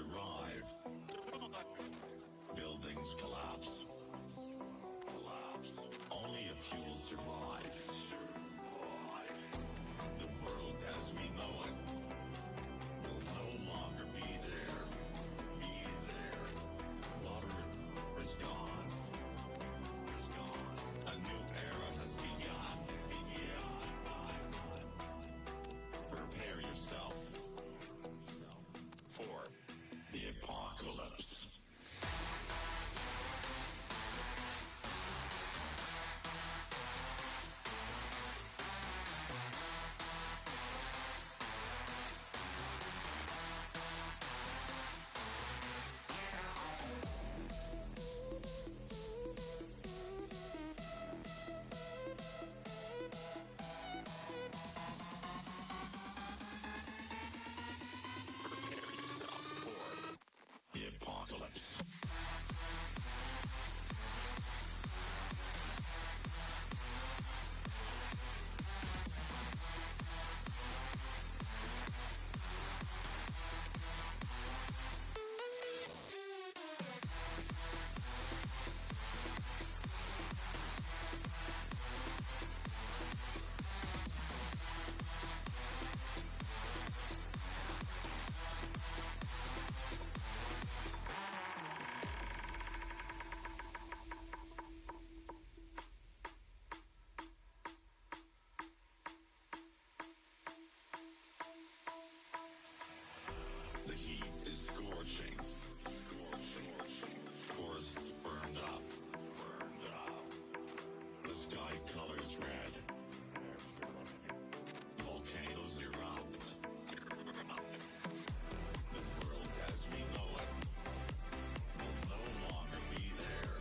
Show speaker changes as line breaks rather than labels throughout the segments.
arrive. Buildings collapse. Only a few will survive. The world as we know it will no longer be there. Water is gone. A new era has begun. Prepare yourself for the apocalypse. The heat is scorching. Forests burned up. The sky colors red. Volcanoes erupt. The world as we know it will no longer be there.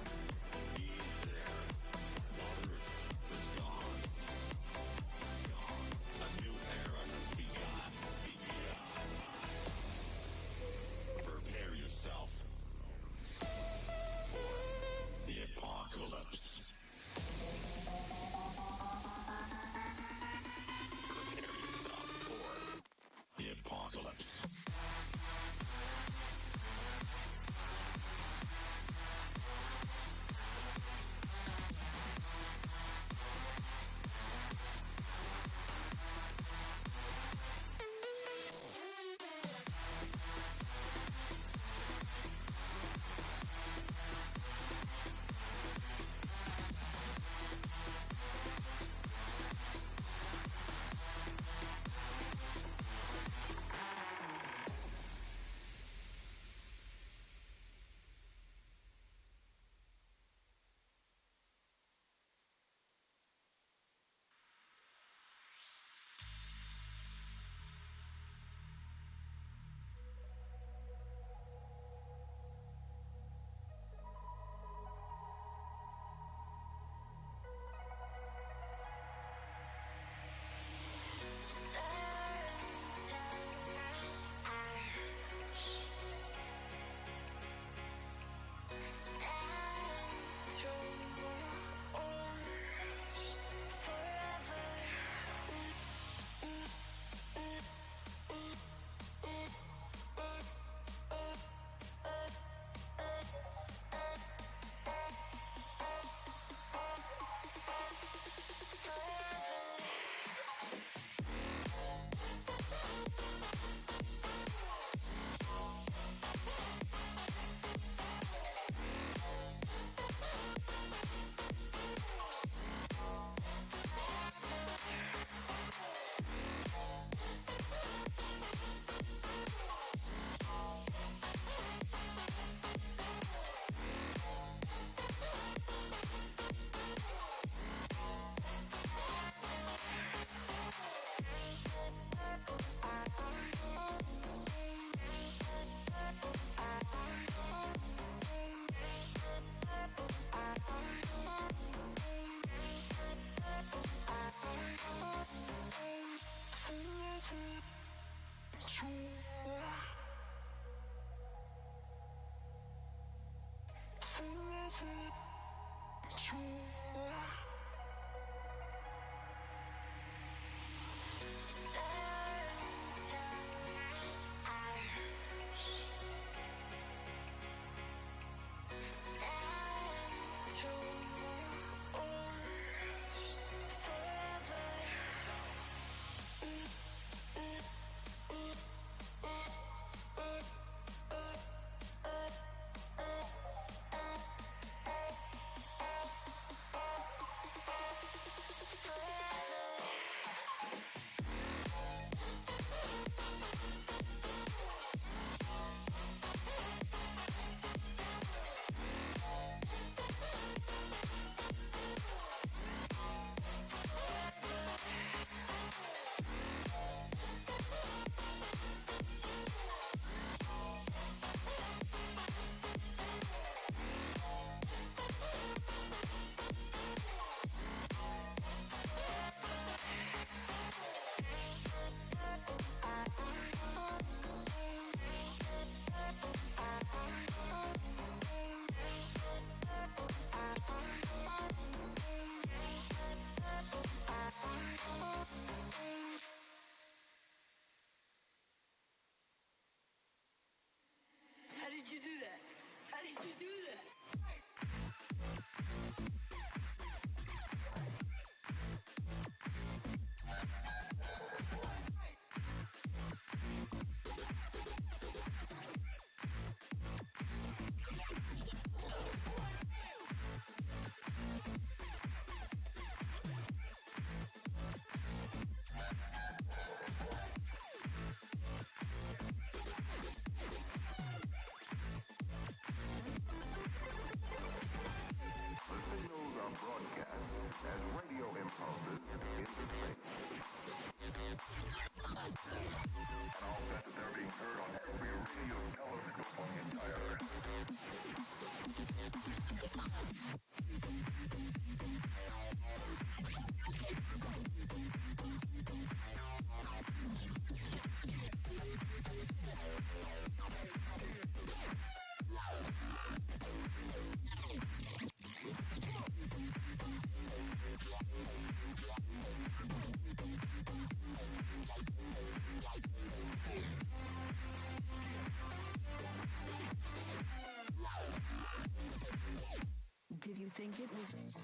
Water is gone. A new era has begun. Prepare yourself for the apocalypse. Prepare yourself for the apocalypse.
Did you think it was...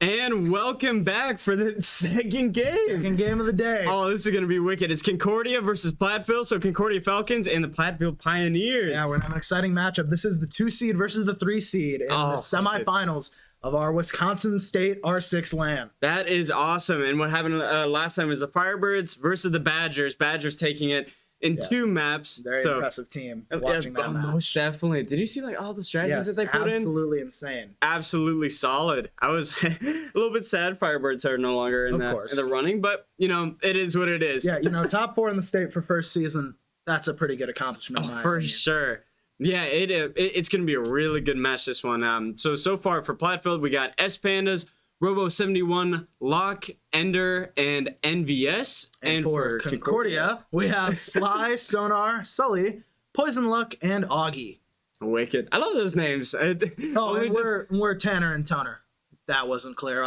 And welcome back for the second game.
Second game of the day.
Oh, this is going to be wicked. It's Concordia versus Platteville. So Concordia Falcons and the Platteville Pioneers.
Yeah, we're gonna have an exciting matchup. This is the 2 seed versus the 3 seed in the semifinals of our Wisconsin State R6 LAN.
That is awesome. And what happened last time was the Firebirds versus the Badgers. Badgers taking it in 2 maps.
Very impressive team watching that match.
Most definitely. Did you see like all the strategies that they put in?
Absolutely insane.
Absolutely solid. I was a little bit sad Firebirds are no longer in the running, but you know, it is what it is.
Yeah, you know, top 4 in the state for first season. That's a pretty good accomplishment.
For sure. Yeah, it's going to be a really good match, this one. So far for Platteville, we got S Pandas, Robo 71, Locke, Ender, and NVS. And for Concordia,
we have Sly, Sonar, Sully, Poison Luck, and Augie.
Wicked. I love those names.
And we're Tanner and Toner. If that wasn't clear.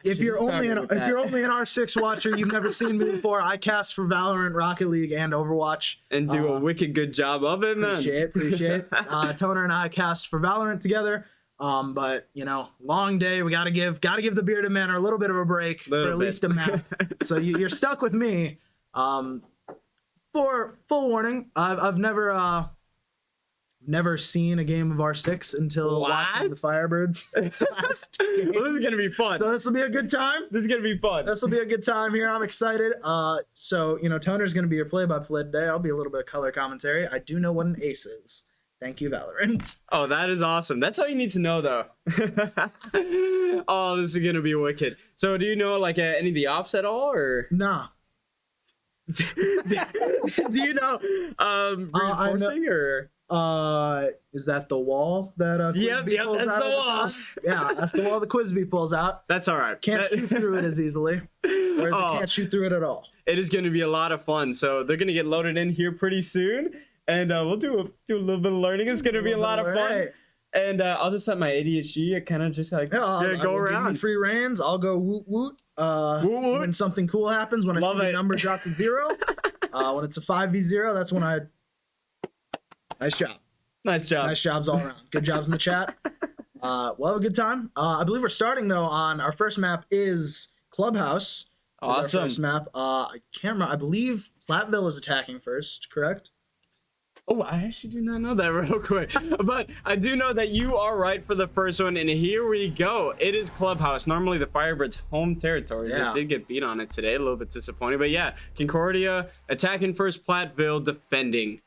If you're only an R6 watcher, you've never seen me before. I cast for Valorant, Rocket League, and Overwatch,
and do a wicked good job of it, man.
Appreciate. Toner and I cast for Valorant together. But you know, long day. We gotta give the bearded man a little bit of a break for at least a map. So you're stuck with me. For full warning, I've never seen a game of R6 until watching the Firebirds.
Well, this is gonna be fun.
So this will be a good time.
This is gonna be fun.
This will be a good time here. I'm excited. So you know, Toner's gonna be your play-by-play today. I'll be a little bit of color commentary. I do know what an ace is. Thank you, Valorant.
Oh, that is awesome. That's all you need to know, though. Oh, this is gonna be wicked. So, do you know like any of the ops at all, or
nah?
do you know reinforcing or?
Is that the wall that
Quizby pulls
that's
out
the wall. Yeah, that's the wall that Quizby pulls out.
That's all right.
Can't shoot through it as easily. Or can't shoot through it at all.
It is going to be a lot of fun. So they're going to get loaded in here pretty soon, and we'll do a little bit of learning. It's going to be a lot of fun. Right. And I'll just let my ADHD kind of just like go around.
Give me free reins. I'll go woot woot. When something cool happens, when I see the number drops to 0, when it's a 5v0, that's when I. Nice job.
Nice job.
Nice jobs all around. Good jobs in the chat. We'll have a good time. I believe we're starting though on our first map is Clubhouse.
Awesome.
Our first map. I can't remember. I believe Platteville is attacking first. Correct?
Oh, I actually do not know that real quick. But I do know that you are right for the first one. And here we go. It is Clubhouse. Normally the Firebirds' home territory. Yeah. They did get beat on it today. A little bit disappointing. But yeah, Concordia attacking first, Platteville defending.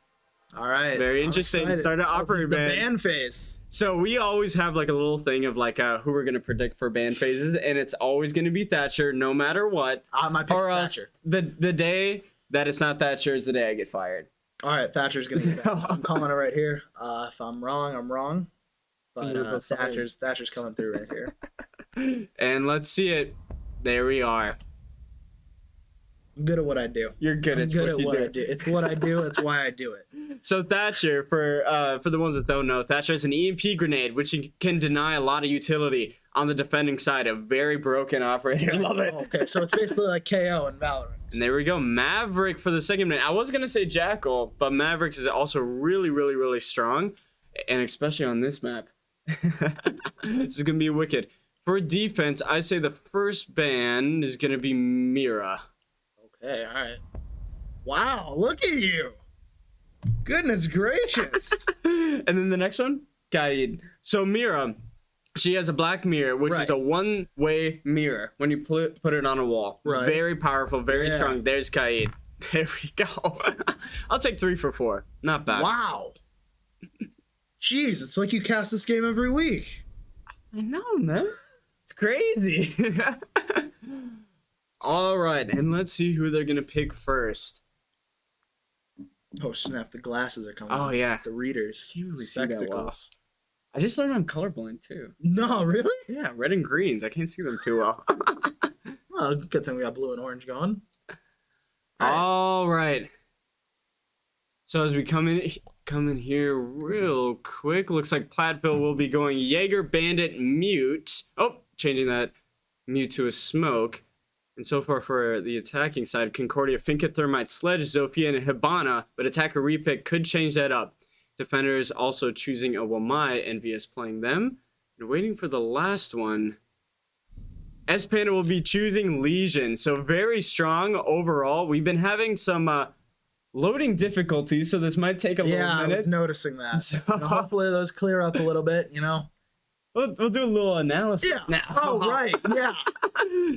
All right.
Very interesting. Start to operate, man.
The ban phase.
So we always have like a little thing of like who we're gonna predict for ban phases, and it's always gonna be Thatcher, no matter what.
My pick is Thatcher.
The day that it's not Thatcher is the day I get fired.
All right, Thatcher's gonna get that. I'm calling it right here. If I'm wrong, I'm wrong. But Thatcher's coming through right here.
And let's see it. There we are.
I'm good at what I do.
You're good at what I do.
It's what I do. It's why I do it.
So Thatcher, for the ones that don't know, Thatcher is an EMP grenade, which can deny a lot of utility on the defending side. A very broken operator. Love it.
Okay, so it's basically like KO in Valorant.
And there we go. Maverick for the second minute. I was going to say Jackal, but Maverick is also really, really, really strong. And especially on this map. This is going to be wicked. For defense, I say the first ban is going to be Mira.
Okay, all right. Wow, look at you. Goodness gracious.
And then the next one, Kaid. So Mira, she has a black mirror, which is a one-way mirror when you put it on a wall. Right. Very powerful, very strong. There's Kaid. There we go. I'll take 3 for 4. Not bad.
Wow. Jeez, it's like you cast this game every week.
I know, man. It's crazy. All right, and let's see who they're gonna pick first.
Oh snap! The glasses are coming.
Oh yeah,
the readers.
Can't really see that well. I just learned I'm colorblind too.
No, really?
Yeah, red and greens. I can't see them too well.
Well, good thing we got blue and orange going.
All right. So as we come in here real quick, looks like Platteville will be going Jaeger, Bandit, Mute. Oh, changing that Mute to a Smoke. And so far for the attacking side, Concordia, Finka, Thermite, Sledge, Zofia, and Hibana, but attacker repick could change that up. Defenders also choosing a Wamai, NVS playing them. And waiting for the last one. S Panda will be choosing Legion, so very strong overall. We've been having some loading difficulties, so this might take a little
I
minute.
was noticing that.
So-
Hopefully those clear up a little bit,
We'll do a little analysis
Yeah.
now.
Oh, right. Yeah.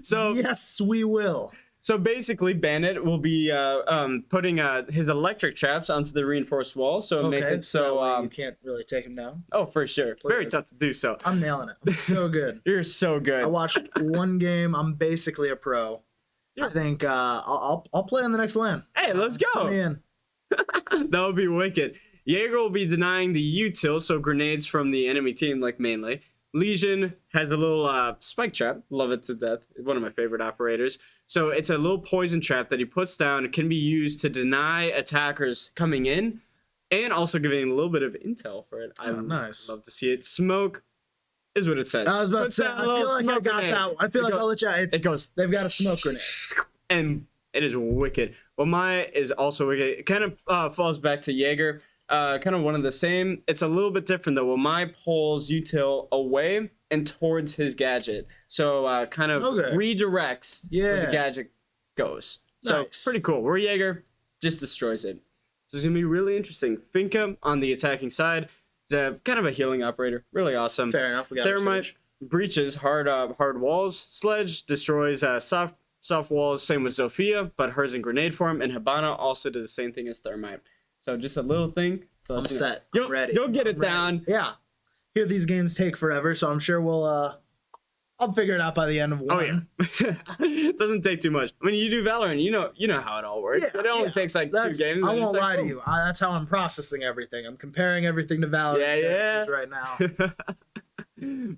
So
Yes, we will.
So basically, Bandit will be putting his electric traps onto the reinforced walls, so it makes it
that
so.
way you can't really take him down.
Oh, for sure, very tough to do so.
I'm nailing it. I'm so good.
You're so good.
I watched one game. I'm basically a pro.
Yeah.
I think I'll play on the next LAN.
Hey, let's
Put
go.
me in.
That would be wicked. Jaeger will be denying the util, so grenades from the enemy team, like mainly. Legion has a little spike trap. Love it to death. One of my favorite operators. So it's a little poison trap that he puts down. It can be used to deny attackers coming in and also giving a little bit of intel for it. I
nice.
love to see it. Smoke is what it says.
I was about to
Puts
say,
down
I
a little
feel like I
smoke
got
grenade.
that one. I feel like I'll let you.
It goes.
They've got a smoke grenade.
And it is wicked. Well, my is also wicked. It kind of falls back to Jaeger. Kind of one of the same. It's a little bit different though. Well, my pulls util away and towards his gadget, so kind of redirects where the gadget goes. So
Nice.
pretty cool. Where Jaeger just destroys it. So it's gonna be really interesting. Finka on the attacking side is kind of a healing operator. Really awesome.
Fair enough. We got
Thermite breaches hard walls. Sledge destroys soft walls. Same with Zofia, but hers in grenade form. And Hibana also does the same thing as Thermite. So just a little thing. So
I'm set.
You'll,
I'm ready.
You'll get it
I'm ready.
down.
Yeah. Here these games take forever, so I'm sure I'll figure it out by the end of one.
Oh yeah, it doesn't take too much. I mean, you do Valorant, you know how it all works.
Yeah,
it only takes like 2 games.
I
and
won't
it's
lie
like,
to you. That's how I'm processing everything. I'm comparing everything to Valorant
Yeah.
right now.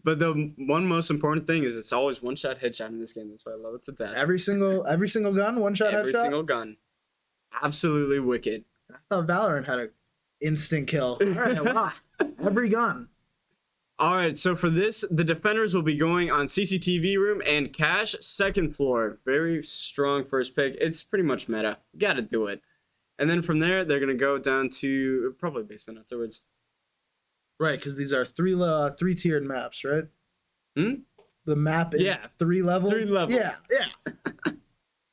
But the one most important thing is it's always one-shot headshot in this game. That's why I love it to death.
Every single gun, one shot
Every
headshot.
single gun, absolutely wicked.
I thought Valorant had a instant kill. All right, wow. Every gun.
All right, so for this, the defenders will be going on CCTV room and cache second floor. Very strong first pick. It's pretty much meta. Got to do it. And then from there, they're gonna go down to probably basement afterwards.
Right, because these are three tiered maps, right?
Hmm?
The map is
Yeah.
3 levels.
3 levels.
Yeah.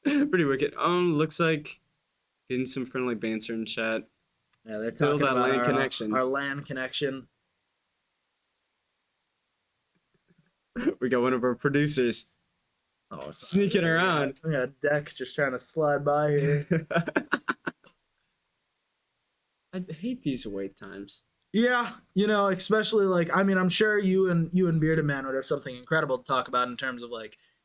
Pretty wicked. Looks like getting some friendly banter in chat.
Yeah, they're
Build
talking
that
about
LAN
our,
connection.
Our LAN connection.
We got one of our producers
Oh,
sneaking around.
We got Deck just trying to slide by here.
I hate these wait times.
Yeah, especially I'm sure you and Bearded Man would have something incredible to talk about in terms of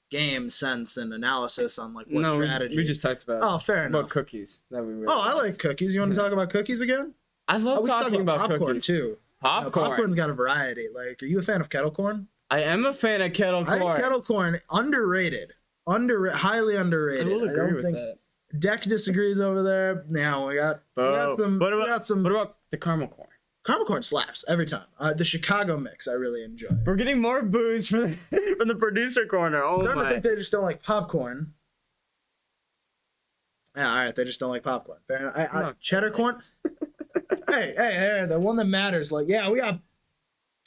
game sense and analysis on what strategy.
We just talked about
fair enough.
cookies that we really
I like cookies. You want to talk about cookies again?
I love
We can
talking about
popcorn
cookies.
too.
Popcorn.
Popcorn's got a variety. Are you a fan of kettle corn?
I am a fan of kettle corn.
I think kettle corn underrated. Highly underrated.
I will agree with
think
that.
Deck disagrees over there. Now we got
What
some
about the caramel corn?
caramel corn slaps every time. The Chicago mix I really enjoy.
We're getting more booze from the producer corner. Oh
Starting to
my!
think they just don't like popcorn. Yeah, all right, they just don't like popcorn. Fair enough. Cheddar corn. hey, the one that matters. We got.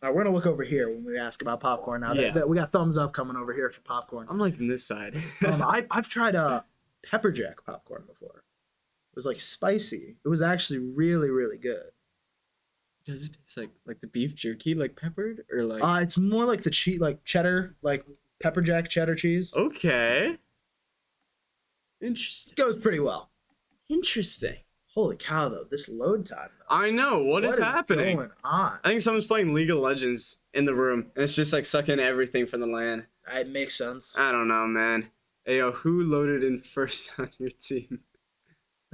All right, we're gonna look over here when we ask about popcorn now.
Yeah.
We got thumbs up coming over here for popcorn.
I'm liking this side.
I've tried pepper jack popcorn before. It was spicy. It was actually really, really good.
Does it taste like the beef jerky, peppered or
It's more like the cheese, cheddar, pepper jack cheddar cheese.
Okay. Interesting.
Goes pretty well.
Interesting.
Holy cow, though, this load time. Though.
I know what is happening.
Going on?
I think someone's playing League of Legends in the room, and it's just sucking everything from the LAN.
It makes sense.
I don't know, man. Hey, yo, who loaded in first on your team?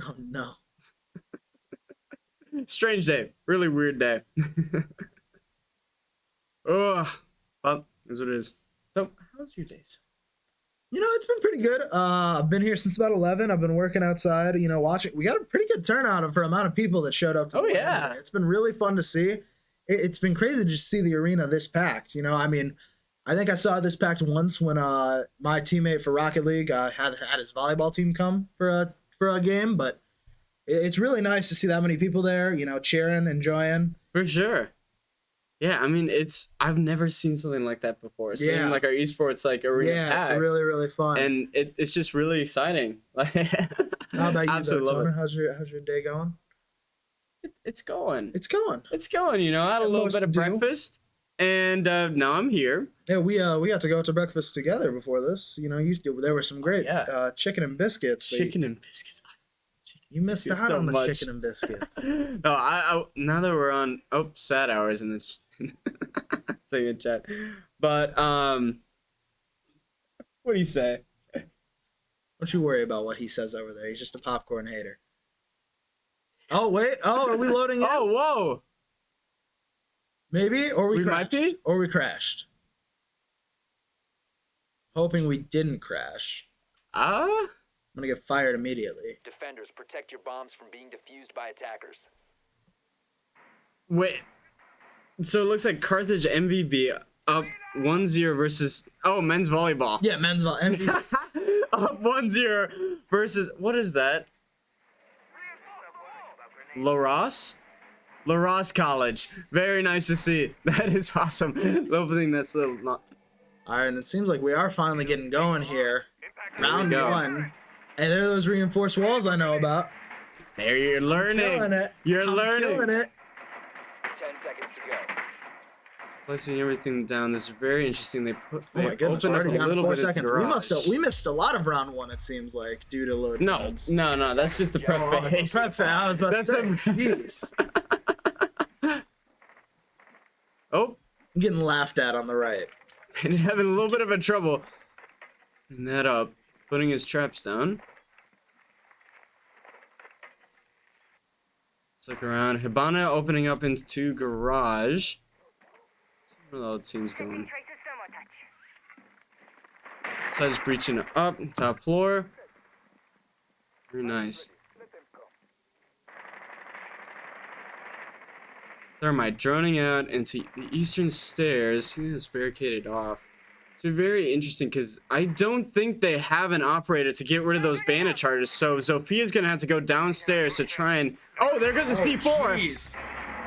Oh no.
Strange day. Really weird day. Ugh. Well, that's what it is. So, how's your day?
It's been pretty good. I've been here since about 11. I've been working outside, watching. We got a pretty good turnout for the amount of people that showed up.
Oh, yeah.
It's been really fun to see. It's been crazy to just see the arena this packed. I think I saw this packed once when my teammate for Rocket League had his volleyball team come for a game, but it's really nice to see that many people there, cheering, enjoying.
For sure. Yeah, I mean, I've never seen something like that before. Seeing
Yeah.
like our esports like arena
Yeah,
packed,
it's really, really fun.
and it's just really exciting. Like,
How about you, though,
absolutely love
Toner?
it.
How's your day going?
It's going.
It's going.
It's going. You know, I had a
Got
little
most
bit of
to do.
breakfast, and now I'm here.
Yeah, we got to go out to breakfast together before this. You know, there were some great
yeah.
chicken and biscuits. but
Chicken and biscuits.
You missed
biscuits
out
so
on the
much.
chicken and biscuits.
No, I now that we're on sad hours in this second chat, but what do you say?
Don't you worry about what he says over there. He's just a popcorn hater. Oh wait. Oh, are we loading in?
Oh, whoa!
Maybe, or we
might
crashed.
be?
Or we crashed. Hoping we didn't crash.
Ah.
I'm gonna get fired immediately.
Defenders, protect your bombs from being defused by attackers.
Wait. So it looks like Carthage MVB up 1-0 versus men's volleyball.
Yeah, men's volleyball.
Up 1-0 versus what is that? LaRosse? LaRosse College. Very nice to see. That is awesome. Hoping that's a not.
All right, and it seems like we are finally getting going here. Round
go.
1. Hey, there are those reinforced walls I know about.
There you're learning.
Killing it.
You're
I'm
learning.
Killing it.
10 seconds to go.
Placing everything down. This is very interesting. They
Oh my goodness,
opened
we're
up
already
a
down
little
4
bit of
seconds.
garage.
We missed a lot of round 1. It seems like due to load
No,
times.
no, that's just the prep
Oh,
phase.
prep phase. I was about
That's
to say.
the-
Jeez.
Oh,
I'm getting laughed at on the right.
and having a little bit of a trouble. Putting that up, putting his traps down. Let's look around. Hibana opening up into garage. Where all the team's going. Side's breaching up, top floor. Very nice. Thermite droning out into the eastern stairs. See, it's barricaded off. So very interesting because I don't think they have an operator to get rid of those bandit charges. So Zophia's gonna have to go downstairs to try and. Oh, there goes a C4.
Jeez.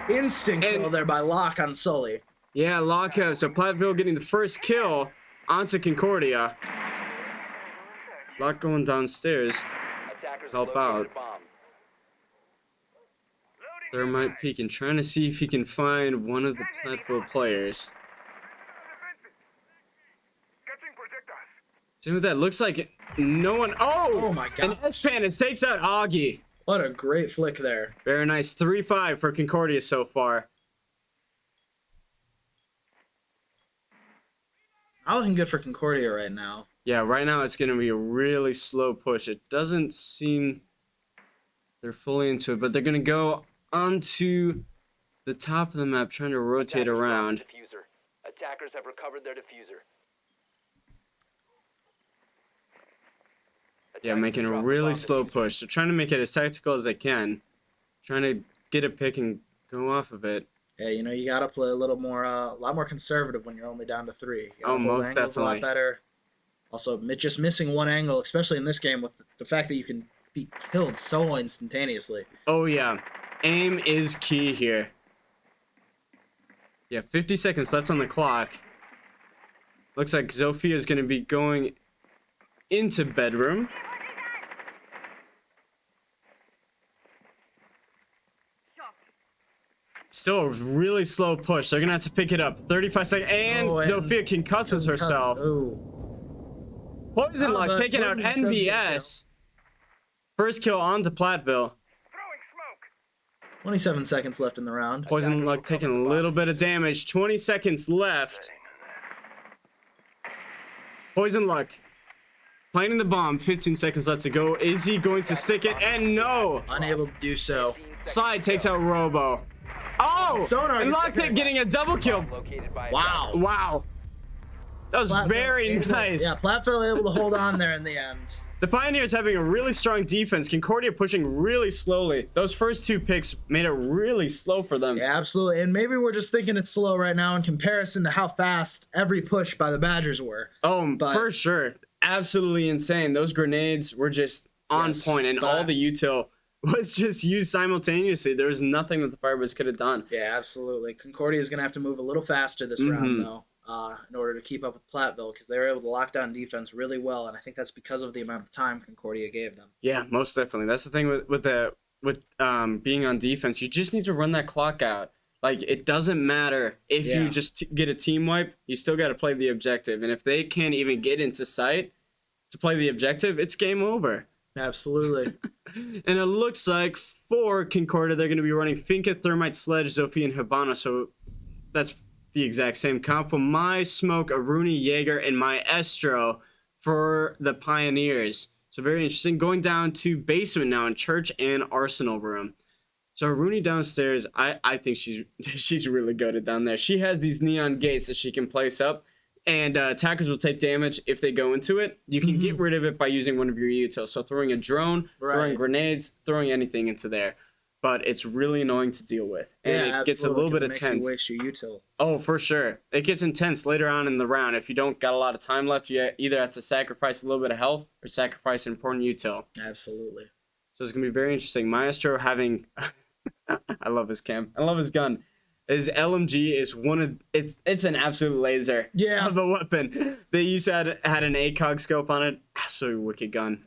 Instant kill
And-
there by Locke on Sully.
Yeah, lockout. So Platteville getting the first kill onto Concordia. Locke going downstairs.
Attackers
Help
located
out.
a bomb.
Thermite peeking, trying to see if he can find one of the Platteville players. See what that looks like? No one.
Oh my
And
God.
S-Panis takes out Augie.
What a great flick there.
Very nice. 3-5 for Concordia so far.
Not looking good for Concordia right now.
Yeah, right now it's going to be a really slow push. It doesn't seem they're fully into it, but they're going to go onto the top of the map, trying to rotate
Attackers
around.
lost diffuser. Attackers have recovered their diffuser.
Yeah,
Attackers
making a
dropped the
really
bomb
slow
diffuser.
push. They're trying to make it as tactical as they can. Trying to get a pick and go off of it.
Yeah, you know, you gotta play a little more, a lot more conservative when you're only down to 3. You gotta
Oh,
hold
most
angles a lot
definitely.
better. Also, just missing one angle, especially in this game, with the fact that you can be killed so instantaneously.
Oh, yeah. Aim is key here. Yeah, 50 seconds left on the clock. Looks like Zofia is going to be going into bedroom. Still a really slow push. They're going to have to pick it up. 35 seconds. And
Oh, and
Zofia concusses herself.
Oh.
Poison
Oh,
Luck
but
taking out
Poison does get
NBS. First kill on to Platteville.
27 seconds left in the round.
Poison Luck taking a little bit of damage. 20 seconds left. Poison Luck planting the bomb. 15 seconds left to go. Is he going to stick it? And no!
Unable to do so.
Slide takes out Robo. Oh!
Sonar
And
is
Loctite
taking-
getting a double kill.
Located by
Wow.
Wow. That was
Platteville
very
able to-
nice.
Yeah, Platteville able to hold on there in the end.
The Pioneers having a really strong defense. Concordia pushing really slowly. Those first 2 picks made it really slow for them.
Yeah, absolutely. And maybe we're just thinking it's slow right now in comparison to how fast every push by the Badgers were.
Oh,
But-
for sure. Absolutely insane. Those grenades were just on
Yes,
point, and
but-
all the util was just used simultaneously. There was nothing that the Firebirds could have done.
Yeah, absolutely. Concordia is going to have to move a little faster this round, though, in order to keep up with Platteville, because they were able to lock down defense really well, and I think that's because of the amount of time Concordia gave them.
Yeah, most definitely. That's the thing with being on defense. You just need to run that clock out. Like, it doesn't matter if you just get a team wipe. You still got to play the objective, and if they can't even get into sight to play the objective, it's game over.
Absolutely.
And it looks like for Concordia, they're going to be running Finka, Thermite, Sledge, Zophie, and Habana. So that's the exact same comp. My Smoke, Aruni, Jaeger, and Maestro for the Pioneers. So very interesting. Going down to basement now in Church and Arsenal room. So Aruni downstairs, I think she's really good at down there. She has these neon gates that she can place up. And attackers will take damage if they go into it. You can get rid of it by using one of your utils. So throwing a drone, throwing grenades, throwing anything into there. But it's really annoying to deal with. And it gets a little bit intense.
You waste your util.
Oh, for sure. It gets intense later on in the round. If you don't got a lot of time left, you either have to sacrifice a little bit of health or sacrifice an important util.
Absolutely.
So it's going to be very interesting. Maestro having... I love his cam. I love his gun. His LMG is it's an absolute laser of a weapon. They used to had an ACOG scope on it. Absolutely wicked gun.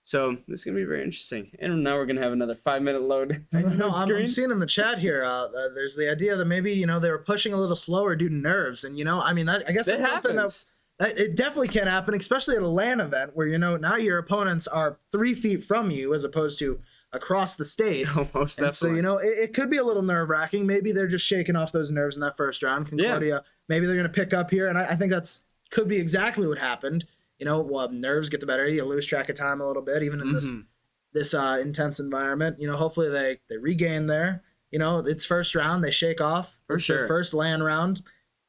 So this is gonna be very interesting. And now we're gonna have another 5-minute load.
No, I'm seeing in the chat here. There's the idea that maybe they were pushing a little slower due to nerves, and I mean I guess that's something that it definitely can happen, especially at a LAN event where now your opponents are 3 feet from you as opposed to across the state.
Almost definitely.
So it could be a little nerve-wracking. Maybe they're just shaking off those nerves in that first round. Concordia, maybe they're going to pick up here, and I think could be exactly what happened. Nerves get the better. You lose track of time a little bit, even in this intense environment. Hopefully they regain there. It's first round. They shake off.
For sure.
Their first LAN round,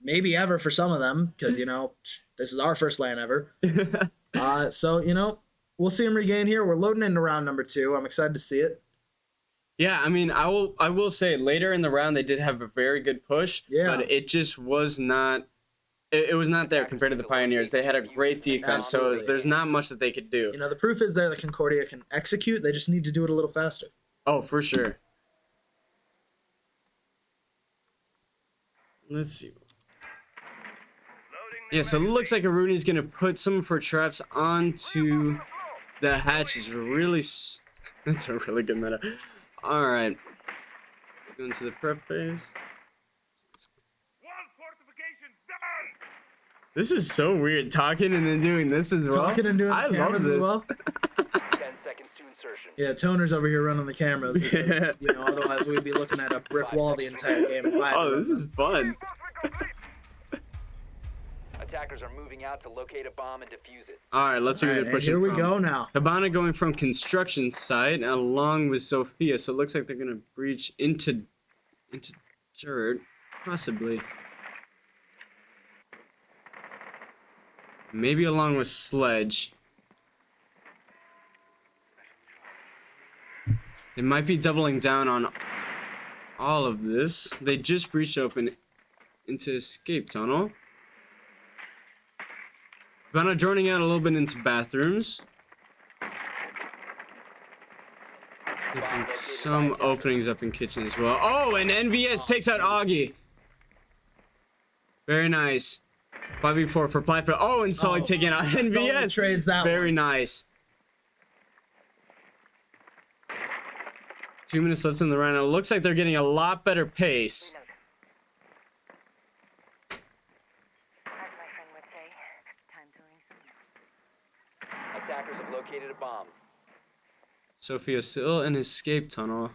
maybe ever for some of them, because this is our first LAN ever. So we'll see him regain here. We're loading into round number 2. I'm excited to see it.
Yeah, I mean, I will say later in the round they did have a very good push, but it just was not. It was not there compared to the Pioneers. They had a great defense, so there's not much that they could do.
The proof is there that Concordia can execute. They just need to do it a little faster.
Oh, for sure. Let's see. Yeah, so it looks like Aruni's going to put some of her traps onto the hatches. That's a really good meta. All right. Going to the prep phase. This is so weird, talking and then doing this as well.
Talking and doing
I
cameras
love this.
as well.
10 seconds to insertion.
Yeah, Toner's over here running the cameras. Because, otherwise we'd be looking at a brick wall the entire game.
Oh, this is fun.
Attackers are moving out to locate a bomb and defuse it.
All right, let's see where they're pushing.
Here we go now.
Habana going from construction site along with Sophia, so it looks like they're gonna breach into dirt, possibly. Maybe along with Sledge. They might be doubling down on all of this. They just breached open into escape tunnel. Habana droning out a little bit into bathrooms. Making some openings up in kitchen as well. Oh, and NVS takes out Augie. Very nice. 5v4 for Platteville. Oh, and Sully taking out NVS.
Trades that
Very nice. 2 minutes left in the round. It looks like they're getting a lot better pace.
As my friend would say, time to ring some bells.
Attackers have located a bomb.
Sophia still in escape tunnel.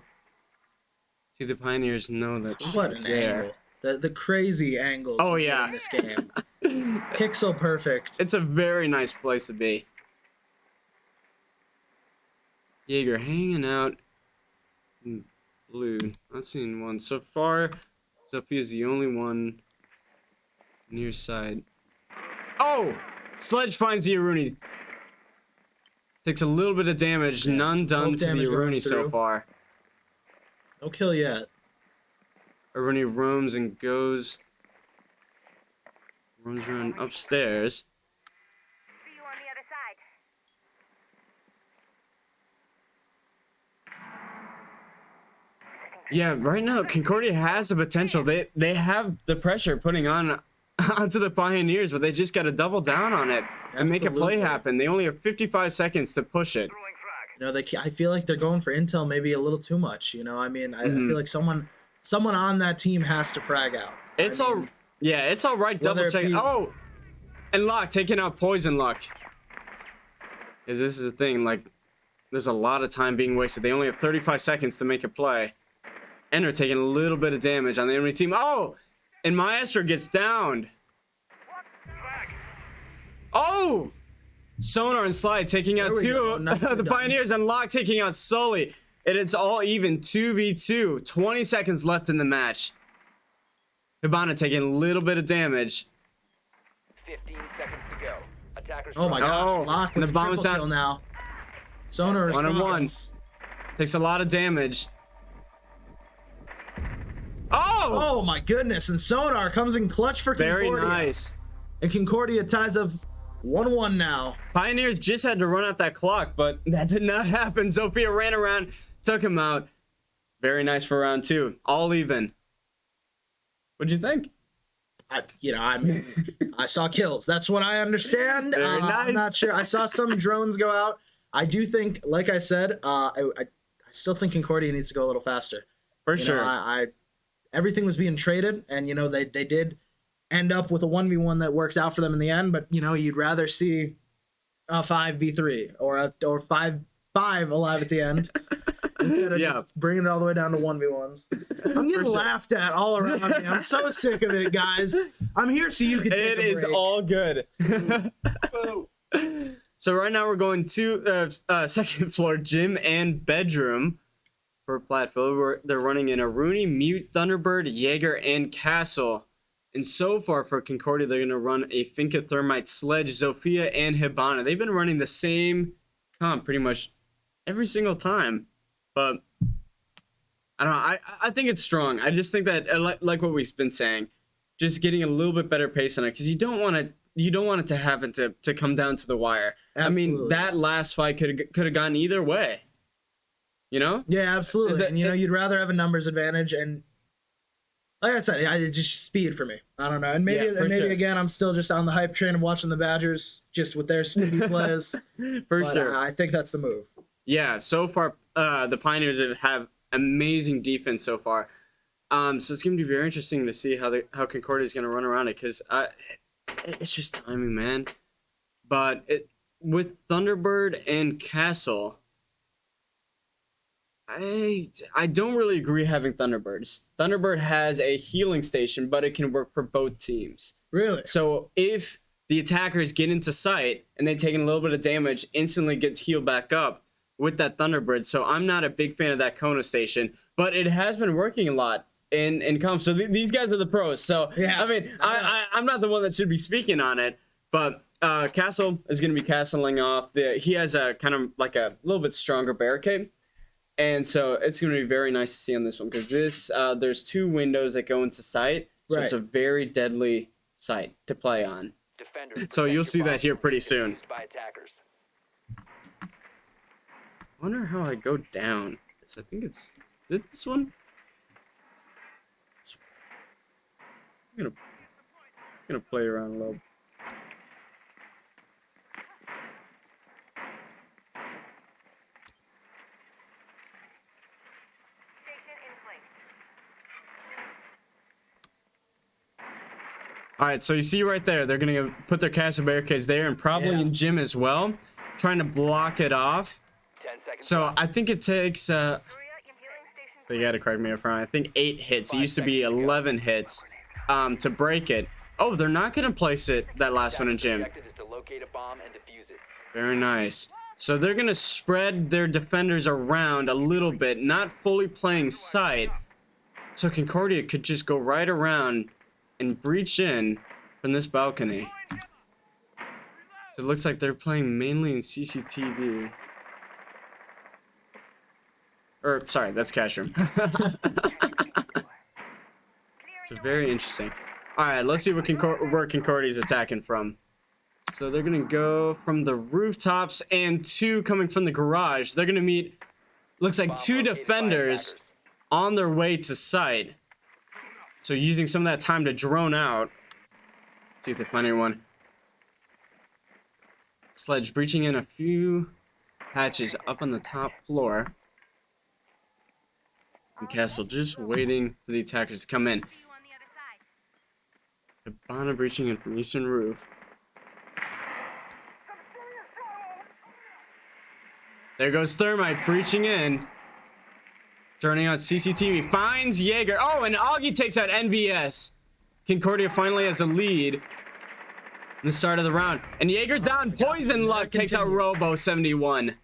See, the Pioneers know that
What
she's
an
there.
angle. The crazy angles
Oh,
we get
yeah.
in this game. Pixel perfect.
It's a very nice place to be. Jaeger hanging out in blue. Not seeing one so far. Sophia's the only one near side. Oh! Sledge finds the Aruni. Takes a little bit of damage.
Yes,
None done
no
to the
damage going
Aruni so
through.
far.
No kill yet.
Aruni roams and goes. Roams around upstairs.
See you on the other side.
Yeah, right now Concordia has the potential. They have the pressure putting on onto the Pioneers, but they just got to double down on it and make a play
Absolutely.
happen. They only have 55 seconds to push it.
You know, I feel like they're going for intel maybe a little too much. You know, I mean, I feel like someone on that team has to frag out.
It's
I
all
mean,
yeah, it's all right. Double
whether it
check.
be-
Oh, and Locke taking out Poison Luck. Because this is the thing, like, there's a lot of time being wasted. They only have 35 seconds to make a play. And they're taking a little bit of damage on the enemy team. Oh! And Maestro gets downed. Oh! Sonar and Slide taking out
There we
two
go. Nicely
the
done.
Pioneers, and Locke taking out Sully. And it's all even, 2v2. 20 seconds left in the match. Hibana taking a little bit of damage.
15 seconds to go. Attackers.
Oh my
drop-
god,
Oh,
Locke
and
with
the
the
bomb's
triple
down.
kill now. Sonar is
One on
rocking.
ones. Takes a lot of damage. Oh!
Oh my goodness, and Sonar comes in clutch for
Very
Concordia.
nice.
And Concordia ties up 1-1 now.
Pioneers just had to run out that clock, but that did not happen. Zofia ran around, took him out. Very nice for round two. All even. What'd you think?
I mean, I saw kills. That's what I understand.
Very nice.
I'm not sure. I saw some drones go out. I do think, like I said, I still think Concordia needs to go a little faster.
For
You
sure.
know, I everything was being traded, and you know they did end up with a 1v1 that worked out for them in the end. But you know you'd rather see a 5v3 or 5-5 alive at the end. Instead of
Yeah.
just bringing it all the way down to 1v1s. I'm getting
For sure.
laughed at all around me. I'm so sick of it, guys. I'm here so you can take
It
a
is
break.
all good. So right now we're going to second floor gym and bedroom for Platteville. They're running in a Rooney, Mute, Thunderbird, Jaeger, and Castle. And so far for Concordia, they're going to run a Finca Thermite, Sledge, Zofia, and Hibana. They've been running the same comp pretty much every single time. But I don't know. I think it's strong. I just think that, like what we've been saying, just getting a little bit better pace on it, because you don't want it to happen to come down to the wire. I mean,
Absolutely.
that last fight could have gone either way. You know?
Yeah, absolutely.
Is that-
And you know, you'd rather have a numbers advantage, and like I said, it's just speed for me. I don't know, and maybe
Yeah, for sure.
again, I'm still just on the hype train of watching the Badgers just with their speedy plays.
For
But,
sure.
I think that's the move.
Yeah, so far, the Pioneers have amazing defense so far. So it's going to be very interesting to see how Concordia is going to run around it, because it's just timing, man. But with Thunderbird and Castle, I don't really agree having Thunderbirds. Thunderbird has a healing station, but it can work for both teams.
Really?
So if the attackers get into sight and they take a little bit of damage, instantly get healed back up with that Thunderbird. So I'm not a big fan of that Kona station, but it has been working a lot in comp. So these guys are the pros. So
Yeah.
I mean, I'm not the one that should be speaking on it, but Castle is going to be castling off. He has a kind of like a little bit stronger barricade. And so it's going to be very nice to see on this one, because there's two windows that go into sight. So it's a
Right.
very deadly site to play on.
Defenders,
So you'll
protect
see
your
that
bombs
here
from
pretty
being
soon.
used by attackers.
I wonder how I go down. I think is it this one? I'm gonna play around a little.
Station in place.
All right, so you see right there, they're gonna put their castle barricades there, and probably
Yeah.
in gym as well, trying to block it off.
10 seconds.
So
left.
I think it takes.
Hurry up, your healing station.
So you gotta correct me if I'm wrong. I think 8 hits. It used to be 11 hits to break it. Oh, they're not gonna place it that last one in gym.
Objective is to locate a bomb and defuse it.
Very nice. So they're going to spread their defenders around a little bit, not fully playing sight. So Concordia could just go right around and breach in from this balcony. So it looks like they're playing mainly in CCTV. Or, sorry, that's cash room. So very interesting. All right, let's see what where Concordia's attacking from. So they're going to go from the rooftops and 2 coming from the garage. They're going to meet, looks like
Bomb
2
located by
defenders
attackers.
on their way to site. So using some of that time to drone out. See if they find anyone. Sledge breaching in a few hatches up on the top floor. The castle just waiting for the attackers to come in. Hibana breaching in from eastern roof. There goes Thermite breaching in. Turning on CCTV. Finds Jaeger. Oh, and Augie takes out NVS. Concordia finally has a lead in the start of the round. And Jaeger's down. Poison Luck takes out Robo 71.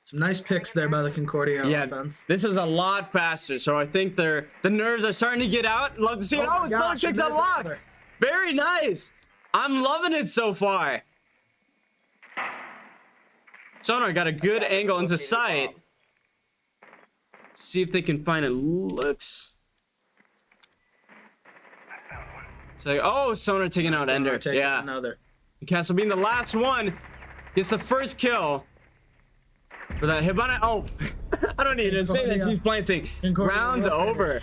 Some nice picks there by the Concordia offense.
This is a lot faster, so I think the nerves are starting to get out. Love to see it. Oh, it's Luck takes out Lock. Very nice. I'm loving it so far. Sonar got a good angle into sight. See if they can find it. Looks. It's like, oh, Sonar taking out Ender. Yeah.
Another.
The castle being the last one gets the first kill. For that Hibana. Oh, I don't need to say that he's planting. Rounds over.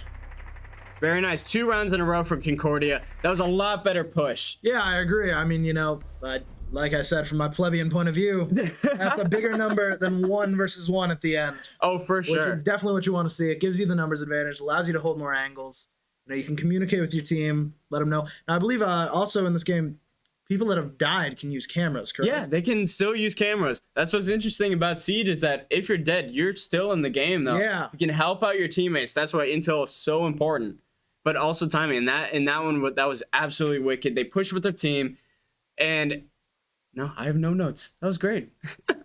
Very nice. 2 rounds in a row for Concordia. That was a lot better push.
Yeah, I agree. I mean, you know, like I said, from my plebeian point of view, that's a bigger number than 1 versus 1 at the end.
Oh, for sure.
Which is definitely what you want to see. It gives you the numbers advantage, allows you to hold more angles. You know, you can communicate with your team, let them know. Now, I believe also in this game, people that have died can use cameras, correct?
Yeah, they can still use cameras. That's what's interesting about Siege is that if you're dead, you're still in the game, though.
Yeah.
You can help out your teammates. That's why intel is so important. But also timing. And that one, that was absolutely wicked. They pushed with their team. And no, I have no notes. That was great. It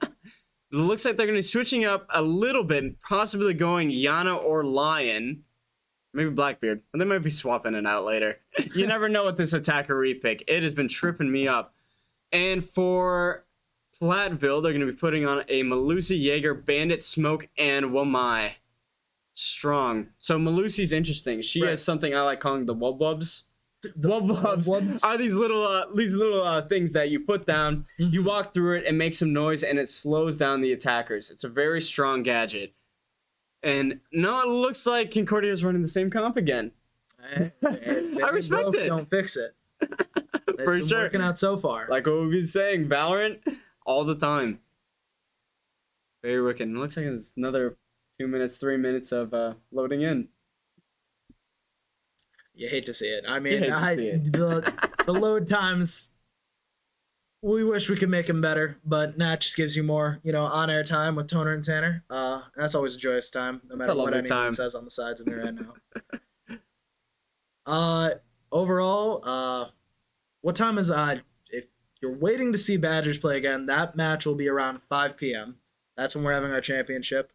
looks like they're going to be switching up a little bit, possibly going Yana or Lion. Maybe Blackbeard. And they might be swapping it out later. You never know with this attacker repick. It has been tripping me up. And for Platteville, they're going to be putting on a Malusi, Jaeger, Bandit, Smoke, and Wamai. Strong. So Malusi's interesting. She has something I like calling the wub-wubs. Wub-wubs are these little things that you put down, you walk through it, and make some noise, and it slows down the attackers. It's a very strong gadget. And no, it looks like Concordia is running the same comp again. I respect it.
Don't fix it.
For
It's been
sure.
working out so far.
Like what we've been saying, Valorant all the time. Very wicked. And it looks like it's another 2 minutes, 3 minutes of loading in.
You hate to see it. I mean,
The
the load times, we wish we could make them better, but that just gives you more, you know, on-air time with Toner and Tanner. That's always a joyous time, no matter what anyone says on the sides of me right now. Overall, what time is if you're waiting to see Badgers play again, that match will be around 5 p.m. That's when we're having our championship.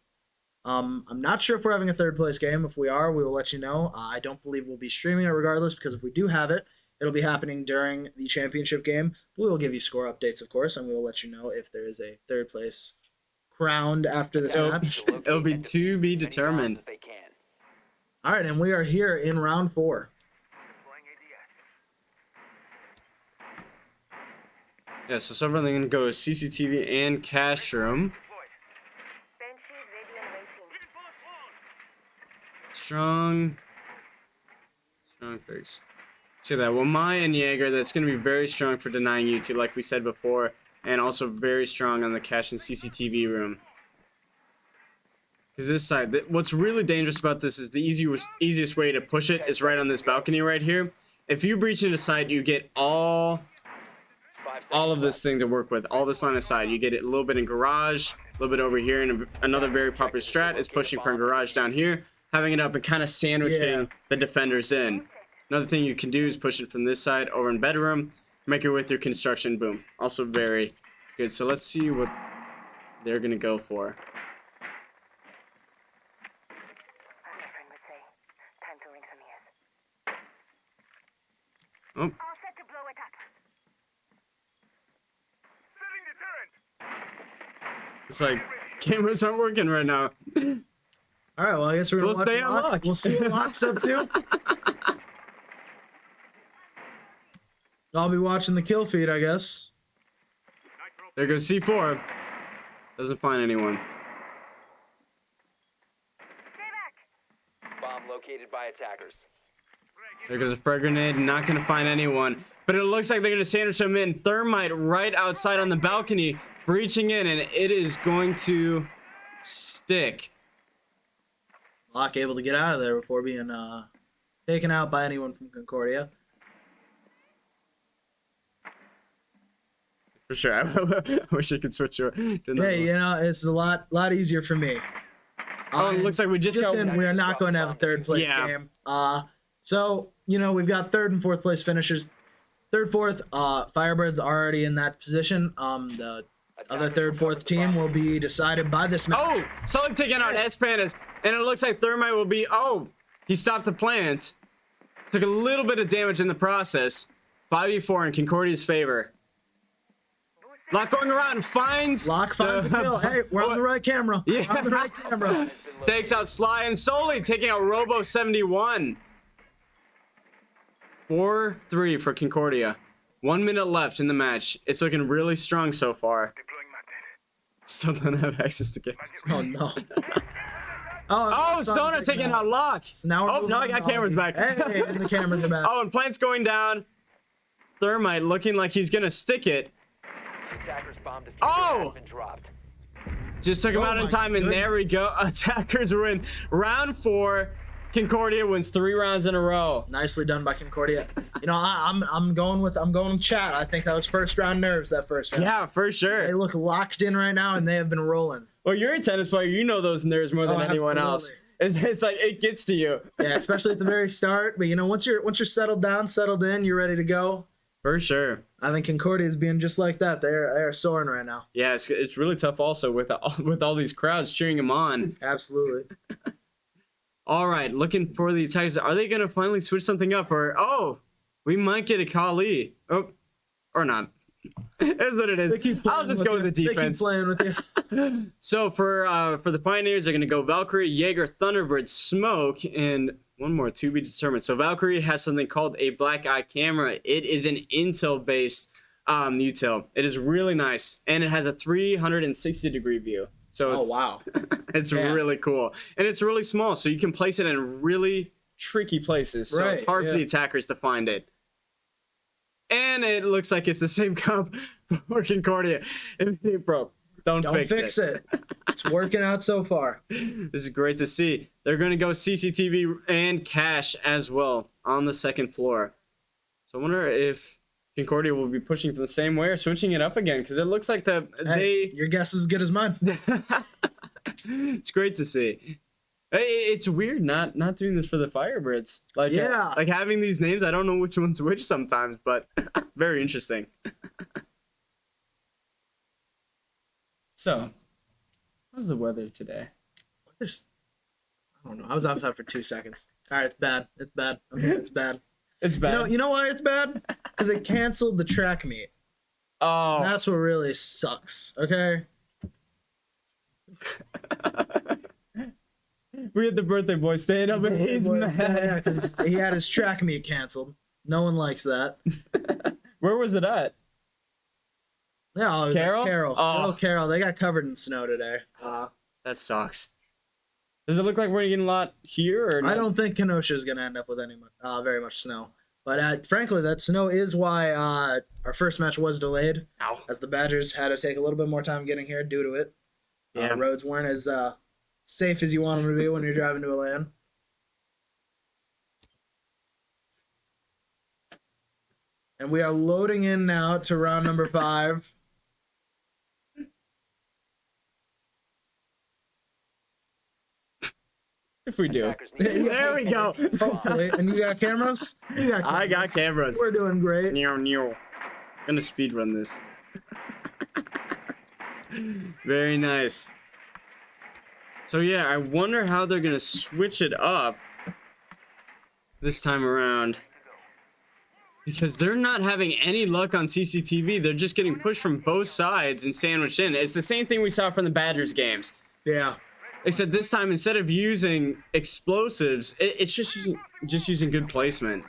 I'm not sure if we're having a third place game. If we are, we will let you know. I don't believe we'll be streaming it regardless, because if we do have it, it'll be happening during the championship game. We will give you score updates, of course, and we will let you know if there is a third place crowned after this match.
It'll be to be determined.
All right, and we are here in round 4.
Yeah, so everything going to go CCTV and cash room. Strong picks. See that? Well, Maya and Jaeger, that's going to be very strong for denying YouTube, like we said before, and also very strong on the cache and CCTV room. Because this side, what's really dangerous about this is the easiest way to push it is right on this balcony right here. If you breach into site, you get all of this thing to work with, all this line of sight. You get it a little bit in garage, a little bit over here, and another very popular strat is pushing from garage down here, having it up and kind of sandwiching the defenders in. Another thing you can do is push it from this side over in bedroom, make it with your construction, boom. Also very good. So let's see what they're going to go for.
As my friend would say, time to ring some ears.
Oh,
All set to blow it up.
it's like cameras aren't working right now.
All right, well, I guess we're going to
We'll stay
watch Locke.
unlocked.
We'll see what Locke's up to. I'll be watching the kill feed, I guess.
There goes C4. Doesn't find anyone.
Stay back.
Bomb located by attackers.
There goes a frag grenade. Not gonna find anyone. But it looks like they're gonna sandwich them in. Thermite right outside on the balcony, breaching in, and it is going to stick.
Locke able to get out of there before being taken out by anyone from Concordia.
For sure. I wish I could switch you.
Hey, you know, it's a lot easier for me.
Oh, it looks like we just got.
We are not going to have a third place game. So, you know, we've got third and fourth place finishers. Third, fourth, Firebirds are already in that position. The other third, fourth team will be decided by this match.
Oh, Sully taking out Espanis, and it looks like Thermite will be. Oh, he stopped the plant. Took a little bit of damage in the process. 5v4 in Concordia's favor. Locke going around, finds.
Locke finds the kill. Hey, we're on the right camera.
Yeah.
We're on the right camera.
Takes out Sly and Sully, taking out Robo 71. 4-3 for Concordia. 1 minute left in the match. It's looking really strong so far. Still don't have access to games.
Oh no.
Oh, Stoner taking out Locke.
So now
Oh, no, I got cameras back.
Hey, and the cameras are back.
Oh, and Plant's going down. Thermite looking like he's gonna stick it.
Attackers bomb diffuser
Oh!
has been dropped.
Just took him out in
my
time, and there we go. Attackers win. Round 4. Concordia wins 3 rounds in a row.
Nicely done by Concordia. You know, I'm going with chat. I think that was first round nerves that first round.
Yeah, for
They
sure.
look locked in right now, and they have been rolling.
Well, you're a tennis player. You know those nerves more than anyone else. It's like it gets to you.
Yeah, especially at the very start. But you know, once you're settled down, settled in, you're ready to go.
For sure.
I think Concordia is being just like that. They are soaring right now.
Yeah, it's really tough also with all these crowds cheering him on.
Absolutely.
All right, looking for the attacks. Are they going to finally switch something up? Or, oh, we might get a Kali. Oh, or not. It's what it is. I'll just go with the defense.
They keep playing with you.
So for the Pioneers, they're going to go Valkyrie, Jaeger, Thunderbird, Smoke, and one more to be determined. So Valkyrie has something called a black eye camera. It is an Intel-based util. It is really nice, and it has a 360-degree view. So
Oh wow.
it's really cool, and it's really small, so you can place it in really tricky places. So it's
Right,
hard for the attackers to find it. And it looks like it's the same comp for Concordia. If it broke, don't fix it.
It's working out so far.
This is great to see. They're going to go CCTV and cash as well on the second floor. So I wonder if Concordia will be pushing the same way or switching it up again, because it looks like
Hey, your guess is as good as mine.
It's great to see. It's weird not doing this for the Firebirds. Like like having these names, I don't know which one's which sometimes, but very interesting. So, how's the weather today?
I don't know. I was outside for 2 seconds. All right, it's bad. It's bad. I mean, it's bad.
It's bad.
You know why it's bad? Because it canceled the track meet.
Oh.
That's what really sucks. Okay.
We had the birthday boy staying up and he's mad.
Yeah, because he had his track meet canceled. No one likes that.
Where was it at?
Yeah, it was
Carroll?
Carroll.
Oh.
Carroll. They got covered in snow today.
That sucks. Does it look like we're getting a lot here? Or
I don't think Kenosha is going to end up with very much snow. But frankly, that snow is why our first match was delayed.
Ow.
As the Badgers had to take a little bit more time getting here due to it.
Yeah.
The roads weren't as safe as you want them to be when you're driving to a LAN. And we are loading in now to round number 5.
If we do.
Attackers need
There we go.
Hopefully. And you got cameras? You got cameras.
I got cameras.
We're doing great.
Gonna speed run this. Very nice. So yeah, I wonder how they're gonna switch it up this time around. Because they're not having any luck on CCTV. They're just getting pushed from both sides and sandwiched in. It's the same thing we saw from the Badgers games.
Yeah.
Except this time, instead of using explosives, it's just using good placement.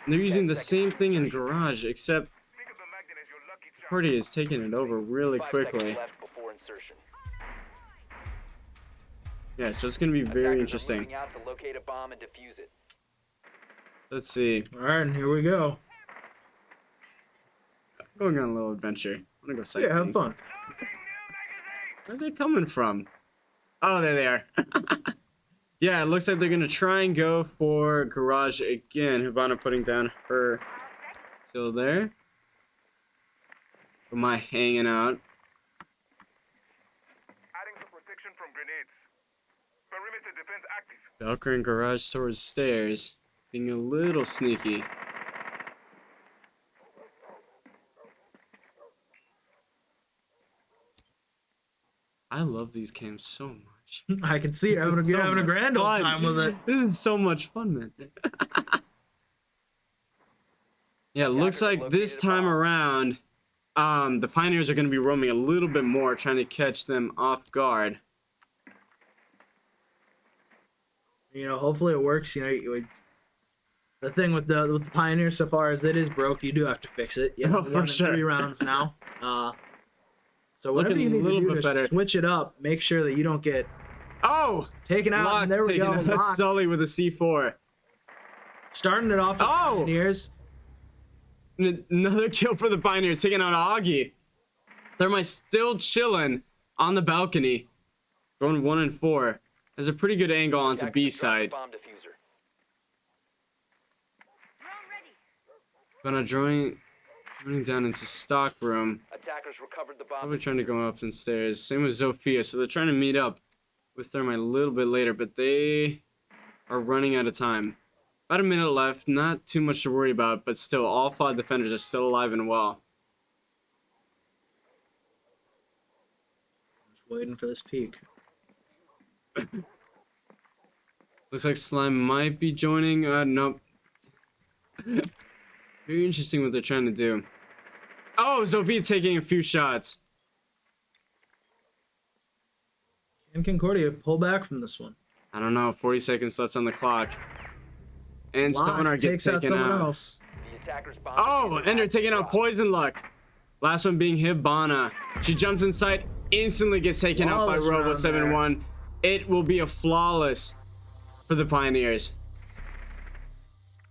And they're using the same thing in Garage, except Concordia is taking it over really
5
quickly.
seconds left before insertion.
Yeah, so it's gonna be very
Attackers are
interesting.
moving out to locate a bomb and defuse it.
Let's see.
All right, and here we go.
Going on a little adventure. I'm gonna go sightseeing.
Yeah, have fun.
Where are they coming from? Oh, there they are. Yeah, it looks like they're gonna try and go for garage again. Havana putting down her till there. Am I hanging out?
Adding some protection from grenades. Perimeter defense active.
Valkyrie and garage towards stairs. Being a little sneaky. I love these games so much.
I can see you're having,
It's
you're
so
having a
much
grand old
fun.
time with it.
This is so much fun, man. Yeah, it looks like this time around, the Pioneers are going to be roaming a little bit more, trying to catch them off guard.
You know, hopefully it works. You know, the thing with the Pioneers so far is it is broke. You do have to fix it. You
Oh,
have
for sure.
3 rounds now. So whatever
Looking
you need
a little
to do
bit
to
better.
switch it up, make sure that you don't get
Oh!
taken out.
Lock
And there we go.
taking out
Lock.
Sully with a C4.
Starting it off with
Oh!
Pioneers.
Another kill for the Pioneers, taking out Augie. They're still chilling on the balcony. Going 1 and 4. There's a pretty good angle onto
Attackers
B
have dropped the
side.
bomb diffuser.
Gonna join down into stock room.
Attackers recovered the bomb.
Probably trying to go up some stairs. Same with Zofia, so they're trying to meet up with Thermite a little bit later, but they are running out of time. About a minute left, not too much to worry about, but still, all 5 defenders are still alive and well.
Just waiting for this peak.
Looks like Slime might be joining. Nope. Very interesting what they're trying to do. Oh, Zofia taking a few shots.
Can Concordia pull back from this one?
I don't know, 40 seconds left on the clock. And
Lock
Sonar gets
takes out
taken
someone
out.
else.
The attackers bomb
Oh,
diffuser
Ender
has
taking
been
out
dropped.
Poison Luck. Last one being Hibana. She jumps inside, instantly gets taken out by
Flawless
Robo
round
7-1. It will be a flawless for the Pioneers.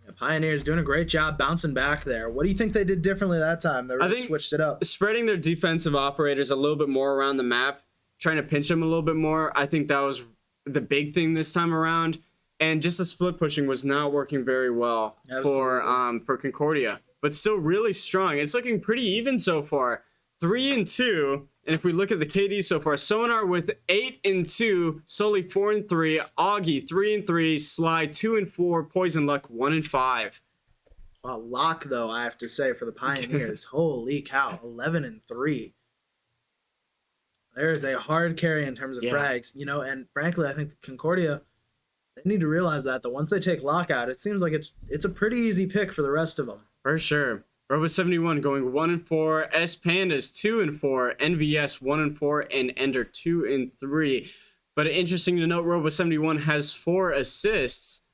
Yeah, Pioneers doing a great job bouncing back there. What do you think they did differently that time? They really
think-
switched it up.
Spreading their defensive operators a little bit more around the map, trying to pinch them a little bit more. I think that was the big thing this time around. And just the split pushing was not working very well for Concordia, but still really strong. It's looking pretty even so far. 3 and 2, and if we look at the KD so far, Sonar with 8 and 2, Sully 4 and 3, Augie 3 and 3, Sly 2 and 4, Poison Luck 1 and 5.
Lock, though, I have to say, for the Pioneers. Holy cow, 11 and 3. There's a hard carry in terms of
Yeah.
frags, you know, and frankly, I think Concordia, they need to realize that once they take lockout, it seems like it's a pretty easy pick for the rest of them.
For sure. Robo 71 going 1 and 4, S Pandas 2 and 4, NVS 1 and 4, and Ender 2 and 3. But interesting to note, Robo 71 has 4 assists,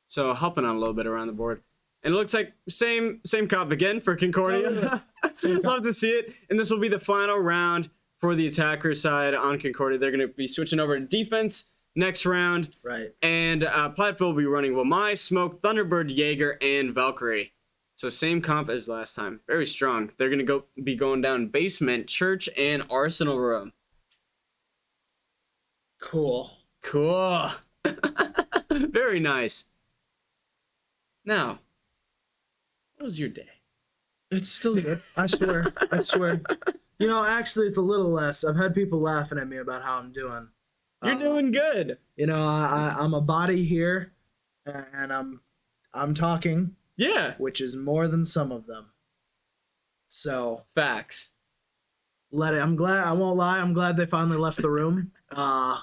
so helping out a little bit around the board. And it looks like same cop again for Concordia. Love to see it. And this will be the final round for the attacker side on Concordia. They're going to be switching over to defense next round.
Right.
And Platteville will be running Wamai, Smoke, Thunderbird, Jaeger, and Valkyrie. So same comp as last time. Very strong. They're going to be going down basement, church, and arsenal room.
Cool.
Cool. Very nice. Now, what was your day?
It's still good. I swear. I swear. You know, actually, it's a little less. I've had people laughing at me about how I'm doing.
You're doing good.
You know, I'm a body here, and I'm talking,
Yeah.
which is more than some of them. So
Facts.
let it. I'm glad. I won't lie. I'm glad they finally left the room. I'm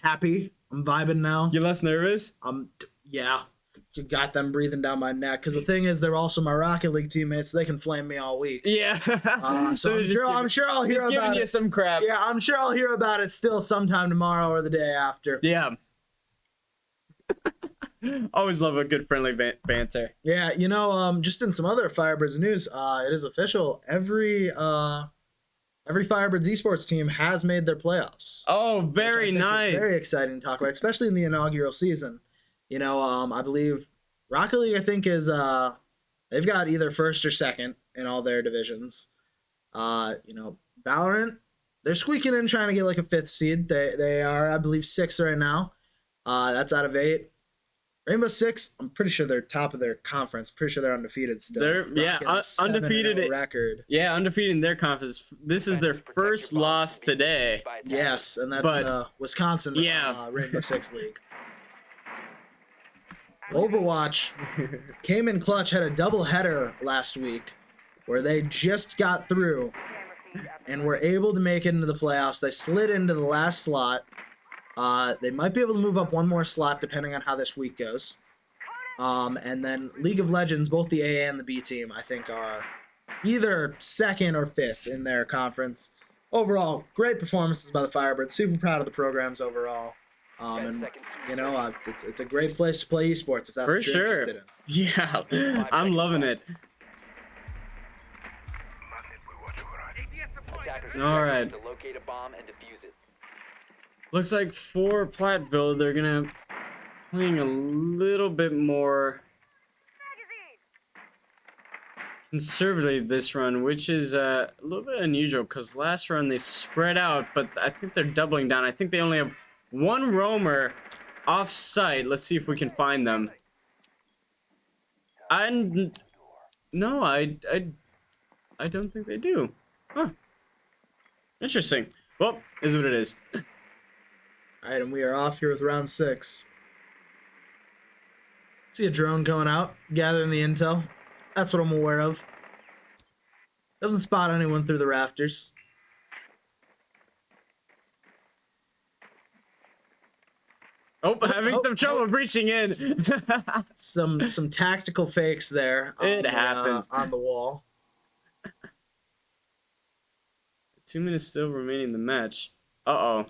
happy. I'm vibing now.
You less nervous?
Yeah. Got them breathing down my neck. Because the thing is, they're also my Rocket League teammates. They can flame me all week.
Yeah.
So I'm sure I'll hear
He's giving
about
you
it.
some crap.
Yeah, I'm sure I'll hear about it still sometime tomorrow or the day after.
Yeah. Always love a good friendly banter.
Yeah, you know, just in some other Firebirds news, it is official. Every every Firebirds esports team has made their playoffs.
Oh,
which I
very
think is
nice.
very exciting to talk about, especially in the inaugural season. You know, I believe Rocket League, I think, is they've got either first or second in all their divisions. You know, Valorant, they're squeaking in trying to get like a 5th seed. They are, I believe, 6th right now. That's out of 8. Rainbow Six, I'm pretty sure they're top of their conference. Pretty sure they're undefeated still.
They're
Rocking a 7-0
undefeated
record.
Yeah, undefeated in their conference. This is their first loss today.
Yes, and that's
But-
the Wisconsin
Yeah.
Rainbow Six League. Overwatch came in clutch, had a doubleheader last week where they just got through and were able to make it into the playoffs. They slid into the last slot. They might be able to move up one more slot depending on how this week goes. And then League of Legends, both the A and the B team, I think are either 2nd or 5th in their conference. Overall, great performances by the Firebirds. Super proud of the programs overall. And you know, it's a great place to play esports if that's
For
what you're
sure.
interested in.
Yeah, I'm loving it. All right.
To locate a bomb and defuse it.
Looks like for Platteville, they're gonna playing a little bit more conservatively this run, which is a little bit unusual because last run they spread out, but I think they're doubling down. I think they only have one roamer off site. Let's see if we can find them. No, I don't think they do. Huh. Interesting. Well, is what it is.
All right, and we are off here with round 6. See a drone going out, gathering the intel. That's what I'm aware of. Doesn't spot anyone through the rafters.
Oh, having some trouble breaching in.
Some tactical fakes there.
It happens.
On the wall.
2 minutes still remaining in the match. Uh-oh.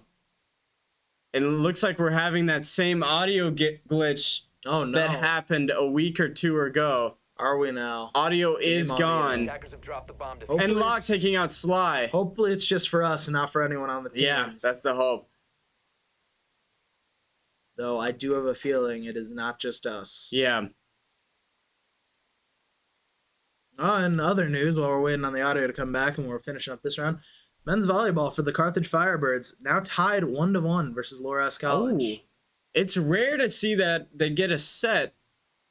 It looks like we're having that same audio glitch
Oh no.
that happened a week or 2 ago.
Are we now?
Audio is
audio.
gone.
Attackers have dropped the bomb.
Hopefully
And Locke
it's-
taking out Sly.
Hopefully it's just for us and not for anyone on the teams.
Yeah, that's the hope.
Though I do have a feeling it is not just us.
Yeah.
In other news, while we're waiting on the audio to come back and we're finishing up this round, men's volleyball for the Carthage Firebirds now tied 1-1 versus Loras College.
Ooh. It's rare to see that they get a set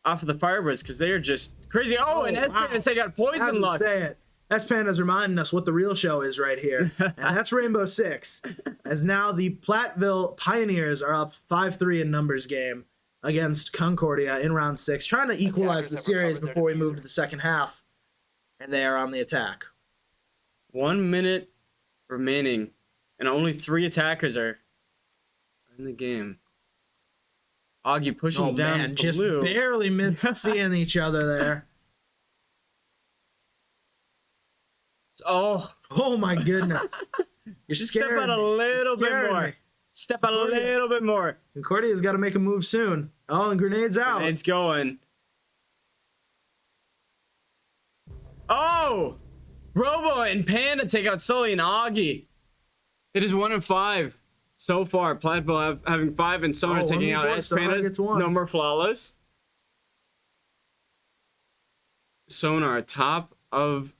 off of the Firebirds because they are just crazy. Oh, and
wow.
Esperance, they got poison luck.
Say it. S-Panda's reminding us what the real show is right here. And that's Rainbow Six. As now the Platteville Pioneers are up 5-3 in numbers game against Concordia in round 6, trying to equalize the series before we move to the second half. And they are on the attack.
1 minute remaining, and only 3 attackers are in the game. Augie pushing down
man, just
blue.
barely missed seeing each other there.
Oh,
Oh my goodness. You're
just step
scaring
out a
me.
little bit
Scaring
more.
me.
Step out a little bit more.
Concordia's got to make a move soon. Oh, and grenades out.
It's going. Oh! Robo and Panda take out Sully and Augie. It is 1-5 so far. Platteville having 5 and Sonar
Oh,
taking
one
out
more,
S
Sonar
Pandas.
gets 1.
No more flawless. Sonar top of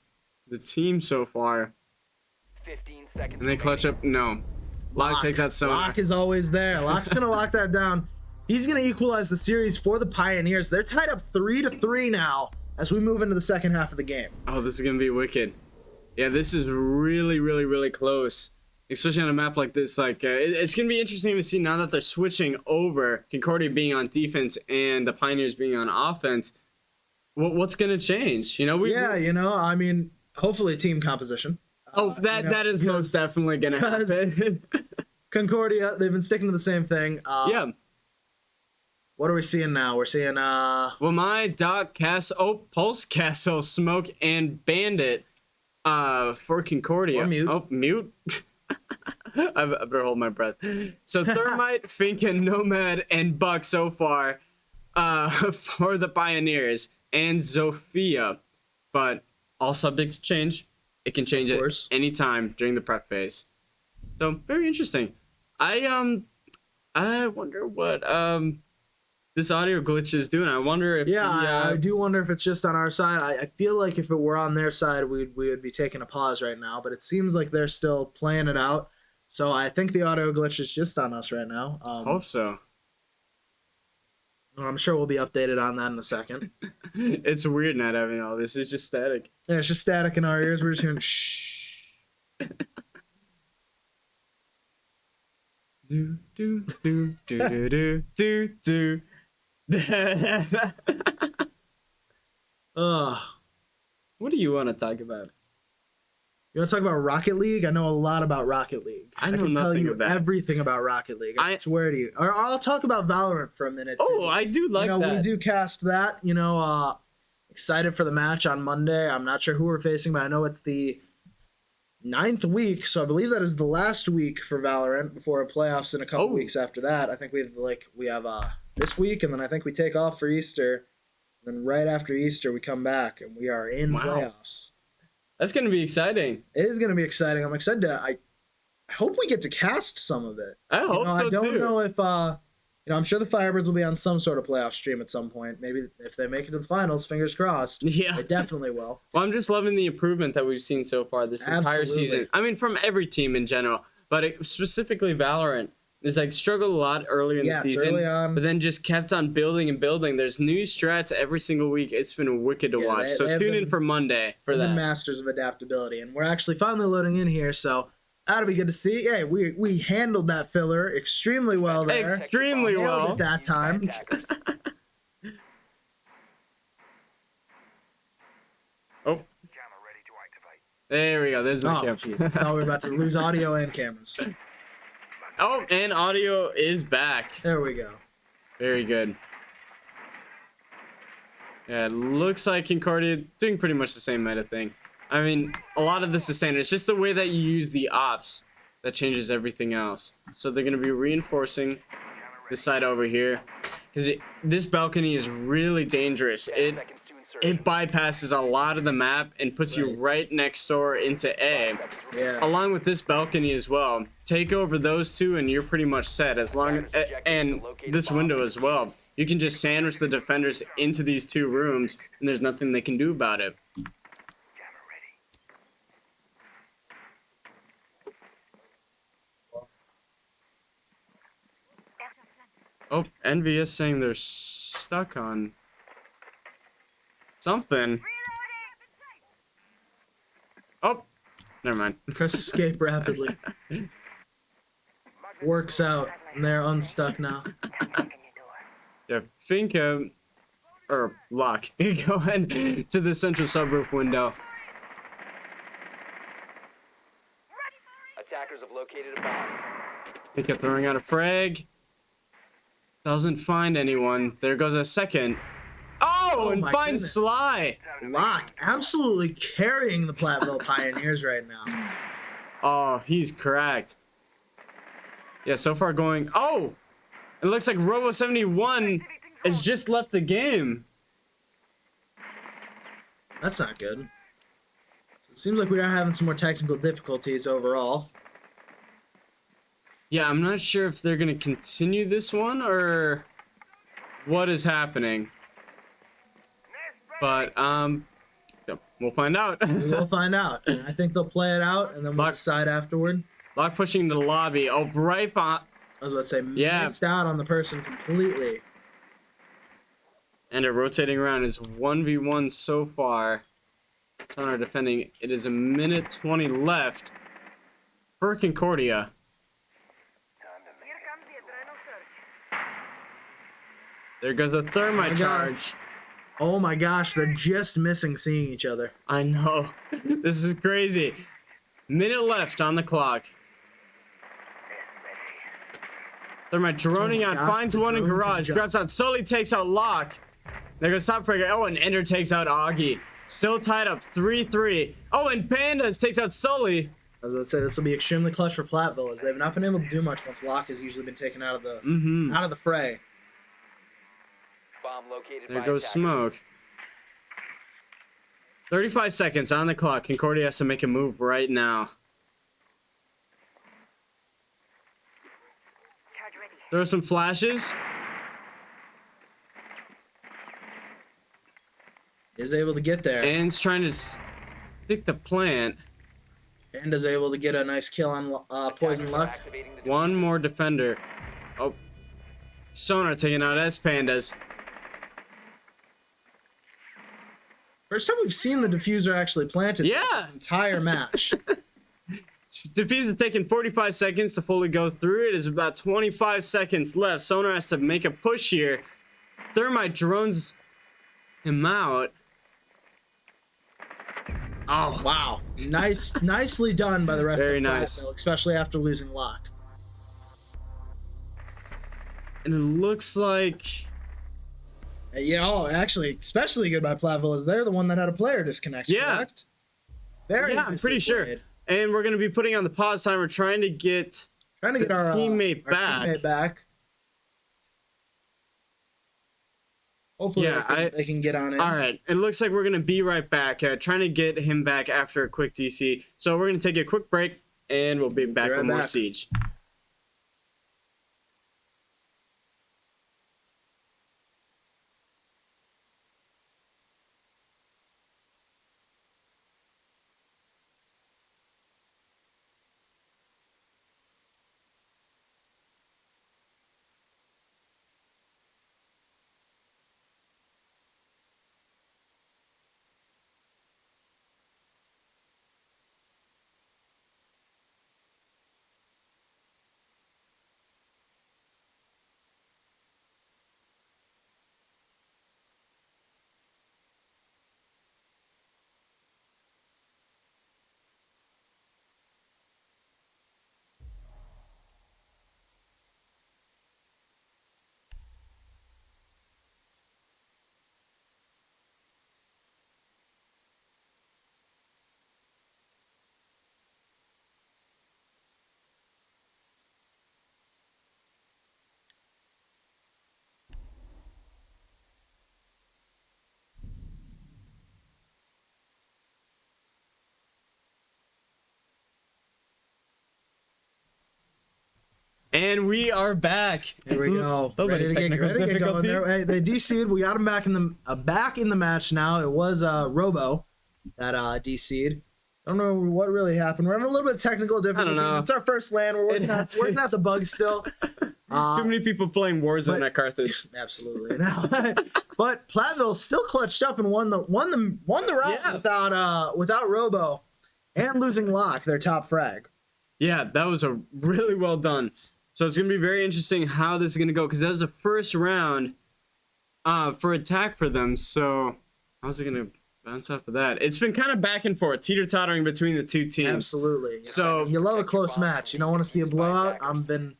the team so far.
15 seconds.
And they clutch up. No. Locke takes out Sonar.
Locke is always there. Locke's going to lock that down. He's going to equalize the series for the Pioneers. They're tied up 3-3 now as we move into the second half of the game.
Oh, this is going to be wicked. Yeah, this is really, really, really close. Especially on a map like this. Like, it's going to be interesting to see now that they're switching over. Concordia being on defense and the Pioneers being on offense. What's going to change? You know,
I mean, hopefully team composition.
That is most definitely going to happen.
Concordia, they've been sticking to the same thing.
Yeah.
What are we seeing now? We're seeing
Well, my Doc Castle, Pulse Castle, Smoke, and Bandit for Concordia.
Or Mute.
Oh, Mute. I better hold my breath. So Thermite, Finka, Nomad, and Buck so far for the Pioneers, and Zofia. But all subject to change. It can change
Of
at
course.
any time during the prep phase. So very interesting. I wonder what this audio glitch is doing. I wonder if
Yeah, I do wonder if it's just on our side. I feel like if it were on their side, we would be taking a pause right now. But it seems like they're still playing it out. So I think the audio glitch is just on us right now.
hope so.
I'm sure we'll be updated on that in a second.
It's weird not having all this. It's just static.
Yeah, it's just static in our ears. We're just hearing shh.
Do do do do do do do.
Ugh.
What do you want to talk about?
You want to talk about Rocket League? I know a lot about Rocket League.
I know
can tell
nothing
you
of that.
everything about Rocket League. I swear to you. Or I'll talk about Valorant for a minute.
Oh,
too.
I do like that.
We do cast that. Excited for the match on Monday. I'm not sure who we're facing, but I know it's the 9th week, so I believe that is the last week for Valorant before playoffs in a couple weeks after that. I think we have this week, and then I think we take off for Easter. Then right after Easter, we come back, and we are in playoffs.
That's going to be exciting.
It is going to be exciting. I'm excited to. I hope we get to cast some of it.
I hope so
I don't
too.
know if I'm sure the Firebirds will be on some sort of playoff stream at some point. Maybe if they make it to the finals, fingers crossed.
Yeah.
They definitely will.
Well, I'm just loving the improvement that we've seen so far this entire
Absolutely.
season. I mean, from every team in general, but specifically Valorant is struggled a lot earlier in the season,
early on.
but then just kept on building and building. There's new strats every single week. It's been wicked to watch. So tune in for Monday for
They're
that.
masters of adaptability, and we're actually finally loading in here, so that'll be good to see. Yeah, we handled that filler extremely well there.
Extremely
Nailed
well.
it that time.
Oh. There we go. There's my
Oh,
camera.
jeez. I thought we were about to lose audio and cameras.
Oh, and audio is back.
There we go.
Very good. Yeah, it looks like Concordia doing pretty much the same meta thing. I mean, a lot of this is standard. It's just the way that you use the ops that changes everything else. So they're going to be reinforcing this side over here. Because this balcony is really dangerous. It bypasses a lot of the map and puts you right next door into A.
Yeah.
Along with this balcony as well. Take over those two and you're pretty much set. And this window as well. You can just sandwich the defenders into these two rooms and there's nothing they can do about it. Oh, NVS saying they're stuck on something. Oh, never mind.
Press escape rapidly. Works out, and they're unstuck now.
Yeah, think or lock. Go ahead to the central subroof window.
Attackers have located a bomb.
Think of throwing out a frag. Doesn't find anyone. There goes a second. Oh, and
my
finds
goodness.
Sly.
Locke absolutely carrying the Platteville Pioneers right now.
Oh, he's cracked. Yeah, so far going. Oh, it looks like Robo71 has just left the game.
That's not good. So it seems like we are having some more technical difficulties overall.
Yeah, I'm not sure if they're gonna continue this one or what is happening. But we'll find out.
We will find out. I think they'll play it out, and then we'll decide afterward.
Lock pushing into the lobby. Oh, right on.
I was about to say,
Yeah.
missed out on the person completely.
And it rotating around is 1v1 so far. Toner defending. It is a minute 20 left for Concordia. There goes a thermite
God.
charge.
Oh my gosh, they're just missing seeing each other.
I know. This is crazy. Minute left on the clock. Thermite droning
Oh my
out,
God,
finds
the
one in
drone
garage,
can
drops out, Sully takes out Locke. There goes Topfragger. Oh, and Ender takes out Augie. Still tied up 3-3. Oh, and Pandas takes out Sully.
I was going to say this will be extremely clutch for Platteville, as they've not been able to do much once Locke has usually been taken out of the out of the fray.
Bomb located
There
by
goes
attackers.
Smoke. 35 seconds on the clock. Concordia has to make a move right now.
Charge ready.
Throw some flashes.
Is able to get there.
And's trying to stick the plant.
And is able to get a nice kill on Poison Luck.
Activating the
One more defender. Oh. Sonar taking out S-Pandas.
First time we've seen the diffuser actually planted.
Yeah.
This entire match.
Diffuser taking 45 seconds to fully go through. It is about 25 seconds left. Sonar has to make a push here. Thermite drones him out. Oh,
Wow. Nicely done by the rest
Very
of
nice.
Platteville, especially after losing Lock.
and it looks like
Yeah, oh, actually, especially good by Platteville is they're the one that had a player disconnection,
Yeah.
correct? Very
yeah, I'm
nicely
pretty sure.
played.
And we're gonna be putting on the pause timer, trying to get
Trying to get
the
our
teammate
our
back.
teammate back. Hopefully
Yeah,
they can get on it.
All right, it looks like we're gonna be right back, trying to get him back after a quick DC. So we're gonna take a quick break, and we'll be back
right
with more
back.
Siege. And we are back.
Here we go.
Oh,
ready to get
technical
going
difficulty.
there. Hey, they DC'd. We got him back in the match now. It was Robo that DC'd. I don't know what really happened. We're having a little bit of technical difficulty.
know.
It's our first land. We're working out the bugs still.
Too many people playing Warzone
but-
at Carthage.
Absolutely. But Platteville still clutched up and won the round
Yeah.
without Robo and losing Lock, their top frag.
Yeah, that was a really well done. So it's gonna be very interesting how this is gonna go, because that was the first round for attack for them. So how's it gonna bounce off of that? It's been kind of back and forth, teeter-tottering between the two teams.
Absolutely.
So-
You love a close match. You don't want to see a blowout. I've been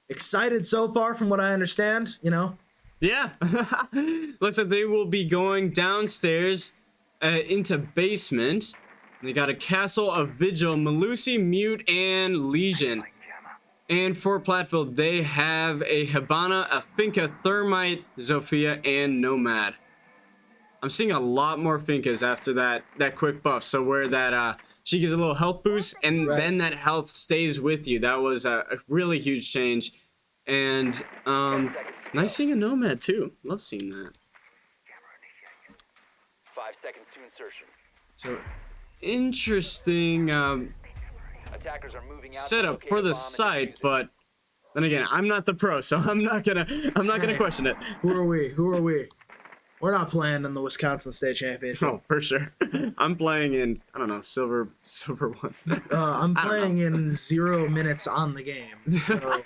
excited so far from what I understand,
Yeah. Looks like they will be going downstairs into basement. They got a Castle of Vigil, Malusi, Mute, and Legion. And for Platteville, they have a Hibana, a Finka, Thermite, Zofia, and Nomad. I'm seeing a lot more Finkas after that quick buff. So where that she gets a little health boost, and
Right.
then that health stays with you. That was a really huge change. And nice seeing a Nomad too. Love seeing that.
5 seconds to insertion.
So interesting
Attackers are moving out. to
setup
locate
for
a
the
bomb and
site,
defuse it.
but then again, I'm not the pro, so I'm not gonna question it.
Who are we? We're not playing in the Wisconsin State Championship.
Oh, for sure. I'm playing in, I don't know, silver one.
I'm playing in 0 minutes on the game. So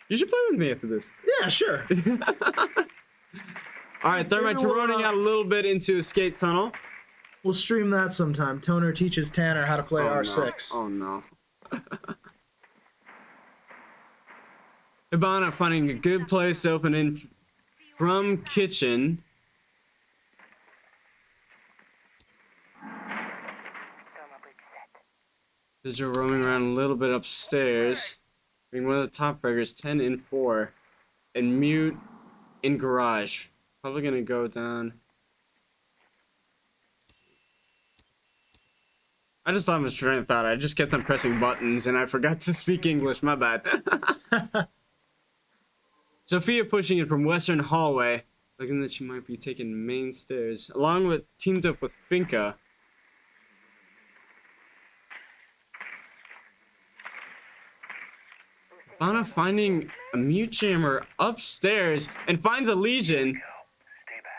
You should play with me after this.
yeah, sure.
All right, Thermite running out a little bit into escape tunnel.
We'll stream that sometime. Toner teaches Tanner how to play
Oh,
R6.
no. Hibana finding a good place to open in from kitchen.
Thermal bridge set.
Vigil roaming around a little bit upstairs. Being one of the top fraggers, 10 in 4. And Mute in garage. Probably gonna go down. I just lost my train of thought. I just kept on pressing buttons and I forgot to speak English. My bad. Sophia pushing it from Western Hallway, looking that she might be taking main stairs, along with teamed up with Finka. Hibana finding a mute jammer upstairs and finds a Legion.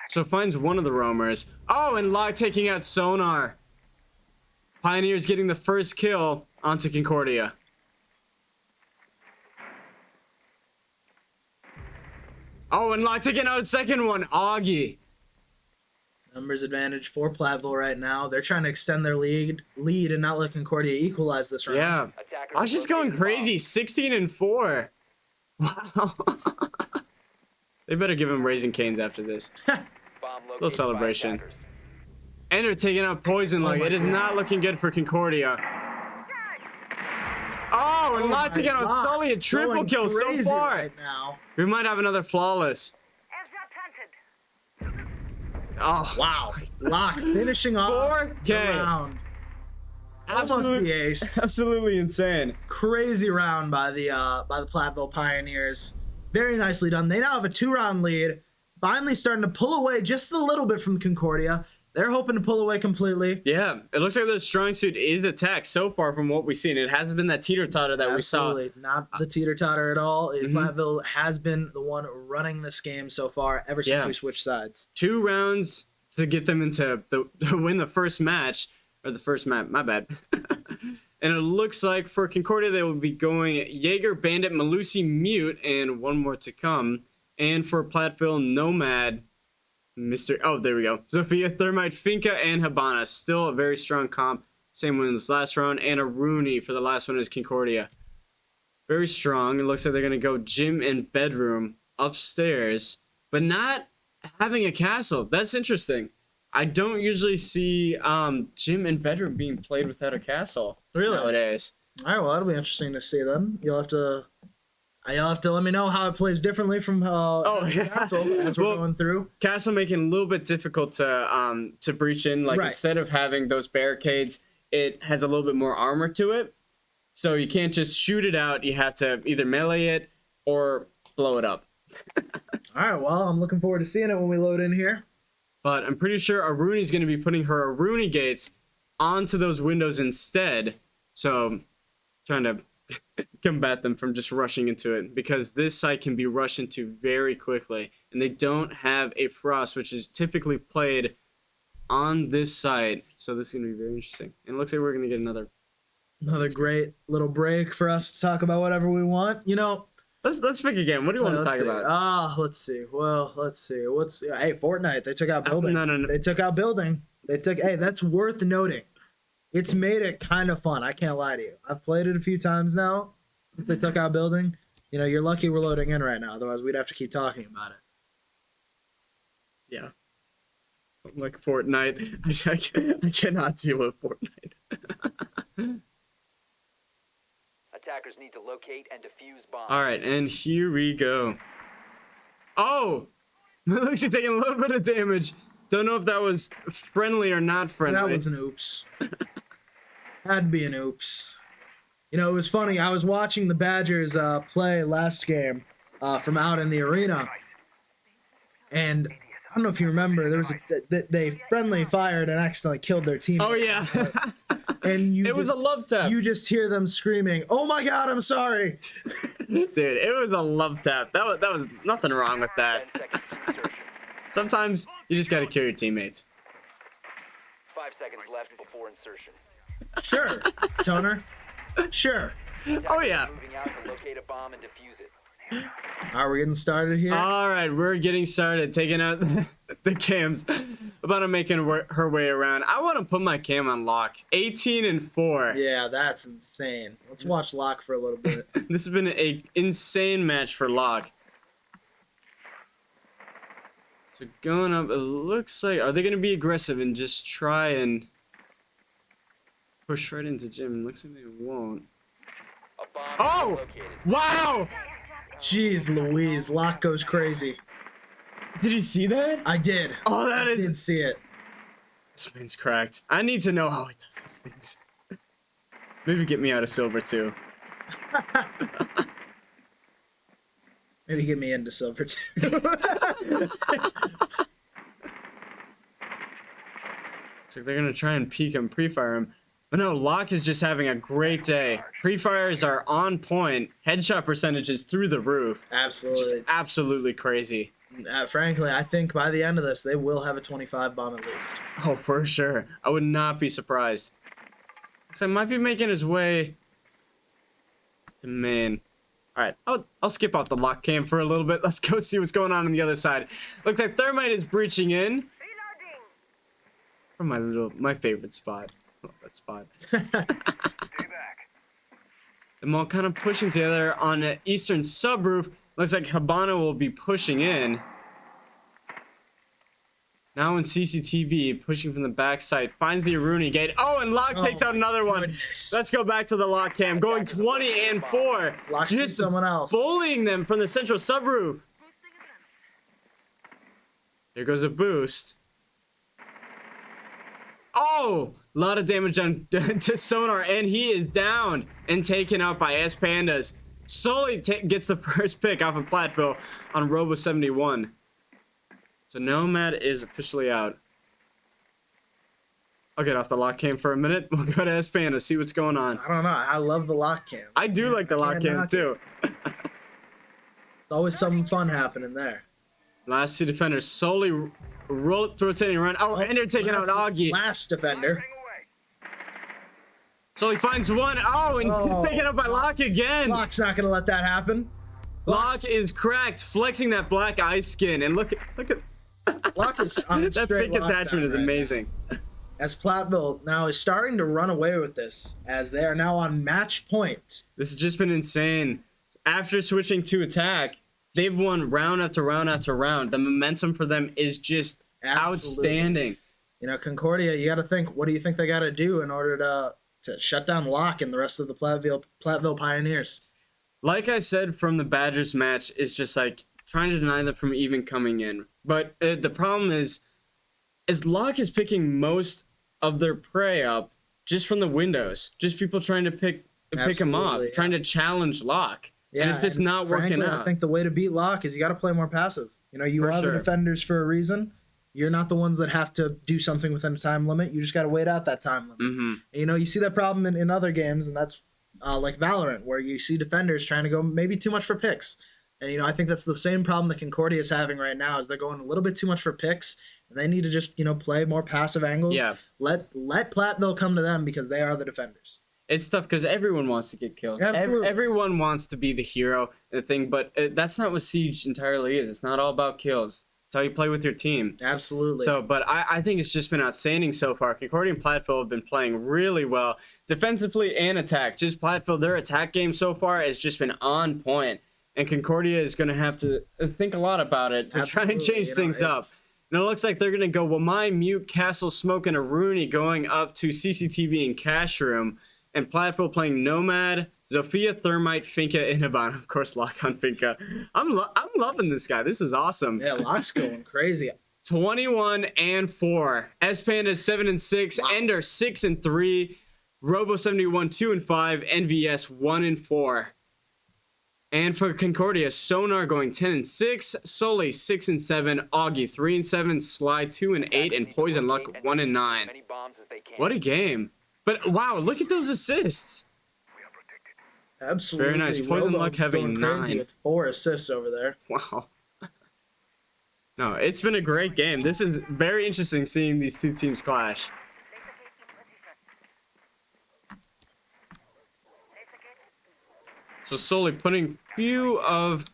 So finds one of the roamers. Oh, and Locke taking out Sonar. Pioneers getting the first kill onto Concordia. Oh, and Locke taking out a second one. Augie.
Numbers advantage for Platteville right now. They're trying to extend their lead and not let Concordia equalize this round.
Yeah.
Attackers
I was just going crazy. 16-4. Wow. They better give him Raising Canes after this.
Bomb
Little
located by
celebration.
attackers.
And they're taking out Poison Lung.
my
It is not looking good for Concordia. Oh, and Locke taking out
God.
Sully. A triple
Going
kill so
crazy
far.
right now.
We might have another flawless. Oh,
Wow. Locke finishing off
4K.
the round. Almost the ace.
Absolutely insane.
Crazy round by the Platteville Pioneers. Very nicely done. They now have a 2-round lead. Finally starting to pull away just a little bit from Concordia. They're hoping to pull away completely.
Yeah, it looks like their strong suit is attack so far from what we've seen. It hasn't been that teeter-totter that we saw.
Absolutely. Not the teeter-totter at all. Platteville has been the one running this game so far ever since we switched sides.
2 rounds to get them into to win the first match. Or the first map, my bad. And it looks like for Concordia, they will be going Jaeger, Bandit, Malusi, Mute, and one more to come. And for Platteville, Nomad, oh, there we go. Sophia, Thermite, Finka, and Hibana. Still a very strong comp. Same one in this last round. And a Rooney for the last one is Concordia. Very strong. It looks like they're going to go gym and bedroom upstairs, but not having a castle. That's interesting. I don't usually see gym and bedroom being played without a castle nowadays.
All right, well, that'll be interesting to see then. You'll have to let me know how it plays differently from Castle as we're going through.
Castle making it a little bit difficult to breach in. Like instead of having those barricades, it has a little bit more armor to it. So you can't just shoot it out. You have to either melee it or blow it up.
All right, well, I'm looking forward to seeing it when we load in here.
But I'm pretty sure Aruni's going to be putting her Aruni gates onto those windows instead. So trying to combat them from just rushing into it, because this site can be rushed into very quickly. And they don't have a frost, which is typically played on this site. So this is going to be very interesting. And it looks like we're going to get another
great little break for us to talk about whatever we want. You know,
let's pick again. What do you want to talk about?
Let's see. Well, let's see. Hey, Fortnite, they took out building.
No.
They took out building. Hey, that's worth noting. It's made it kind of fun. I can't lie to you. I've played it a few times now since they took out building. You know, you're lucky we're loading in right now. Otherwise, we'd have to keep talking about it.
Yeah. Like Fortnite. I cannot deal with Fortnite.
Attackers need to locate and defuse bombs.
All right, and here we go. Oh! Looks like taking a little bit of damage. Don't know if that was friendly or not friendly.
That was an oops. Had to be an oops. You know, it was funny. I was watching the Badgers play last game from out in the arena. And I don't know if you remember, there was they friendly fired and accidentally killed their team.
Oh, yeah.
And
it was a love tap.
You just hear them screaming, "Oh my God, I'm sorry."
Dude, it was a love tap. That was nothing wrong with that.
10 seconds to insertion.
Sometimes you just gotta kill your teammates.
5 seconds left before insertion.
Sure, Toner. Sure.
Oh, yeah.
Moving out to locate a bomb and defuse it.
All right, we're getting started here.
All right, we're getting started. Taking out the cams. About to making her way around. I want to put my cam on lock. 18-4.
Yeah, that's insane. Let's watch Locke for a little bit.
This has been an insane match for Locke. So going up, it looks like, are they going to be aggressive and just try and push right into Jim? Looks like they won't.
A bomb
Oh!
located.
Wow!
Jeez Louise, Locke goes crazy.
Did you see that?
I did.
Oh, that
I
is...
did see it.
This man's cracked. I need to know how he does these things. Maybe get me out of silver too.
Maybe get me into silver too.
Looks like they're gonna try and peek him, pre-fire him. But no, Locke is just having a great day. Pre-fires are on point. Headshot percentages through the roof. Just
Absolutely.
absolutely crazy.
Frankly, I think by the end of this, they will have a 25 bomb at least.
Oh, for sure. I would not be surprised. So might be making his way to main. All right, I'll skip out the lock cam for a little bit. Let's go see what's going on the other side. Looks like Thermite is breaching in from my favorite spot. Oh, that spot. Them all kind of pushing together on the eastern subroof. Looks like Habana will be pushing in. Now in CCTV, pushing from the backside, finds the Aruni gate. Oh, and Locke takes out another one.
Goodness.
Let's go back to the lock cam. Going 20 and 4.
Locke to
Just
someone else.
bullying them from the central subroof. There goes a boost. Oh, a lot of damage done to Sonar, and he is down and taken out by S Pandas. Sully gets the first pick off of Platteville on Robo 71. So Nomad is officially out. I'll get off the lock cam for a minute. We'll go to S Panda, see what's going on.
I don't know. I love the lock cam.
I do like the lock
can't
cam
knock
too.
It's always something fun happening there.
Last two defenders solely rotating around. Oh, and they're taking out Augie.
Last defender.
Sully finds one. Oh, and taken out by Locke again.
Locke's not going to let that happen.
Locke is cracked, flexing that black eye skin, and look at
Locke is on
that
straight
pink
lockdown
attachment is
right now.
amazing.
As Platteville now is starting to run away with this, as they are now on match point.
This has just been insane. After switching to attack, they've won round after round after round. The momentum for them is just
Absolutely.
outstanding.
You know, Concordia, you got to think, what do you think they got to do in order to shut down Locke and the rest of the Platteville Pioneers?
Like I said from the Badgers match, is just like trying to deny them from even coming in. But the problem is Locke is picking most of their prey up just from the windows. Just people trying to pick him off,
Absolutely,
trying to challenge Locke. and it's just
and
not
frankly,
working out.
I think the way to beat Locke is you got to play more passive. You know, you
For
are
sure.
the defenders for a reason. You're not the ones that have to do something within a time limit. You just got to wait out that time limit.
Mm-hmm.
And, you know, you see that problem in other games, and that's like Valorant, where you see defenders trying to go maybe too much for picks. And, you know, I think that's the same problem that Concordia is having right now, is they're going a little bit too much for picks, and they need to just, you know, play more passive angles.
Yeah.
Let Platteville come to them because they are the defenders.
It's tough because everyone wants to get killed.
Absolutely.
Everyone wants to be the hero and the thing, but that's not what Siege entirely is. It's not all about kills. It's how you play with your team.
Absolutely.
So, but I think it's just been outstanding so far. Concordia and Platteville have been playing really well, defensively and attack. Just Platteville, their attack game so far has just been on point. And Concordia is going to have to think a lot about it to try and
Absolutely.
change
You know,
things up.
it's-
And it looks like they're going to go, well, my Mute, Castle, Smoke, and a Rooney going up to CCTV and Cash Room. And Platteville playing Nomad, Zofia, Thermite, Finca, and Habana. Of course, lock on Finca. I'm loving this guy. This is awesome.
Yeah, Locke's going crazy.
21-4. S Panda 7-6.
Wow.
Ender 6-3. Robo 71 2-5. NVS 1-4. And for Concordia, Sonar going 10-6. Sully 6-7. Augie 3-7. Sly 2-8. And Poison Luck 1-9.
Many bombs as they can.
What a game. But wow, look at those assists.
Absolutely.
Very nice. Poison
Robo
Luck having
going crazy
9.
with 4 assists over there.
Wow. No, it's been a great game. This is very interesting seeing these two teams clash. So Sully putting few of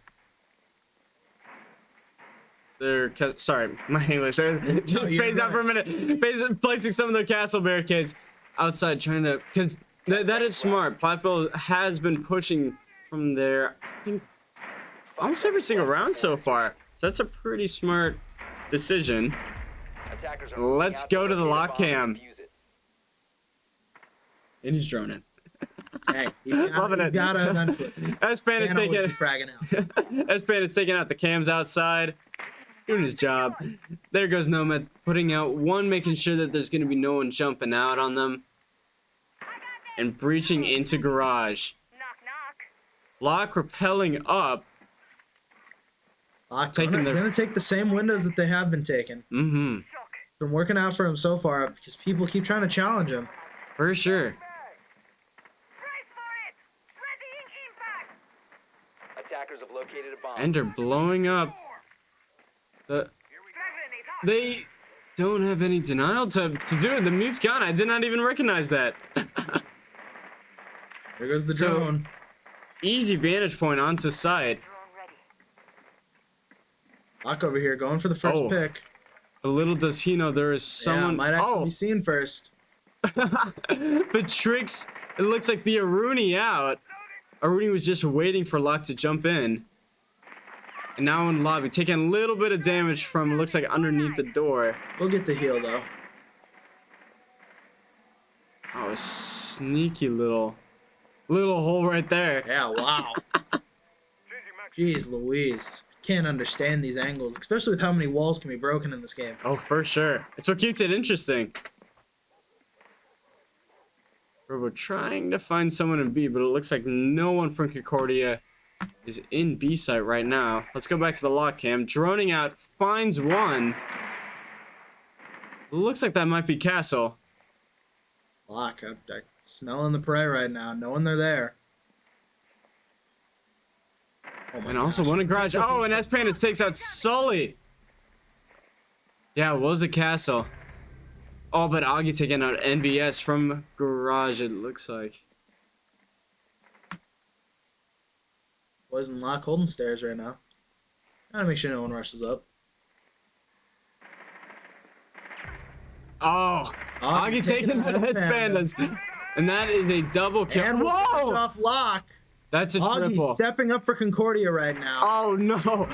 their sorry, my English just
you're
phased out for a minute. Placing some of their castle barricades outside, trying to, because that is smart. Platteville has been pushing from there, I think, almost every single round so far. So that's a pretty smart decision.
Attackers are moving
Let's
out
go to the
locate a
lock
bomb and
cam.
defuse it.
And he's droning.
Hey, you
Loving it.
gotta eventually.
S-Pan is
Can't always
taking
be fragging out.
S-Pan is taking out the cams outside, doing his job. There goes Nomad, putting out one, making sure that there's going to be no one jumping out on them. and breaching into garage.
Knock, knock.
Lock rappelling up.
Lock
Taking their-
gonna take the same windows that they have been taking.
Mm-hmm.
Shock.
Been working out for him so far because people keep trying to challenge him.
For sure.
Brace for it. Readying impact.
Attackers have located a bomb.
Ender blowing up. The,
Frag grenade.
they don't have any denial to do it. The mute's gone. I did not even recognize that.
There goes the
So-
drone.
Easy vantage point onto site.
Drone ready.
Lock over here, going for the first
Oh.
pick.
But little does he know there is
Yeah,
someone.
might actually
Oh,
be seen first.
but tricks. It looks like the Aruni out. Aruni was just waiting for Lock to jump in. And now in lobby, taking a little bit of damage from, looks like underneath the door.
We'll get the heal though.
Oh, sneaky little hole right there.
Yeah, wow. Jeez Louise. Can't understand these angles, especially with how many walls can be broken in this game.
Oh, for sure. It's what keeps it interesting. Robo trying to find someone in B, but it looks like no one from Concordia is in B site right now. Let's go back to the lock cam. Droning out, finds one. Looks like that might be Castle.
Lock, I'm smelling the prey right now, knowing they're there. Oh my
And also
gosh.
one in garage. Oh, and S-Pandits takes out Sully. Yeah, it was a Castle. Oh, but Augie taking out NVS from garage, it looks like.
Boys in Lock holding stairs right now. Gotta make sure no one rushes up.
Oh, Augie taking out S-Pandits. And that is a double kill.
And we're
Whoa!
off Lock.
That's a
Augie
triple.
stepping up for Concordia right now.
Oh no!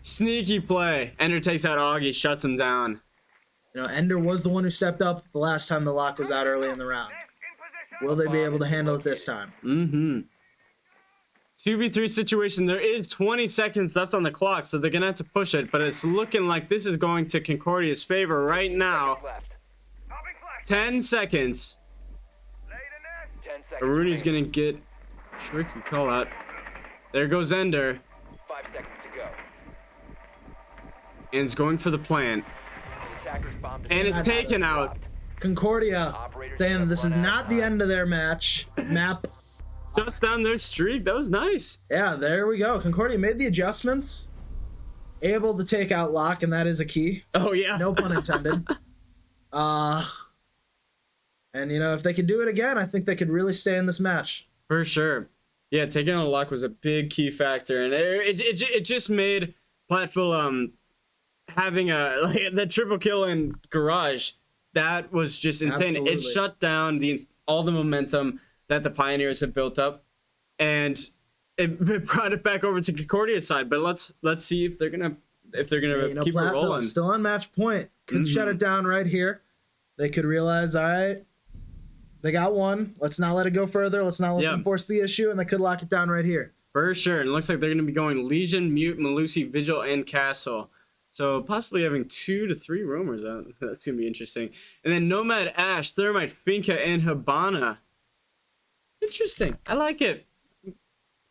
Sneaky play. Ender takes out Augie, shuts him down.
You know, Ender was the one who stepped up the last time the Lock was out early in the round. Will they be able to handle it this time?
Mm-hmm. 2v3 situation. There is 20 seconds left on the clock, so they're gonna have to push it. But it's looking like this is going to Concordia's favor right now.
Left.
10 seconds.
10 seconds.
Aruni's
remaining.
gonna get tricky call out. There goes Ender,
5 seconds to go.
and it's going for the plant.
The attackers bombed.
And it's taken out.
Concordia
Operators
saying
have
this is
run out of
not the
time.
end of their map.
Shuts down their streak. That was nice.
Yeah, there we go. Concordia made the adjustments, able to take out Lock, and that is a key.
Oh yeah.
No pun intended. And you know, if they could do it again, I think they could really stay in this match.
For sure. Yeah, taking on Lock was a big key factor, and it just made Platteville having the triple kill in garage. That was just insane.
Absolutely.
It shut down all the momentum that the Pioneers had built up, and it brought it back over to Concordia's side. But let's see if they're gonna
You know,
keep it
Platteville
rolling.
still on match point. Could shut it down right here. They could realize, all right, they got one. Let's not let it go further. Let's not let them force the issue, and they could lock it down right here.
For sure, and it looks like they're gonna be going Legion, Mute, Malusi, Vigil, and Castle. So possibly having 2 to 3 roamers out. That's gonna be interesting. And then Nomad, Ash, Thermite, Finca, and Habana. Interesting. I like it.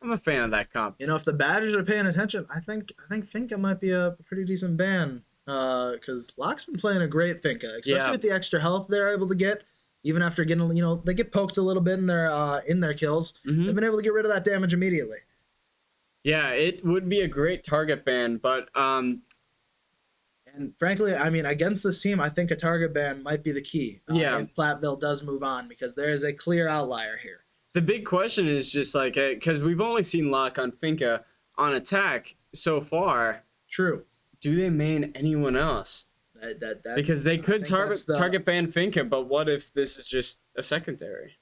I'm a fan of that comp.
You know, if the Badgers are paying attention, I think Finca might be a pretty decent ban. Because Lock's been playing a great Finca, especially with the extra health they're able to get. Even after getting, you know, they get poked a little bit in their kills.
Mhm.
They've been able to get rid of that damage immediately.
Yeah, it would be a great target ban, but
And frankly, I mean, against this team, I think a target ban might be the key.
Yeah.
If Platteville does move on, because there is a clear outlier here.
the big question is just like, because we've only seen Lock on Finca on attack so far.
True.
Do they main anyone else? Because they could target ban Finca, but what if this is just a secondary?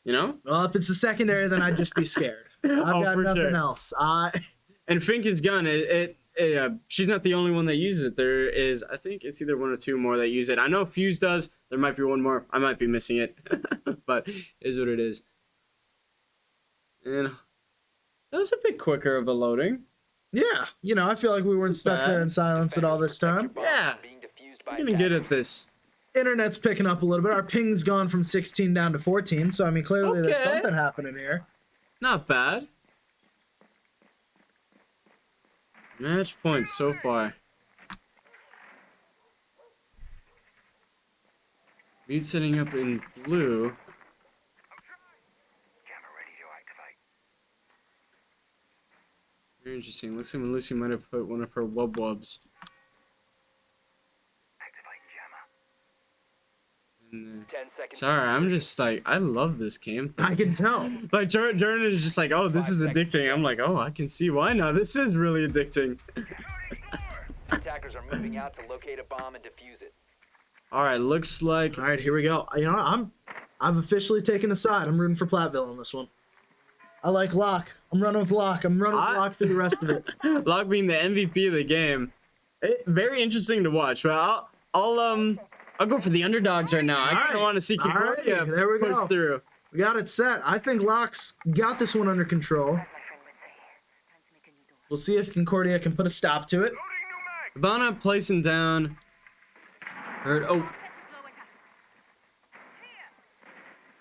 You know?
Well, if it's a secondary, then I'd just be scared. I've got
for
nothing
sure.
else.
And Finca's gun, she's not the only one that uses it. There is, I think it's either 1 or 2 more that use it. I know Fuse does. There might be 1 more. I might be missing it, but it is what it is. And that was a bit quicker of a loading.
Yeah, you know, I feel like we weren't
Isn't
stuck there
bad.
in silence at all this time.
Yeah.
Being defused by
I'm gonna get
attackers.
at this.
internet's picking up a little bit. Our ping's gone from 16 down to 14. So I mean, clearly there's
Okay.
something happening here.
Not bad. Match points so far. Mute setting up in blue.
Jammer ready to activate.
Very interesting. Looks like Lucy might have put one of her wubs
Activating jammer.
in there.
10 seconds.
Sorry, I'm just like, I love this game.
I can tell.
Like, Jordan is just like, oh, this is addicting. I'm like, oh, I can see why now. This is really addicting.
Attackers are moving out to locate a bomb and defuse it.
All right, looks like
All right, here we go. You know, I'm officially taking a side. I'm rooting for Platteville on this one. I like Locke. I'm running with Locke. I'm running with Locke through the rest of it.
Locke being the MVP of the game. Very interesting to watch. But I'll go for the underdogs right now. I kind of want to see Concordia
Alrighty, there we
push
go.
through.
We got it set. I think Locke's got this one under control.
As my friend would say, time to make a new door.
We'll see if Concordia can put a stop to it.
Cabana placing down. Heard. Oh.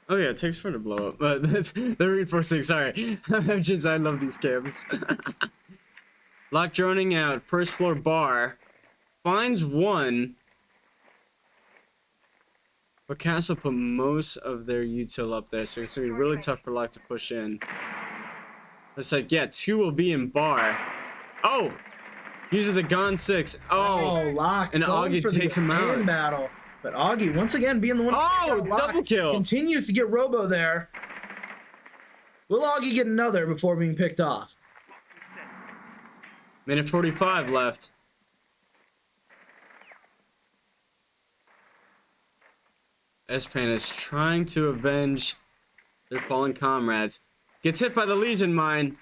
Oh yeah, it takes forever to blow up. But they're reinforcing. Sorry, I love these cams. Lock droning out. First floor bar. Finds one. But Castle put most of their util up there, so it's gonna be really tough for Lock to push in. It's like, yeah, 2 will be in bar. Oh! Using the Gon 6. Oh!
Locke.
And
going
Augie
for the
takes him out.
hand battle. But Augie, once again, being the one.
Oh,
Locke
double kill.
Continues to get Robo there. Will Augie get another before being picked off?
Minute 45 left. Espan is trying to avenge their fallen comrades. Gets hit by the Legion mine.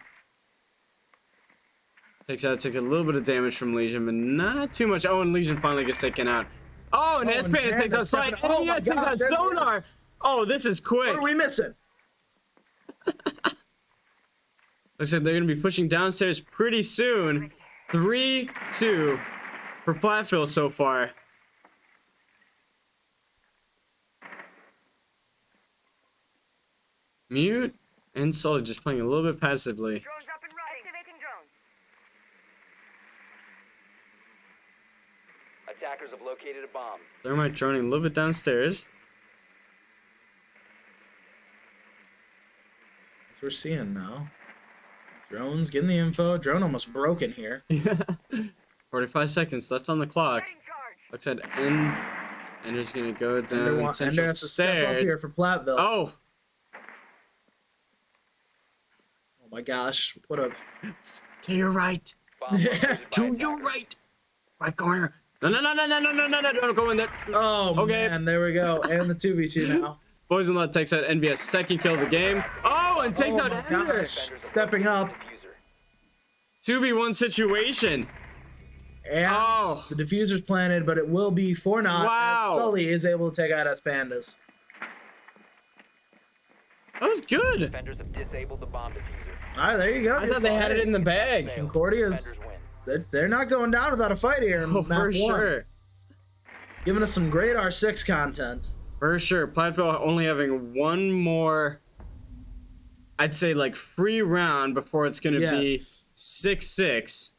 Takes a little bit of damage from Legion, but not too much. Oh, and Legion finally gets taken out. Oh, and
and
Espan takes out Sight.
Oh
And
my
takes
God,
out
there it
Sonar.
is.
Oh, this is quick.
What are we missing?
Looks like they're going to be pushing downstairs pretty soon. 3-2 for Platteville so far. Mute and Solid just playing a little bit passively.
Drones up and running. Activating drones.
Attackers have located a bomb.
Thermite droning a little bit downstairs.
As we're seeing now. Drone's getting the info. Drone almost broken here.
45 seconds left on the clock.
Setting charge.
Looks at Ender's gonna go
Ender
down
Ender
central
has to step up
stairs.
here for Platteville.
Oh,
Oh my gosh. What a.
to your right.
Bomb located by
To
attackers.
your right. Right corner. No, don't go in there.
Oh,
Okay.
man. There we go. And the 2v2 now.
Poison Lot takes out NBS second kill of the game. Oh, and takes
Oh
out
my
Ender.
gosh.
Defenders have
Stepping
located
up.
the diffuser.
2v1 situation.
And
Oh.
the diffuser's planted, but it will be for naught.
Wow.
as Sully is able to take out S Pandas.
That was good.
Defenders have disabled the bomb diffuser.
All right, there you go.
I thought they had it in the bag.
Failed.
Concordia's.
Defenders win.
They're not going down without a fight here. In
Oh,
map
for
one.
sure.
Giving us some great R6 content.
For sure. Platteville only having one more, I'd say, like, free round before it's going to be
Yes.
6-6.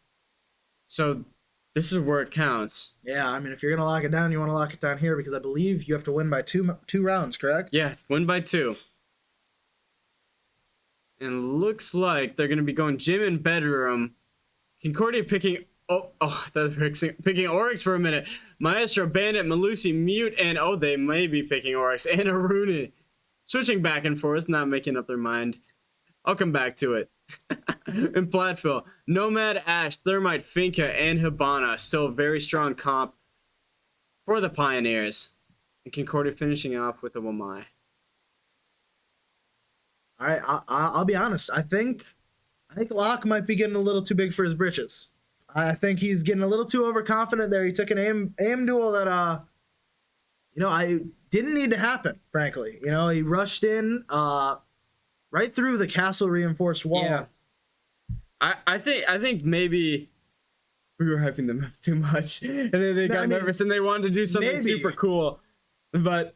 So this is where it counts.
Yeah, I mean, if you're going to lock it down, you want to lock it down here because I believe you have to win by two rounds, correct?
Yeah, win by 2. And looks like they're going to be going gym and bedroom. Concordia picking... they're picking Oryx for a minute. Maestro, Bandit, Malusi, Mute, and they may be picking Oryx. And Aruni. Switching back and forth, not making up their mind. I'll come back to it. In Platteville, Nomad, Ash, Thermite, Finca, and Hibana. Still a very strong comp for the Pioneers. And Concordia finishing off with a Wamai.
All right, I'll be honest. I think Locke might be getting a little too big for his britches. I think he's getting a little too overconfident there. He took an aim duel that I didn't need to happen, frankly. He rushed in right through the castle reinforced wall.
Yeah. I think maybe we were hyping them up too much, and then they got nervous and they wanted to do something
maybe.
super cool. But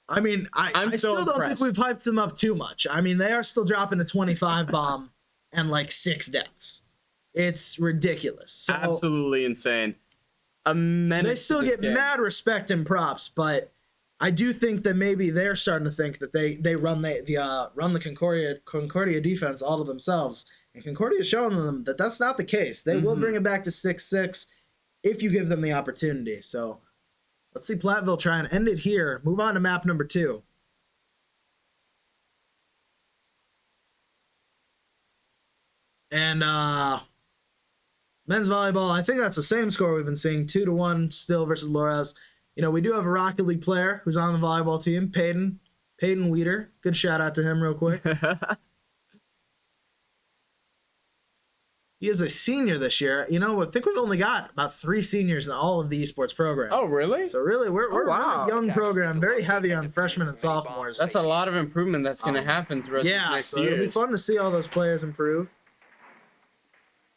I mean,
I'm
I
so
still don't think
impressed.
we've hyped them up too much. I mean, they are still dropping a 25 bomb and like 6 deaths. It's ridiculous. So
absolutely insane. A menace
they
to
still
this
get
game.
mad respect and props, but I do think that maybe they're starting to think that they run the Concordia defense all to themselves, and Concordia is showing them that that's not the case. They will bring it back to 6-6 if you give them the opportunity. So let's see Platteville try and end it here. Move on to map number 2. And men's volleyball, I think that's the same score we've been seeing, 2-1 still versus Lores. You know, we do have a Rocket League player who's on the volleyball team, Peyton Weeder. Good shout out to him real quick. He is a senior this year. You know, I think we've only got about 3 seniors in all of the esports program.
Oh, really?
So really, we're
wow.
a young program, very heavy on freshmen and sophomores.
That's a lot of improvement that's going to happen throughout these
Yeah,
next
so it'll be
years.
fun to see all those players improve.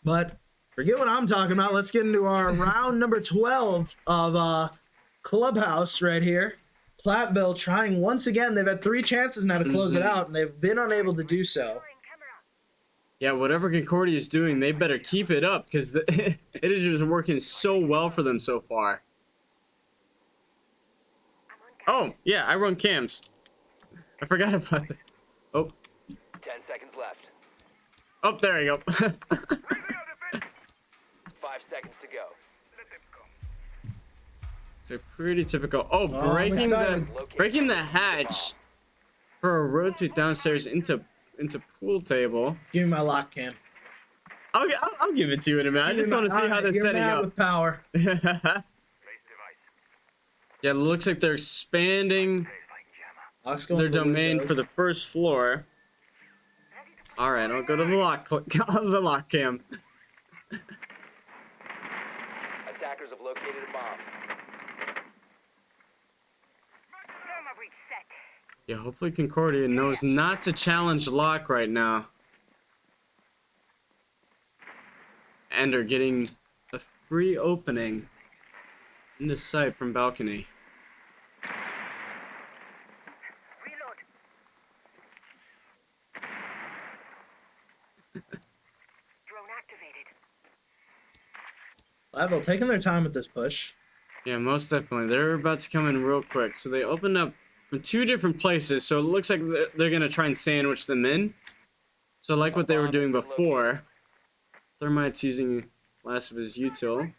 But forget what I'm talking about. Let's get into our round number 12 of Clubhouse right here. Platteville trying once again. They've had 3 chances now to close it out, and they've been unable to do so.
Yeah, whatever Concordia is doing, they better keep it up because it is just working so well for them so far. Oh, yeah, I run cams. I forgot about that. Oh.
10 seconds left.
Oh, there you go.
5 seconds to go.
It's a pretty typical. Oh, breaking the hatch for a rotate downstairs into pool table.
Give me my lock cam.
I'll give it to you in a minute. I just want to see how they're
You're
setting
mad
up.
with power.
Yeah, it looks like they're expanding
Lock's going
their
to the
domain
windows.
for the first floor. All right, I'll go to the the lock cam.
Attackers have located a bomb.
Yeah, hopefully Concordia knows not to challenge lock right now. And are getting a free opening into sight from balcony.
Platteville taking their time with this push.
Yeah, most definitely. They're about to come in real quick. So they opened up from 2 different places. So it looks like they're going to try and sandwich them in. So like what they were doing before. Thermite's using last of his util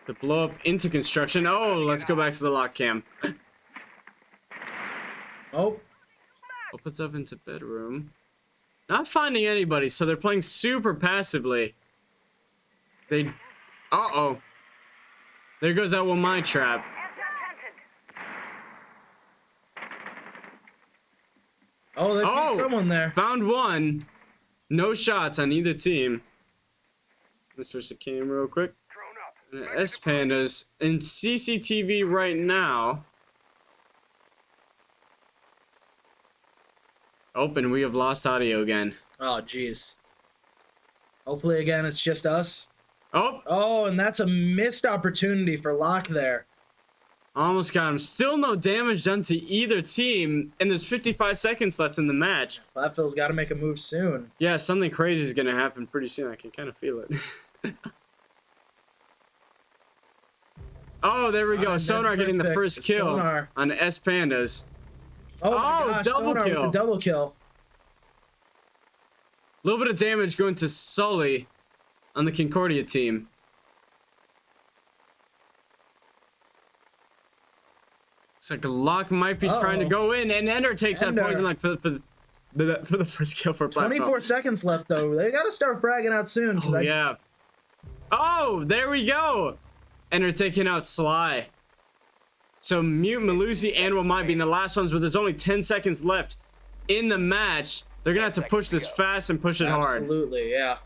to blow up into construction. Oh, let's go back to the lock cam.
Oh,
Opens up into bedroom. Not finding anybody, so they're playing super passively. They... Uh-oh. There goes that one my trap.
oh, they put someone there.
Found one. No shots on either team. Let's switch the cam real quick. S Pandas in CCTV right now. Open, we have lost audio again.
Oh, jeez. Hopefully, again, it's just us.
Oh,
Oh, and that's a missed opportunity for Locke there.
almost got him. Still no damage done to either team, and there's 55 seconds left in the match.
Platteville's got to make a move soon.
Yeah, something crazy is going to happen pretty soon. I can kind of feel it. Oh, there we go.
And
Sonar
there's
getting the
pick.
first kill
Sonar.
on S Pandas.
Oh, my
Oh,
gosh,
double
Sonar with
kill.
the double kill.
A little bit of damage going to Sully on the Concordia team. Looks like Locke might be trying to go in, and Ender takes that
Ender.
poison like for the first kill for Platteville.
24 seconds left, though. They got to start bragging out soon. 'cause
Oh,
I-
yeah. Oh, there we go. Ender taking out Sly. So Mute, Malusi, and what might be in the last ones, but there's only 10 seconds left in the match. They're gonna have to push this fast and push it hard.
Absolutely, yeah.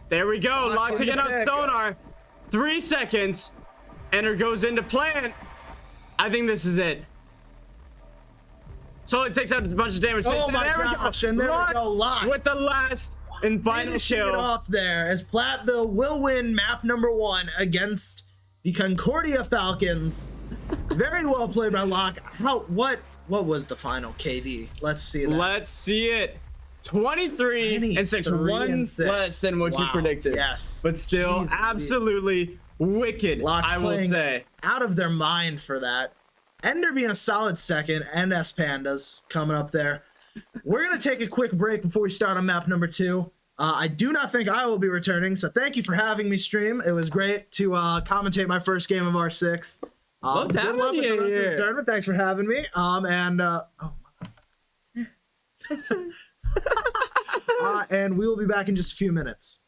There we go.
Lock
Lock
in
taking
the
out
pick.
Sonar. 3 seconds. Ender goes into plant. I think this is it. So it takes out a bunch of damage.
Oh my
There we go.
gosh, and there we
Lock
go, Lock.
with the last and final
Finishing it
kill.
off there as Platteville will win map number 1 against the Concordia Falcons. Very well played by Locke. What was the final KD? Let's see that.
Let's see it. 23 and 6.
23
One
and 6.
less than what you
Wow.
predicted.
Yes.
But still,
Jesus.
absolutely wicked,
Locke
I will
playing
say.
out of their mind for that. Ender being a solid second, and S Pandas coming up there. We're going to take a quick break before we start on map number 2. I do not think I will be returning, so thank you for having me stream. It was great to commentate my first game of R6.
Loved
good
having
luck with
you
the rest of the
here.
tournament. Thanks for having me. And we will be back in just a few minutes.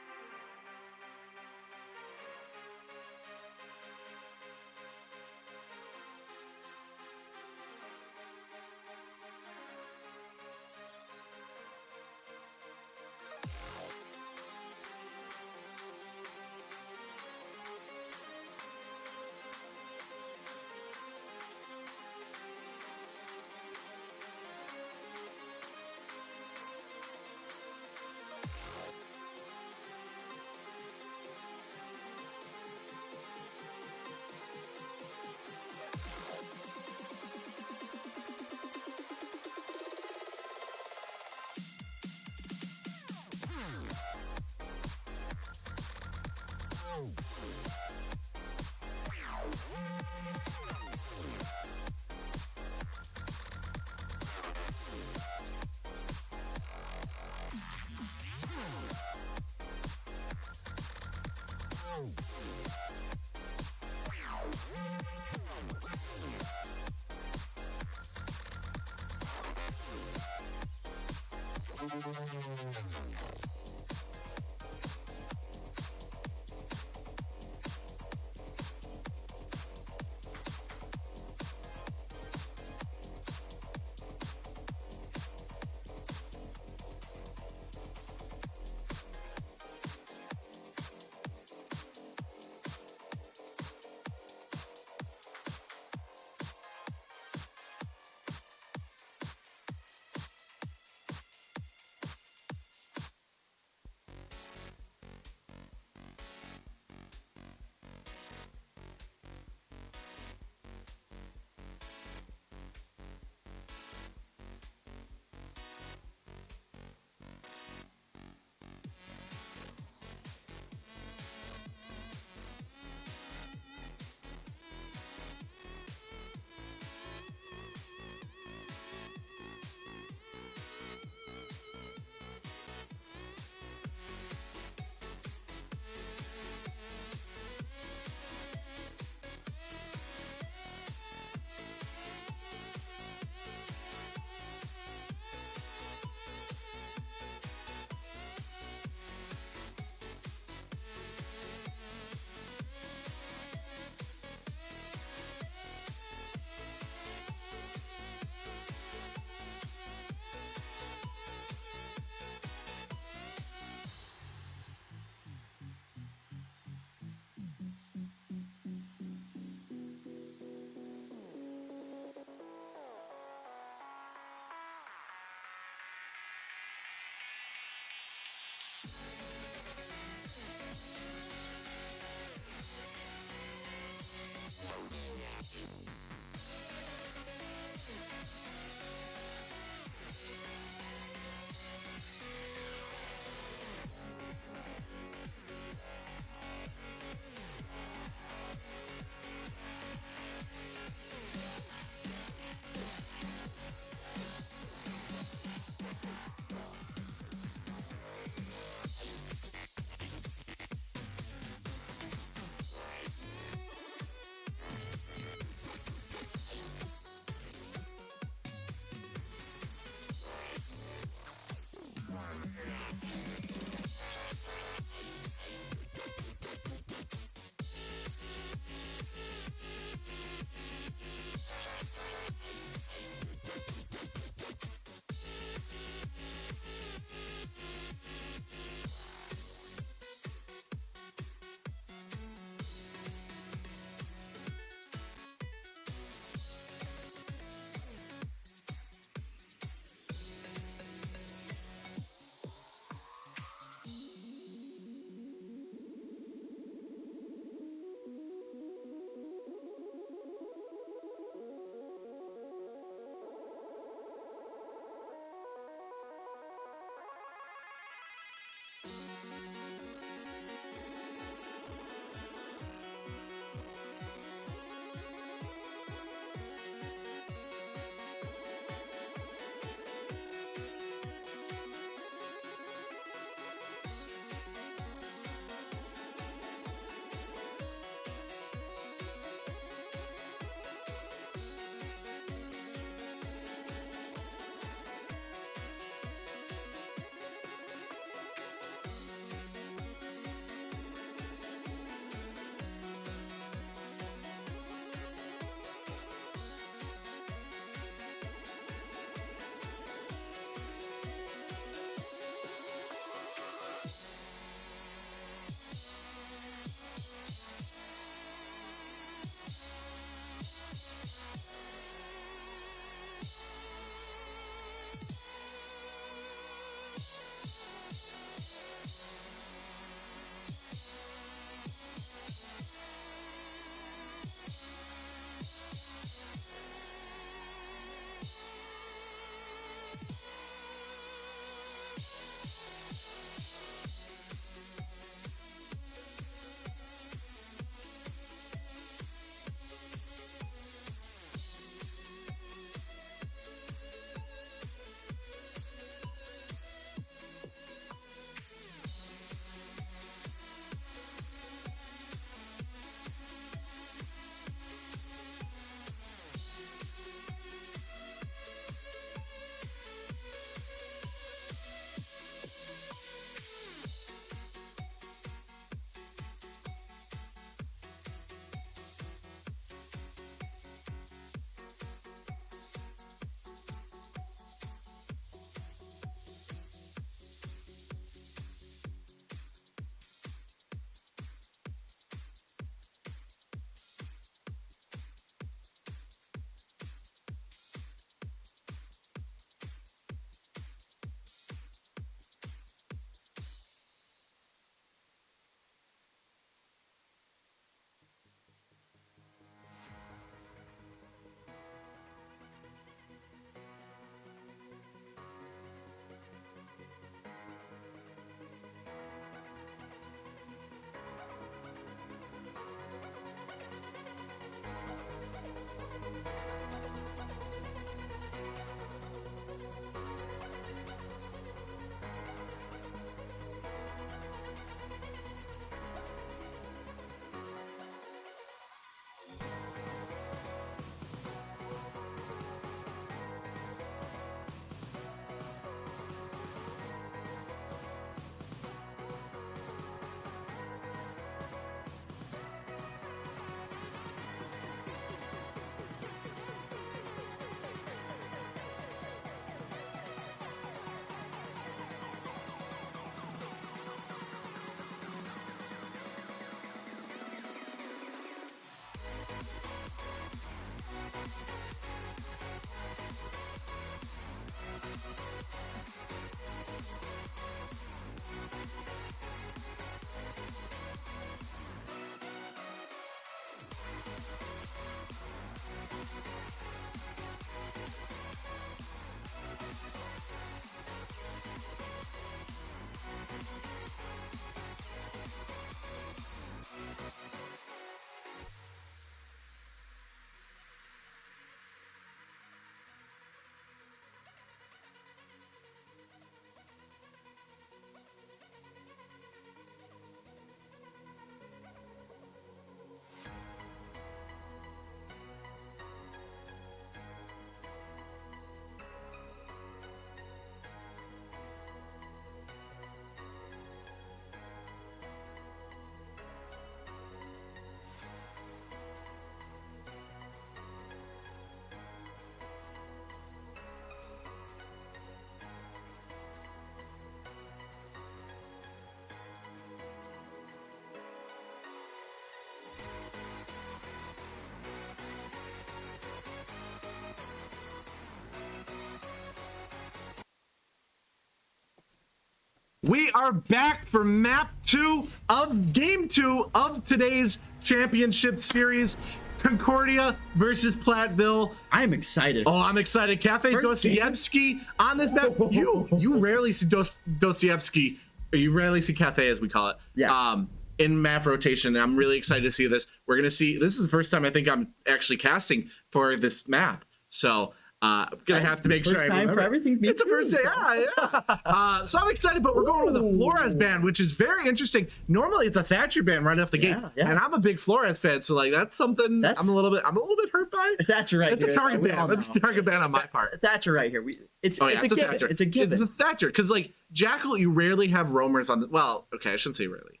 We are back for map 2 of game 2 of today's championship series. Concordia versus Platteville.
I'm excited.
Oh, I'm excited. Cafe
First
Dostoevsky on this map. You rarely see Dostoevsky, or you rarely see Cafe as we call it.
Yeah.
In map rotation. I'm really excited to see this. We're gonna see. This is the first time I think I'm actually casting for this map. So I'm gonna have to make sure I
First time
remember.
for everything. Me
It's a
too,
first day. Yeah. So I'm excited, but we're going with the Flores band, which is very interesting. Normally it's a Thatcher band right off the gate,
yeah.
and I'm a big Flores fan, so like that's something I'm a little bit hurt by.
Thatcher right
It's
here.
a target
We all
band. It's a
know.
target band on my part.
Thatcher right here. It's a given.
Thatcher.
It's a given.
It's a Thatcher because like Jackal, you rarely have roamers on the. Well, okay, I shouldn't say rarely.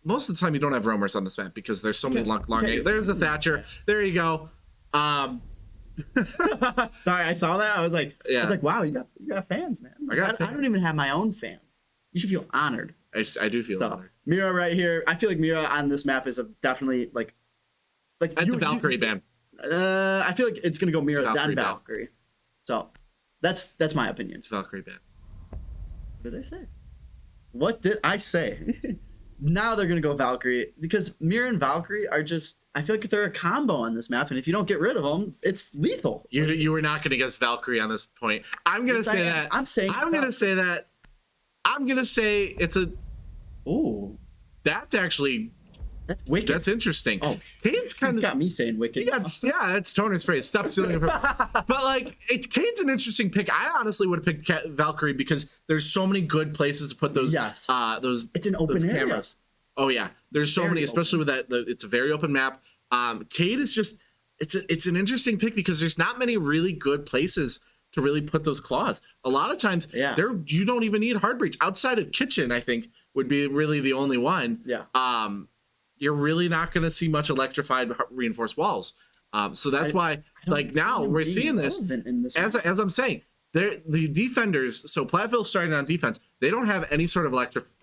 Most of the time, you don't have roamers on this map because there's so many long. There's a Thatcher. There you go.
Sorry, I saw that. I was like, wow, you got fans, man.
I got
I don't even have my own fans. You should feel honored.
I do feel honored.
Mira right here. I feel like Mira on this map is definitely like
That's the Valkyrie band.
I feel like it's gonna go Mira
Valkyrie
then
band.
Valkyrie. So that's my opinion.
It's Valkyrie band.
What did I say? What did I say? Now they're gonna go Valkyrie because Mira and Valkyrie are just. I feel like they're a combo on this map, and if you don't get rid of them, it's lethal.
You were not gonna guess Valkyrie on this point. I'm gonna say that.
I'm saying.
I'm gonna say that. I'm gonna say it's a.
Ooh,
That's actually.
that's wicked.
That's interesting.
Oh,
Kane's kind
He's
of
got me saying wicked.
that's Toner's phrase. Stop stealing it from But like, Kane's an interesting pick. I honestly would have picked Valkyrie because there's so many good places to put those.
Yes.
Those.
It's an open
those
area.
cameras. Oh yeah, there's so
Very
many, especially with that. It's a very open map. Cade is just. It's an interesting pick because there's not many really good places to really put those claws. A lot of times, you don't even need hard breach outside of kitchen. I think would be really the only one.
Yeah.
You're really not going to see much electrified reinforced walls. So that's why, like now we're seeing this as I'm saying, the defenders. So Platteville starting on defense. They don't have any sort of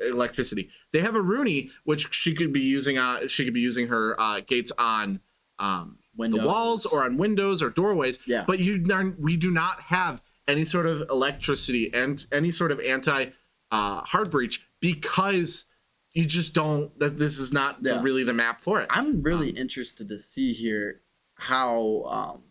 electricity. They have a Rooney, which she could be using. She could be using her gates on the walls or on windows or doorways.
Yeah.
But we do not have any sort of electricity and any sort of anti hard breach because you just don't. This is not really the map for it.
I'm really interested to see here how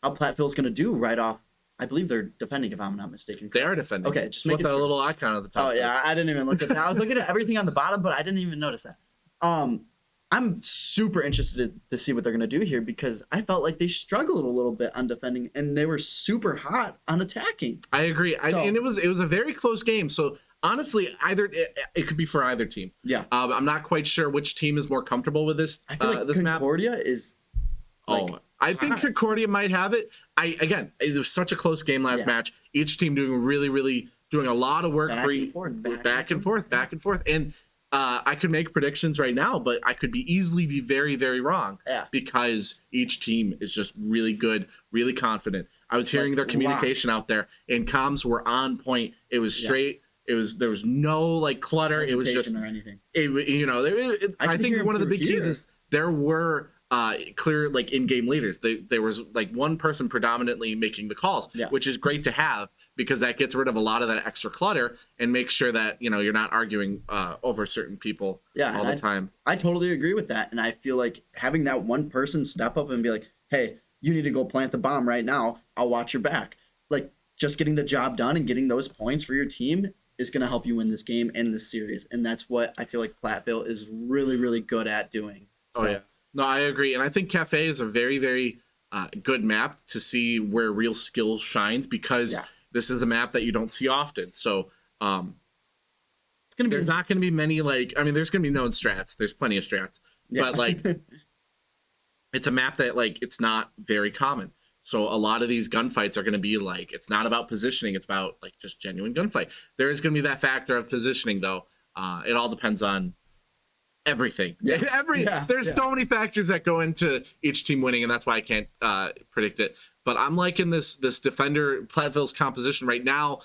Platteville's going to do right off. I believe they're defending, if I'm not mistaken.
They are defending.
Okay, just
it's
make
what the little icon at the top.
Oh yeah, I didn't even look at that. I was looking at everything on the bottom, but I didn't even notice that. I'm super interested to see what they're going to do here because I felt like they struggled a little bit on defending and they were super hot on attacking.
I agree. And it was a very close game. So honestly, it could be for either team.
Yeah.
I'm not quite sure which team is more comfortable with this.
I feel like
this map.
Concordia is.
I think Concordia might have it. It was such a close game last match. Each team doing really doing a lot of work back and forth. And I could make predictions right now, but I could easily be very, very wrong.
Yeah.
Because each team is just really good, really confident. I was hearing their communication out there, and comms were on point. It was straight. There was no clutter. It was just
or anything.
I think one of the big keys is there were clear in-game leaders. There was one person predominantly making the calls, which is great to have because that gets rid of a lot of that extra clutter and makes sure that you're not arguing over certain people all the time.
I totally agree with that, and I feel like having that one person step up and be like, "Hey, you need to go plant the bomb right now. I'll watch your back." Just getting the job done and getting those points for your team is going to help you win this game and this series, and that's what I feel like Platteville is really, really good at doing. So,
oh yeah. No, I agree. And I think Cafe is a very, very good map to see where real skill shines because this is a map that you don't see often. So there's not going to be many there's going to be known strats. There's plenty of strats. Yeah. But it's a map that it's not very common. So a lot of these gunfights are going to be it's not about positioning. It's about just genuine gunfight. There is going to be that factor of positioning though. It all depends on everything. There's so many factors that go into each team winning, and that's why I can't predict it. But I'm liking this defender Platteville's composition right now.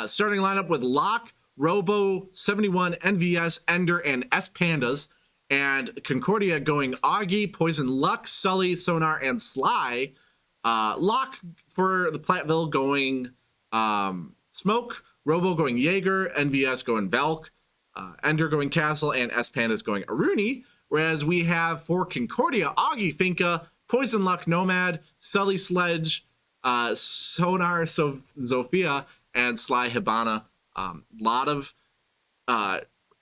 Starting lineup with Locke, Robo, 71, NVS, Ender, and S Pandas, and Concordia going Augie, Poison, Lux, Sully, Sonar, and Sly. Locke for the Platteville going Smoke, Robo going Jaeger, NVS going Valk, Ender going Castle, and S Pandas going Aruni. Whereas we have for Concordia, Augie Finca, Poison Luck Nomad, Sully Sledge, Sonar Zofia, and Sly Hibana. Lot of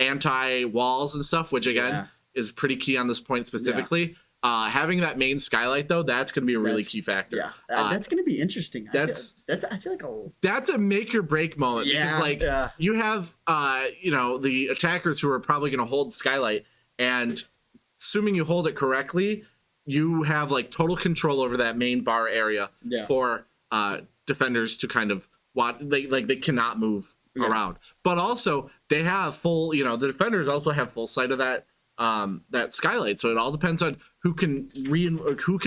anti-walls and stuff, which again is pretty key on this point specifically. Having that main skylight though, that's going to be a really key factor.
Yeah, that's going to be interesting. I feel like
that's a make or break moment.
Yeah,
because you have the attackers who are probably going to hold skylight, and assuming you hold it correctly, you have like total control over that main bar area for defenders to kind of watch. They cannot move around, but also they have full. The defenders also have full sight of that skylight. So it all depends on who can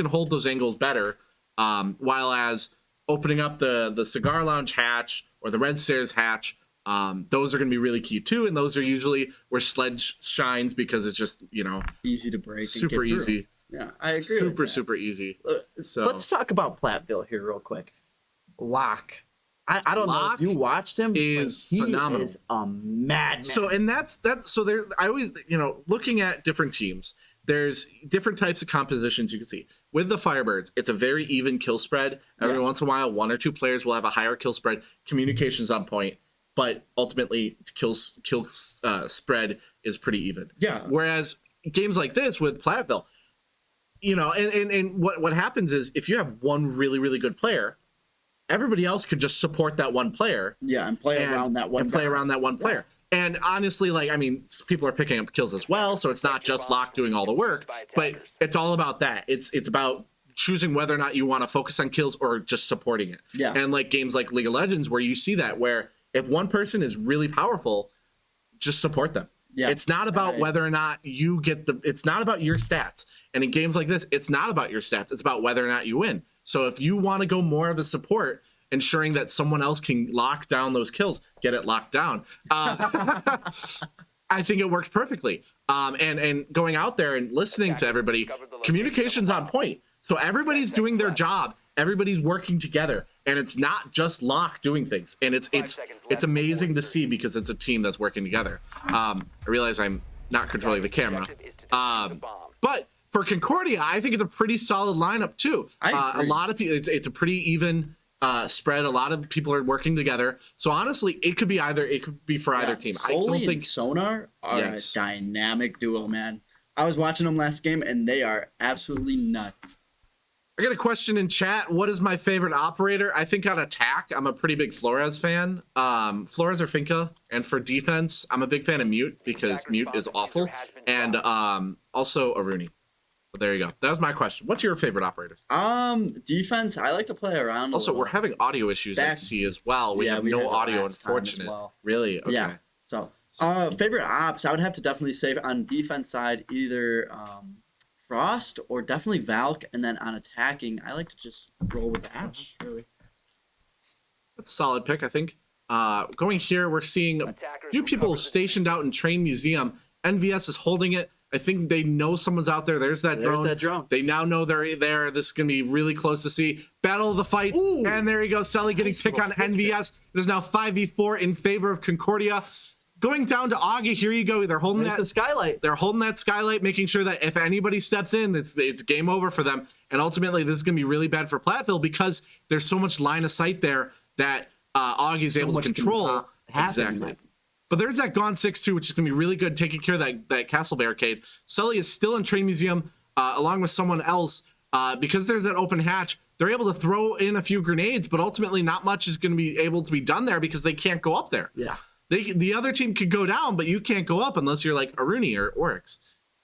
hold those angles better. While as opening up the cigar lounge hatch or the red stairs hatch, those are going to be really key too. And those are usually where Sledge shines because it's just
easy to break,
super
and get
easy.
Through. Yeah, I agree.
Super easy. So
let's talk about Platteville here real quick. Locke. I don't know if you watched him.
Is
he
phenomenal.
Is a madman.
So and that's so there. I always looking at different teams. There's different types of compositions you can see. With the Firebirds, it's a very even kill spread. Every once in a while, one or two players will have a higher kill spread. Communication's on point, but ultimately, kill spread is pretty even.
Yeah.
Whereas games like this with Platteville, and what happens is if you have one really really good player, everybody else can just support that one player.
Yeah, and play around that one.
Player. And honestly, people are picking up kills as well, so it's not just Locke doing all the work, but it's all about that. It's about choosing whether or not you want to focus on kills or just supporting it.
Yeah.
And like games like League of Legends where you see that, where if one person is really powerful, just support them.
Yeah.
It's not about whether or not you get it's not about your stats. And in games like this, it's not about your stats. It's about whether or not you win. So if you want to go more of a support, ensuring that someone else can lock down those kills, get it locked down. I think it works perfectly. And going out there and listening to everybody, communication's on point. So everybody's doing their job. Everybody's working together, and it's not just Locke doing things. And it's amazing to see because it's a team that's working together. I realize I'm not controlling the camera, but for Concordia, I think it's a pretty solid lineup too. A lot of people, it's a pretty even spread. A lot of people are working together. So honestly, it could be for either team.
Sully
I don't think
and Sonar are a dynamic duo, man. I was watching them last game, and they are absolutely nuts.
I got a question in chat. What is my favorite operator? I think on attack, I'm a pretty big Flores fan. Flores or Finca. And for defense, I'm a big fan of Mute because Mute is awful. And also Aruni. But there you go. That was my question. What's your favorite operator?
Defense, I like to play around.
Also, we're having audio issues at C as well. We have no audio, unfortunate. Really? Okay.
Yeah. So, favorite ops, I would have to definitely say on defense side, either Frost or definitely Valk, and then on attacking, I like to just roll with Ash. Really,
that's a solid pick, I think. Going here, we're seeing a few people stationed out in Train Museum. NVS is holding it. I think they know someone's out there. There's that drone. They now know they're there. This is going to be really close to see. Battle of the Fights. Ooh. And there you go. Sully getting picked on NVS. It is now 5v4 in favor of Concordia. Going down to Augie, here you go. They're holding the skylight. They're holding that skylight, making sure that if anybody steps in, it's game over for them. And ultimately, this is going to be really bad for Platteville because there's so much line of sight there that Augie's able to control. Exactly. But there's that Gone 6-2, which is going to be really good, taking care of that castle barricade. Sully is still in Train Museum, along with someone else. Because there's that open hatch, they're able to throw in a few grenades, but ultimately not much is going to be able to be done there because they can't go up there.
Yeah.
The other team could go down, but you can't go up unless you're like Aruni or Oryx.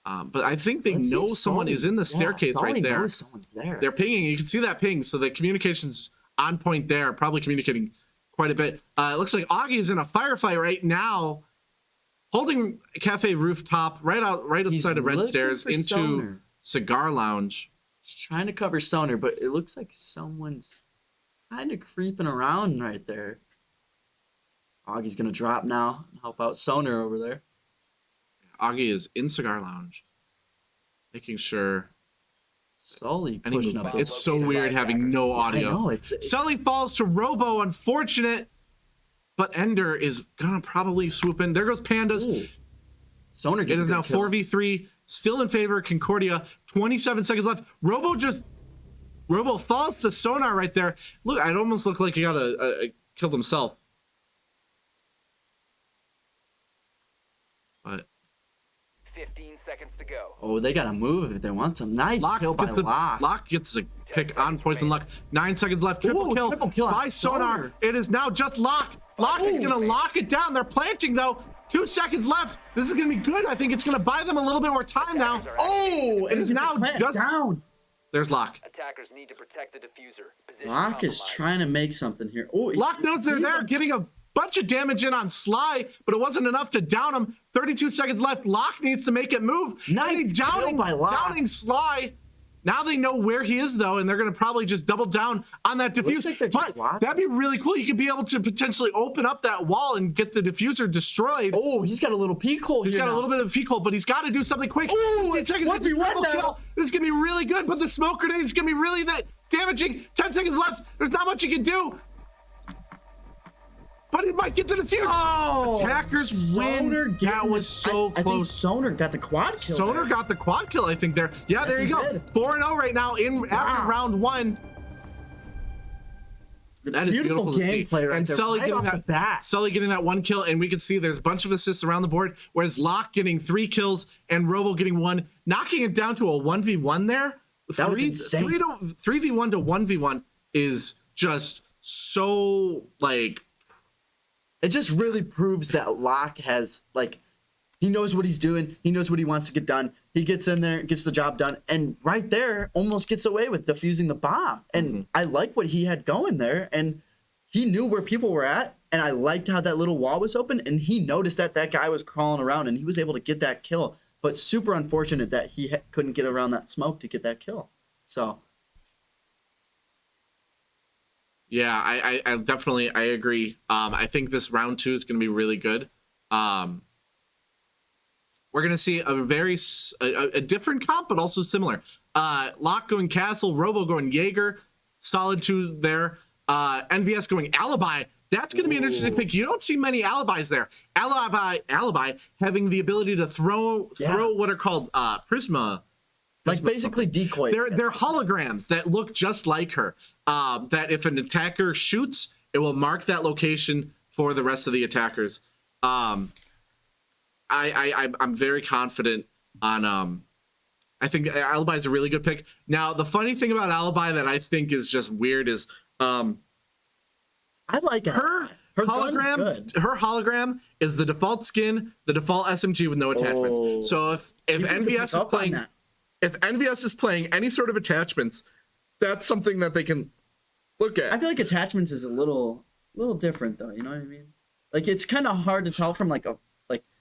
But I think they know someone is in the staircase right there.
Someone's there.
They're pinging. You can see that ping, so the communication's on point there, probably communicating quite a bit. It looks like Augie is in a firefight right now, holding Cafe Rooftop right outside of Red Stairs into Cigar Lounge.
He's trying to cover Sonar, but it looks like someone's kind of creeping around right there. Augie's going to drop now and help out Sonar over there.
Augie is in Cigar Lounge, making sure.
Sully pushing up.
It's so weird having no audio.
I know,
Sully falls to Robo, unfortunate. but Ender is gonna probably swoop in. There goes Pandas.
Ooh. Sonar
It
gets
is
a
now
good kill.
4v3, still in favor of Concordia. 27 seconds left. Robo falls to Sonar right there. Look, it almost looked like he got killed himself. But
15 seconds to go.
Oh, they gotta move if they want some. Nice
Locke
kill by
gets,
Locke.
Gets a pick on Poison Luck. 9 seconds left. Triple kill by Sonar. It is now just Locke. Locke is going to lock it down. They're planting, though. 2 seconds left. This is going to be good. I think it's going to buy them a little bit more time now.
Oh,
It is now just
down.
There's Locke.
Attackers need to protect the diffuser. Position
Locke is
compromised.
trying to make something here. Oh,
Locke knows they're there, getting a bunch of damage in on Sly, but it wasn't enough to down him. 32 seconds left. Locke needs to make it move.
Nice
And he's
kill by Locke.
downing Sly. Now they know where he is, though, and they're going to probably just double down on that diffuse.
like they're just
But
watching.
that'd be really cool. You could be able to potentially open up that wall and get the diffuser destroyed.
Oh, he's got a little peek hole.
He's
here
got a
now.
little bit of a peak hole, but he's got to do something quick.
Ooh,
15 seconds
what's
left.
he want
Triple
now?
kill. This is going to be really good, but the smoke grenade is going to be really damaging. 10 seconds left. There's not much he can do. But he might get to the diffuser.
Oh,
Attackers
Sonar
win.
getting
That was so
I think
close.
Sonar got the quad kill.
Sonar
there.
got the quad kill, I think, there. Yeah, there
he
you go.
did.
4-0 right now after round one. That is beautiful to see.
gameplay right
And
there,
Sully
right
getting
off the bat.
Sully getting that 1 kill, and we can see there's a bunch of assists around the board, whereas Locke getting 3 kills and Robo getting 1, knocking it down to a 1v1 there.
That was insane.
3v1 to 1v1 is just so, like,
It just really proves that Locke has, like, he knows what he's doing. He knows what he wants to get done. He gets in there, gets the job done, and right there almost gets away with defusing the bomb. And I like what he had going there, and he knew where people were at, and I liked how that little wall was open, and he noticed that that guy was crawling around, and he was able to get that kill. But super unfortunate that he couldn't get around that smoke to get that kill. So
yeah, I definitely I agree. I think this round 2 is going to be really good. We're going to see a different comp, but also similar. Locke going Castle, Robo going Jaeger, solid 2 there. NVS going Alibi. That's going to be an interesting pick. You don't see many alibis there. Alibi having the ability to throw what are called Prisma.
like basically decoy.
They're holograms that look just like her. That if an attacker shoots, it will mark that location for the rest of the attackers. I'm very confident on. I think Alibi is a really good pick. Now, the funny thing about Alibi that I think is just weird is
I like
her
gun's
hologram.
good.
Her hologram is the default skin, the default SMG with no attachments.
Oh.
So if
You can pick
NVS is
up on
playing.
that.
If NVS is playing any sort of attachments, that's something that they can look at.
I feel like attachments is a little different though. You know what I mean? Like it's kind of hard to tell from like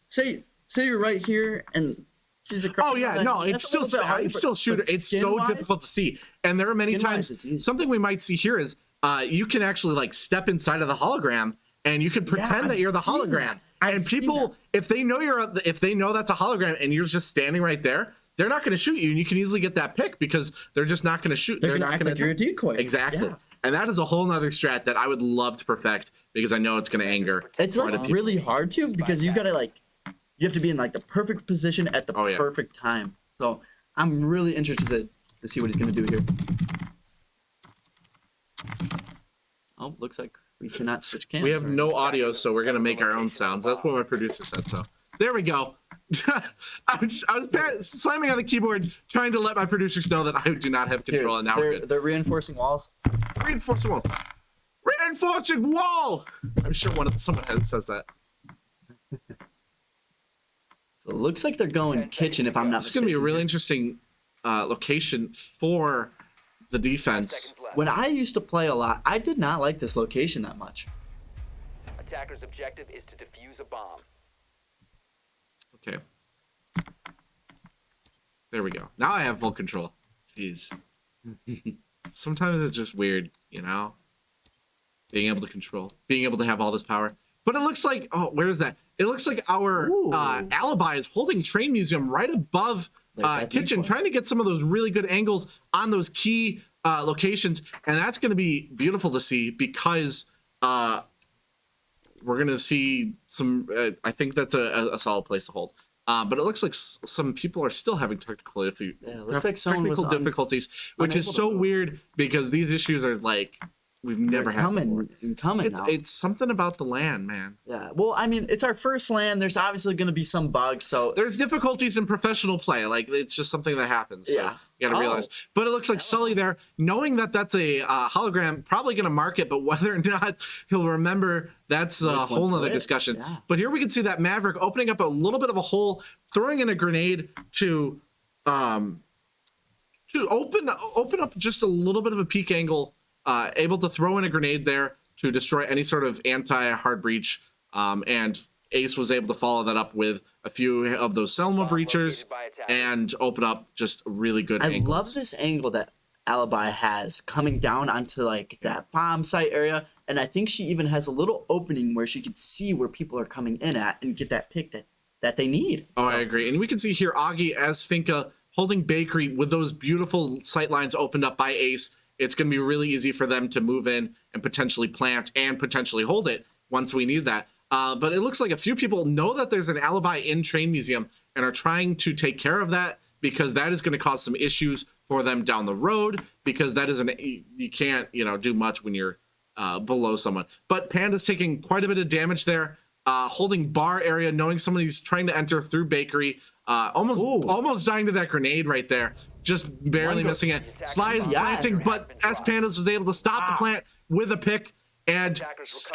say you're right here and she's across.
Oh yeah, no, it's still shooter. It's so difficult to see, and there are many
Skin-wise,
times
it's easy.
something we might see here is you can actually like step inside of the hologram and you can pretend that
I've
you're the
seen
hologram.
that. I've
And
seen
people,
that.
if they know that's a hologram and you're just standing right there, they're not going to shoot you, and you can easily get that pick because they're just not going to shoot.
They're gonna
not
act
gonna
like you're a decoy.
Exactly.
Yeah.
And that is a whole nother strat that I would love to perfect because I know it's going to anger.
It's
quite a
like
few.
really hard to because you gotta you have to be in like the perfect position at the
Oh, yeah.
perfect time. So I'm really interested to see what he's gonna do here. Oh, looks like we cannot switch cameras.
We have no audio, so we're gonna make our own sounds. That's what my producer said. So there we go. I was slamming on the keyboard, trying to let my producers know that I do not have
Here,
control, and now we're good.
they're reinforcing walls.
Reinforcing wall. Reinforcing wall. I'm sure someone says that.
So it looks like they're going kitchen if I'm not
It's gonna
mistaken.
be a really interesting location for the defense.
Seconds left.
When I used to play a lot, I did not like this location that much.
Attacker's objective is to defuse a bomb.
Okay. There we go. Now I have full control. Jeez. Sometimes it's just weird, you know? Being able to control. Being able to have all this power. But it looks like... Oh, where is that? It looks like our Alibi is holding Train Museum right above
that
Kitchen,
decoy.
trying to get some of those really good angles on those key locations. And that's going to be beautiful to see because we're gonna see some. I think that's a solid place to hold. But it looks like some people are still having technical
Yeah, it looks like someone was
difficulties, which is
unable
so
to-
weird because these issues are like we've never had before.
coming now.
It's something about the LAN, man.
Yeah. Well, I mean, it's our first LAN. There's obviously going to be some bugs. So
There's difficulties in professional play. Like it's just something that happens. So
Yeah.
you gotta realize. But it looks like Sully there, knowing that that's a hologram, probably gonna mark it. But whether or not he'll remember, that's a
Which
whole
one's
nother
which,
discussion.
yeah.
But here we can see that Maverick opening up a little bit of a hole, throwing in a grenade to open up just a little bit of a peak angle, able to throw in a grenade there to destroy any sort of anti-hard breach. And Ace was able to follow that up with a few of those Selma breachers and open up just really good
I
angles.
love this angle that Alibi has coming down onto like that bomb site area. And I think she even has a little opening where she can see where people are coming in at and get that pick that they need.
Oh, I agree. And we can see here Augie as Finka holding Bakery with those beautiful sight lines opened up by Ace. It's going to be really easy for them to move in and potentially plant and potentially hold it once we need that. But it looks like a few people know that there's an alibi in Train Museum and are trying to take care of that because that is going to cause some issues for them down the road because that isn't, you can't, do much when you're below someone. But Panda's taking quite a bit of damage there, holding bar area, knowing somebody's trying to enter through Bakery, almost dying to that grenade right there, just barely missing it. Sly is planting, but S Pandas was able to stop the plant with a pick, and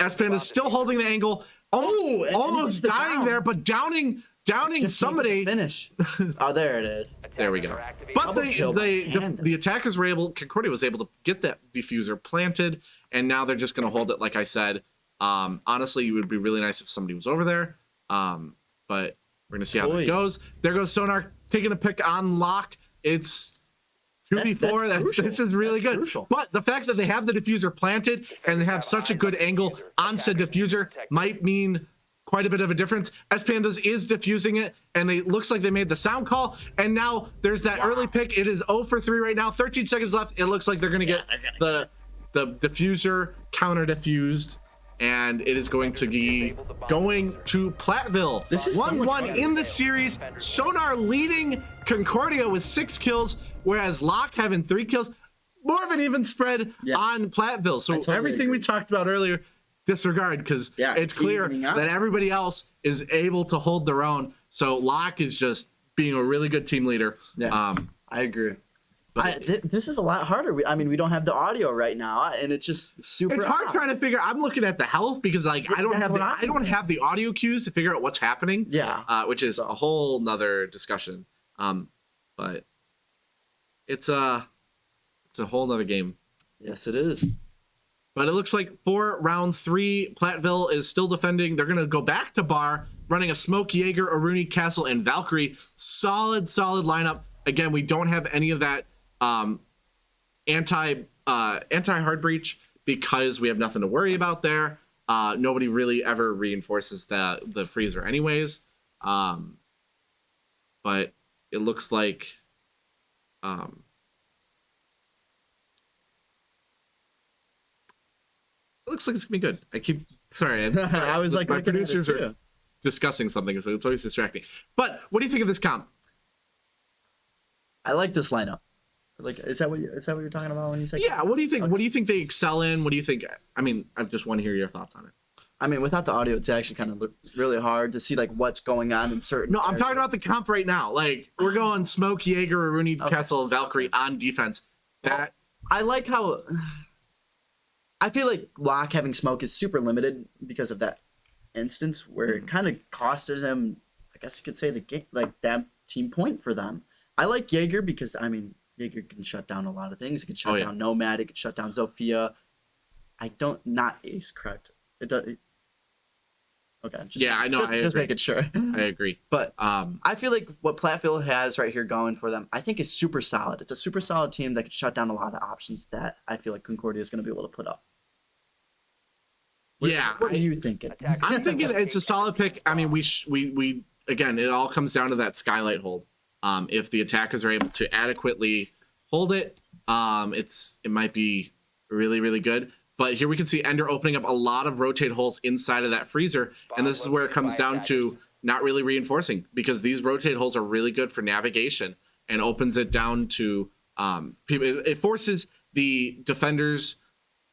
S Panda's still holding the angle, almost dying there, but downing
Just
somebody.
Finish. Oh, there it is.
There we go. But the attackers were able, Concordia was able to get that diffuser planted, and now they're just going to hold it, like I said. Honestly, it would be really nice if somebody was over there, but we're going to see how that goes. There goes Sonar taking a pick on Lock. It's 2v4. This is really good.
Crucial.
But the fact that they have the diffuser planted and they have such a good angle on said diffuser might mean quite a bit of a difference. S Pandas is diffusing it, and they looks like they made the sound call, and now there's that early pick. It is 0 for 3 right now. 13 seconds left. It looks like they're going to get the diffuser counter diffused, and it is going to be going to Platteville.
This is
1-1 in the series. Sonar leading Concordia with 6 kills, whereas Locke having 3 kills. More of an even spread on Platteville. So
totally
everything we talked about earlier, disregard, because it's clear
evening out.
that everybody else is able to hold their own. So Locke is just being a really good team leader.
Yeah, I agree. This is a lot harder. We don't have the audio right now, and it's just super.
It's hard
odd.
trying to figure. I'm looking at the health because I don't have the audio cues to figure out what's happening.
Yeah.
Which is a whole nother discussion. But it's a whole nother game.
Yes, it is.
But it looks like for round 3, Platteville is still defending. They're gonna go back to Bar, running a Smoke, Jaeger, Aruni, Castle, and Valkyrie. Solid lineup. Again, we don't have any of that anti hard breach because we have nothing to worry about there. Nobody really ever reinforces the freezer anyways. But it looks like it's gonna be good.
I was like,
my
looking at it
producers
too.
are discussing something, so it's always distracting. But what do you think of this comp?
I like this lineup. Like, is that what you're talking about when you say?
Yeah. What do you think? Okay. What do you think they excel in? What do you think? I mean, I just want to hear your thoughts on it.
I mean, without the audio, it's actually kind of really hard to see like what's going on in certain.
No, I'm talking about the comp right now. Like we're going Smoke, Jaeger, Aruni, Castle, Valkyrie on defense. That
I like how. I feel like Locke having Smoke is super limited because of that instance where it kind of costed him. I guess you could say the game, like that team point for them. I like Jaeger because Jaeger can shut down a lot of things. It can shut down Nomad. It can shut down Zofia. Not Ace, correct? It does. Okay.
I know. I
just
agree.
making sure.
I agree.
But I feel like what Platteville has right here going for them, I think is super solid. It's a super solid team that can shut down a lot of options that I feel like Concordia is going to be able to put up. What are you thinking?
I'm thinking it's a solid pick. I mean, we again, it all comes down to that skylight hold. If the attackers are able to adequately hold it, it might be really, really good. But here we can see Ender opening up a lot of rotate holes inside of that freezer. And this is where it comes down to not really reinforcing, because these rotate holes are really good for navigation and opens it down to people. It forces the defenders.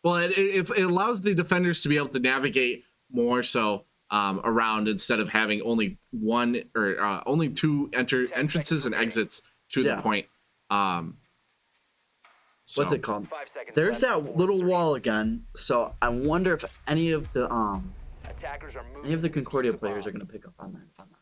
Well, it allows the defenders to be able to navigate more so around, instead of having only one or only two entrances and exits to the point.
What's it called?
5 seconds
There's
left
that
before
little
insertion.
wall again. So I wonder if any of the
Attackers are moving
any of the
to
Concordia
defuse the
players
bomb.
are gonna pick up on that. If I'm not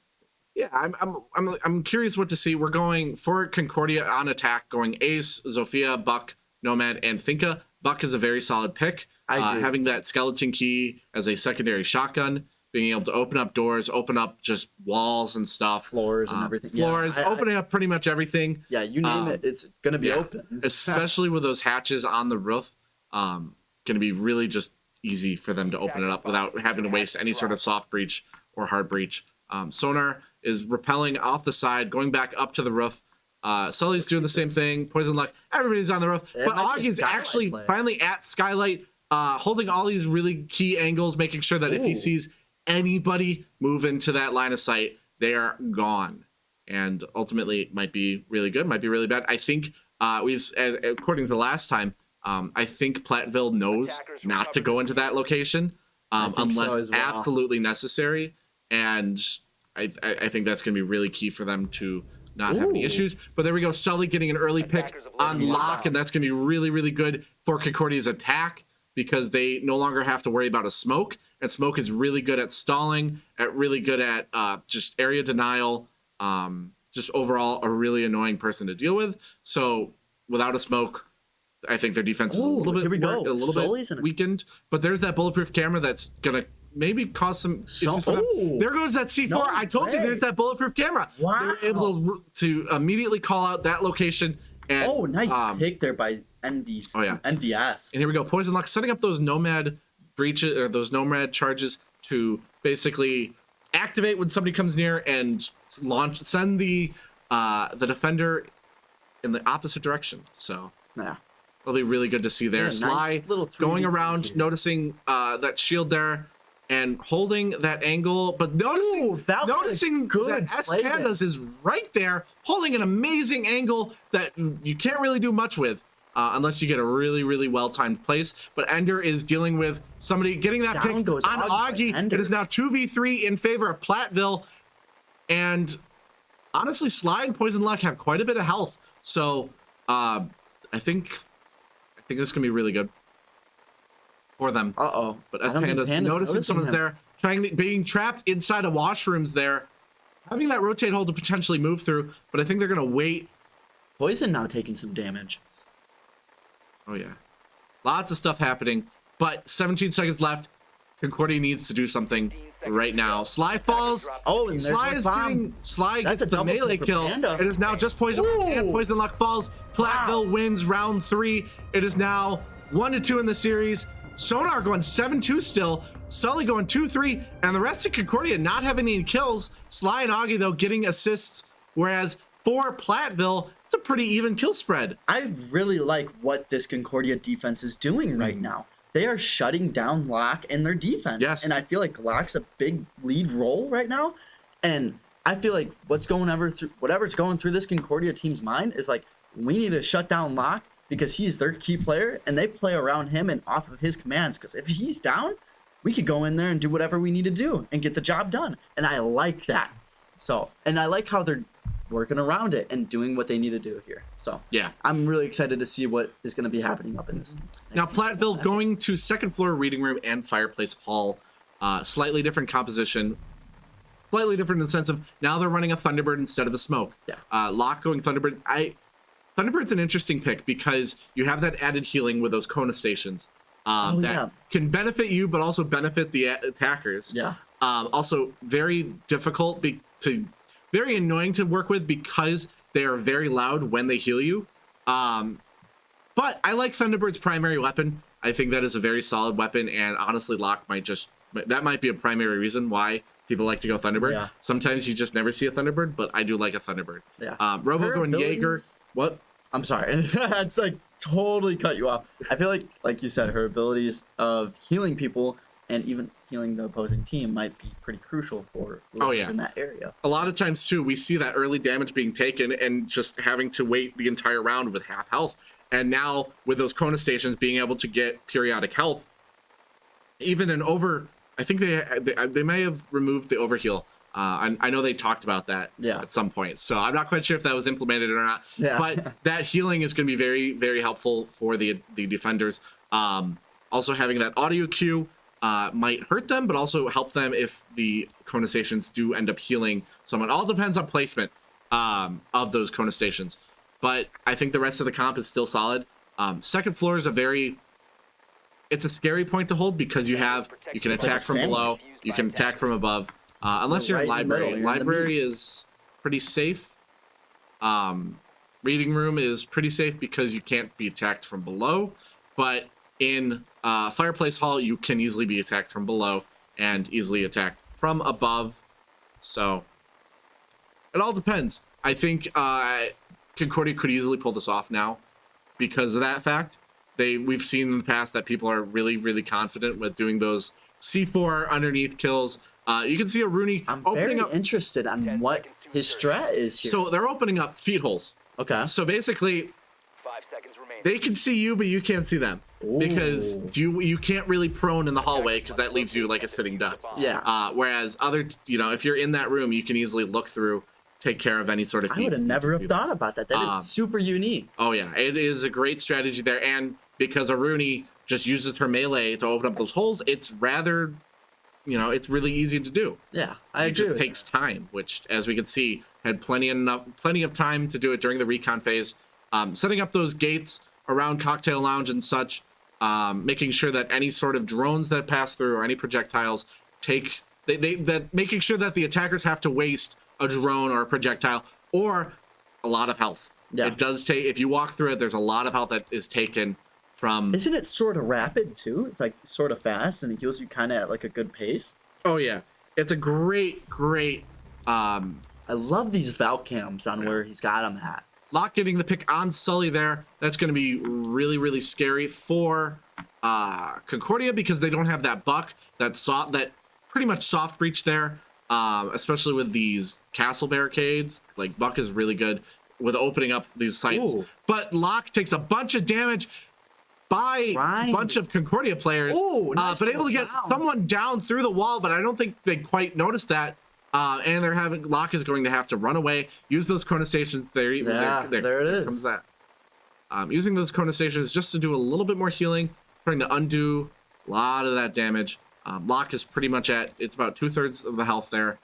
mistaken.
Yeah, I'm curious what to see. We're going for Concordia on attack, going Ace, Zofia, Buck, Nomad, and Finka. Buck is a very solid pick.
I agree.
Having that skeleton key as a secondary shotgun, being able to open up doors, open up just walls and stuff,
Floors and everything.
floors,
Yeah,
opening up pretty much everything.
Yeah, you name it, it's gonna be
yeah.
open.
Especially with those hatches on the roof, going to be really just easy for them to open it up without having to waste any sort of soft breach or hard breach. Sonar is rappelling off the side, going back up to the roof. Sully's doing the same thing. Poison Luck, everybody's on the roof.
It
But
might be a
Augie's
Skylight
actually
play.
finally at Skylight, holding all these really key angles, making sure that if he
Ooh.
sees anybody move into that line of sight, they are gone. And ultimately, it might be really good, might be really bad. I think according to last time, I think Platteville knows not to go into that location
think so
unless
as well.
absolutely necessary. And I think that's going to be really key for them to not have any
Ooh.
issues. But there we go. Sully getting an early pick
Attackers have
on
lost.
lock, and that's going to be really, really good for Concordia's attack, because they no longer have to worry about a smoke. And smoke is really good at stalling, really good at just area denial, just overall a really annoying person to deal with. So without a smoke, I think their defense is a
Ooh,
little bit
here we go.
a little
Sully's
bit
in a-
weakened. But there's that bulletproof camera that's gonna maybe cause some issues for them.
Ooh.
There goes that C4.
No
I told you
way.
there's that bulletproof camera.
Wow.
They're able to immediately call out that location. And,
Oh, nice pick there by NVS.
Oh, yeah.
NVS.
And here we go. Poison Luck setting up those nomad breaches or those nomad charges to basically activate when somebody comes near and send the defender in the opposite direction. So
Yeah.
it'll be really good to see there.
Yeah, nice
Sly
little 3D
going around,
here.
noticing that shield there and holding that angle, but noticing
Ooh, that was a
noticing
good
that S
play there.
Pandas is right there, holding an amazing angle that you can't really do much with. Unless you get a really, really well-timed place. But Ender is dealing with somebody getting that
Down
pick
goes
on
Augie by
Augie.
Ender.
It is now 2v3 in favor of Platteville. And honestly, Sly and Poison Luck have quite a bit of health. So I think this can be really good for them.
Uh-oh.
But
I
as
don't think
Panda's
Panda's
noticing someone's
him.
there, being trapped inside of washrooms there, having that rotate hole to potentially move through. But I think they're going to wait.
Poison now taking some damage.
Oh, yeah. Lots of stuff happening, but 17 seconds left. Concordia needs to do something right now. Sly falls.
Oh, and there's
Sly
one
is
bomb.
getting. Sly
That's
gets
a
the
double
melee
kill for
kill.
Panda.
It is now just Poison and Poison Luck falls. Platteville wins round 3. It is now 1-2 in the series. Sonar going 7-2 still. Sully going 2-3, and the rest of Concordia not having any kills. Sly and Augie though getting assists, whereas for Platteville, it's a pretty even kill spread.
I really like what this Concordia defense is doing right now. They are shutting down Locke and their defense.
Yes.
And I feel like Locke's a big lead role right now. And I feel like whatever's going through this Concordia team's mind is like, we need to shut down Locke because he's their key player and they play around him and off of his commands. Because if he's down, we could go in there and do whatever we need to do and get the job done. And I like that. So, and I like how they're working around it and doing what they need to do here. So
Yeah.
I'm really excited to see what is going to be happening up in this.
Now, Platteville going to second floor reading room and fireplace hall. Slightly different composition. Slightly different in the sense of now they're running a Thunderbird instead of a smoke.
Yeah.
Locke going Thunderbird. Thunderbird's an interesting pick because you have that added healing with those Kona stations that
yeah.
can benefit you, but also benefit the attackers.
Yeah.
Also, very difficult very annoying to work with because they are very loud when they heal you. But I like Thunderbird's primary weapon. I think that is a very solid weapon, and honestly, Locke that might be a primary reason why people like to go Thunderbird.
Yeah.
Sometimes you just never see a Thunderbird, but I do like a Thunderbird.
Yeah.
Robo
Her
going Jaeger.
abilities-
What?
I'm sorry. It's like totally cut you off. I feel like you said, her abilities of healing people and even healing the opposing team might be pretty crucial for whoever's in that area.
A lot of times too, we see that early damage being taken and just having to wait the entire round with half health. And now with those Kona stations being able to get periodic health, even an over, I think they may have removed the overheal. I know they talked about that at some point, so I'm not quite sure if that was implemented or not.
Yeah.
But that healing is going to be very, very helpful for the defenders. Also, having that audio cue might hurt them, but also help them if the Kona stations do end up healing someone. All depends on placement of those Kona stations. But I think the rest of the comp is still solid. Second floor is it's a scary point to hold because you can attack from below, you can attack from above. Unless you're in library. Library is pretty safe. Reading room is pretty safe because you can't be attacked from below. But in Fireplace Hall, you can easily be attacked from below and easily attacked from above. So it all depends. I think Concordia could easily pull this off now because of that fact. We've seen in the past that people are really, really confident with doing those C4 underneath kills. You can see a Rooney opening up.
Interested on what his strat is here.
So they're opening up feet holes.
Okay.
So basically,
5 seconds remaining.
they can see you, but you can't see them because you can't really prone in the hallway because that leaves you like a sitting duck.
Yeah.
Whereas if you're in that room, you can easily look through, take care of any sort of feet.
I would have never have thought about that. That is super unique.
Oh yeah, it is a great strategy there, and because Aruni just uses her melee to open up those holes, it's rather, it's really easy to do.
Yeah, I
It
agree.
just takes time, which, as we can see, had plenty of time to do it during the recon phase. Setting up those gates around Cocktail Lounge and such, making sure that any sort of drones that pass through or any projectiles making sure that the attackers have to waste a drone or a projectile or a lot of health.
Yeah.
It does take, if you walk through it, there's a lot of health that is taken from.
Isn't it sort of rapid too? It's like sort of fast and it heals you kind of at like a good pace.
Oh yeah, it's a great.
I love these Valk cams on where he's got them at.
Locke getting the pick on Sully there. That's going to be really, really scary for Concordia because they don't have that buck, that pretty much soft breach there, especially with these castle barricades. Like, Buck is really good with opening up these sites.
Ooh.
But Locke takes a bunch of damage by a bunch of Concordia players,
nice
but able to get someone down through the wall, but I don't think they quite noticed that. And Locke is going to have to run away, use those Kona stations. There it is. Comes that. Using those Kona stations just to do a little bit more healing, trying to undo a lot of that damage. Locke is pretty much it's about 2/3 of the health there.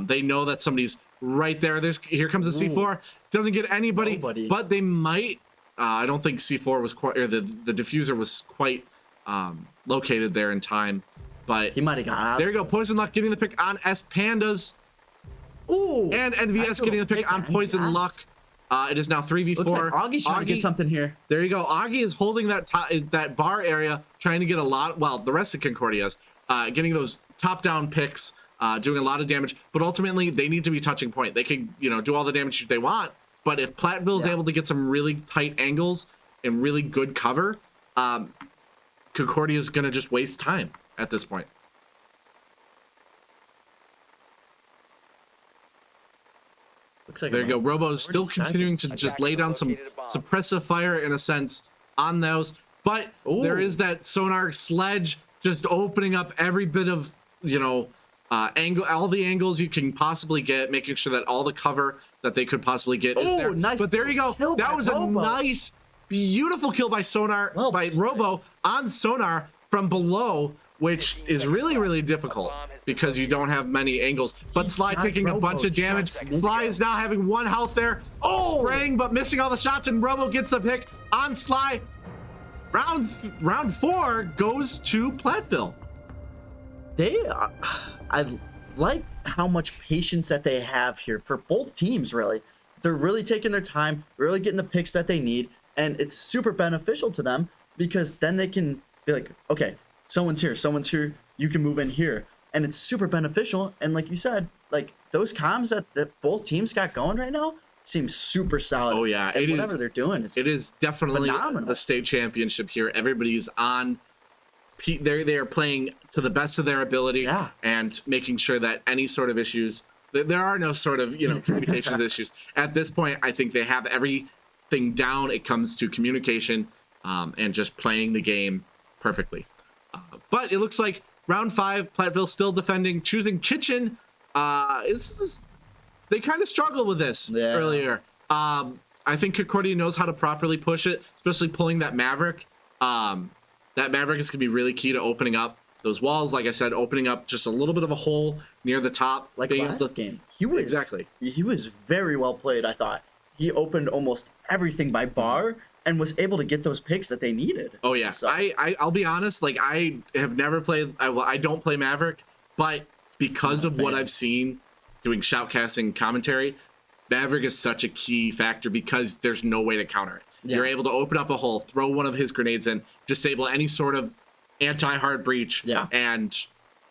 They know that somebody's right there. Here comes a C4. Doesn't get anybody, but they might. I don't think C4 was quite, or the diffuser was quite located there in time. But
he might have got out.
There you go. Poison Luck getting the pick on S Pandas.
Ooh.
And NVS getting the pick on Poison Luck. It is now 3v4.
Looks like Augie's trying to get something here.
There you go. Augie is holding that bar area, trying to get the rest of Concordia's, getting those top-down picks, doing a lot of damage. But ultimately, they need to be touching point. They can, do all the damage they want. But if Platteville is able to get some really tight angles and really good cover, Concordia is going to just waste time at this point.
Looks like
there you go. Robo's still continuing to just lay down some suppressive fire in a sense on those. But there is that sonar sledge just opening up every bit of, angle, all the angles you can possibly get, making sure that all the cover that they could possibly get is there.
Nice.
But there you go. That was a nice, beautiful kill by Sonar, by Robo on Sonar from below, which is really, really difficult because you don't have many angles. But Sly taking a bunch of damage. Sly is now having 1 health there. Spraying, but missing all the shots, and Robo gets the pick on Sly. Round 4 goes to Platteville.
I like how much patience that they have here for both teams, really. They're really taking their time, really getting the picks that they need, and it's super beneficial to them because then they can be like, okay, someone's here, you can move in here. And it's super beneficial. And like you said, like those comms that both teams got going right now seems super solid.
Oh, yeah,
And
it
whatever
is-
they're doing is
It is definitely
Phenomenal.
the state championship here. Everybody's on. They are playing to the best of their ability,
Yeah.
and making sure that any sort of issues, there are no sort of communications issues at this point. I think they have everything down. It comes to communication and just playing the game perfectly. But it looks like round 5, Platteville still defending, choosing kitchen. They kind of struggled with this earlier. I think Concordia knows how to properly push it, especially pulling that Maverick. That Maverick is going to be really key to opening up those walls. Like I said, opening up just a little bit of a hole near the top.
like
being
last
able to-
game. He was
Exactly.
He was very well played. I thought he opened almost everything by bar and was able to get those picks that they needed.
Oh yeah,
So-
I'll be honest. Like I have never played. I don't play Maverick, but because of what
man.
I've seen doing shoutcasting commentary, Maverick is such a key factor because there's no way to counter it.
Yeah.
You're able to open up a hole, throw one of his grenades in, disable any sort of anti-hard breach,
Yeah.
and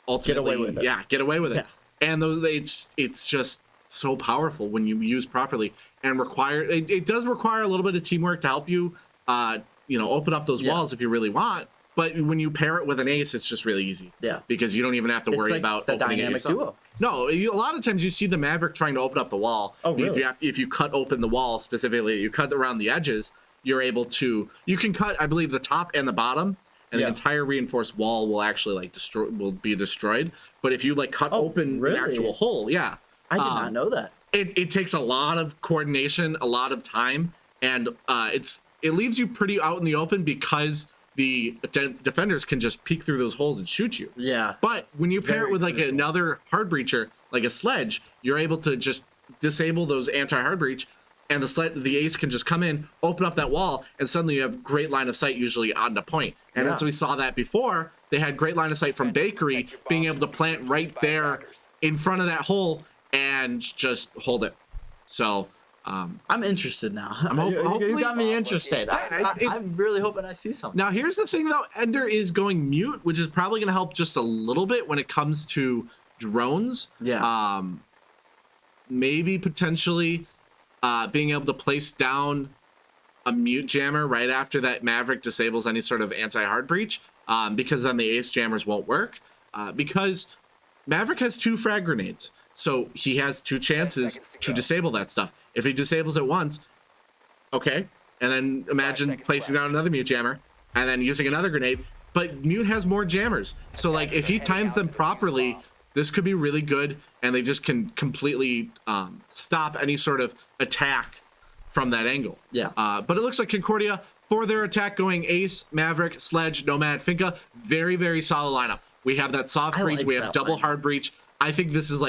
ultimately,
away with it.
yeah, get away with it.
Yeah.
And those, it's just so powerful when you use properly, and it does require a little bit of teamwork to help you, open up those
Yeah.
walls if you really want. But when you pair it with an ace, it's just really easy.
Yeah.
Because you don't even have to
It's
worry
like
about
the
opening it
dynamic
yourself.
duo.
No, a lot of times you see the Maverick trying to open up the wall.
Oh, really?
If you cut open the wall specifically, you cut around the edges, you're able to. You can cut, I believe, the top and the bottom, and
Yeah.
the entire reinforced wall will actually will be destroyed. But if you cut
Oh,
open
really?
an actual hole, yeah,
I did not know that.
it takes a lot of coordination, a lot of time, and it leaves you pretty out in the open because the defenders can just peek through those holes and shoot you.
Yeah.
But when you pair it
Very
with
crucial.
another hard breacher, like a sledge, you're able to just disable those anti-hard breach, and the ace can just come in, open up that wall, and suddenly you have great line of sight usually on the point. And
Yeah.
as we saw that before, they had great line of sight from Bakery, being able to plant right there in front of that hole and just hold it. So
I'm interested now.
hopefully-
you got me interested.
it's-
I'm really hoping I see something.
now here's the thing though, Ender is going mute, which is probably going to help just a little bit when it comes to drones.
Yeah.
Maybe potentially being able to place down a mute jammer right after that Maverick disables any sort of anti-hard breach, because then the ace jammers won't work, because Maverick has 2 frag grenades, so he has 2 chances to disable that stuff. If he disables it once, okay, and then imagine placing down another mute jammer and then using another grenade, but mute has more jammers, so if he times them properly, this could be really good, and they just can completely stop any sort of attack from that angle.
Yeah.
But it looks like Concordia, for their attack, going ace, Maverick, sledge, nomad, finka, very, very solid lineup. We have that soft
I
breach,
like
we have
that
double
lineup.
hard breach. I think this is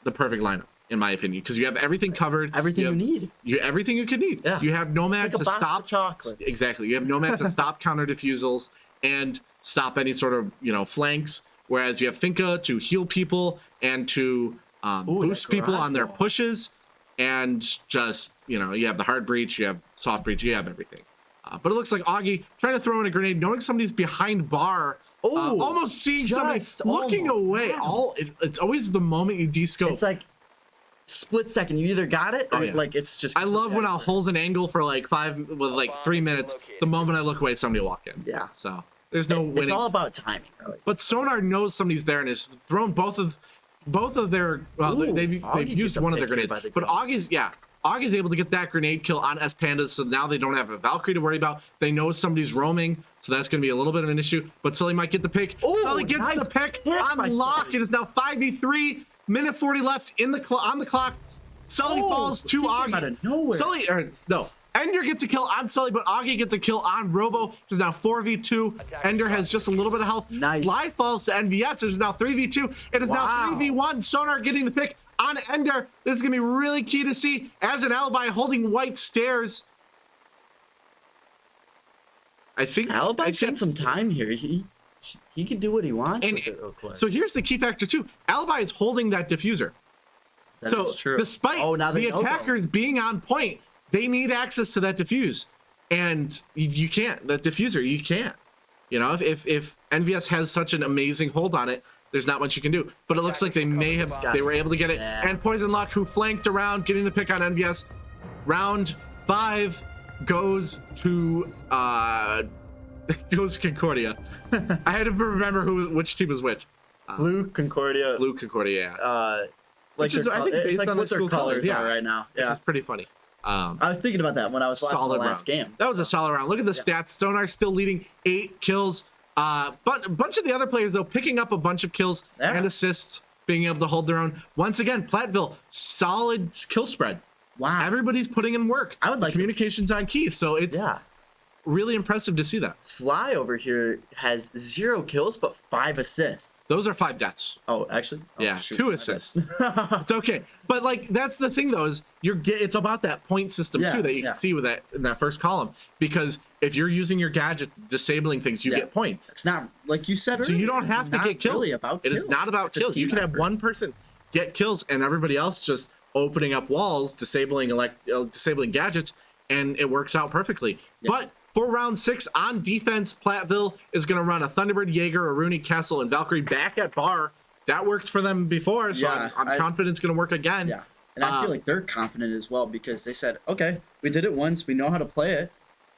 the perfect lineup, in my opinion, because you have everything covered.
Everything you
have-
need.
everything you can need.
Yeah.
You have nomad
It's like a
to
box of
stop
chocolates.
Exactly. You have nomad to stop counter diffusals and stop any sort of flanks. Whereas you have Finka to heal people and to boost
that
people
garage
on their
wall.
pushes, and just you have the hard breach, you have soft breach, you have everything. But it looks like Augie trying to throw in a grenade, knowing somebody's behind bar,
Ooh,
almost seeing somebody,
just
looking
almost.
away.
Wow.
It's always the moment you descope.
It's like split second. You either got it or
Oh, yeah.
it's just.
I love when I'll hold an angle for 3 minutes. The moment I look away, somebody will walk in.
Yeah.
So there's no winning.
It's all about timing, really.
But Sonar knows somebody's there and has thrown both of their. Well,
Ooh,
they've
Augie
used
gets a
one of their
pick here
grenades,
by the
but Augie's able to get that grenade kill on S Pandas, so now they don't have a Valkyrie to worry about. They know somebody's roaming, so that's going to be a little bit of an issue. But Sully might get the pick.
Ooh,
Sully gets
nice
the pick
pick
on
by
lock.
Sully.
It is now 5v3. Minute 40 left on the clock. Sully
Oh,
falls to
he came
Augie.
out of nowhere.
Ender gets a kill on Sully, but Augie gets a kill on Robo. It is now 4v2. Ender has just a little bit of health.
Nice.
Fly falls to NVS. It is now 3v2. It is
Wow.
now 3v1. Sonar getting the pick on Ender. This is going to be really key to see as an alibi holding white stairs. I think
Alibi's got some time here. He can do what he wants
And
with it real quick.
so here's the key factor too. Alibi is holding that diffuser.
That
So
is true.
despite
now they
the
know, though.
attackers being on point, they need access to that diffuse, and you can't. That diffuser, you can't. If NVS has such an amazing hold on it, there's not much you can do. But it looks like they were able to get it.
Yeah.
And Poison Luck, who flanked around, getting the pick on NVS, Round 5 goes to Concordia. I had to remember which team was which.
Blue Concordia.
Blue Concordia, yeah.
Like
Which is, I think, based on
what
the school
their colors
colors,
are right now.
Which
Yeah.
is pretty funny.
I was thinking about that when I was watching the last
round.
game.
That was a solid round. Look at the stats. Sonar still leading 8 kills. But a bunch of the other players, though, picking up a bunch of kills and assists, being able to hold their own. Once again, Platteville, solid kill spread.
Wow.
Everybody's putting in work.
I would like
communications on key. So it's really impressive to see that.
Sly over here has 0 kills but 5 assists.
Those are 5 deaths.
Oh, actually? Oh,
Yeah,
shoot.
2 assists. It's okay. But like that's the thing though, is it's about that point system too that you can see with that in that first column. Because if you're using your gadget disabling things, you get points.
It's not like you said earlier.
So you don't have to get kills.
Really about
it is not about kills. You can have one person get kills and everybody else just opening up walls, disabling gadgets, and it works out perfectly. But for round 6 on defense, Platteville is going to run a Thunderbird, Jaeger, a Rooney, Kessel, and Valkyrie back at bar. That worked for them before, so I'm confident it's going to work again.
Yeah, and I feel like they're confident as well because they said, okay, we did it once. We know how to play it.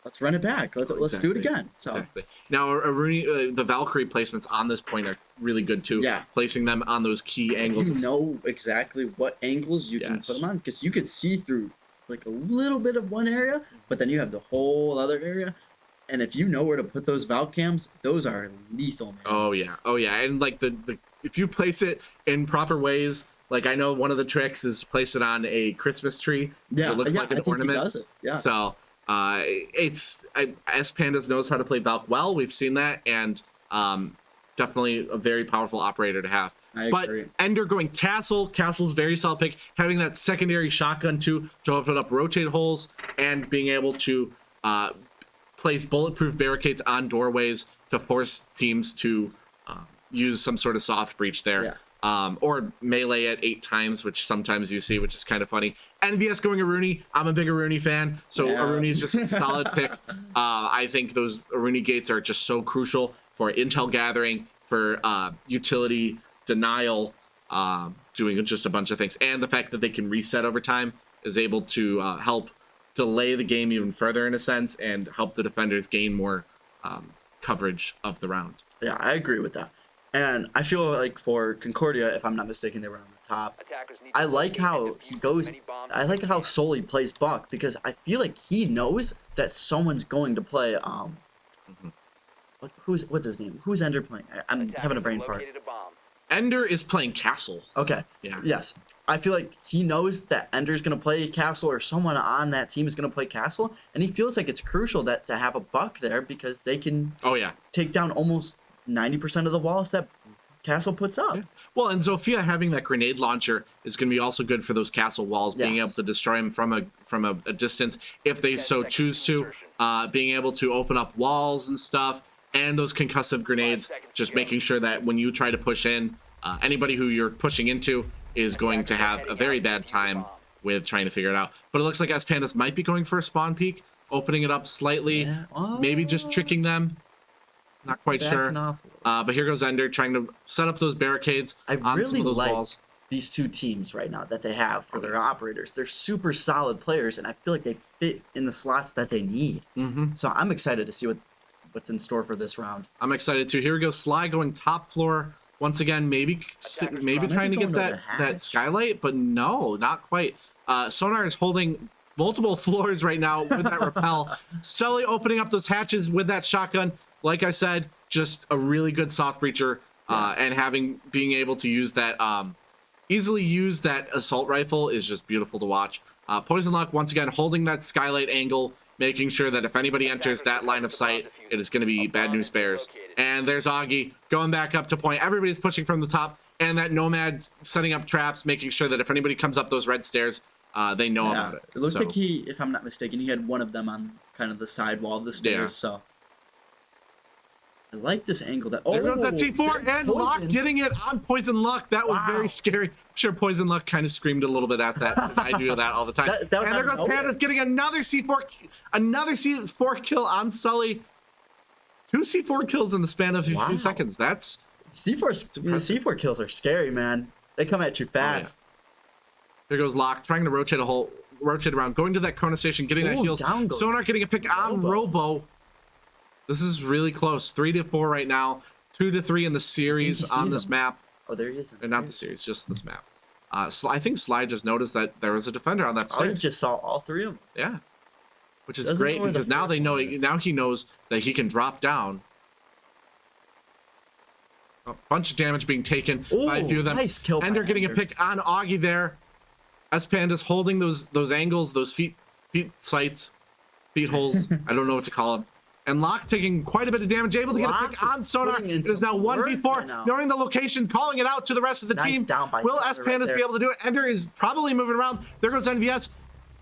Let's run it back. Let's do it again. So
Now, a Rooney, the Valkyrie placements on this point are really good too.
Yeah.
Placing them on those key angles.
You know exactly what angles you can put them on because you could see through like a little bit of one area, but then you have the whole other area. And if you know where to put those Valk cams, those are lethal, man.
Oh yeah. And like the if you place it in proper ways, like I know one of the tricks is place it on a Christmas tree.
Yeah,
it looks like an ornament.
He does it. Yeah.
So S Pandas knows how to play Valk well. We've seen that, and definitely a very powerful operator to have.
I agree.
Ender going Castle. Castle's very solid pick. Having that secondary shotgun too to open up rotate holes and being able to place bulletproof barricades on doorways to force teams to use some sort of soft breach there. Or melee it 8 times, which sometimes you see, which is kind of funny. NVS going Aruni. I'm a big Aruni fan, so Aruni is just a solid pick. I think those Aruni gates are just so crucial for intel gathering, for utility denial, doing just a bunch of things, and the fact that they can reset over time is able to help delay the game even further in a sense, and help the defenders gain more coverage of the round.
Yeah, I agree with that. And I feel like for Concordia, if I'm not mistaken, they were on the top. I like how he goes. I like how Sully plays Buck because I feel like he knows that someone's going to play. What's his name? Who's Ender playing? I'm having a brain fart.
Ender is playing Castle.
Okay.
Yeah.
Yes. I feel like he knows that Ender's going to play Castle or someone on that team is going to play Castle, and he feels like it's crucial that to have a Buck there because they can. Take down almost 90% of the walls that Castle puts up.
Well, and Zofia having that grenade launcher is going to be also good for those castle walls, being able to destroy them from a distance if they so choose to, being able to open up walls and stuff, and those concussive grenades, just making sure that when you try to push in, anybody who you're pushing into is going to have a very bad time with trying to figure it out. But it looks like S Pandas might be going for a spawn peek, opening it up slightly, maybe just tricking them. Not quite sure. But here goes Ender trying to set up those barricades on some of those walls.
These two teams right now that they have for their operators. They're super solid players, and I feel like they fit in the slots that they need. So I'm excited to see what's in store for this round.
I'm excited too. Here we go. Sly going top floor once again. Maybe trying to get that skylight, but no, not quite. Sonar is holding multiple floors right now with that rappel. Sully opening up those hatches with that shotgun. Like I said, just a really good soft breacher, and being able to use that, easily use that assault rifle is just beautiful to watch. Poison Luck, once again, holding that skylight angle, making sure that if anybody enters that line of sight, it is going to be bad news bears. And there's Augie going back up to point. Everybody's pushing from the top, and that Nomad setting up traps, making sure that if anybody comes up those red stairs, they know about it.
It looked like if I'm not mistaken, he had one of them on kind of the side wall of the stairs, so... I like this angle. There
goes that G4 and Locke getting it on Poison Luck. That was very scary. I'm sure Poison Luck kind of screamed a little bit at that because I do that all the time. And there goes Pandas getting another C4 kill on Sully. 2 C4 kills in the span of a few seconds. That's
C4 kills are scary, man. They come at you fast.
There goes Locke trying to rotate a hole rotate around, going to that Chrono Station, getting that
Ooh,
heals.
down goes
Sonar getting a pick on Robo. This is really close. 3-4 right now. 2-3 in the series
he
on
sees
this
him.
map.
Oh, there he is.
Or not the series, just this map. I think Sly just noticed that there was a defender on that
Oh, he
stage.
just saw all three of them.
Yeah. Which is
Doesn't
great
know where the
because now
fourth
they know
one is.
now he knows that he can drop down. A bunch of damage being taken by a few of them.
Nice kill by
Ender getting a
Ender.
pick on Augie there. S-Panda's holding those angles, those feet sights, feet holes. I don't know what to call them. And Locke taking quite a bit of damage, able to get a
Locke
pick on Sonar.
putting in
It is now
some work
1v4,
right now.
knowing the location, calling it out to the rest of the
Nice
team.
down by
Will
Sonar
S-Pandas
right there.
be able to do it? Ender is probably moving around. There goes NVS.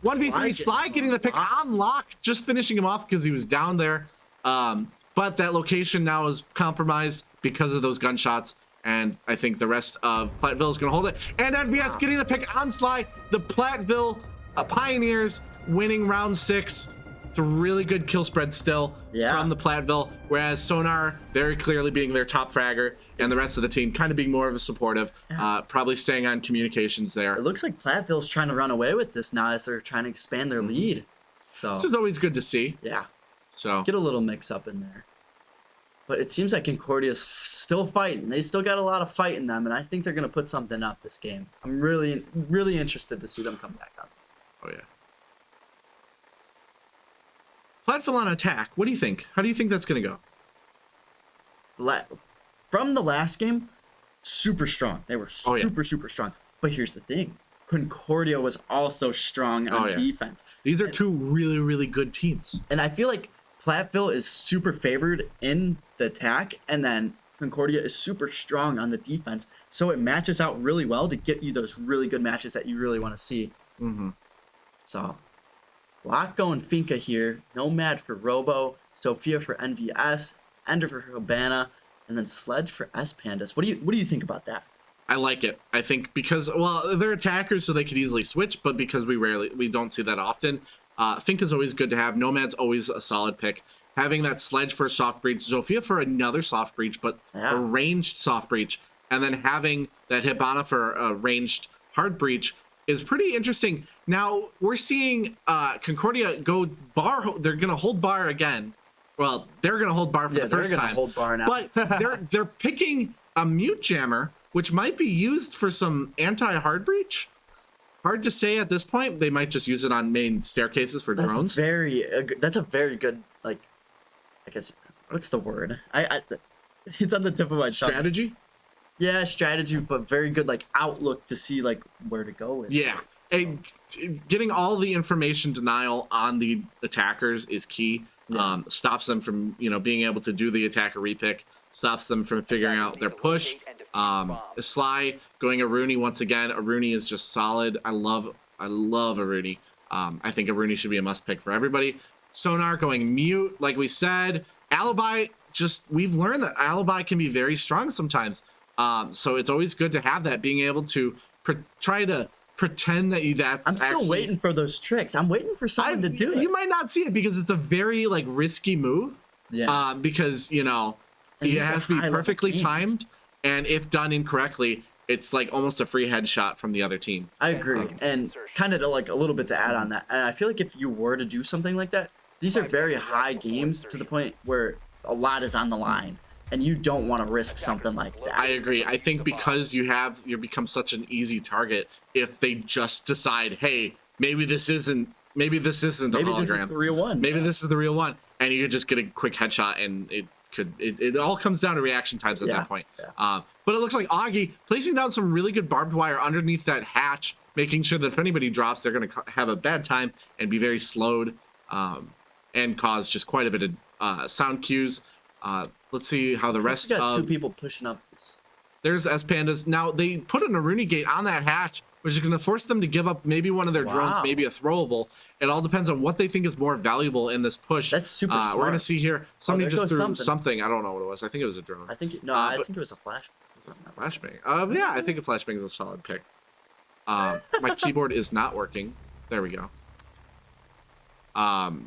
1v3, Sly getting the pick on Locke, just finishing him off because he was down there. But that location now is compromised because of those gunshots. And I think the rest of Platteville is going to hold it. And NVS getting the pick on Sly. The Platteville Pioneers winning round 6. It's a really good kill spread still from the Platteville. Whereas Sonar very clearly being their top fragger and the rest of the team kind of being more of a supportive. Probably staying on communications there.
It looks like Platteville's trying to run away with this now as they're trying to expand their lead. So,
Which is always good to see.
yeah,
So
get a little mix up in there. But it seems like Concordia's still fighting. They still got a lot of fight in them, and I think they're going to put something up this game. I'm really, really interested to see them come back on this.
Oh, yeah. Platteville on attack. What do you think? How do you think that's going to go?
From the last game, super strong. They were
Oh, yeah.
super strong. But here's the thing. Concordia was also strong on
Oh, yeah.
defense.
These are two really, really good teams.
And I feel like Platteville is super favored in the attack, and then Concordia is super strong on the defense. So it matches out really well to get you those really good matches that you really want to see.
Mm-hmm.
So, Locke going Finka here. Nomad for Robo. Sophia for NVS. Ender for Habana. And then Sledge for S-Pandas. What do you think about that?
I like it. I think because, well, they're attackers, so they could easily switch, but because we don't see that often, Think is always good to have. Nomad's always a solid pick. Having that Sledge for a soft breach, Sophia for another soft breach, but a ranged soft breach, and then having that Hibana for a ranged hard breach is pretty interesting. Now, we're seeing Concordia go bar. They're going to hold bar again. Well, they're going to hold bar for the first
they're
time.
gonna hold bar now.
But they're picking a mute jammer, which might be used for some anti-hard breach. Hard to say at this point. They might just use it on main staircases for drones.
That's a very good, like, I guess, what's the word? It's on the tip of my tongue.
Strategy?
Yeah, strategy, but very good, like, outlook to see, like, where to go with it.
Yeah. And getting all the information denial on the attackers is key.
Yeah.
Stops them from, being able to do the attacker repick. Stops them from figuring out their push. Sly going Aruni once again. Aruni is just solid. I love Aruni. I think Aruni should be a must pick for everybody. Sonar going mute, like we said. Alibi, we've learned that Alibi can be very strong sometimes. So it's always good to have that, being able to try to pretend that
I'm still waiting for those tricks. I'm waiting for someone to do it.
You might not see it because it's a very risky move.
Yeah.
Because it has to be perfectly timed, and if done incorrectly, it's almost a free headshot from the other team.
I agree, and kind of a little bit to add on that. And I feel like if you were to do something like that, these are very high games to the point where a lot is on the line, and you don't want to risk something like that.
I agree. I think because you become such an easy target, if they just decide, hey, maybe this isn't a
Maybe
hologram.
this is the real one.
Maybe this is the real one, and you could just get a quick headshot, and it all comes down to reaction times at that point.
Yeah.
But it looks like Augie placing down some really good barbed wire underneath that hatch, making sure that if anybody drops, they're going to have a bad time and be very slowed, and cause just quite a bit of sound cues. Let's see how the rest
got
of
two people pushing up.
there's S-Pandas. Now they put an Aruni gate on that hatch, which is going to force them to give up maybe one of their drones, maybe a throwable. It all depends on what they think is more valuable in this push.
That's super smart.
We're going to see here. Somebody
there
just
goes
threw
something.
something. I don't know what it was. I think it was a drone.
I think
I
think it was a flash.
Flashbang. Yeah, I think a flashbang is a solid pick. My keyboard is not working. There we go.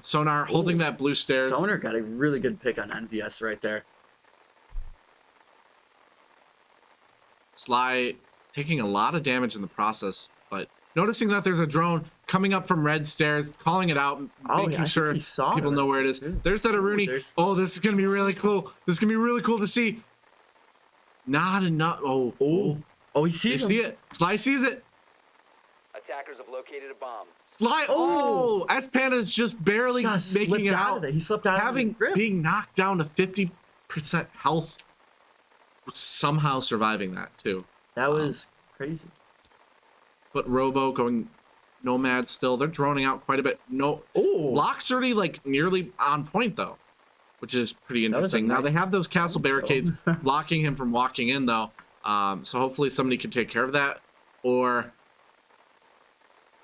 Sonar holding that blue stairs.
Sonar got a really good pick on NVS right there.
Sly taking a lot of damage in the process, but noticing that there's a drone coming up from red stairs, calling it out,
Oh,
making
yeah, I think
sure
he saw
people
it.
know where it is. There's that Aruni.
there's-
Oh, this is gonna be really cool. This is gonna be really cool to see. Not enough. Oh,
Oh, he
they
sees him.
see it. Sly sees it.
Attackers have located a bomb.
Sly. Oh, S Panda is just barely
Just
making
slipped
it
out
out.
of there. He slipped out of
Having
his grip.
being knocked down to 50% health, somehow surviving that too.
That was crazy.
But Robo going Nomad still. They're droning out quite a bit. No, Lock's already like nearly on point though, which is pretty
That was a
interesting. Now
nice
they have those castle
kill.
barricades blocking him from walking in though. So hopefully somebody can take care of that, or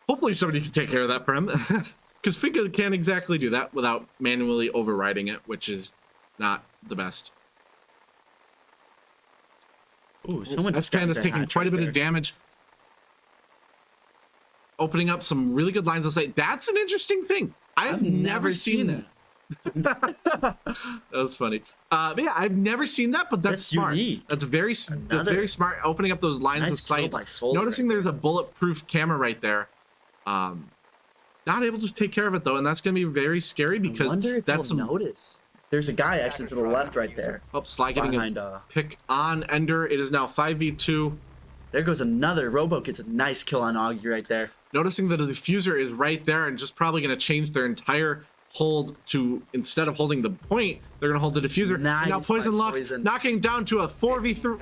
hopefully somebody can take care of that for him, because Finka can't exactly do that without manually overriding it, which is not the best.
Ooh, someone
S Panda's taking quite a bit of damage. Opening up some really good lines of sight. That's an interesting thing. I've never seen
it.
that. That was funny. But yeah, I've never seen that, but that's smart.
unique.
That's very smart. Opening up those lines
Nice
of sight.
kill by Soldier
Noticing
right
there's a bulletproof camera right there. Not able to take care of it though, and that's going to be very scary
I
because
wonder if
that's
he'll
some
notice. There's a guy actually to the left right there.
oh, Sly getting
Behind,
a pick on Ender. It is now 5v2.
There goes another. Robo gets a nice kill on Augie right there.
Noticing that the diffuser is right there and just probably going to change their entire hold to, instead of holding the point, they're going to hold the diffuser.
Nice
Now Poison
by
Luck
Poison.
knocking down to a 4v1,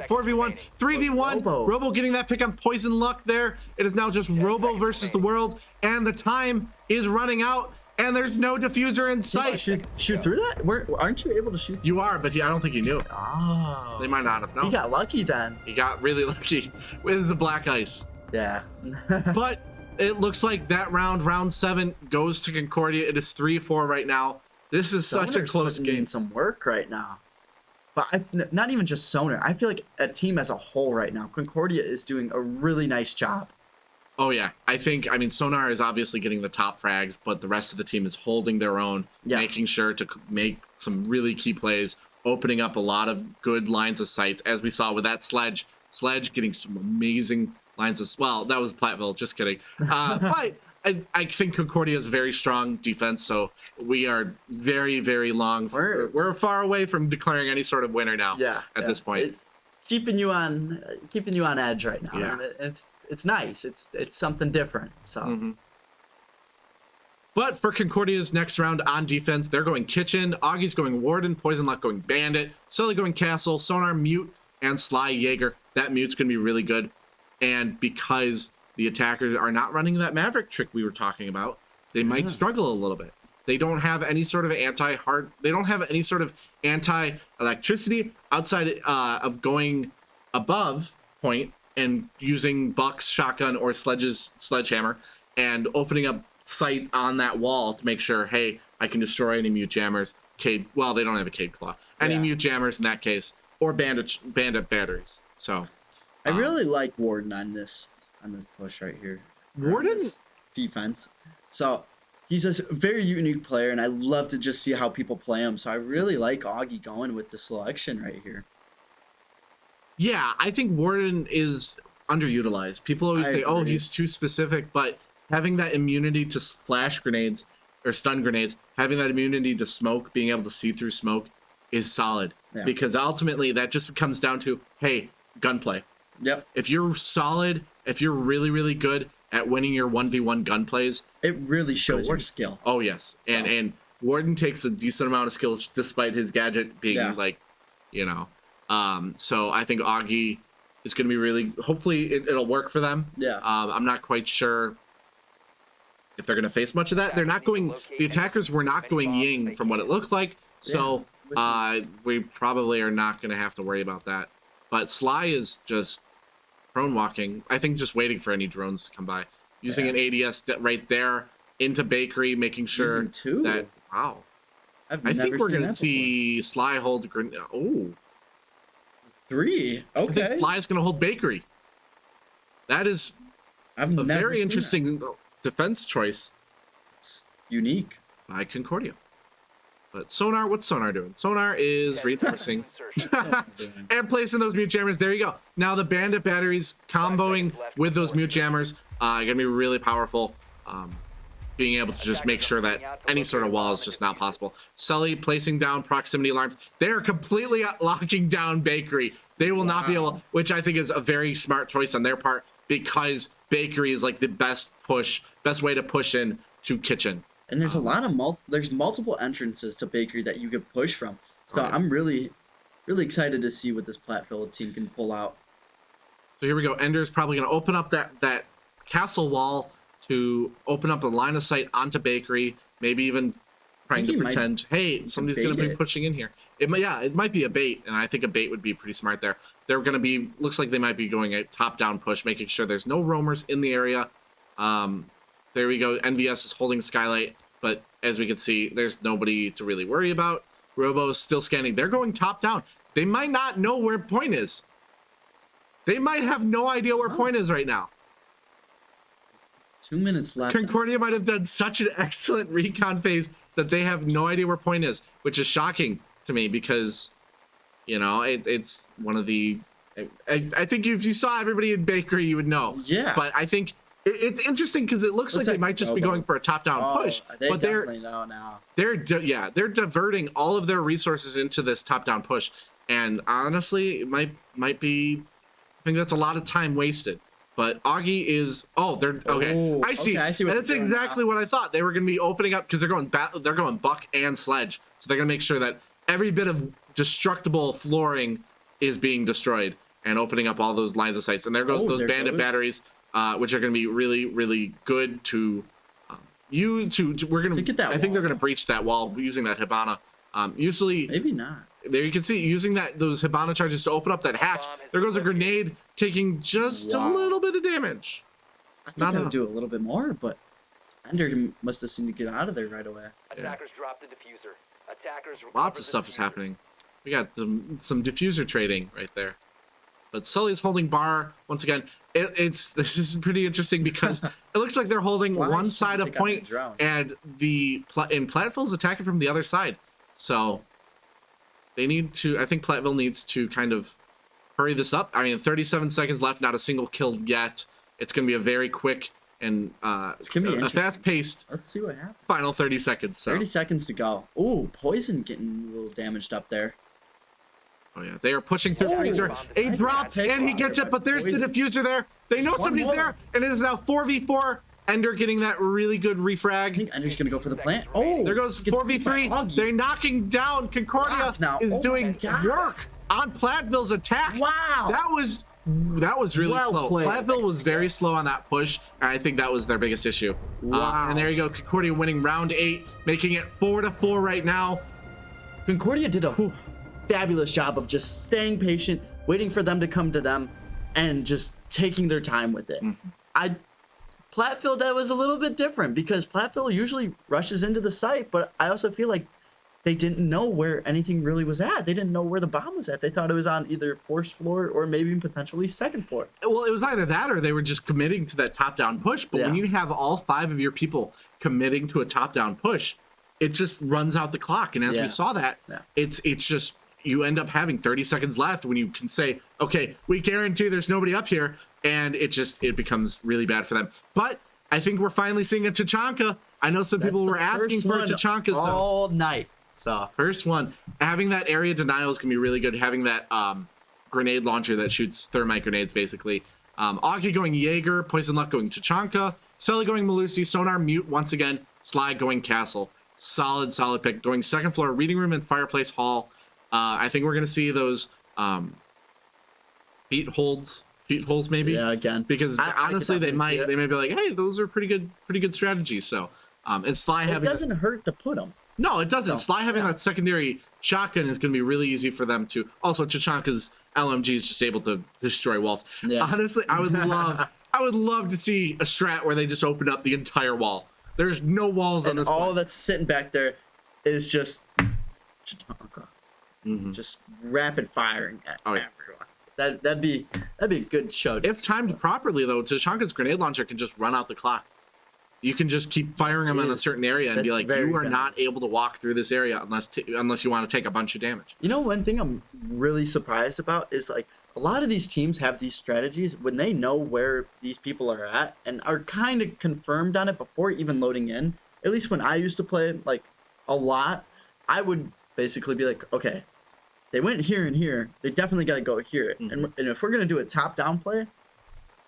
3v1. Robo getting that pick on Poison Luck there. It is now just Robo versus the world, and the time is running out, and there's no diffuser in sight.
Shoot through that? Aren't you able to shoot?
You are, but I don't think he knew.
Oh.
They might not have known.
He got lucky then.
He got really lucky with the black ice.
Yeah.
But it looks like that round 7, goes to Concordia. It is 3-4 right now. This is such a
Sonar's
close
putting in
game.
some work right now. But not even just Sonar. I feel like a team as a whole right now, Concordia is doing a really nice job.
Oh yeah, I mean, Sonar is obviously getting the top frags, but the rest of the team is holding their own,
Yeah.
making sure to make some really key plays, opening up a lot of good lines of sights, as we saw with that Sledge getting some amazing lines of, well, that was Platteville, just kidding. But I think Concordia is very strong defense, so we are very, very long. We're far away from declaring any sort of winner now.
Yeah.
At this point.
It's keeping you on edge right now.
Yeah.
And it's nice. It's something different. So.
Mhm. But for Concordia's next round on defense, they're going Kitchen, Augie's going Warden, Poison Luck going Bandit, Sully going Castle, Sonar Mute, and Sly Jaeger. That Mute's going to be really good. And because the attackers are not running that Maverick trick we were talking about, they might struggle a little bit. They don't have any sort of anti-electricity outside of going above point and using Buck's shotgun or sledgehammer and opening up sight on that wall to make sure, hey, I can destroy any mute jammers. Well, they don't have a Cade Claw. Any mute jammers in that case, or bandit batteries. So
I really like Warden on this push right here.
Warden?
On this defense. So he's a very unique player, and I love to just see how people play him. So I really like Augie going with the selection right here.
Yeah, I think Warden is underutilized. People always say, oh, he's too specific, but having that immunity to flash grenades or stun grenades, having that immunity to smoke, being able to see through smoke is solid.
Yeah.
Because ultimately that just comes down to, hey, gunplay.
Yep.
If you're solid, if you're really, really good at winning your 1v1 gun plays,
it really shows your skill.
Oh, yes. And Warden takes a decent amount of skills despite his gadget being so I think Augie is going to be really, hopefully it'll work for them.
Yeah.
I'm not quite sure if they're going to face much of that. The attackers were not going Ying from what it looked like. So we probably are not going to have to worry about that. But Sly is just prone walking. I think just waiting for any drones to come by. Using an ADS right there into Bakery, making sure that, wow. I think we're going to see Sly hold, oh.
3.
I
Okay.
think Sly is going to hold Bakery. That is a very interesting defense choice.
It's unique.
By Concordia. But Sonar, what's Sonar doing? Sonar is reinforcing and placing those mute jammers. There you go. Now the bandit batteries comboing with those mute jammers Gonna be really powerful. Being able to just make sure that any sort of wall is just not possible. Sully placing down proximity alarms. They're completely locking down Bakery. They will not be able, which I think is a very smart choice on their part, because Bakery is like the best way to push in to Kitchen.
And there's a lot of there's multiple entrances to Bakery that you could push from. So I'm really excited to see what this Platteville team can pull out.
So here we go. Ender's probably going to open up that castle wall to open up a line of sight onto Bakery. Maybe even trying to pretend, hey, somebody's going to be pushing in here. It might be a bait, and I think a bait would be pretty smart there. They're going to be, looks like they might be going a top-down push, making sure there's no roamers in the area. There we go. NVS is holding Skylight, but as we can see, there's nobody to really worry about. Robo's still scanning. They're going top-down. They might not know where point is. They might have no idea where point is right now.
2 minutes left.
Concordia might have done such an excellent recon phase that they have no idea where point is, which is shocking to me because, you know, it's one of the... I think if you saw everybody in Bakery, you would know.
Yeah.
But I think it's interesting because it looks like they might just be going for a top-down push.
But they're definitely know now.
They're diverting all of their resources into this top-down push, and honestly, it might be. I think that's a lot of time wasted. But Augie is. Oh, they're okay.
Oh,
I see.
okay, I see what
and that's
they're doing
exactly what I thought. They were going to be opening up because they're going Buck and Sledge, so they're going to make sure that every bit of destructible flooring is being destroyed and opening up all those lines of sights. And there goes those bandit batteries. Which are going to be really, really good to we're going to get that. I think they're going to breach that wall using that Hibana. Usually,
maybe not.
There you can see using those Hibana charges to open up that hatch. There goes a grenade, taking just a little bit of damage.
I thought that would do a little bit more, but Ender must have seen to get out of there right away.
Attackers dropped the diffuser. Attackers.
Lots of stuff is happening. We got some diffuser trading right there. But Sully's holding bar once again. This is pretty interesting because it looks like they're holding one side of point, and Platteville's attacking from the other side. So they need to. I think Platteville needs to kind of hurry this up. I mean, 37 seconds left, not a single kill yet. It's going to be a very quick and a fast-paced.
Let's see what happens.
Final 30 seconds. So.
30 seconds to go. Ooh, Poison getting a little damaged up there.
Oh yeah, they are pushing through freezer. A drops and he gets it, but there's the diffuser there. They know somebody's there, and it is now 4v4. Ender getting that really good refrag.
I think Ender's gonna go for the plant. Oh,
there goes 4v3. They're knocking down. Concordia is doing work on Platteville's attack.
Wow,
that was really slow. Platteville was very slow on that push, and I think that was their biggest issue.
Wow.
And there you go, Concordia winning round 8, making it 4-4 right now.
Concordia did a fabulous job of just staying patient, waiting for them to come to them, and just taking their time with it. Platteville, that was a little bit different because Platteville usually rushes into the site, but I also feel like they didn't know where anything really was at. They didn't know where the bomb was at. They thought it was on either first floor or maybe potentially second floor.
Well, it was either that or they were just committing to that top-down push. But when you have all 5 of your people committing to a top-down push, it just runs out the clock. And as we saw that, it's just you end up having 30 seconds left when you can say, okay, we guarantee there's nobody up here. And it becomes really bad for them. But I think we're finally seeing a Tachanka. I know some people were asking for a Tachanka.
All night. So
first one, having that area denial is going to be really good. Having that grenade launcher that shoots thermite grenades, basically. Augie going Jaeger, Poison Luck going Tachanka, Sully going Malusi, Sonar Mute once again, Sly going Castle. Solid pick. Going second floor, Reading Room and Fireplace Hall. I think we're going to see those feet holes maybe.
Yeah, again.
Because honestly, they might be like, hey, those are pretty good strategies. So, and Sly having
it doesn't hurt to put them.
No, it doesn't. Sly having that secondary shotgun is going to be really easy for them to. Also, Tachanka's LMG is just able to destroy walls. Yeah. Honestly, I would love to see a strat where they just open up the entire wall. There's no walls on this.
All that's sitting back there is just Tachanka, just rapid firing at everyone. That'd be a good show.
If timed properly, though, Tachanka's grenade launcher can just run out the clock. You can just keep firing them in a certain area and be like, you are not able to walk through this area unless you want to take a bunch of damage.
You know, one thing I'm really surprised about is like a lot of these teams have these strategies when they know where these people are at and are kind of confirmed on it before even loading in. At least when I used to play like a lot, I would basically be like, okay, they went here and here. They definitely got to go here.
Mm-hmm.
And if we're going to do a top-down play,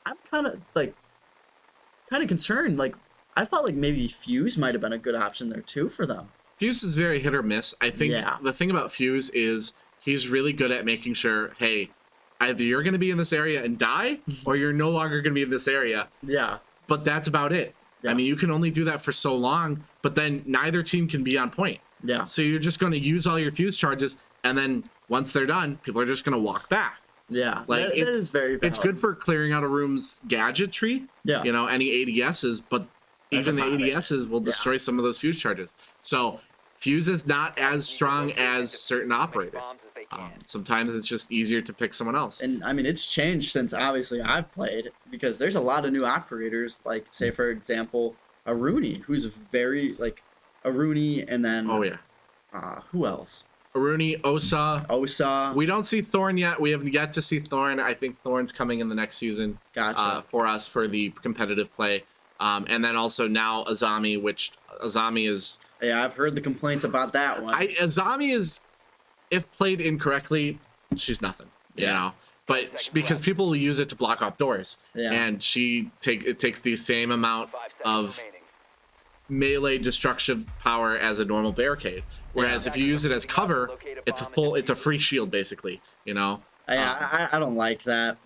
I'm kind of concerned. Like, I felt like maybe Fuse might have been a good option there too for them.
Fuse is very hit or miss. I think
Yeah.
the thing about Fuse is he's really good at making sure, hey, either you're going to be in this area and die, or you're no longer going to be in this area.
Yeah.
But that's about it.
Yeah.
I mean, you can only do that for so long, but then neither team can be on point.
Yeah.
So you're just going to use all your Fuse charges, and then once they're done, people are just going to walk back.
Yeah.
Like,
that is very valid.
It's good for clearing out a room's gadgetry.
Yeah.
You know, any ADSs, but even the
about it.
ADSs will destroy some of those Fuse charges. So Fuse is not as strong as certain operators. Sometimes it's just easier to pick someone else.
And I mean, it's changed since obviously I've played because there's a lot of new operators, like say for example, a Rooney, who's very like a Rooney, and then
Oh yeah,
who else?
Aruni, Osa.
Osa.
We don't see Thorn yet. We have yet to see Thorn. I think Thorn's coming in the next season.
Gotcha.
For us for the competitive play. And then also now Azami, which Azami is.
Yeah, I've heard the complaints about that one.
Azami is, if played incorrectly, she's nothing. You know, but because people will use it to block off doors,
Yeah.
and it takes the same amount of melee destructive power as a normal barricade. Whereas if you use it as cover, it's a free shield basically. You know.
I don't like that.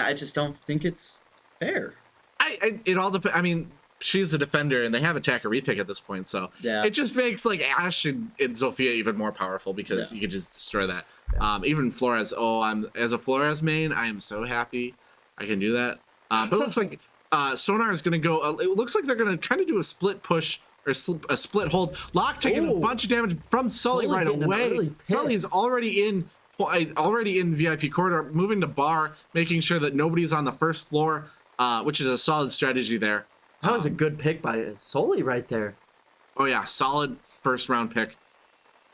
I just don't think it's fair.
It all depends. I mean, she's a defender, and they have attacker repick at this point, so
Yeah.
it just makes like Ashe and Zofia even more powerful because you can just destroy that. Even Flores. As a Flores main, I am so happy I can do that. But it looks like Sonar is going to go. It looks like they're going to kind of do a split push or a split hold. Locke taking a bunch of damage from Sully right
getting an
away.
early pick.
Sully is already in VIP corridor, moving to bar, making sure that nobody's on the first floor. Which is a solid strategy there.
That was a good pick by Soli right there.
Oh yeah, solid first round pick,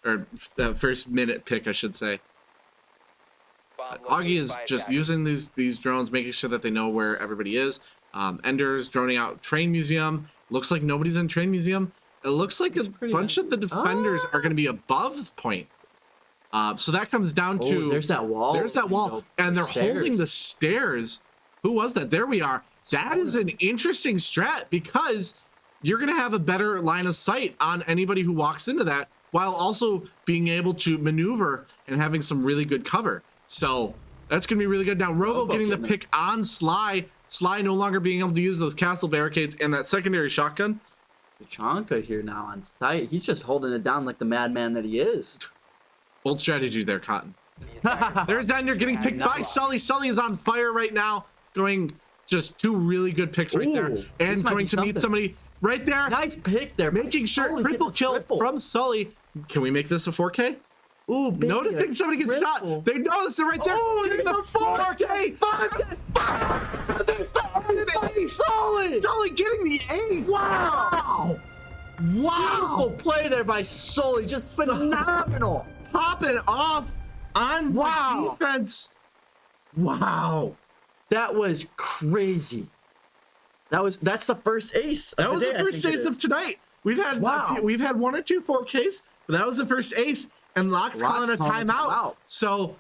or the first minute pick, I should say. Augie is just using these drones, making sure that they know where everybody is. Ender's droning out Train Museum. Looks like nobody's in Train Museum. It looks like a bunch of the defenders are going to be above point. So that comes down to
there's that wall.
There's that wall, and they're holding the stairs. Who was that? There we are. That is an interesting strat because you're going to have a better line of sight on anybody who walks into that while also being able to maneuver and having some really good cover. So that's going to be really good. Now, Robo getting the pick on Sly. Sly no longer being able to use those castle barricades and that secondary shotgun.
Tachanka here now on site. He's just holding it down like the madman that he is.
Bold strategy there, Cotton. There's Daniel getting picked by Sully. Sully is on fire right now. Going just two really good picks right there. And going to meet somebody right there.
Nice pick there.
Making sure triple kill from Sully. Can we make this a 4K?
Ooh,
Noticing somebody gets shot. They notice it right there. Getting the 4K. 5K. Sully. Sully getting the ace. Wow.
Beautiful play there by Sully. Just phenomenal.
Popping off on defense. Wow.
That was crazy. That's the first ace.
That was the first ace of tonight. We've had one or two 4Ks, but that was the first ace. And Locke's calling a timeout. So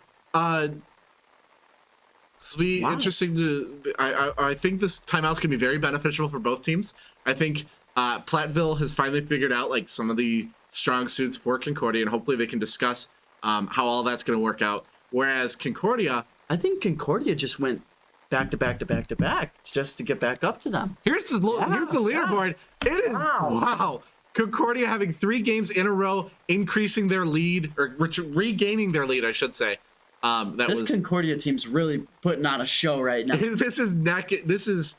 this will be interesting to. I think this timeout's gonna be very beneficial for both teams. I think Platteville has finally figured out like some of the strong suits for Concordia, and hopefully they can discuss how all that's gonna work out. Whereas Concordia,
I think Concordia just went back to back to back to back just to get back up to them.
Here's the leaderboard. It is wow. Concordia having 3 games in a row, increasing their lead or regaining their lead, I should say. This
Concordia team's really putting on a show right now.
This is.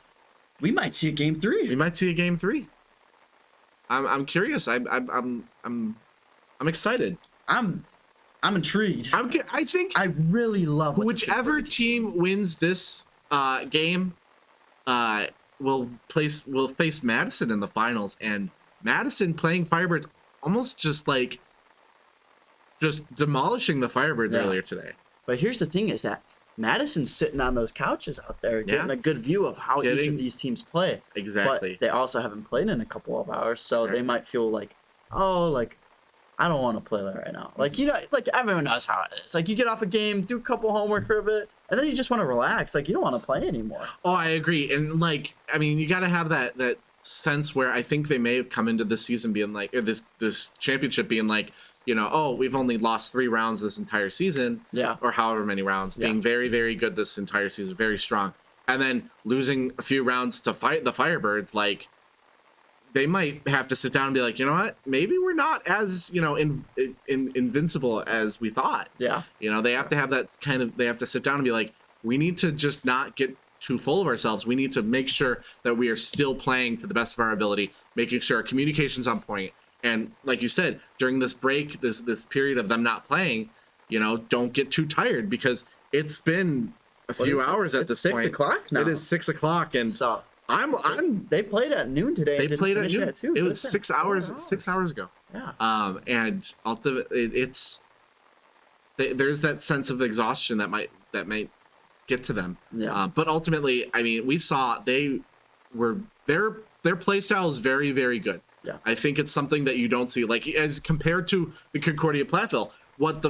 We might see a game 3.
We might see a game 3. I'm curious. I'm excited.
I'm intrigued.
I think
I really love
whichever team wins this game will face Madison in the finals, and Madison playing Firebirds almost just demolishing the Firebirds earlier today.
But here's the thing is that Madison's sitting on those couches out there, getting
Yeah.
a good view of how each
Getting-
of these teams play.
Exactly.
But they also haven't played in a couple of hours, so
Exactly.
they might feel like, oh, like, I don't want to play that right now. Like, you know, like everyone knows how it is. Like, you get off a game, do a couple homework for a bit, and then you just want to relax. Like, you don't want to play anymore.
Oh, I agree. And like, I mean, you got to have that sense where I think they may have come into this season being like, or this championship being like, you know, oh, we've only lost 3 rounds this entire season,
Yeah.
or however many rounds,
Yeah.
being very, very good this entire season, very strong, and then losing a few rounds to fight the Firebirds, like. They might have to sit down and be like, you know what? Maybe we're not as, you know, invincible as we thought.
Yeah.
You know, they have to have that kind of, they have to sit down and be like, we need to just not get too full of ourselves. We need to make sure that we are still playing to the best of our ability, making sure our communication's on point. And like you said, during this break, this period of them not playing, you know, don't get too tired because it's been a few hours at
It's
this
6
point.
o'clock now.
It is 6 o'clock, and
So
I'm
they played at noon today.
they
and didn't
played at
finish
noon.
at 2.
It
So
was
it's
6
been 4
hours. 6 hours ago.
Yeah.
And ultimately, there's that sense of exhaustion that might get to them.
Yeah.
But ultimately, I mean, we saw their play style is very, very good.
Yeah.
I think it's something that you don't see, like as compared to the Concordia Platteville. What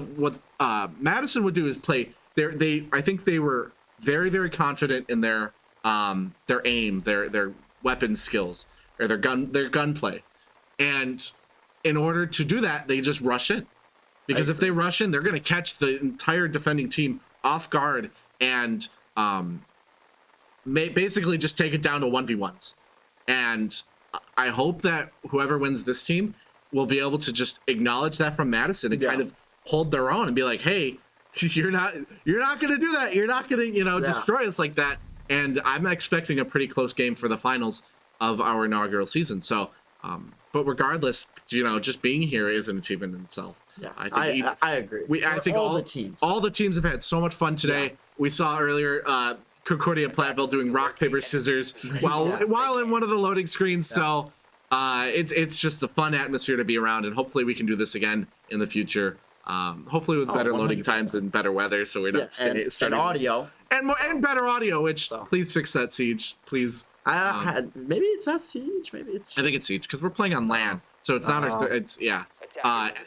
Madison would do is play. I think they were very, very confident in their aim, their weapon skills, or their gunplay, and in order to do that, they just rush in, because if they rush in, they're going to catch the entire defending team off guard and basically just take it down to 1v1s. And I hope that whoever wins this team will be able to just acknowledge that from Madison and kind of hold their own and be like, hey, you're not going to do that. You're not going to, destroy us like that. And I'm expecting a pretty close game for the finals of our inaugural season. So, but regardless, just being here is an achievement in itself.
Yeah,
I
agree.
I think all the teams have had so much fun today. Yeah. We saw earlier Concordia Platteville doing rock paper scissors while in one of the loading screens. Yeah. So it's just a fun atmosphere to be around, and hopefully we can do this again in the future. Hopefully with better 100%. Loading times and better weather, so we're not
and audio
and better audio. Which please fix that, Siege, please.
Maybe it's not Siege. Maybe it's.
I think it's Siege because we're playing on LAN, so it's not. It's The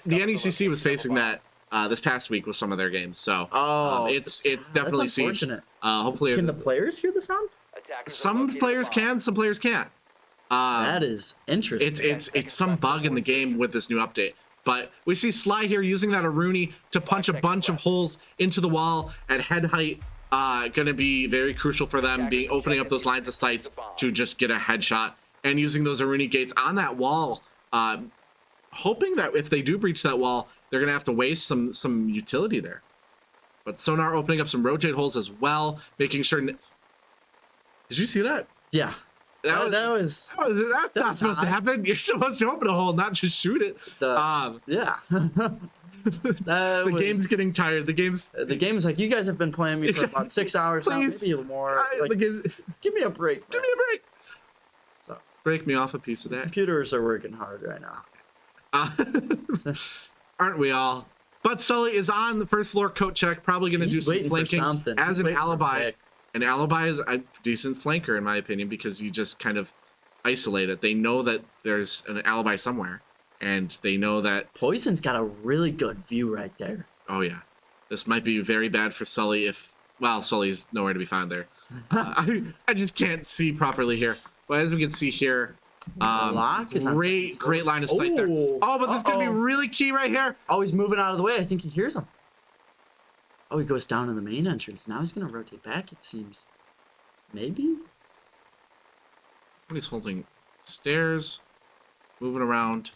NECC was facing that this past week with some of their games, so it's definitely Siege. Hopefully,
can the players hear the sound?
Some players can, some players can't.
That is interesting.
It's some bug in the game with this new update. But we see Sly here using that Aruni to punch a bunch of holes into the wall at head height. Going to be very crucial for them, opening up those lines of sights to just get a headshot, and using those Aruni gates on that wall, hoping that if they do breach that wall, they're going to have to waste some utility there. But Sonar opening up some rotate holes as well, making sure. Did you see that?
Yeah. That's
not supposed to happen. You're supposed to open a hole, not just shoot it.
Yeah.
The game's getting tired. The game's
like, you guys have been playing me for about 6 hours now, maybe a little more. Give me a break.
Give me a break.
So
break me off a piece of that.
Computers are working hard right now.
Aren't we all? But Sully is on the first floor coat check, probably going to do some flanking as an alibi. An alibi is a decent flanker, in my opinion, because you just kind of isolate it. They know that there's an alibi somewhere, and they know that
Poison's got a really good view right there.
Oh yeah, this might be very bad for Sully Sully's nowhere to be found there. I just can't see properly here. But as we can see here, great line of sight there. Oh, but this is gonna be really key right here.
Oh, he's moving out of the way. I think he hears him. Oh, he goes down in the main entrance. Now he's going to rotate back, it seems. Maybe?
Somebody's holding stairs, moving around.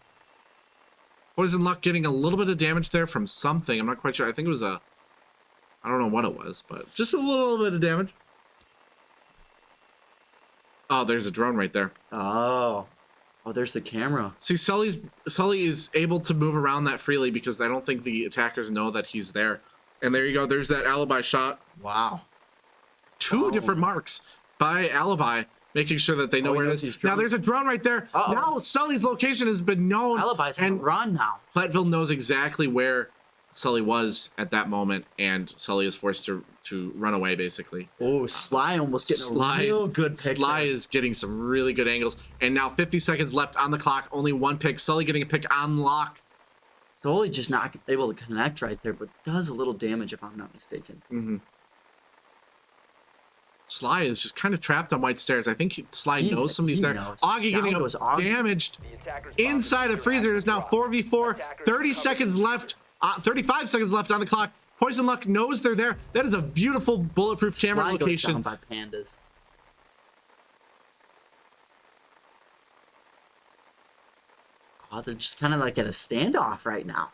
Poison Luck getting a little bit of damage there from something. I'm not quite sure. I think it was I don't know what it was, but just a little bit of damage. Oh, there's a drone right there.
Oh, there's the camera.
See, Sully is able to move around that freely because I don't think the attackers know that he's there. And there you go. There's that alibi shot.
Wow.
Two different marks by alibi, making sure that they know where it is. Now there's a drone right there. Now Sully's location has been known.
Alibi's and run now.
Platteville knows exactly where Sully was at that moment, and Sully is forced to run away basically.
Oh, Sly almost getting a real good pick.
Sly
there.
is getting some really good angles, and now 50 seconds left on the clock. Only one pick. Sully getting a pick on Locke.
Sully just not able to connect right there, but does a little damage if I'm not mistaken.
Mm-hmm. Sly is just kind of trapped on white stairs. I think Sly knows somebody's there.
knows.
Augie
Down
getting
goes Augie.
damaged
The attackers bomb
inside of
diffuser
freezer. It
has
is now
dropped.
4v4.
Attackers
30
recovered
seconds
the
left. 35 seconds left on the clock. Poison Luck knows they're there. That is a beautiful bulletproof camera
Sly goes
location.
down by pandas. Oh, they're just kind of like at a standoff right now.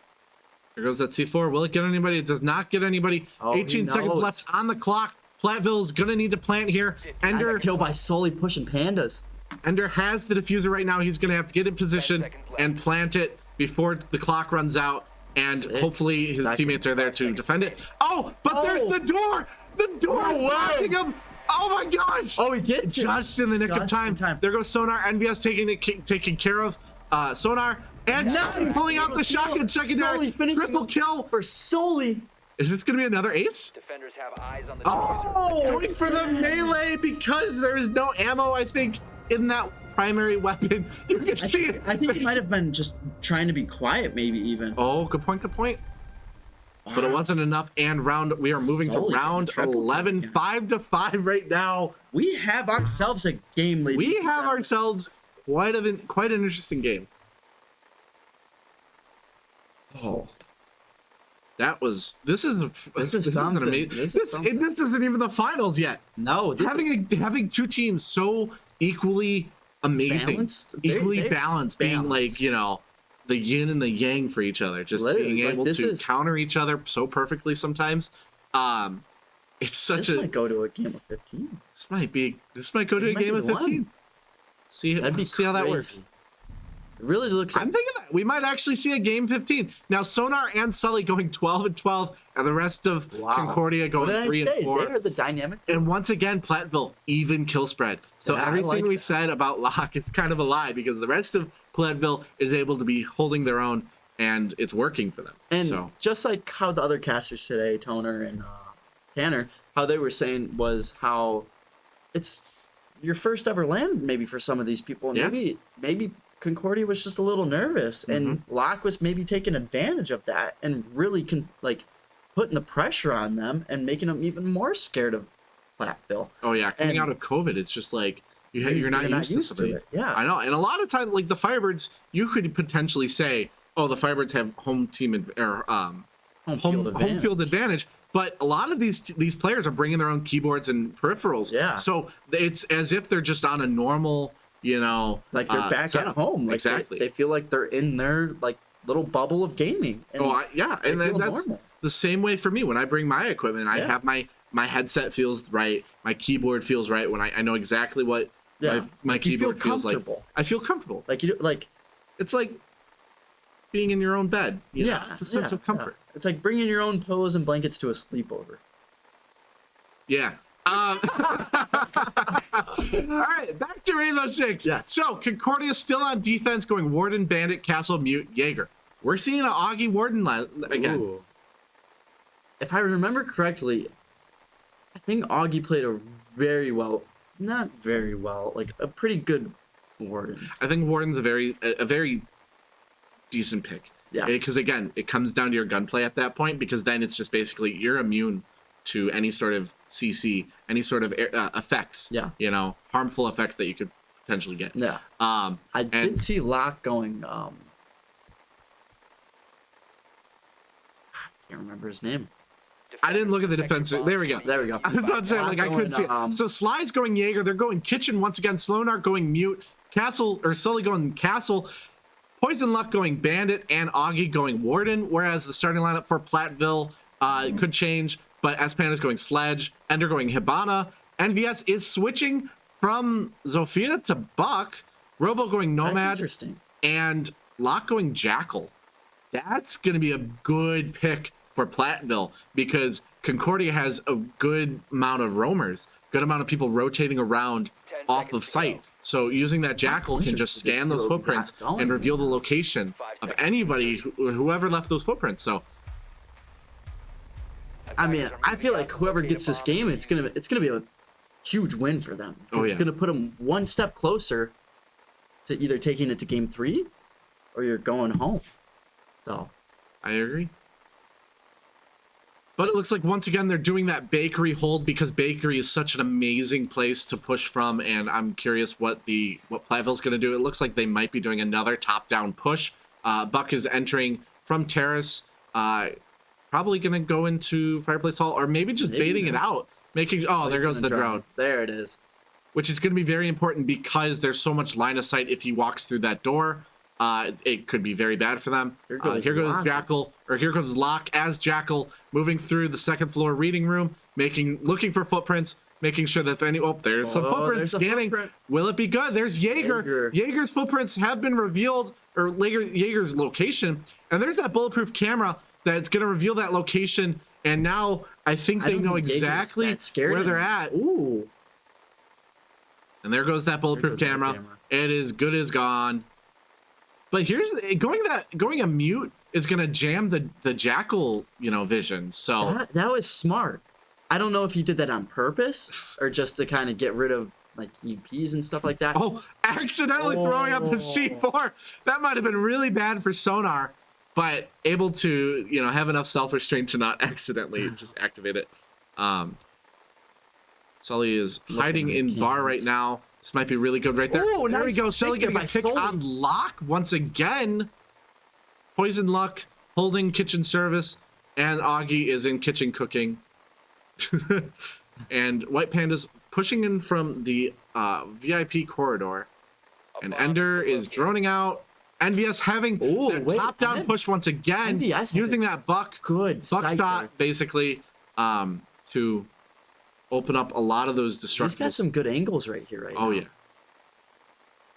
There goes that C4. Will it get anybody? It does not get anybody.
Oh, he
18 seconds
knows.
left on the clock. Platteville's gonna need to plant here.
I
Ender
got killed by Sully pushing pandas.
Ender has the diffuser right now. He's gonna have to get in position
10 seconds left.
and plant it before the clock runs out. And
6
hopefully his
seconds.
teammates are there to defend it. Oh, but there's
Oh.
the door! The door
No way.
blocking him! Oh my gosh!
Oh, he gets it.
Just in the nick of
Just in
time.
time.
There goes Sonar. NVS taking care of Sonar. And
Nice.
pulling out the shotgun
Sully
secondary.
finishing
Triple kill.
for Sully.
Is this going to be another ace?
Defenders have eyes on the
Oh,
diffuser.
going for the melee because there is no ammo, I think, in that primary weapon. You can see it.
I think he might have been just trying to be quiet, maybe even.
Oh, good point, good point. But it wasn't enough. And we are moving to
Sully
round
controlled
11,
the game.
5-5 right now.
We have ourselves a game, ladies.
We
and
have
gentlemen.
ourselves quite an interesting game.
Oh,
This is
something.
amazing.
This is something.
This isn't even the finals yet.
no.
Having two teams so equally amazing,
Balanced?
equally
They're
balanced, being
balanced.
like, the yin and the yang for each other, just
Literally,
being
like,
able
this
to
is-
counter each other so perfectly sometimes. It's such
this
a
might go to a game of 15.
this might go to
This
a
might
game
be
of
the one.
15. See
That'd be
how that
crazy.
works.
It really looks.
I'm thinking that we might actually see a game 15. Now Sonar and Sully going 12-12, and the rest of
Wow.
Concordia
What
going
did I
3
say?
and 4.
They're the dynamic.
And once again, Platteville, even kill spread. So
Yeah, I
everything
like
we
that.
said about Locke is kind of a lie because the rest of Platteville is able to be holding their own and it's working for them.
And
so
just like how the other casters today, Toner and Tanner, how they were saying was how it's your first ever land maybe for some of these people. And
Yeah.
maybe Concordia was just a little nervous and Locke was maybe taking advantage of that and really putting the pressure on them and making them even more scared of Platteville.
oh yeah, coming
and-
out of COVID, it's just like you're not used to some of these.
it. Yeah.
I know. And a lot of times, like the Firebirds, you could potentially say, oh, the Firebirds have home field advantage. But a lot of these players are bringing their own keyboards and peripherals.
Yeah.
So it's as if they're just on a normal,
Like they're back
setup.
at home. Like
exactly.
They feel like they're in their little bubble of gaming. And
Yeah,
they
and then
feel
that's
normal.
the same way for me when I bring my equipment. I
Yeah.
have my headset feels right, my keyboard feels right when I know exactly what
Yeah.
my
You feel
keyboard feels like.
comfortable.
I feel comfortable.
Like you do, like
It's like being in your own bed. you know?
yeah,
It's a sense
yeah,
of comfort.
yeah. It's like bringing your own pillows and blankets to a sleepover.
Yeah. All right, back to Rainbow Six.
Yeah.
So Concordia still on defense, going Warden, Bandit, Castle, Mute, Jaeger. We're seeing an Augie Warden again.
Ooh. If I remember correctly, I think Augie played not very well, like a pretty good Warden.
I think Warden's a very decent pick.
Yeah.
Because again, it comes down to your gunplay at that point, because then it's just basically you're immune to any sort of CC, any sort of effects.
Yeah.
Harmful effects that you could potentially get.
Yeah.
I
I did see Locke going. I can't remember his name.
didn't look at the defensive. There we go.
There we go.
I was about to say, like, I couldn't see it. So Sly's going Jaeger. They're going Kitchen once again. Slownar going Mute. Sully going Castle. Poison Luck going Bandit. And Augie going Warden. Whereas the starting lineup for Platteville could change. But Espanda's going Sledge. Ender going Hibana. NVS is switching from Zofia to Buck. Robo going
That's
Nomad.
interesting.
And Locke going Jackal. That's going to be a good pick for Platteville because Concordia has a good amount of roamers, good amount of people rotating around
10
off
seconds
of
to
sight.
go.
So using that Jackal can just
Interesting to
scan
see
those
what we got
footprints
going
and
here.
reveal the location
5
of
seconds.
anybody, whoever left those footprints. So
I mean, I feel like whoever gets this game, it's gonna be a huge win for them.
Oh, yeah.
It's gonna put them one step closer to either taking it to game 3 or you're going home. So
I agree. But it looks like once again they're doing that bakery hold because bakery is such an amazing place to push from, and I'm curious what Platteville's going to do. It looks like they might be doing another top-down push. Buck is entering from terrace, probably going to go into Fireplace Hall, or maybe just baiting it out, making. Oh, there goes the drone.
There it is.
Which is going to be very important because there's so much line of sight if he walks through that door. It could be very bad for them. Here goes Jackal, or here comes Locke as Jackal, moving through the second floor reading room, looking for footprints, making sure that if any. Oh, there's some footprints scanning. Will it be good? There's Jaeger. Jaeger's footprints have been revealed, or Jaeger's location, and there's that bulletproof camera that's going to reveal that location. And now I think they know exactly where they're at.
Ooh.
And there goes that bulletproof camera. It is good as gone. But here's going a mute is gonna jam the Jackal, vision. So
that was smart. I don't know if he did that on purpose or just to kind of get rid of like EPs and stuff like that.
Oh, accidentally throwing up the C4. That might have been really bad for Sonar, but able to have enough self-restraint to not accidentally just activate it. Sully is hiding in bar right now. This might be really good right there.
Ooh,
there we
nice
go. Sully getting a pick
Sully.
on Lock once again. Poison Luck holding kitchen service, and Augie is in kitchen cooking. And White Panda's pushing in from the VIP corridor. And Ender is droning out. NVS having that top-down push once again, using that buckshot basically to open up a lot of those destructibles.
He's got some good angles right here, now.
Oh, yeah.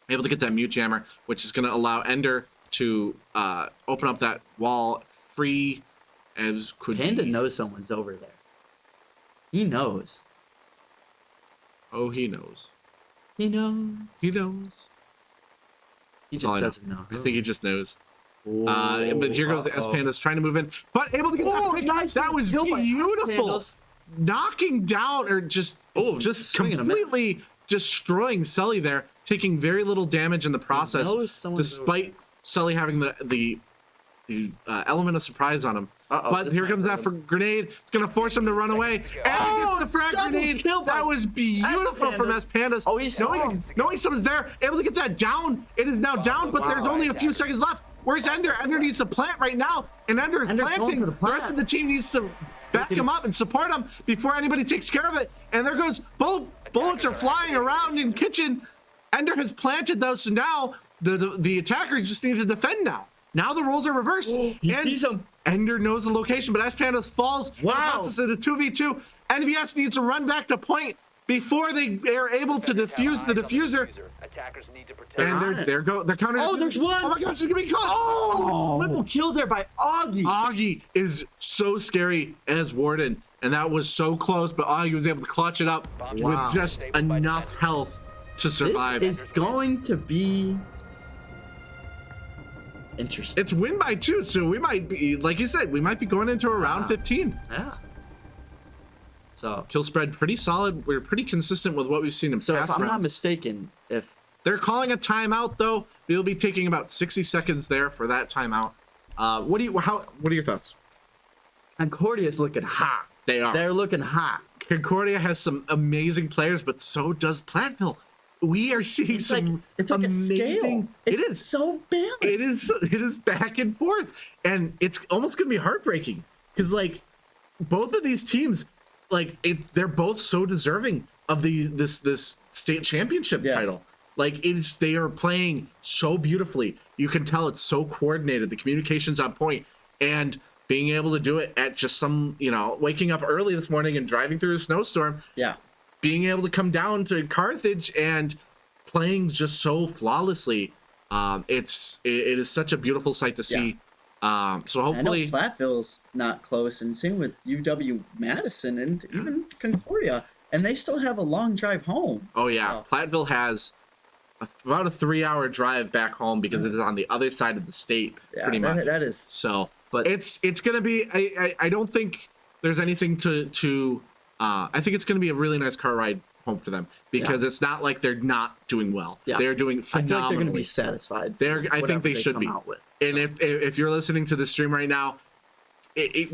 Able to get that mute jammer, which is going to allow Ender to open up that wall free as could
Panda
be.
knows someone's over there. He knows.
Oh, he knows.
He knows.
He knows.
He just doesn't know.
I think he just knows. But here goes the S Pandas trying to move in, but able to get that pick.
Nice.
That was beautiful. Knocking down or just completely destroying Sully there, taking very little damage in the process, despite Sully having the element of surprise on him. But here comes that grenade. It's going to force him to run away. And he gets the frag grenade. That was beautiful from S Pandas.
Oh, he's
knowing someone's there, able to get that down. It is now down, but there's only a few seconds left. Where's Ender? Ender needs to plant right now, and Ender is planting. The rest of the team needs to back him up and support him before anybody takes care of it. And there goes bullets are flying around in kitchen. Ender has planted those, so now the attackers just need to defend now. Now the roles are reversed.
He sees him.
Ender knows the location, but S Pandas falls.
Wow.
It is 2v2. NVS needs to run back to point before they are able to defuse the diffuser.
Attackers need to protect.
And they're counter.
Oh, there's one.
Oh my gosh, it's gonna be caught.
Oh, triple kill there by Augie.
Augie is so scary as Warden, and that was so close, but Augie was able to clutch it up with just enough health to survive.
This is going to be interesting.
It's win by 2, so we might be, like you said, we might be going into a round 15.
Yeah. So
kill spread pretty solid. We're pretty consistent with what we've seen in past rounds.
If I'm not mistaken, if
they're calling a timeout, though, we'll be taking about 60 seconds there for that timeout. What are your thoughts?
Concordia's looking hot.
They are.
They're looking hot.
Concordia has some amazing players, but so does Platteville. We are seeing
it's
some
like
amazing.
a scale.
It is
so balanced.
It is back and forth, and it's almost gonna be heartbreaking because like both of these teams, they're both so deserving of this state championship title. Like they are playing so beautifully. You can tell it's so coordinated. The communication's on point, and being able to do it at just some, waking up early this morning and driving through a snowstorm. Yeah. Being able to come down to Carthage and playing just so flawlessly. It is such a beautiful sight to see. So hopefully
I know Platteville's not close, and same with UW Madison and even Concordia, and they still have a long drive home.
Oh yeah, so Platteville has about a 3-hour drive back home because it is on the other side of the state. Pretty much.
That is
so. But it's gonna be. I don't think there's anything to I think it's going to be a really nice car ride home for them because it's not like they're not doing well.
Yeah.
They're doing
I feel like
phenomenally.
they're going to be satisfied.
I think they should
come
be.
out with.
And if you're listening to the stream right now,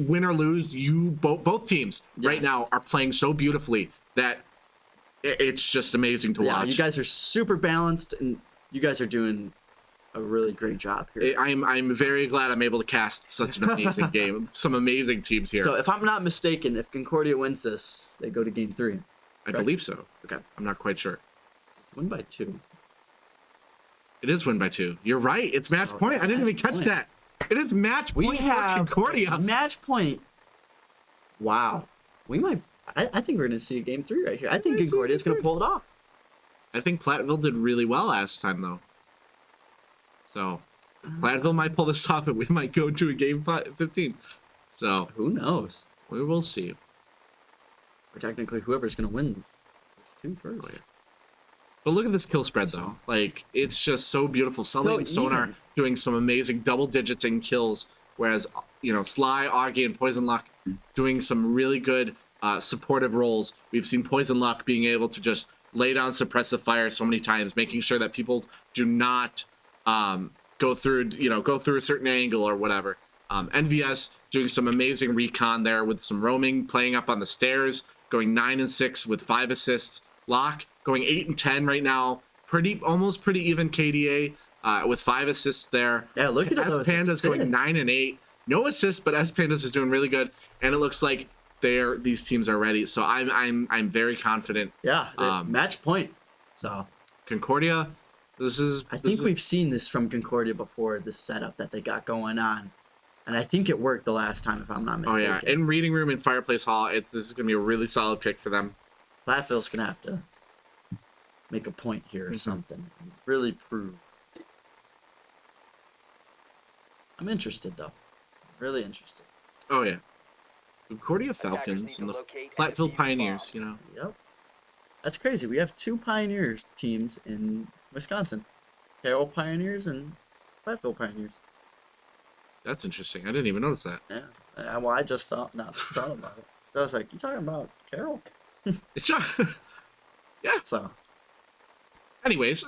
win or lose, you both teams right
Yes.
now are playing so beautifully that it's just amazing to watch.
You guys are super balanced, and you guys are doing a really great job here.
I'm very glad I'm able to cast such an amazing game. Some amazing teams here.
So if I'm not mistaken, if Concordia wins this, they go to game 3.
I believe so.
Okay.
I'm not quite sure.
It's win by 2.
It is win by 2. You're right. It's match point. I didn't even catch
point.
that. It is match
We
point for
have
Concordia.
match point. Wow. We might. I think we're going to see a game 3 right here. I think Concordia is going to pull it off.
I think Platteville did really well last time, though. So, Platteville might pull this off, and we might go to a game 15. So,
Who knows?
we will see.
Or technically, whoever's going to win first 2 first.
But look at this kill spread, though. Like, it's just so beautiful. Sully and Sonar
even.
doing some amazing double digits in kills, whereas, Sly, Augie, and Poison Luck doing some really good supportive roles. We've seen Poison Luck being able to just lay down suppressive fire so many times, making sure that people do not go through a certain angle or whatever. NVS doing some amazing recon there with some roaming, playing up on the stairs, going 9 and 6 with 5 assists. Locke going 8 and 10 right now, almost pretty even KDA with 5 assists there.
Yeah, look at those
Panda's going
assists.
9 and 8, no assists, but Panda's is doing really good, and it looks like these teams are ready. So I'm very confident.
Yeah, match point. So
Concordia,
I think we've seen this from Concordia before. This setup that they got going on, and I think it worked the last time, if I'm not
Oh
mistaken.
yeah, in Reading Room and Fireplace Hall, this is gonna be a really solid pick for them.
Platteville's gonna have to make a point here or something. Really prove. I'm interested though. Really interested.
Oh yeah, Concordia Falcons and the Platteville Pioneers.
Yep. That's crazy. We have 2 Pioneers teams in Wisconsin. Carroll Pioneers and Platteville Pioneers.
That's interesting. I didn't even notice that.
Yeah. Well, I just thought about it. So I was like, you talking about Carroll?
It's just, yeah.
So
Anyways,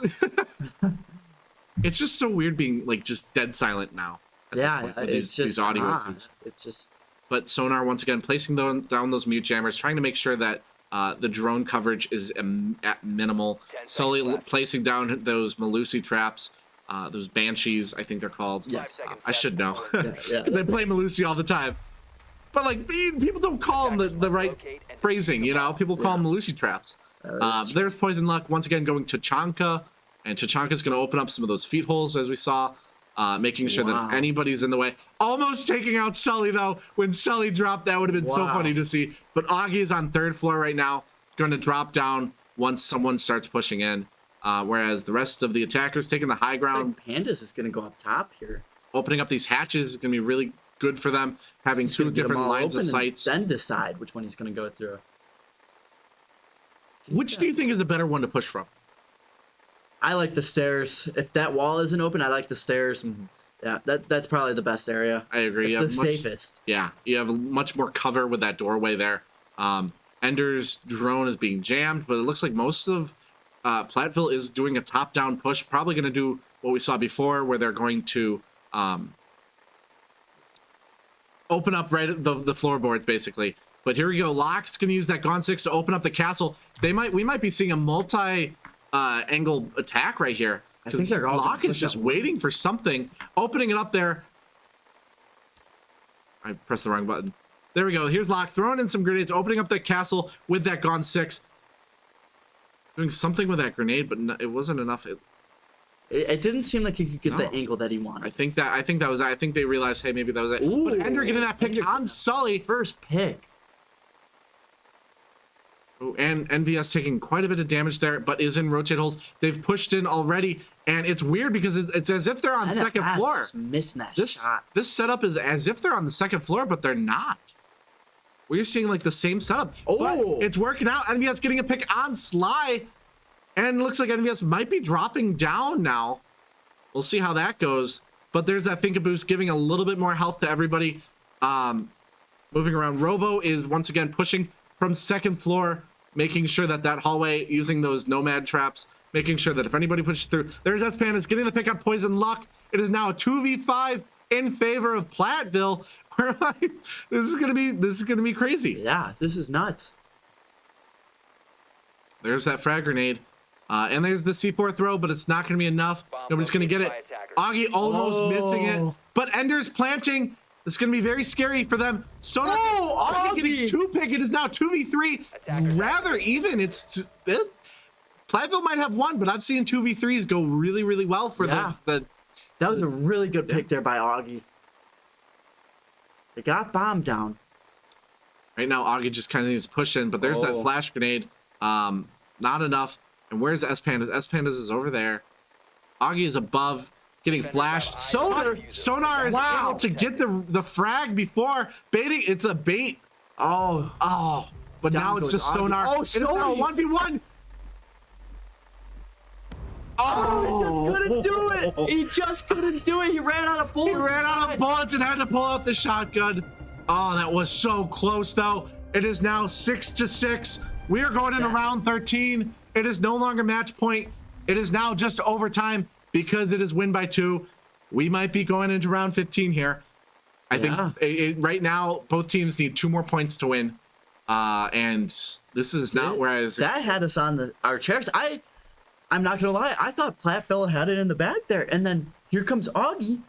it's just so weird being like just dead silent now. at this point with
it's just
these audio
odd.
issues.
It's just
But Sonar once again placing down those mute jammers, trying to make sure that the drone coverage is at minimal.
10
Sully
seconds left.
placing down those Malusi traps, those Banshees, I think they're called.
Yes.
I should know.
yeah.
Because they play Malusi all the time. But like people don't call them the right phrasing, People call them Malusi traps. There's Poison Luck once again going to Chanka, and Tachanka's going to open up some of those feet holes as we saw, making sure that if anybody's in the way. Almost taking out Sully though. When Sully dropped, that would have been so funny to see. But Augie is on 3rd floor right now, going to drop down once someone starts pushing in. Whereas the rest of the attackers taking the high ground,
Pandas is gonna go up top here.
opening up these hatches is going to be really good for them. Having
He's
two
gonna get 'em
different
all
lines of
open and
sights.
Then decide which one he's gonna go through.
Which do you think is a better one to push from?
I like the stairs. If that wall isn't open, I like the stairs. Yeah, that's probably the best area.
I agree. You
It's
have
the
much-
safest.
Yeah, you have much more cover with that doorway there. Ender's drone is being jammed, but it looks like most of Platteville is doing a top-down push. Probably going to do what we saw before, where they're going to open up right at the floorboards, basically. But here we go. Locke's going to use that Gone 6 to open up the castle. We might be seeing a multi-angle attack right here.
I think they're all
Locke
gonna
is
push
just
that
waiting for something, opening it up there. I pressed the wrong button. There we go. Here's Locke throwing in some grenades, opening up that castle with that Gone 6. Doing something with that grenade, but it wasn't enough.
It didn't seem like he could get
No.
the angle that he
I
wanted.
think they realized, hey, maybe that was it.
Ooh.
But Ender getting that pick
Ender-
on Sully.
First pick.
Oh, and NVS taking quite a bit of damage there, but is in rotate holes. They've pushed in already, and it's weird because it's as if they're on
NFS
second floor.
just missing that
This
shot.
setup is as if they're on the second floor, but they're not. We're seeing like the same setup.
Oh.
But it's working out. NVS getting a pick on Sly, and it looks like NVS might be dropping down now. We'll see how that goes. But there's that Think-A-Boost giving a little bit more health to everybody. moving around. Robo is once again pushing from second floor, making sure that hallway, using those nomad traps, making sure that if anybody pushes through, there's S-Pan. It's getting the pick up. Poison Luck. It is now a 2v5 in favor of Platteville. Where am I? This is gonna be crazy.
Yeah, this is nuts.
There's that frag grenade. And there's the C4 throw, but it's not going to be enough. Nobody's going to get it. Augie almost missing it. But Ender's planting. It's going to be very scary for them. Sonar Augie getting 2 pick. It is now 2v3. Rather even. Platteville might have 1, but I've seen 2v3s go really, really well for the
That was a really good pick there by Augie. They got bomb down.
Right now, Augie just kind of needs to push in, but there's that flash grenade. Not enough. And where's S-Pandas? S-Pandas is over there. Augie is above, getting flashed. Sonar is able to get the frag before baiting. It's a bait.
Oh.
But
Down
now it's
goes
just
Augie.
Sonar.
Oh,
It is now a 1v1.
He just couldn't do it. He just couldn't do it. He ran out of bullets.
He ran out of bullets and had to pull out the shotgun. Oh, that was so close, though. It is now 6-6. We are going into round 13. It is no longer match point. It is now just overtime because it is win by 2. We might be going into round 15 here. I think right now both teams need 2 more points to win. And this is not whereas
that had us on our chairs. I'm not gonna lie. I thought Platteville had it in the bag there, and then here comes Augie,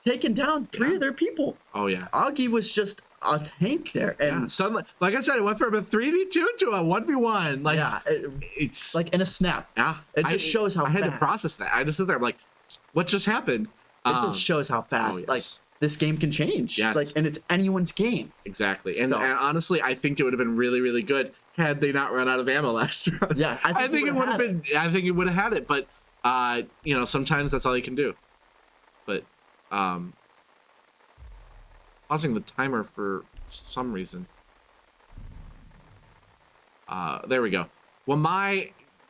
taking down 3 of their people.
Oh yeah,
Augie was just a tank there, and
suddenly, like I said, it went from a 3v2 to a 1v1. Like it's
like in a snap.
Yeah,
it just shows how
I had to process that. I just sit there, I'm like, what just happened?
It just shows how fast like this game can change.
Yes.
Like, and it's anyone's game.
Exactly, and honestly, I think it would have been really, really good had they not run out of ammo last round.
Yeah,
I think it would have been. I think it would have had it, but you know, sometimes that's all you can do. But pausing the timer for some reason. There we go.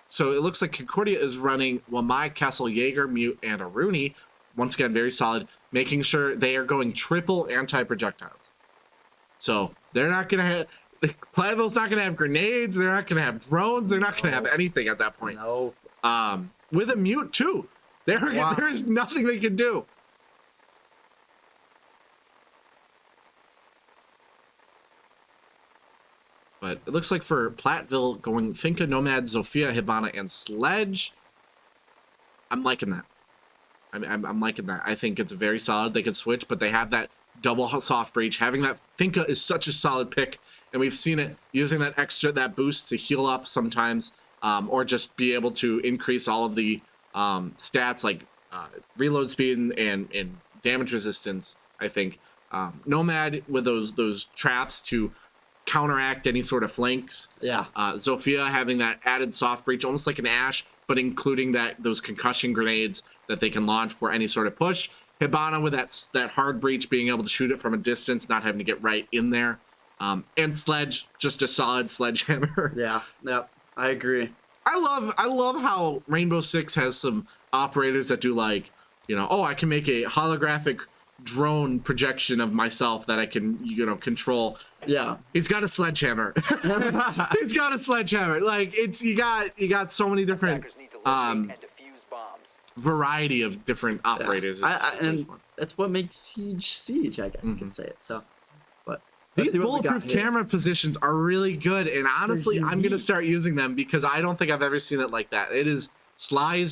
So it looks like Concordia is running Wamai, Castle, Jaeger, Mute, and a Rooney. Once again, very solid, making sure they are going triple anti-projectiles. So they're not going to have, Platteville's not going to have grenades. They're not going to have drones. They're not going to have anything at that point.
No.
With a Mute too. There is nothing they can do. But it looks like for Platteville going Finca, Nomad, Zofia, Hibana, and Sledge. I'm liking that. I'm liking that. I think it's very solid. They can switch, but they have that double soft breach. Having that Finca is such a solid pick, and we've seen it using that boost to heal up sometimes, or just be able to increase all of the stats like reload speed and damage resistance. I think Nomad with those traps to counteract any sort of flanks.
Yeah.
Zofia having that added soft breach, almost like an Ash, but including those concussion grenades that they can launch for any sort of push. Hibana with that hard breach, being able to shoot it from a distance, not having to get right in there. And Sledge, just a solid sledgehammer.
Yeah, I agree.
I love how Rainbow Six has some operators that do like, I can make a holographic drone projection of myself that I can, control.
Yeah.
He's got a sledgehammer. He's got a sledgehammer. Like you got so many different variety of different operators.
And that's what makes Siege, I guess you can say it. So, but
these bulletproof camera positions are really good, and honestly, I'm gonna start using them because I don't think I've ever seen it like that. It is Sly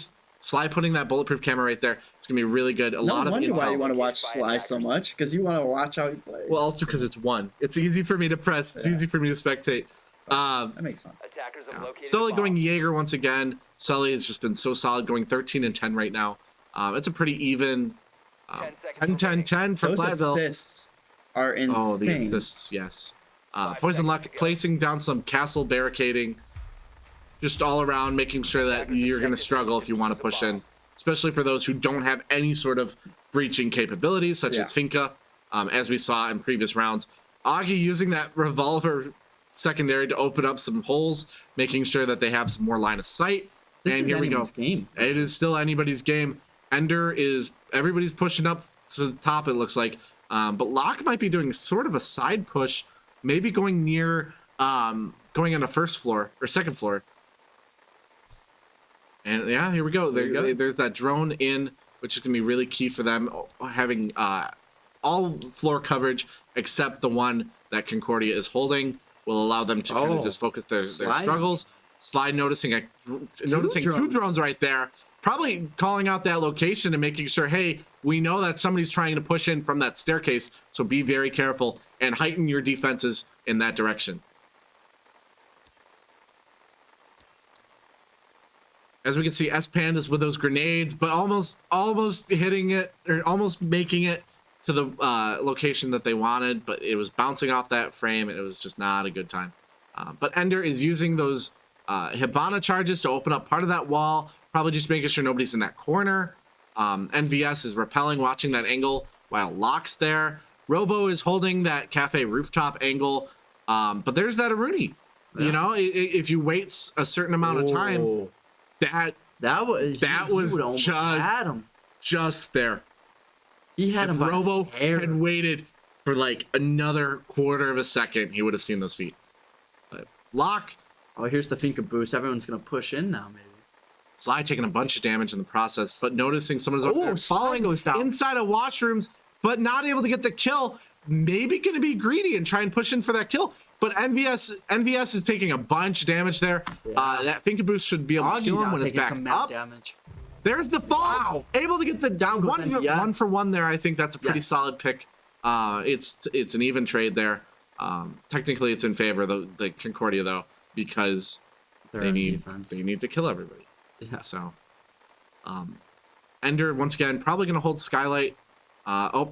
putting that bulletproof camera right there. It's gonna be really good.
No wonder why you want to watch Sly so much, because you want to watch how he plays.
Well, also because it's easy for me to press. It's easy for me to spectate.
That makes sense.
Sully going Jaeger once again. Sully has just been so solid, going 13-10 right now. It's a pretty even 10-10-10 for Platteville.
Those assists are insane.
Oh, the assists, yes. Poison Luck placing down some castle barricading, just all around, making sure that you're going to struggle if you want to push in, especially for those who don't have any sort of breaching capabilities, such as Finca, as we saw in previous rounds. Augie using that revolver secondary to open up some holes, making sure that they have some more line of sight. And here we go.
Game.
It is still anybody's game. Everybody's pushing up to the top, it looks like. But Locke might be doing sort of a side push, maybe going near, going on the first floor or second floor. And yeah, here we go. There's that drone in, which is going to be really key for them, having all floor coverage except the one that Concordia is holding will allow them to kind of just focus their struggles. Slide noticing two drones right there, probably calling out that location and making sure, hey, we know that somebody's trying to push in from that staircase, so be very careful and heighten your defenses in that direction. As we can see, S-Panda's with those grenades, but almost hitting it, or almost making it to the location that they wanted, but it was bouncing off that frame, and it was just not a good time. But Ender is using those Hibana charges to open up part of that wall, probably just making sure nobody's in that corner. NVS is repelling, watching that angle while Locke's there. Robo is holding that cafe rooftop angle, but there's that Aruni. Yeah. You know, if you wait a certain amount of time, that was just there. He had him. Robo had waited for like another quarter of a second, he would have seen those feet. But Locke.
Oh, here's the Finka boost. Everyone's gonna push in now, maybe.
Sly taking a bunch of damage in the process, but noticing someone's up there falling inside of washrooms, but not able to get the kill. Maybe gonna be greedy and try and push in for that kill. But NVS is taking a bunch of damage there. Yeah. That Finka boost should be able to kill him when it's back up. Damage. There's the fall. Wow. Able to get the down one for one there. I think that's a pretty solid pick. It's an even trade there. Technically, it's in favor of the Concordia though, because they need to kill everybody. Yeah. So, Ender once again probably gonna hold Skylight.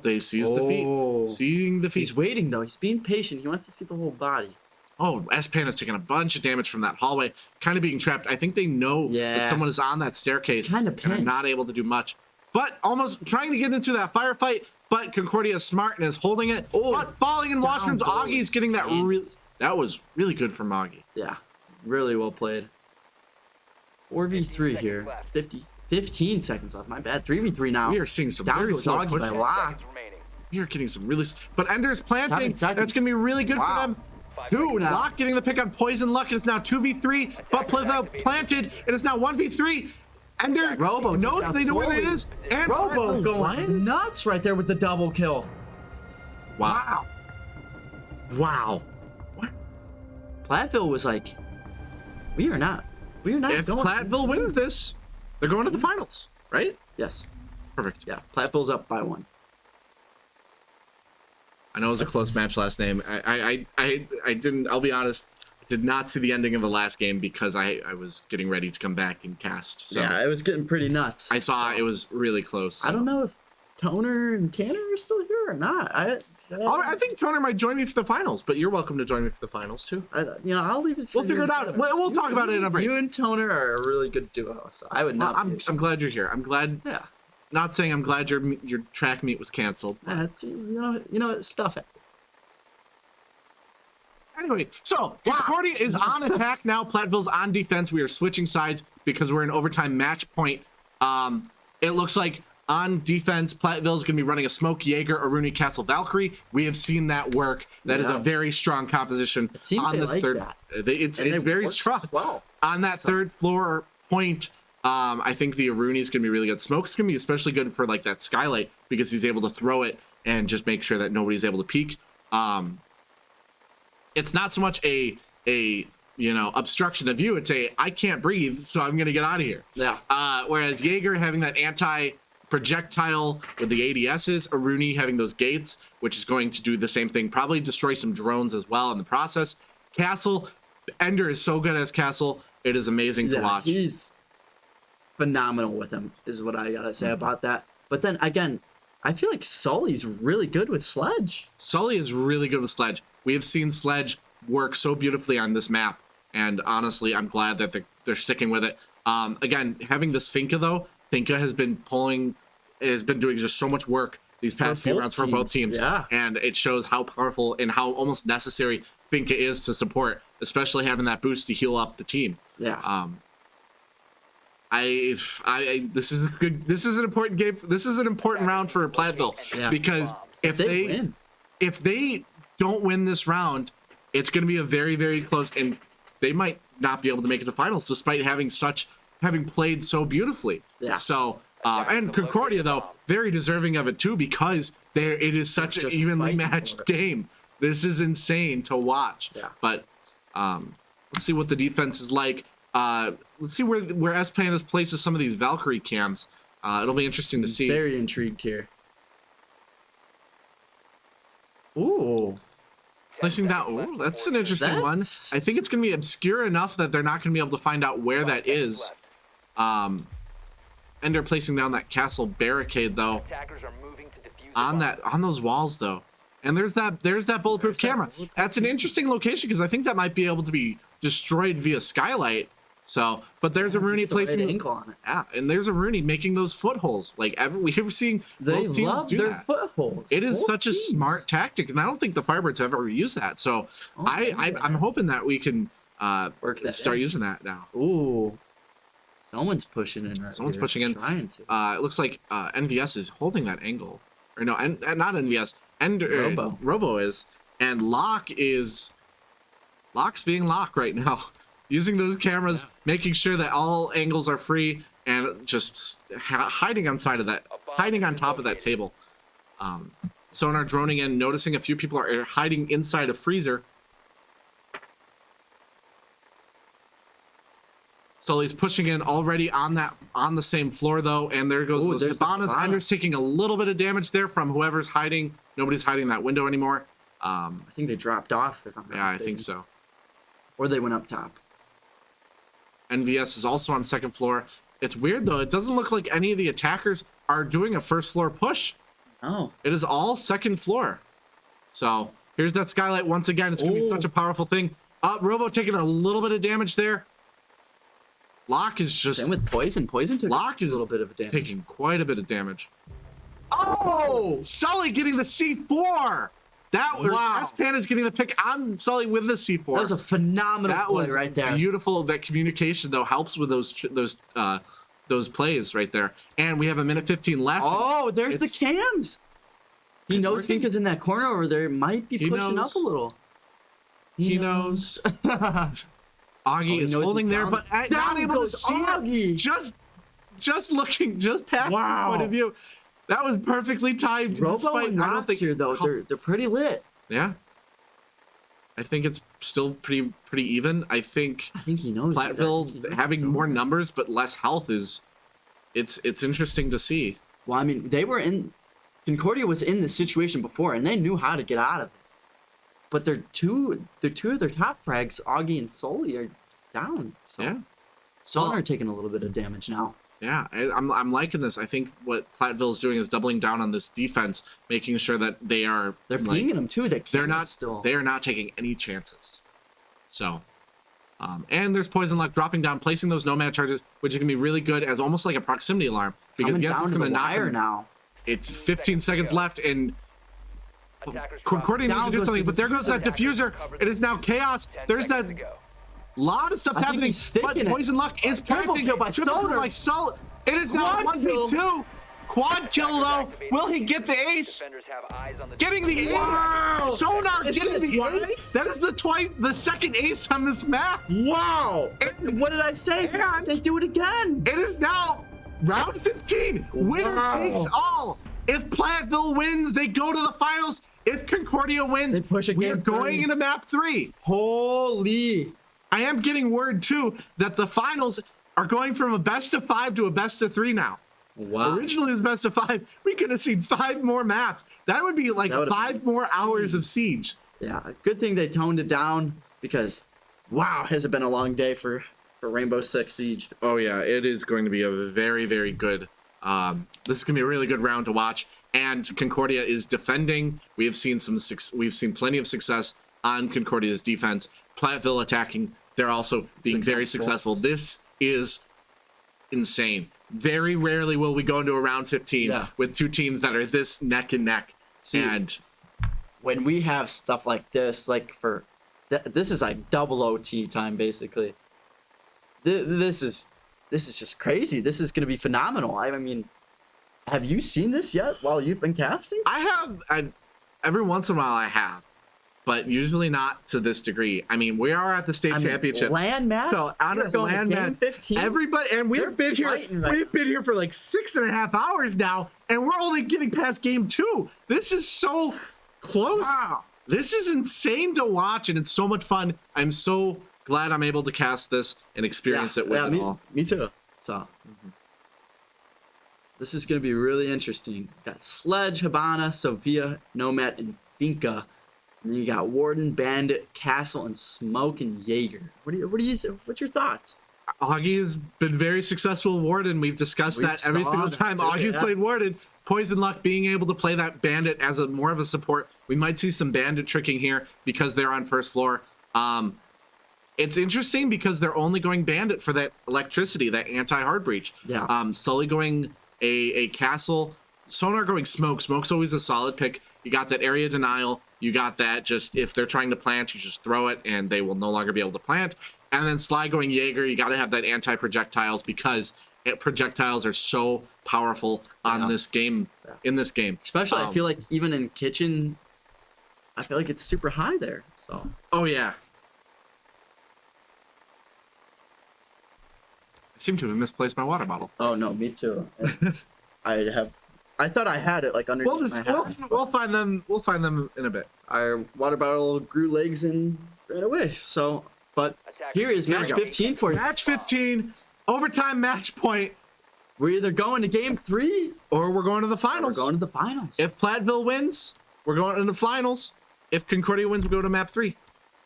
They sees the feet. Seeing the feet.
He's waiting though. He's being patient. He wants to see the whole body.
Oh, S-Pan is taking a bunch of damage from that hallway, kind of being trapped. I think they know that someone is on that staircase and are not able to do much. But almost trying to get into that firefight, but Concordia is smart and is holding it. But falling in washrooms, Augie's getting that. That was really good for Augie.
Yeah, really well played. 4v3 here. 15 seconds left. My bad. 3v3 now.
We are seeing some very slow
Augie by Locke.
We are getting some really. But Ender's planting. That's going to be really good for them.
Two now.
Locke getting the pick on Poison Luck. It's now 2v3. But Platteville planted. It is now 1v3. Ender
Robo
knows they know where it is. And
Robo going nuts right there with the double kill.
Wow. Wow.
What? Platteville was like, we are not.
If Platteville wins this, they're going to the finals, right?
Yes.
Perfect.
Yeah. Platteville's up by 1.
I know it was a close match last name. I didn't. I'll be honest. Did not see the ending of the last game because I was getting ready to come back and cast. So
yeah, it was getting pretty nuts.
I saw it was really close. So.
I don't know if Toner and Tanner are still here or not.
I think Toner might join me for the finals, but you're welcome to join me for the finals too.
I'll leave it.
We'll figure it out. We'll talk about it in a break.
You and Toner are a really good duo, so I would not.
I'm glad you're here. I'm glad.
Yeah.
Not saying I'm glad your track meet was canceled.
That's stuff it.
Anyway, so Concordia is on attack now. Platteville's on defense. We are switching sides because we're in overtime match point. It looks like on defense, Platteville is going to be running a Smoke, Jaeger, Aruni, Castle, Valkyrie. We have seen that work. That is a very strong composition on this third. It's very strong.
Wow.
On that third floor point, I think the Aruni is going to be really good. Smoke's going to be especially good for like that Skylight because he's able to throw it and just make sure that nobody's able to peek. It's not so much a obstruction of view. It's I can't breathe, so I'm gonna get out of here.
Yeah.
Whereas Jaeger having that anti-projectile with the ADSs, Aruni having those gates, which is going to do the same thing, probably destroy some drones as well in the process. Castle, Ender is so good as Castle. It is amazing to watch.
He's phenomenal with him, is what I gotta say about that. But then again, I feel like Sully's really good with Sledge.
Sully is really good with Sledge. We have seen Sledge work so beautifully on this map, and honestly, I'm glad that they're sticking with it. Again, having this Finka though, Finka has been doing just so much work these past few rounds for both teams, and it shows how powerful and how almost necessary Finka is to support, especially having that boost to heal up the team.
Yeah.
This is an important game. This is an important round for Platteville because if
They
they
win.
if they don't win this round, it's going to be a very, very close, and they might not be able to make it to finals despite having played so beautifully.
Yeah.
So, and Concordia though, very deserving of it too, because it is such an
Just
evenly
fighting
matched
for it.
game. This is insane to watch.
Yeah.
But let's see what the defense is like. Let's see where S-Pandas places some of these Valkyrie cams. It'll be interesting to see.
Very intrigued here. Ooh.
Placing that, ooh, that's an interesting one.
That's-
I think it's going to be obscure enough that they're not going to be able to find out where that is. And they're placing down that castle barricade though
Attackers are moving to defuse the bomb.
on those walls though. And there's that bulletproof camera. That's an interesting location because I think that might be able to be destroyed via skylight. So, but there's a Rooney
Get the right
placing,
angle on it.
yeah, and there's a Rooney making those footholes. Like we've seen
They
both teams
love
do
their
that.
footholds.
It is
Both
such a
teams.
smart tactic, and I don't think the Firebirds have ever used that. So
Oh,
I'm hoping that we can
Work that
start
in.
using that now.
Ooh. Someone's pushing in right
Someone's
here.
pushing in.
Trying to.
It looks like NVS is holding that angle, or no, and not NVS, and
Robo.
Robo is, and Locke's being Locke right now, using those cameras, making sure that all angles are free, and just hiding on top of that table. Sonar droning in, noticing a few people are hiding inside a freezer. Sully's pushing in already on the same floor though, and there goes
Ooh,
those
there's the
Hibanas.
Hibana.
Ender's taking a little bit of damage there from whoever's hiding. Nobody's hiding that window anymore.
I think they dropped off. If I'm not
Yeah, I
mistaken.
think so.
Or they went up top.
NVS is also on second floor. It's weird though. It doesn't look like any of the attackers are doing a first floor push.
Oh.
It is all second floor. So here's that skylight once again. It's gonna be
Ooh.
such a powerful thing. Robo taking a little bit of damage there. Locke is just
Same with Poison. Poison took
Locke
a
is
little bit of damage.
taking quite a bit of damage. Oh, Sully getting the C4.
Wow.
S-Panda's getting the pick on Sully with the C4.
That was a phenomenal
That
play
was
right there.
beautiful. That communication though helps with those plays right there. And we have 1:15 left.
Oh, there's the
It's-
cams. He
it's
knows
working.
Pinka's in that corner over there. Might be
He
pushing
knows.
up a little.
He knows. Augie
he
is
knows
holding
he's
there,
down.
but not
Down
able to
goes
see
Augie.
it. Just looking just past
Wow.
the point of view. That was perfectly timed.
Robo
despite-
and
I don't
Rock
think
here though,
how-
they're pretty lit.
Yeah. I think it's still pretty even. I think
I think he knows. it. I think he
Platteville
knows
having
it's
more
over.
numbers but less health is it's interesting to see.
Well, I mean, they were in. Concordia was in this situation before, and they knew how to get out of it. But they're two of their top frags, Augie and Sully, are down. So
Yeah.
Sonar taking a little bit of damage now.
Yeah, I'm liking this. I think what Platteville is doing is doubling down on this defense, making sure that they're
They're pinging them too.
they're not
still.
they are not taking any chances. So, and there's Poison Luck dropping down, placing those nomad charges, which is gonna be really good as almost like a proximity alarm because
coming
yes,
down
it's
to the
gonna knock
wire
them.
now.
It's 15 seconds left, and
Attackers
Concordia needs to
Down
do
goes
something.
the
But there goes that diffuser. It is now chaos. There's that lot of stuff
I think
happening.
he's sticking
But
it.
Poison Luck is
Triple
planting.
kill by
Triple kill
Stoner.
by Sully. It is now
Quad kill.
1v2. Quad kill though. Will he get the ace?
Defenders have eyes on the
Getting the ace.
Wow.
Sonar
Isn't
getting
it
the
twice?
ace. That is the second ace on this map.
Wow! What did I say?
And-
They do it again.
It is now round 15. Winner
Wow.
takes all. If Platteville wins, they go to the finals. If Concordia wins,
They push a
we are
game
going
three.
into map 3.
Holy!
I am getting word too that the finals are going from a best of 5 to a best of 3 now.
Wow!
Originally it was best of 5. We could have seen 5 more maps. That would be like
That would've
5
been
more hours of siege.
Yeah, good thing they toned it down because, wow, has it been a long day for Rainbow Six Siege?
Oh yeah, it is going to be a very, very good. This is going to be a really good round to watch. And Concordia is defending. We have seen we've seen plenty of success on Concordia's defense. Platteville attacking. They're also being very successful. This is insane. Very rarely will we go into a round 15
Yeah.
with two teams that are this neck and neck.
See,
and
when we have stuff like this, like this is like double OT time basically. This is just crazy. This is gonna be phenomenal. I mean, Have you seen this yet while you've been casting?
Every once in a while I have, but usually not to this degree. I mean, we are at the state championship.
Land match.
So out
You're
of
going to
land
game
match,
15?
everybody, and
They're
we've been here.
fighting right
We've been here for like 6.5 hours now, and we're only getting past game 2. This is so close.
Wow.
This is insane to watch, and it's so much fun. I'm so glad I'm able to cast this and experience it with it all.
Me too. So this is going to be really interesting. Got Sledge, Habana, Sophia, Nomad, and Finka. And then you got Warden, Bandit, Castle, and Smoke and Jaeger. What's your thoughts?
Augie has been very successful Warden. We've discussed that every single time Augie's played Warden. Poison Luck being able to play that Bandit as a more of a support. We might see some Bandit tricking here because they're on first floor. It's interesting because they're only going Bandit for that electricity, that anti-hard breach.
Yeah.
Sully going a Castle. Sonar going Smoke. Smoke's always a solid pick. You got that area denial. You got that just if they're trying to plant, you just throw it and they will no longer be able to plant. And then Sly going Jaeger. You got to have that anti-projectiles because projectiles are so powerful on this game. In this game,
Especially, I feel like even in kitchen, I feel like it's super high there. So.
Oh yeah. I seem to have misplaced my water bottle.
Oh no, me too. I thought I had it like underneath my hat.
We'll find them. We'll find them in a bit.
Our water bottle grew legs and ran away. So, but here is match 15 for you.
Match 15, overtime match point.
We're either going to game 3
or we're going to the
or
finals.
we're going to the finals.
If Platteville wins, we're going to the finals. If Concordia wins, we go to map 3.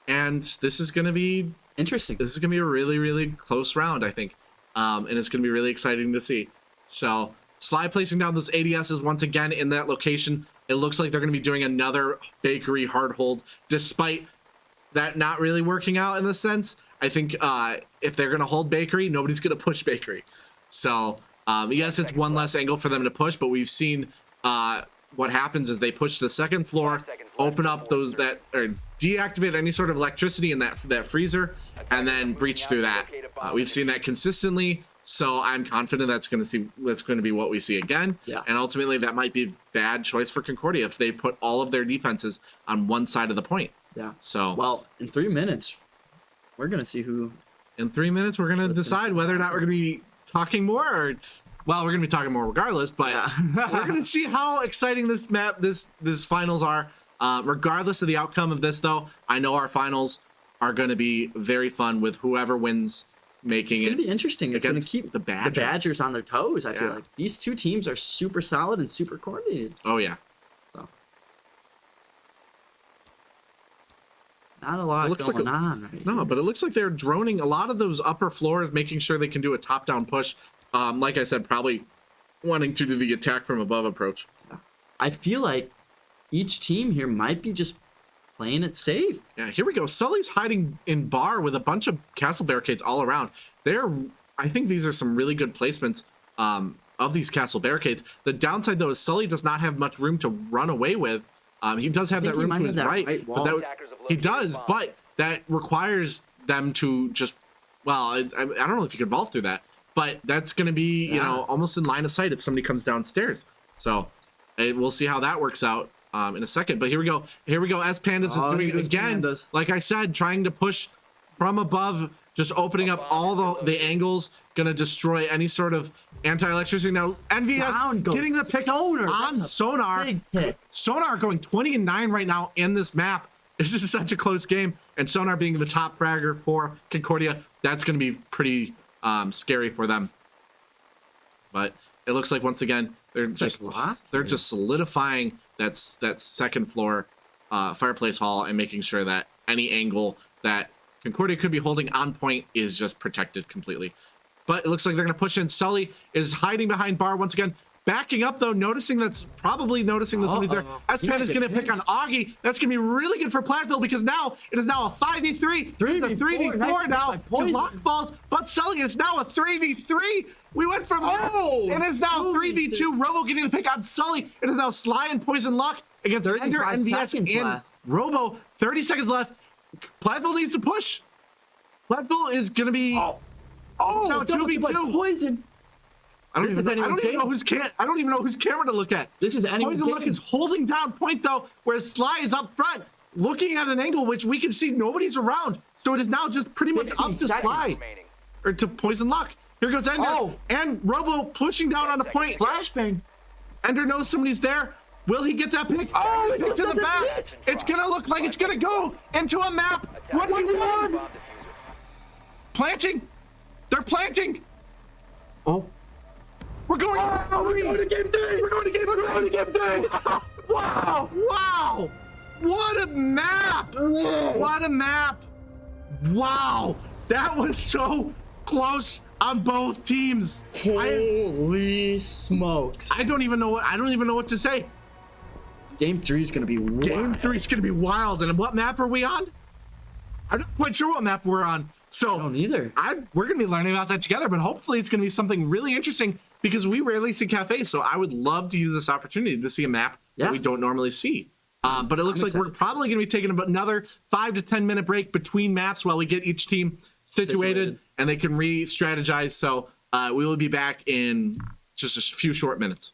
And this is going to be
interesting.
This is going to be a really, really close round, I think. And it's going to be really exciting to see. So, Sly placing down those ADSs once again in that location. It looks like they're going to be doing another bakery hard hold, despite that not really working out in the sense. I think if they're going to hold bakery, nobody's going to push bakery. So, yes, it's one less angle for them to push, but we've seen what happens is they push to the second floor, open up those that or deactivate any sort of electricity in that freezer, and then breach through that. We've seen that consistently, so I'm confident that's going to be what we see again.
Yeah.
And ultimately, that might be a bad choice for Concordia if they put all of their defenses on one side of the point.
Yeah.
So
well, in 3 minutes, we're going to see who.
In 3 minutes, we're going to decide whether or not we're going to be talking more or. Well, we're going to be talking more regardless, but we're going to see how exciting this finals are. Regardless of the outcome of this, though, I know our finals are going to be very fun with whoever wins making it.
It's going to be interesting. It's going to keep
the
Badgers on their toes. I feel like these two teams are super solid and super coordinated.
Oh, yeah.
So not a lot going on right
No, but it looks like they're droning a lot of those upper floors, making sure they can do a top-down push. Like I said, probably wanting to do the attack from above approach.
I feel like each team here might be just playing it safe.
Yeah, here we go. Sully's hiding in bar with a bunch of castle barricades all around. I think these are some really good placements of these castle barricades. The downside, though, is Sully does not have much room to run away with. He does have that room to his right. But he does, but that requires them to just, well, I don't know if you could vault through that. But that's going to be, you know, almost in line of sight if somebody comes downstairs. So we'll see how that works out in a second. But here we go. Here we go. S Pandas is doing it again.
Pandas.
Like I said, trying to push from above, just opening up all the angles, going to destroy any sort of anti-electricity. Now, NVS getting the pick on Sonar.
Big pick.
Sonar going 20-9 right now in this map. This is such a close game. And Sonar being the top fragger for Concordia, that's going to be pretty scary for them. But it looks like once again they're just solidifying that second floor fireplace hall and making sure that any angle that Concordia could be holding on point is just protected completely. But it looks like they're going to push in. Sully is hiding behind bar once again. Backing up, though, noticing that somebody's there. S-Pen is going to pick on Augie. That's going to be really good for Platteville because now it is now a 5v3. 3v4 now. His lock falls, but Sully is now a 3v3. We went from it is now 3v2. Robo getting the pick on Sully. It is now Sly and Poison Luck against Ender, NVS, and Robo. 30 seconds left. Platteville needs to push. Platteville is going to be now 2v2.
Poison.
I don't
This
even
is
know. I
anyone's
don't even
game.
know I don't even know whose camera to look at.
This is anyone's
Poison Luck
game.
is holding down point though, whereas Sly is up front, looking at an angle which we can see nobody's around. So it is now just pretty much
15
up to
seconds
Sly
Remaining.
or to Poison Luck. Here goes Ender
Oh.
and Robo pushing down on the point.
Flashbang.
Ender knows somebody's there. Will he get that pick? Oh, he gets in the back. It's gonna look like it's gonna go into a map. What do you want?
Bomb diffuser.
Planting. They're planting.
Oh.
We're going. We're going to game three. We're going to game three. Wow! Wow! What a map! What a map! Wow! That was so close on both teams.
Holy smokes.
I don't even know what to say.
Game 3 is gonna be wild.
Game 3 is gonna be wild. And what map are we on? I'm not quite sure what map we're on. So
I don't either.
we're gonna be learning about that together, but hopefully it's gonna be something really interesting because we rarely see cafes. So I would love to use this opportunity to see a map that
Yeah.
we don't normally see. But it looks
I'm
like we're
excited.
probably gonna be taking about another 5 to 10 minute break between maps while we get each team situated. And they can re-strategize. So we will be back in just a few short minutes.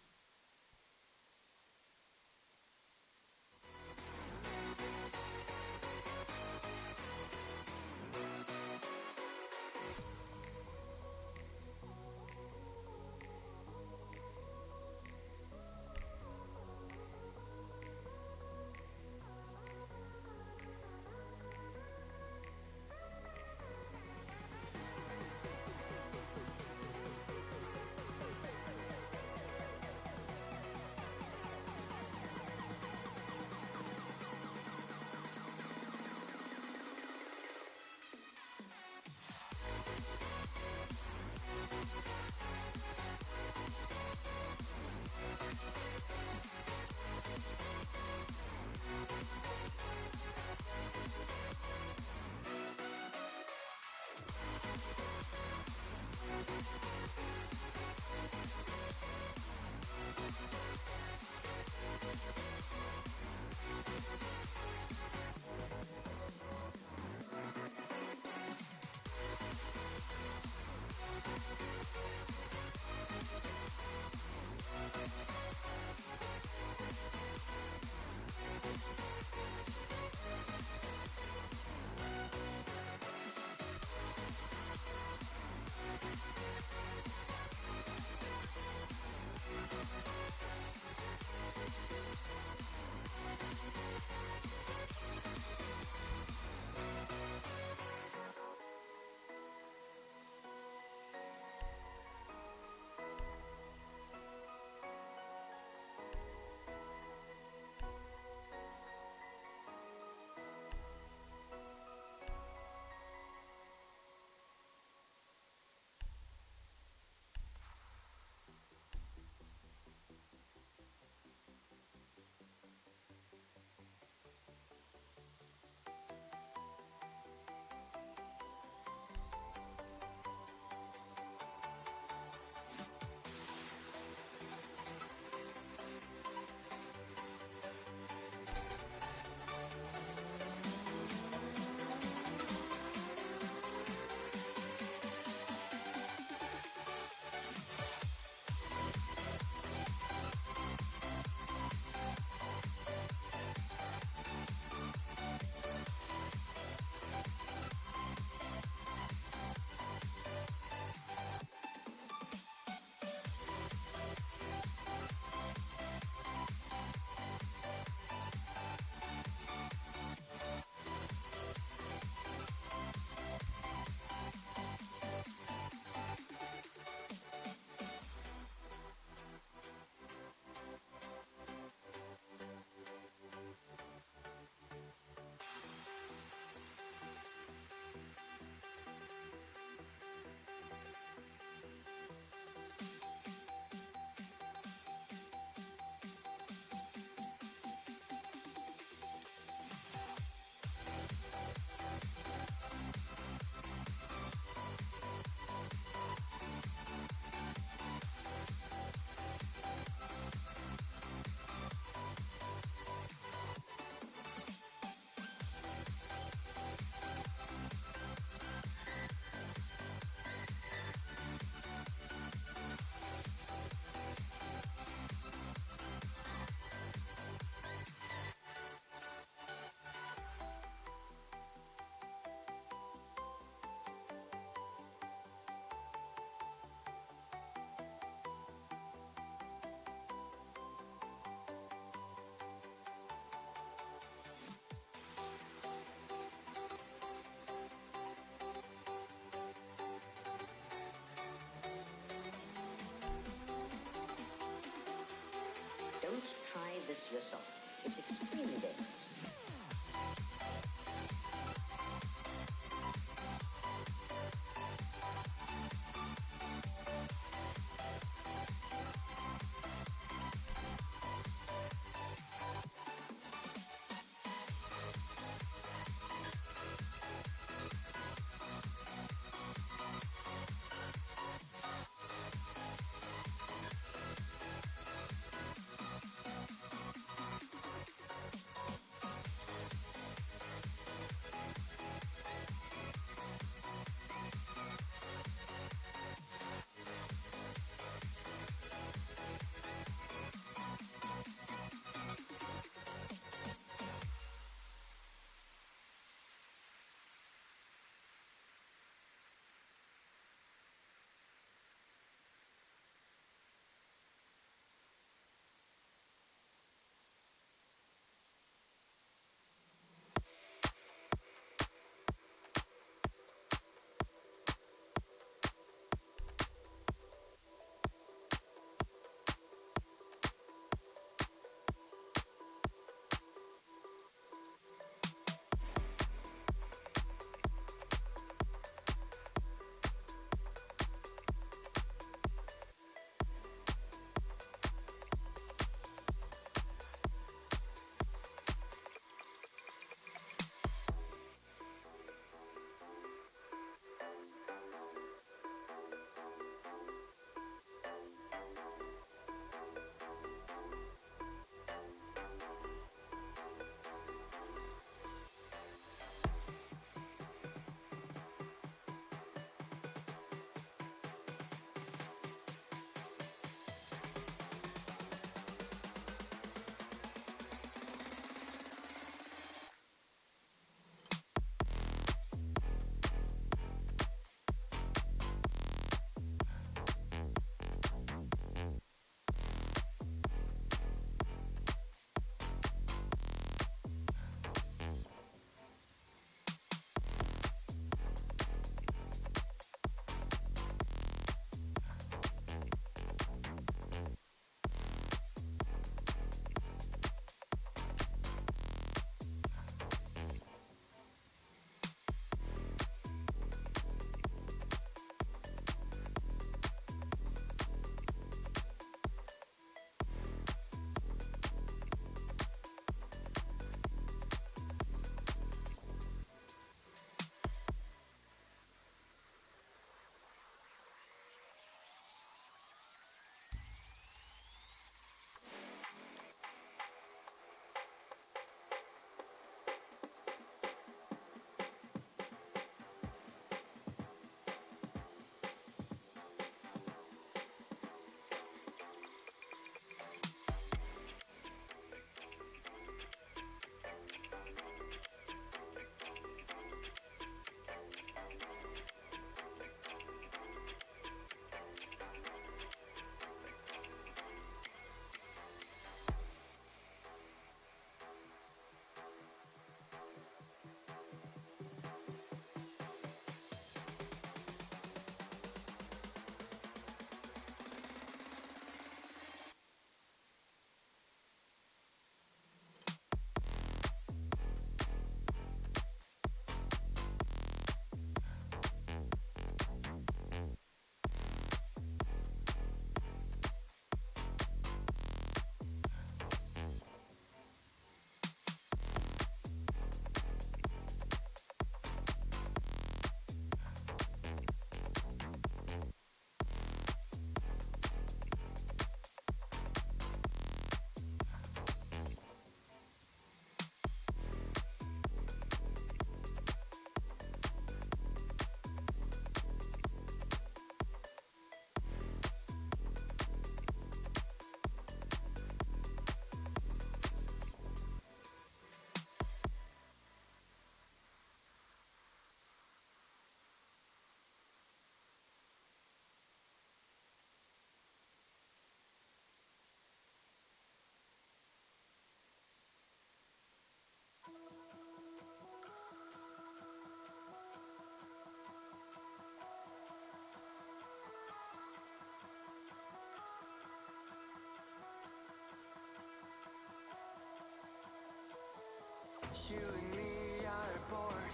You and me are bored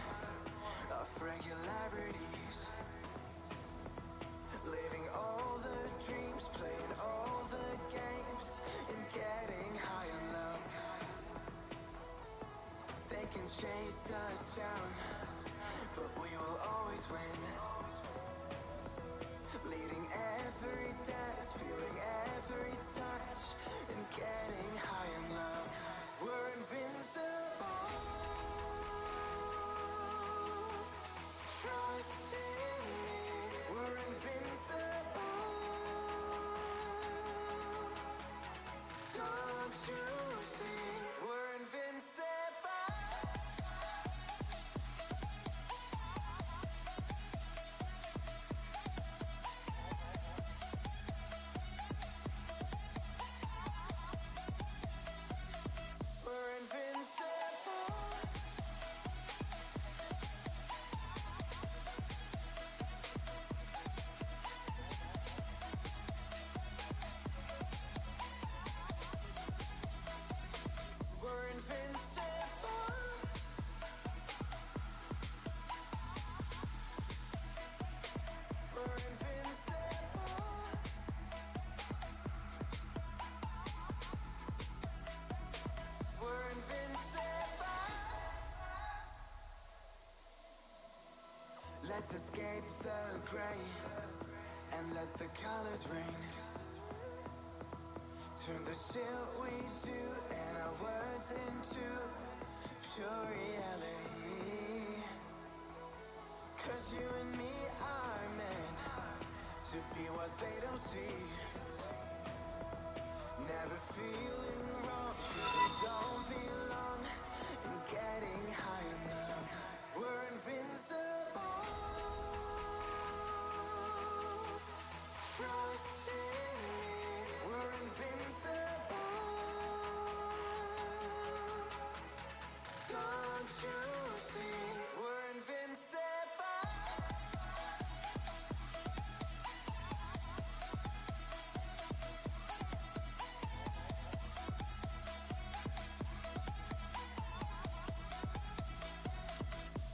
of regularities, living all the dreams, playing all the games, and getting high on love. They can chase us down, but we will always win. Leading every dance, feeling every touch, and getting high on love. We're invincible. Trust in me. We're invincible. Don't you see? We're invincible. We're invincible. We're invincible. We're invincible. We're invincible. Let's escape the gray and let the colors rain. Turn the shit we do and our words into pure reality. 'Cause you and me are meant to be what they don't see. Never feeling wrong 'cause we don't belong. And getting high on love. We're invincible. Trust in me. We're invincible. Don't you see? We're invincible.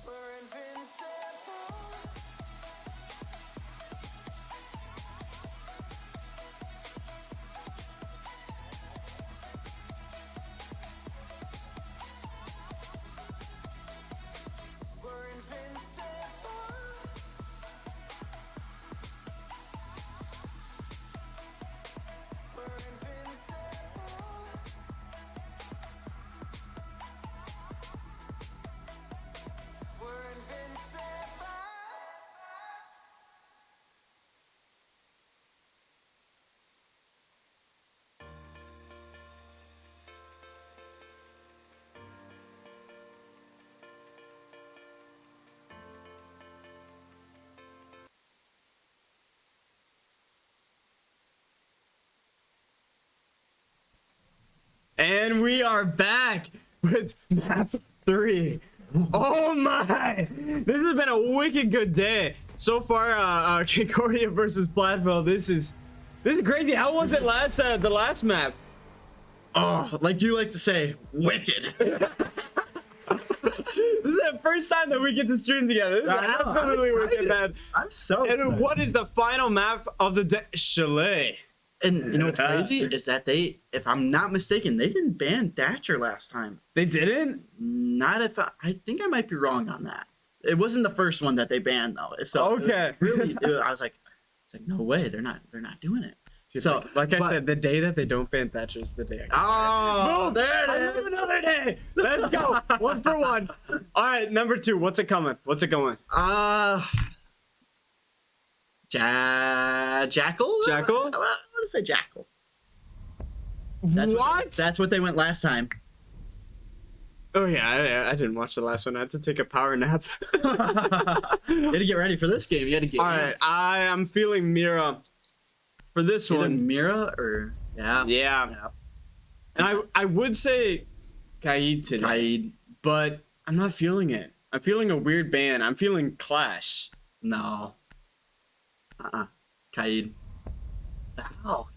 We're invincible. We're invincible. We're invincible. We're invincible.
And we are back with map 3. Oh my! This has been a wicked good day. So far, Concordia versus Platteville. This is crazy. How was it the last map?
Oh, like you like to say, wicked.
This is the first time that we get to stream together. This is
I know, I'm
absolutely wicked,
excited.
man.
I'm so
And
excited.
what is the final map of the day? Chalet.
And you know what's crazy is that they, if I'm not mistaken, they didn't ban Thatcher last time.
They didn't?
Not if I think I might be wrong on that. It wasn't the first one that they banned though. So
Okay.
I was like, no way, they're not doing it. So
like I
but-
said, the day that they don't ban Thatcher is the day.
Oh,
Boom!
there it
Another-
is.
Another day. Let's go. 1 for 1. All right, number 2. What's it coming? What's it going?
Jackal.
Jackal?
I want to say Jackal.
What?
That's what they went last time.
Oh yeah, I didn't watch the last one. I had to take a power nap.
You had to get ready for this game. You had to get.
All right, I am feeling Mira for this
Either
one.
Mira or
Yeah. And I would say Kaid today,
Kaid.
but I'm not feeling it. I'm feeling a weird band. I'm feeling Clash.
No. Kaid. Oh.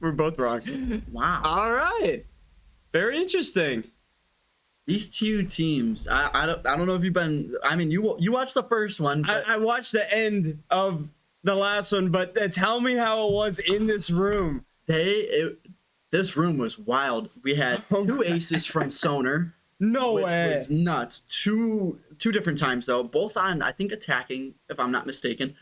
We're both wrong.
Wow.
All right. Very interesting.
These two teams, I don't know if you've been. I mean, you watched the first one. But
I watched the end of the last one, but tell me how it was in this room.
This room was wild. We had two aces from Sonar.
No
which
way.
was nuts. Two different times though, both on I think attacking, if I'm not mistaken.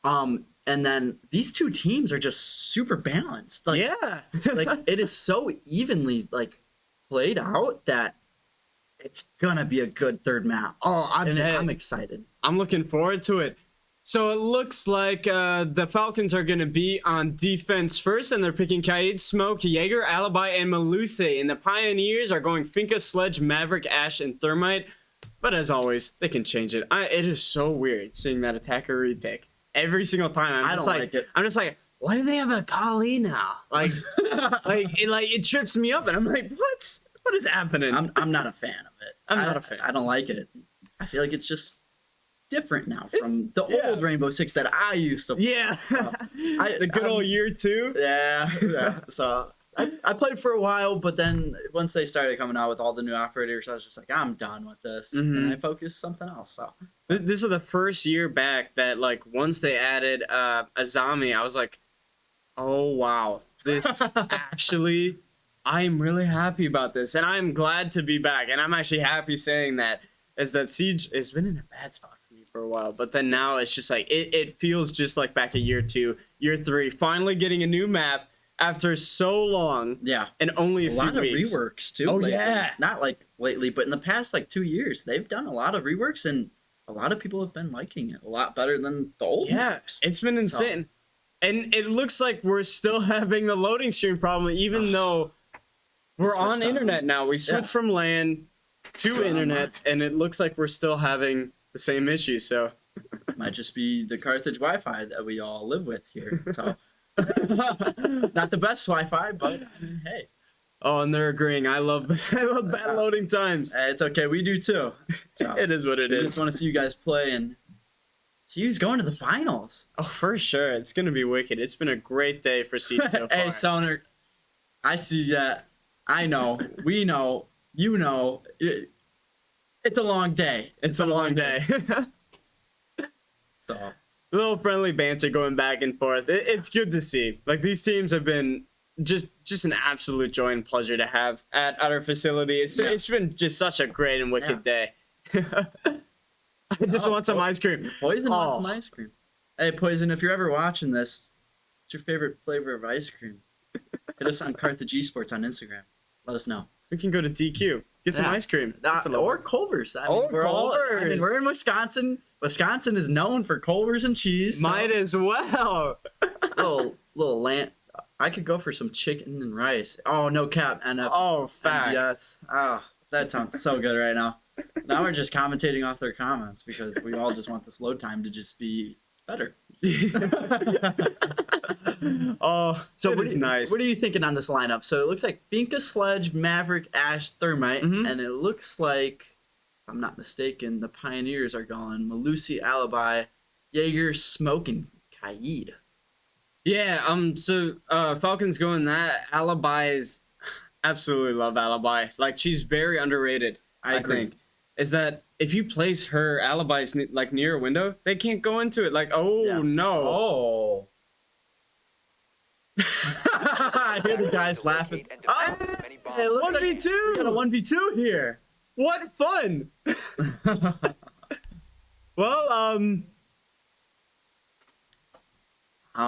And then these two teams are just super balanced. Like,
yeah.
like it is so evenly like played out that it's gonna be a good third map.
Oh,
I'm excited.
I'm looking forward to it. So it looks like the Falcons are going to be on defense first, and they're picking Kaid, Smoke, Jaeger, Alibi, and Malusi. And the Pioneers are going Finka, Sledge, Maverick, Ash, and Thermite. But as always, they can change it. It is so weird seeing that attacker repick every single time.
I don't like it.
I'm just like, why do they have a Kali now? Like, it trips me up, and I'm like, what is happening?
I'm not a fan of it.
I'm not a fan.
I don't like it. I feel like it's just different now from the old Rainbow Six that I used to play.
Yeah. The good old year 2.
Yeah. So I played for a while, but then once they started coming out with all the new operators, I was just like, I'm done with this. And I focused something else. So
this is the first year back that like once they added Azami, I was like, oh wow. This actually, I'm really happy about this. And I'm glad to be back. And I'm actually happy saying that, is that Siege has been in a bad spot for me for a while. But then now it's just like, it feels just like back at year 2, year 3, finally getting a new map after so long.
Yeah.
And only a few
lot
weeks.
of reworks too.
Oh,
lately.
yeah.
Not like lately, but in the past like 2 years, they've done a lot of reworks and a lot of people have been liking it a lot better than the old maps.
It's been insane. And it looks like we're still having the loading screen problem, even though we're on internet now. We switched from LAN to internet, and it looks like we're still having the same issue. So
might just be the Carthage Wi-Fi that we all live with here. So not the best Wi-Fi, but hey.
Oh, and they're agreeing. I love bad loading times.
It's okay. We do too. So
it is what it
we
is.
just want to see you guys play and see who's going to the finals.
Oh, for sure. It's going to be wicked. It's been a great day for Siege so far.
Hey, Sonar, I see that. I know. We know. You know. It's a long day.
It's a long day.
So
a little friendly banter going back and forth. It's good to see. Like, these teams have been just an absolute joy and pleasure to have at our facility. It's been just such a great and wicked day. I just want some ice cream.
Poison wants some ice cream. Hey, Poison, if you're ever watching this, what's your favorite flavor of ice cream? Hit us on Carthage Esports on Instagram. Let us know.
We can go to DQ. Get some ice cream.
Or Culver's. We're in Wisconsin. Wisconsin is known for Culver's and cheese.
Might as well.
little land. I could go for some chicken and rice. Oh, no cap. NF.
Oh, fact.
Yes. Oh, that sounds so good right now. Now we're just commentating off their comments because we all just want this load time to just be better.
Oh, so it is nice.
What are you thinking on this lineup? So it looks like Finka, Sledge, Maverick, Ash, Thermite, and it looks like, if I'm not mistaken, the Pioneers are going Malusi, Alibi, Jaeger, Smoke, and Kaid.
Yeah, so Falcons going that. Alibi is, absolutely love Alibi. Like, she's very underrated.
I agree.
Think. Is that if you place her Alibis like near a window, they can't go into it. Like, no.
Oh. I hear the guys laughing.
Hey, 1v2.
We got a 1v2 here.
What fun. Well,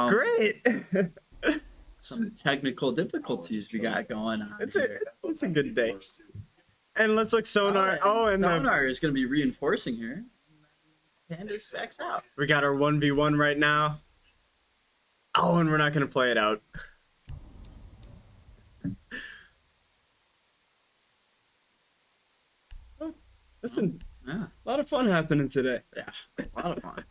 great.
Some technical difficulties we got going on.
It's a good day. And let's look Sonar. And
Sonar is going to be reinforcing here. Candace backs out.
We got our 1v1 right now. Oh, and we're not going to play it out. Oh, listen, a lot of fun happening today.
Yeah, a lot of fun.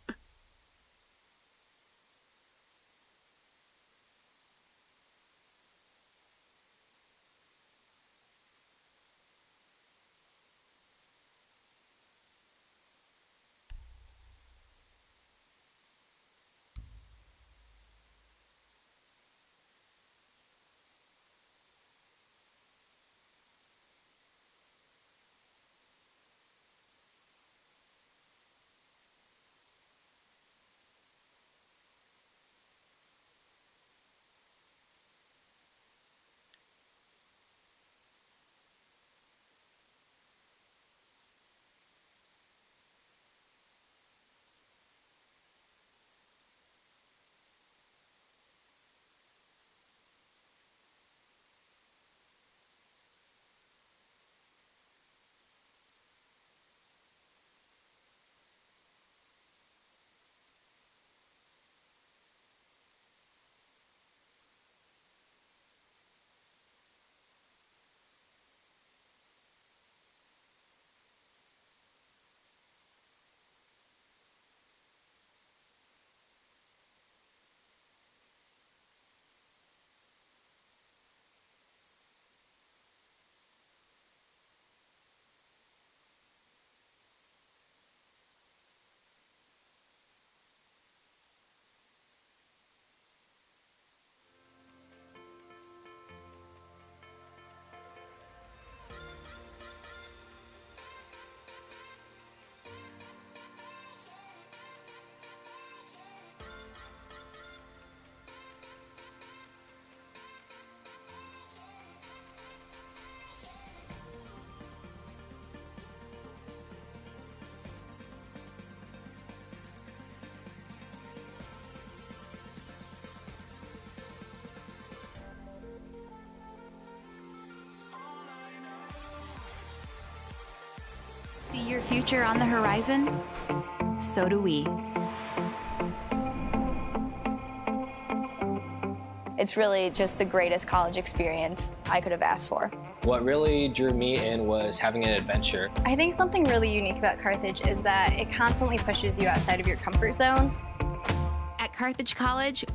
future on the horizon, so do we.
It's really just the greatest college experience I could have asked for.
What really drew me in was having an adventure.
I think something really unique about Carthage is that it constantly pushes you outside of your comfort zone.
At Carthage College,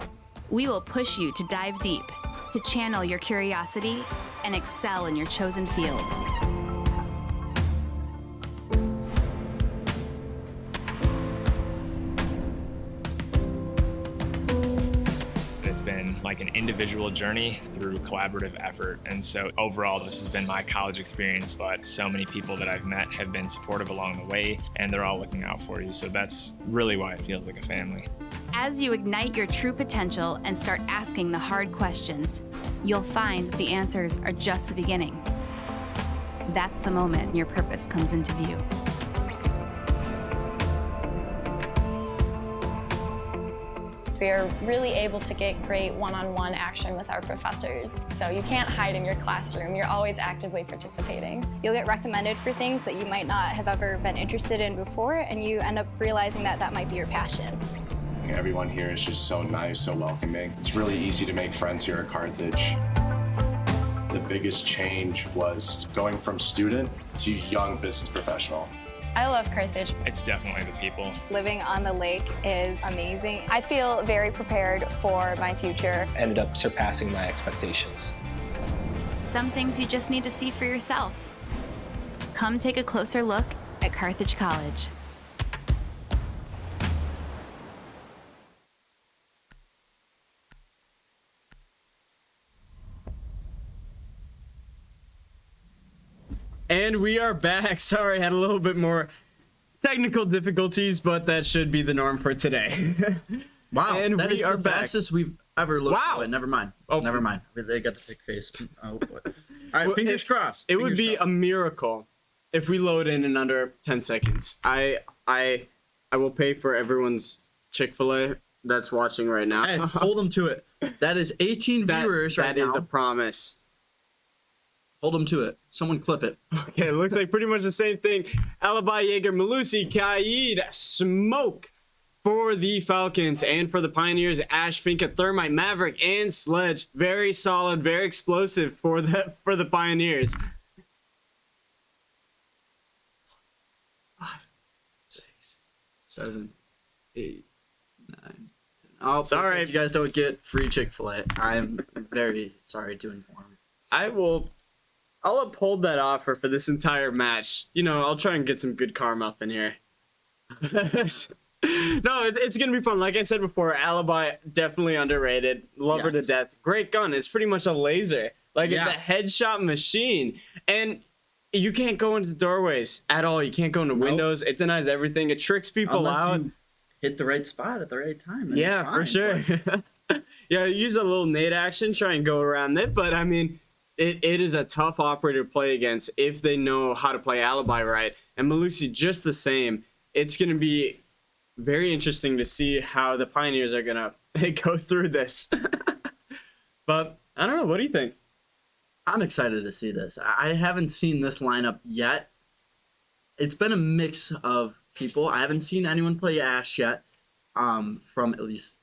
we will push you to dive deep, to channel your curiosity, and excel in your chosen field.
It's been like an individual journey through collaborative effort. And so overall, this has been my college experience, but so many people that I've met have been supportive along the way, and they're all looking out for you. So that's really why it feels like a family.
As you ignite your true potential and start asking the hard questions, you'll find that the answers are just the beginning. That's the moment your purpose comes into view.
We're really able to get great one-on-one action with our professors. So you can't hide in your classroom. You're always actively participating.
You'll get recommended for things that you might not have ever been interested in before, and you end up realizing that that might be your passion.
Everyone here is just so nice, so welcoming. It's really easy to make friends here at Carthage. The biggest change was going from student to young business professional.
I love Carthage.
It's definitely the people.
Living on the lake is amazing.
I feel very prepared for my future.
Ended up surpassing my expectations.
Some things you just need to see for yourself. Come take a closer look at Carthage College.
And we are back. Sorry, had a little bit more technical difficulties, but that should be the norm for today.
Wow,
and
that
we
is
are
the
back.
fastest we've ever looked.
Wow.
Wait, never mind.
Oh.
Never mind. They got the fake face. Oh, boy. All right, fingers crossed.
It would
Fingers
be
crossed.
a miracle if we load in under 10 seconds. I will pay for everyone's Chick-fil-A that's watching right now.
Hey, hold them to it. That is 18 viewers right now.
That is the promise.
Hold them to it. Someone clip it.
Okay, it looks like pretty much the same thing. Alibi, Jaeger, Malusi, Kaid, Smoke for the Falcons, and for the Pioneers, Ash, Finka, Thermite, Maverick, and Sledge. Very solid, very explosive for the Pioneers.
5, 6, 7, 8, 9, 10. Oh, sorry if you guys don't get free Chick-fil-A. I'm very sorry to inform.
I'll uphold that offer for this entire match. You know, I'll try and get some good karma up in here. No, it's going to be fun. Like I said before, Alibi, definitely underrated. Love her to death. Great gun. It's pretty much a laser. Like, it's a headshot machine. And you can't go into doorways at all. You can't go into windows. It denies everything. It tricks people
Unless
out.
you hit the right spot at the right time. then
Yeah,
you're
for
fine,
sure.
but-
Yeah, use a little nade action, try and go around it. But, I mean, it is a tough operator to play against if they know how to play Alibi right. And Malusi, just the same. It's going to be very interesting to see how the Pioneers are going to go through this. But, I don't know. What do you think?
I'm excited to see this. I haven't seen this lineup yet. It's been a mix of people. I haven't seen anyone play Ash yet, from at least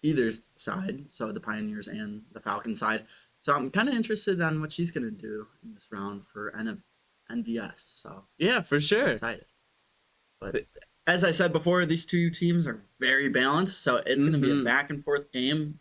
either side, so the Pioneers and the Falcon side. So I'm kind of interested on what she's going to do in this round for NVS. So
yeah, for sure.
I'm excited. But as I said before, these two teams are very balanced, so it's going to be a back and forth game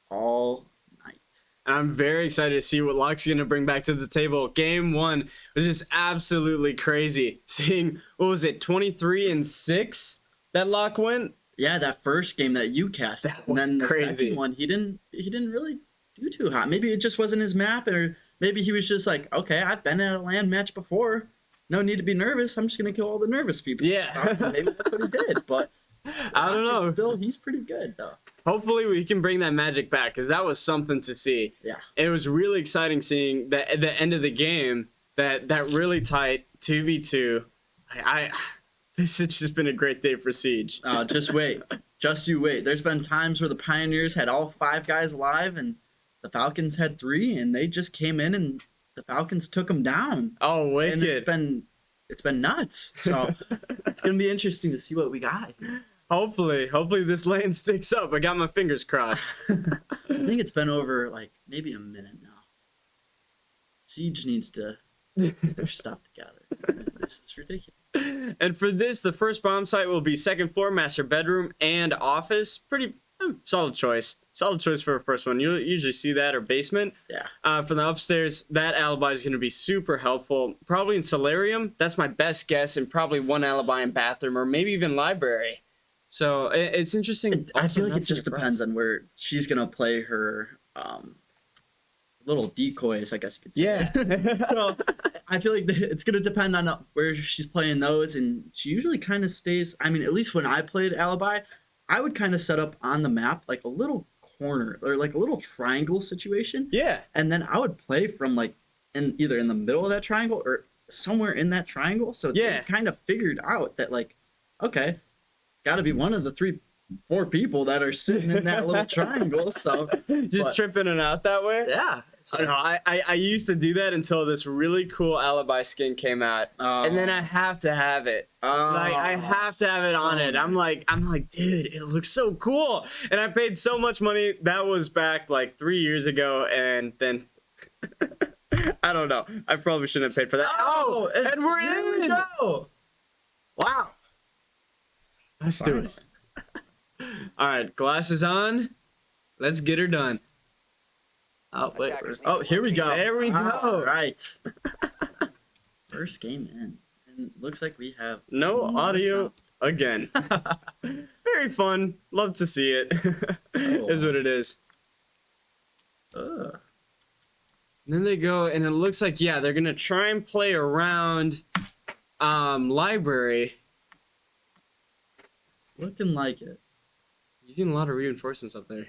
all night.
I'm very excited to see what Locke's going to bring back to the table. Game 1 was just absolutely crazy. Seeing, what was it, 23-6 that Locke went?
Yeah, that first game that you cast. And then the second one, he didn't really do too hot. Maybe it just wasn't his map, or maybe he was just like, okay, I've been at a LAN match before. No need to be nervous. I'm just going to kill all the nervous people.
Yeah.
Maybe that's what he did, but
I don't know.
Still, he's pretty good, though.
Hopefully we can bring that magic back, because that was something to see.
Yeah.
It was really exciting seeing that at the end of the game, that really tight 2v2. This has just been a great day for Siege.
Just wait. Just you wait. There's been times where the Pioneers had all 5 guys alive, and the Falcons had 3, and they just came in and the Falcons took them down.
Oh, wicked.
And it's been it's been nuts. So it's gonna be interesting to see what we got.
Hopefully this lane sticks up. I got my fingers crossed.
I think it's been over like maybe a minute now. Siege needs to get their stuff together. This is ridiculous.
And for this, the first bomb site will be second floor, master bedroom, and office. Pretty solid choice. Solid choice for a first one. You'll usually see that, or basement.
Yeah.
For the upstairs, that alibi is going to be super helpful. Probably in solarium. That's my best guess, and probably one alibi in bathroom, or maybe even library. So it's interesting.
I feel like it just depends on where she's gonna play her little decoys, I guess you could say.
Yeah.
So I feel like it's gonna depend on where she's playing those, and she usually kind of stays. I mean, at least when I played alibi, I would kind of set up on the map like a little corner or like a little triangle situation.
Yeah.
And then I would play from like either in the middle of that triangle or somewhere in that triangle. So
yeah,
they kind of figured out that like, okay, it's got to be one of the 3-4 people that are sitting in that little triangle. So
just tripping and out that way.
Yeah.
So, I used to do that until this really cool alibi skin came out, and then I have to have it. Like I have to have it on it. I'm like, dude, it looks so cool, and I paid so much money. That was back like 3 years ago, and then I don't know. I probably shouldn't have paid for that. Oh, and we're in.
We go. Wow.
Let's do it. All right, glasses on. Let's get her done.
Oh, wait. Here we go.
There we go.
All right. First game in. And looks like we have
no audio again. Very fun. Love to see it. Is what it is. And then they go, and it looks like, yeah, they're going to try and play around library.
Looking like it.
Using a lot of reinforcements up there.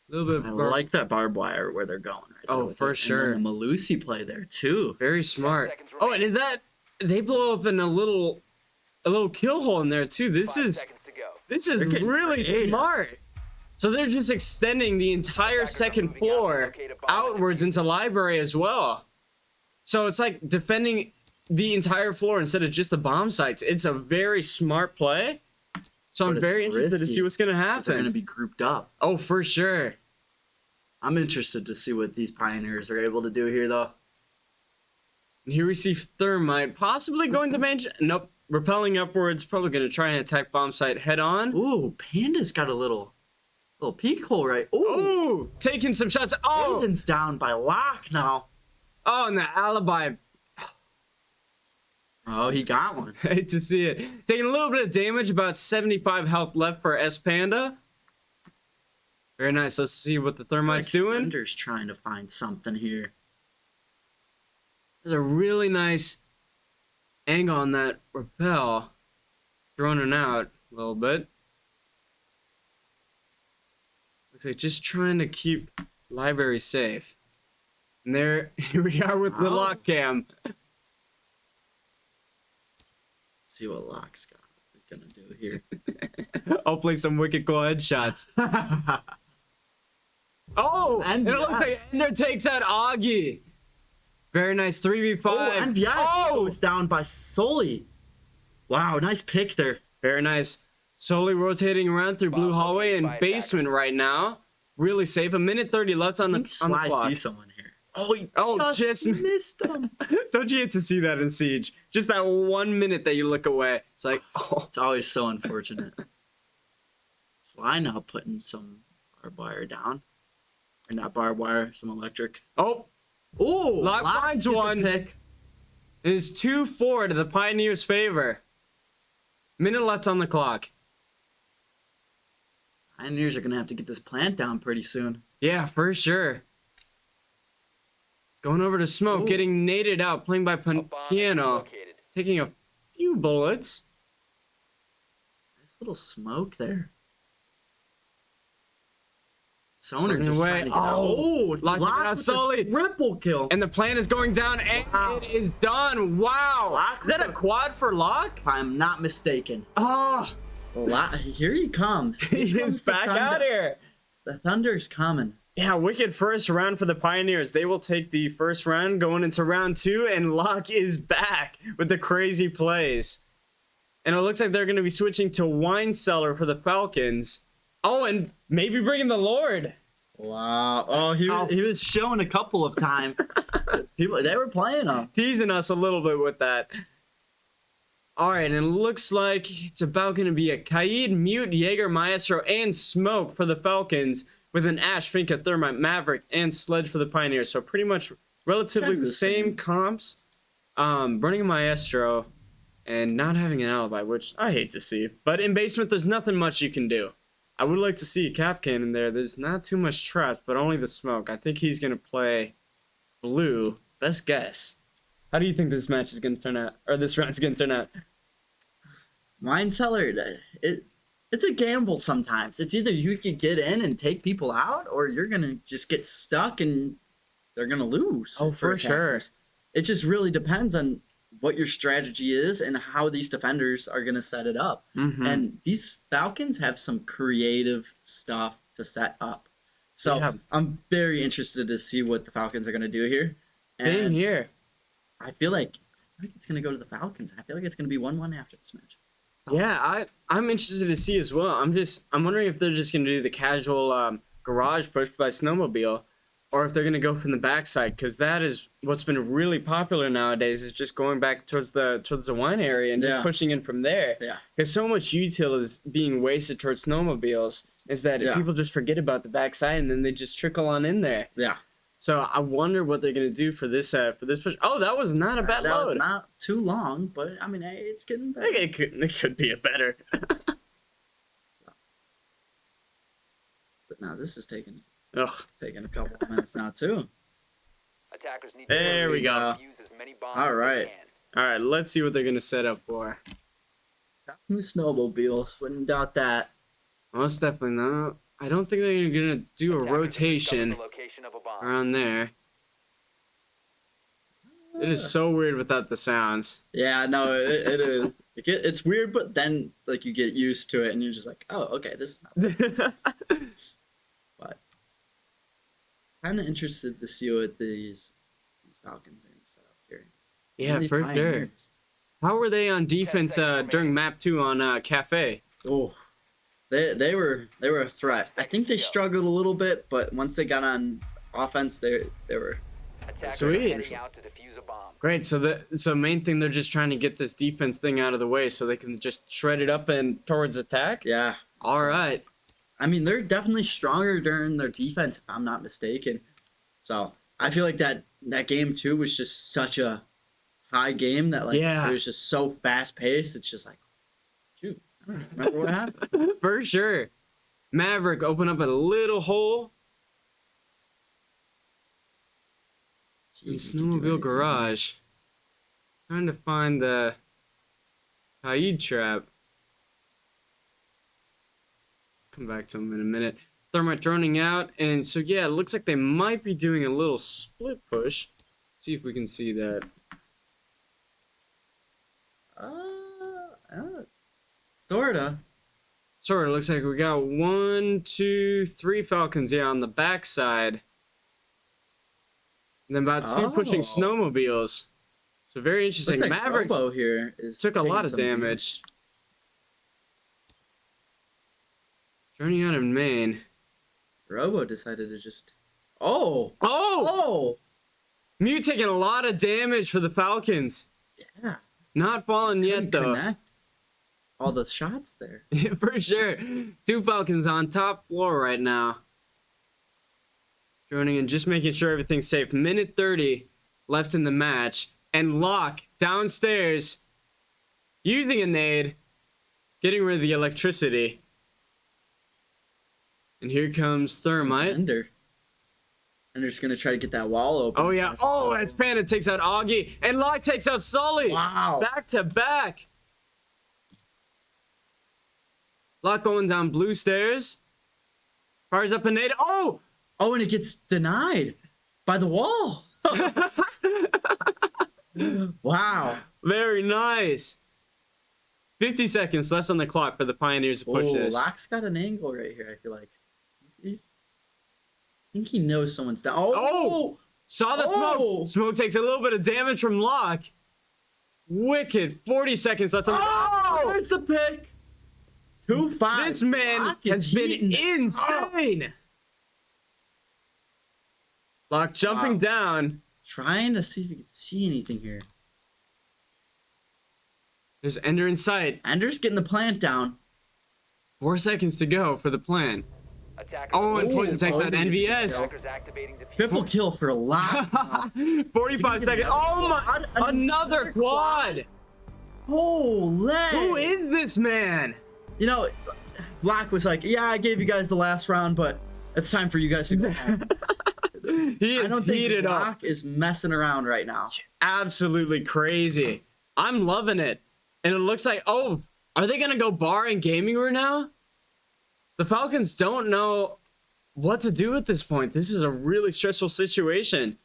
A little bit.
I like that barbed wire where they're going. Right
oh, for sure.
And then the Malusi play there too.
Very smart. Oh, and is that they blow up in a little kill hole in there too. This is really smart. So they're just extending the entire second floor outwards into library as well. So it's like defending the entire floor instead of just the bomb sites. It's a very smart play. So I'm very interested to see what's going to happen.
They're going to be grouped up.
Oh, for sure.
I'm interested to see what these pioneers are able to do here, though.
And here we see Thermite possibly going to manage. Nope. Repelling upwards. Probably going to try and attack bomb site head on.
Ooh, Panda's got a little peek hole, right?
Ooh, taking some shots. Oh,
Aiden's down by lock now.
Oh, and the alibi.
Oh, he got one.
Hate to see it. Taking a little bit of damage, about 75 health left for S Panda. Very nice. Let's see what the Thermite's doing.
Thunder's trying to find something here.
There's a really nice angle on that rappel. Droning out a little bit. Looks like just trying to keep library safe. And here we are with the lock cam.
See what Locke's gonna do here.
Hopefully some wicked cool headshots. Oh, and it looks like Ender takes out Augie. Very nice 3v5.
Oh, and goes down by Sully. Wow, nice pick there.
Very nice. Slowly rotating around through blue hallway and basement right now. Really safe. A minute 30 left on the clock.
See someone here.
Oh, just
missed him.
Don't you hate to see that in Siege? Just that 1 minute that you look away. It's like, oh.
It's always so unfortunate. Sly now putting some barbed wire down. Or not barbed wire, some electric.
Oh.
Ooh.
Lock finds one.
Pick.
It is 2-4 to the Pioneers' favor. Minute left on the clock.
Pioneers are going to have to get this plant down pretty soon.
Yeah, for sure. Going over to Smoke,
Ooh.
getting naded out, playing by Piano. Taking a few bullets.
Nice little Smoke there. Soner just
away.
trying to get out.
Oh, locked out Sully.
Triple kill.
And the plan is going down, and it is done. Wow.
Lock
is that a quad for Lock?
If I'm not mistaken.
Oh.
Here he comes.
He is back out here.
The Thunder's coming.
Yeah, wicked first round for the Pioneers. They will take the first round going into round 2, and Locke is back with the crazy plays. And it looks like they're going to be switching to Wine Cellar for the Falcons. Oh, and maybe bringing the Lord.
Wow. Oh, he was showing a couple of times. People, they were playing him.
Teasing us a little bit with that. All right, and it looks like it's about going to be a Kaid, Mute, Jaeger, Maestro, and Smoke for the Falcons, with an Ash, Finka, Thermite, Maverick, and Sledge for the Pioneers. So pretty much relatively the same comps. Burning a Maestro and not having an alibi, which I hate to see. But in basement, there's nothing much you can do. I would like to see a Cap Cannon there. There's not too much traps, but only the Smoke. I think he's going to play blue. Best guess. How do you think this match is going to turn out? Or this round's going to turn out?
Wine Cellar, it's a gamble sometimes. It's either you can get in and take people out, or you're going to just get stuck and they're going to lose.
Oh, for sure.
It just really depends on what your strategy is and how these defenders are going to set it up.
Mm-hmm.
And these Falcons have some creative stuff to set up. So I'm very interested to see what the Falcons are going to do here.
Same here.
I feel like it's going to go to the Falcons. I feel like it's going to be 1-1 after this match.
Yeah, I'm interested to see as well. I'm wondering if they're just going to do the casual garage push by snowmobile, or if they're going to go from the backside, because that is what's been really popular nowadays, is just going back towards the wine area and just pushing in from there.
Yeah.
Because so much util is being wasted towards snowmobiles, is that people just forget about the backside and then they just trickle on in there.
Yeah.
So I wonder what they're going to do for this push. Oh, that was not a bad
that
load.
Was not too long, but I mean, hey, it's getting better.
It could be a better.
But now this is taking
taking
a couple of minutes now too.
Attackers need
there we go.
use as many bombs
All right.
All right, let's see what they're going to set up for.
Definitely snowmobiles. Wouldn't doubt that.
Most definitely not. I don't think they're going to do a rotation around there. It is so weird without the sounds.
Yeah, no, it is. It's weird, but then like you get used to it, and you're just like, oh, okay, this is not. But kind of interested to see what these Falcons are going to set up here.
Yeah, for sure. How were they on defense during map 2 on Cafe?
Oh, they were a threat. I think they struggled a little bit, but once they got on offense, they were
sweet. Great. So main thing, they're just trying to get this defense thing out of the way so they can just shred it up and towards attack.
Yeah.
All right.
I mean, they're definitely stronger during their defense, if I'm not mistaken. So I feel like that game 2 was just such a high game that it was just so fast paced. It's just like, shoot, I don't remember what happened.
For sure. Maverick open up a little hole. In snowmobile garage. Trying to find the Kaid trap. Come back to him in a minute. Thermite droning out, and so yeah, it looks like they might be doing a little split push. See if we can see that.
Sorta.
Looks like we got 1, 2, 3 Falcons, on the backside. And then about 2 pushing snowmobiles. So very interesting.
Looks like
Maverick
Robo here
took a lot of damage. Journey out in Maine.
Robo decided to just...
Mew taking a lot of damage for the Falcons.
Yeah.
Not falling yet, though.
Connect all the shots there.
For sure. 2 Falcons on top floor right now. Joining and just making sure everything's safe. Minute 30 left in the match. And Locke downstairs using a nade. Getting rid of the electricity. And here comes Thermite.
Ender's going to try to get that wall open.
Oh, yeah. Oh, as Panda takes out Augie. And Locke takes out Sully.
Wow.
Back to back. Locke going down blue stairs. Fires up a nade. Oh,
and it gets denied by the wall. Wow.
Very nice. 50 seconds left on the clock for the Pioneers to push this.
Locke's got an angle right here, I feel like. He's think he knows someone's down.
Oh! Saw the smoke. Smoke takes a little bit of damage from Locke. Wicked. 40 seconds left.
There's the pick. 2-5.
This man has been insane. Locke jumping down.
Trying to see if he can see anything here.
There's Ender in sight.
Ender's getting the plant down.
4 seconds to go for the plan. Oh, and Poison takes that NVS.
Triple kill for Locke.
45 seconds. Oh my! Another quad.
Holy!
Who is this man?
You know, Locke was like, "Yeah, I gave you guys the last round, but it's time for you guys to go home."
He is
I don't think
heated up.
Locke is messing around right now.
Absolutely crazy. I'm loving it. And it looks like, oh, are they gonna go bar and gaming room now? The Falcons don't know what to do at this point. This is a really stressful situation.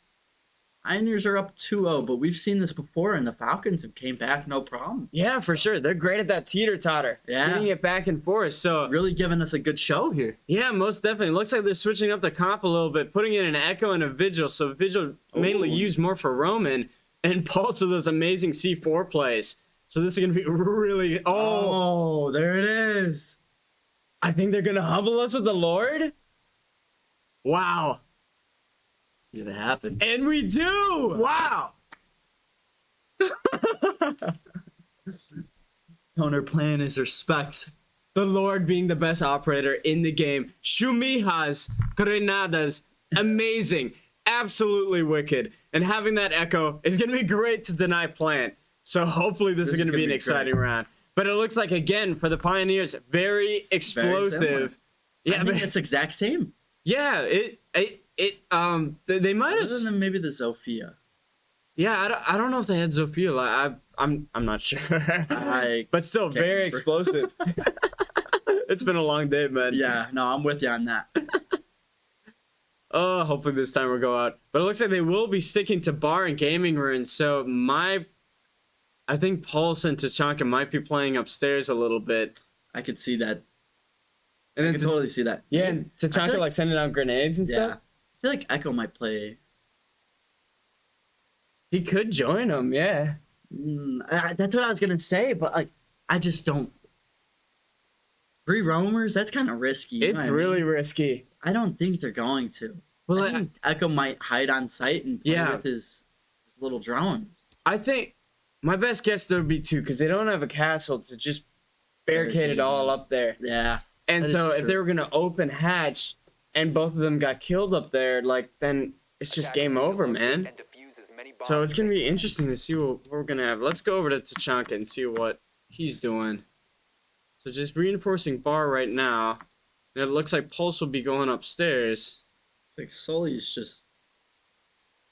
Pioneers are up 2-0, but we've seen this before, and the Falcons have came back no problem.
Yeah, for sure. They're great at that teeter-totter.
Yeah.
Getting it back and forth. So
really giving us a good show here.
Yeah, most definitely. Looks like they're switching up the comp a little bit, putting in an Echo and a Vigil. So Vigil mainly used more for Roman, and Pulse with those amazing C4 plays. So this is going to be really...
Oh, there it is.
I think they're going to humble us with the Lord. Wow.
See that happen.
And we do.
Wow. Toner playing his respects.
The Lord being the best operator in the game. Shumiha's Grenadas. Amazing. Absolutely wicked. And having that Echo is going to be great to deny plant. So hopefully this is going to be an exciting round. But it looks like, again, for the Pioneers, very explosive.
Yeah, I think it's exact same.
Yeah, they might have...
Other than maybe the Zofia.
Yeah, I don't know if they had Zofia. I'm not sure. But still, very explosive. It's been a long day, man.
Yeah, no, I'm with you on that.
Oh, hopefully this time we'll go out. But it looks like they will be sticking to bar and gaming rooms. So I think Pulse and Tachanka might be playing upstairs a little bit.
I could see that.
And then
I can totally see that.
Yeah, and Tachanka like sending out grenades and stuff.
I feel like Echo might play.
He could join them, yeah.
That's what I was gonna say, but like, I just don't. 3 roamers, that's kind of risky.
It's really risky.
I don't think they're going to.
Well,
I think Echo might hide on site and play with his little drones.
I think my best guess there would be 2 because they don't have a castle to just barricade it all up there.
Yeah.
And so if they were gonna open hatch and both of them got killed up there, like then it's just game over, man. So it's gonna be interesting to see what we're gonna have. Let's go over to Tachanka and see what he's doing. So just reinforcing bar right now. And it looks like Pulse will be going upstairs.
It's like Sully's just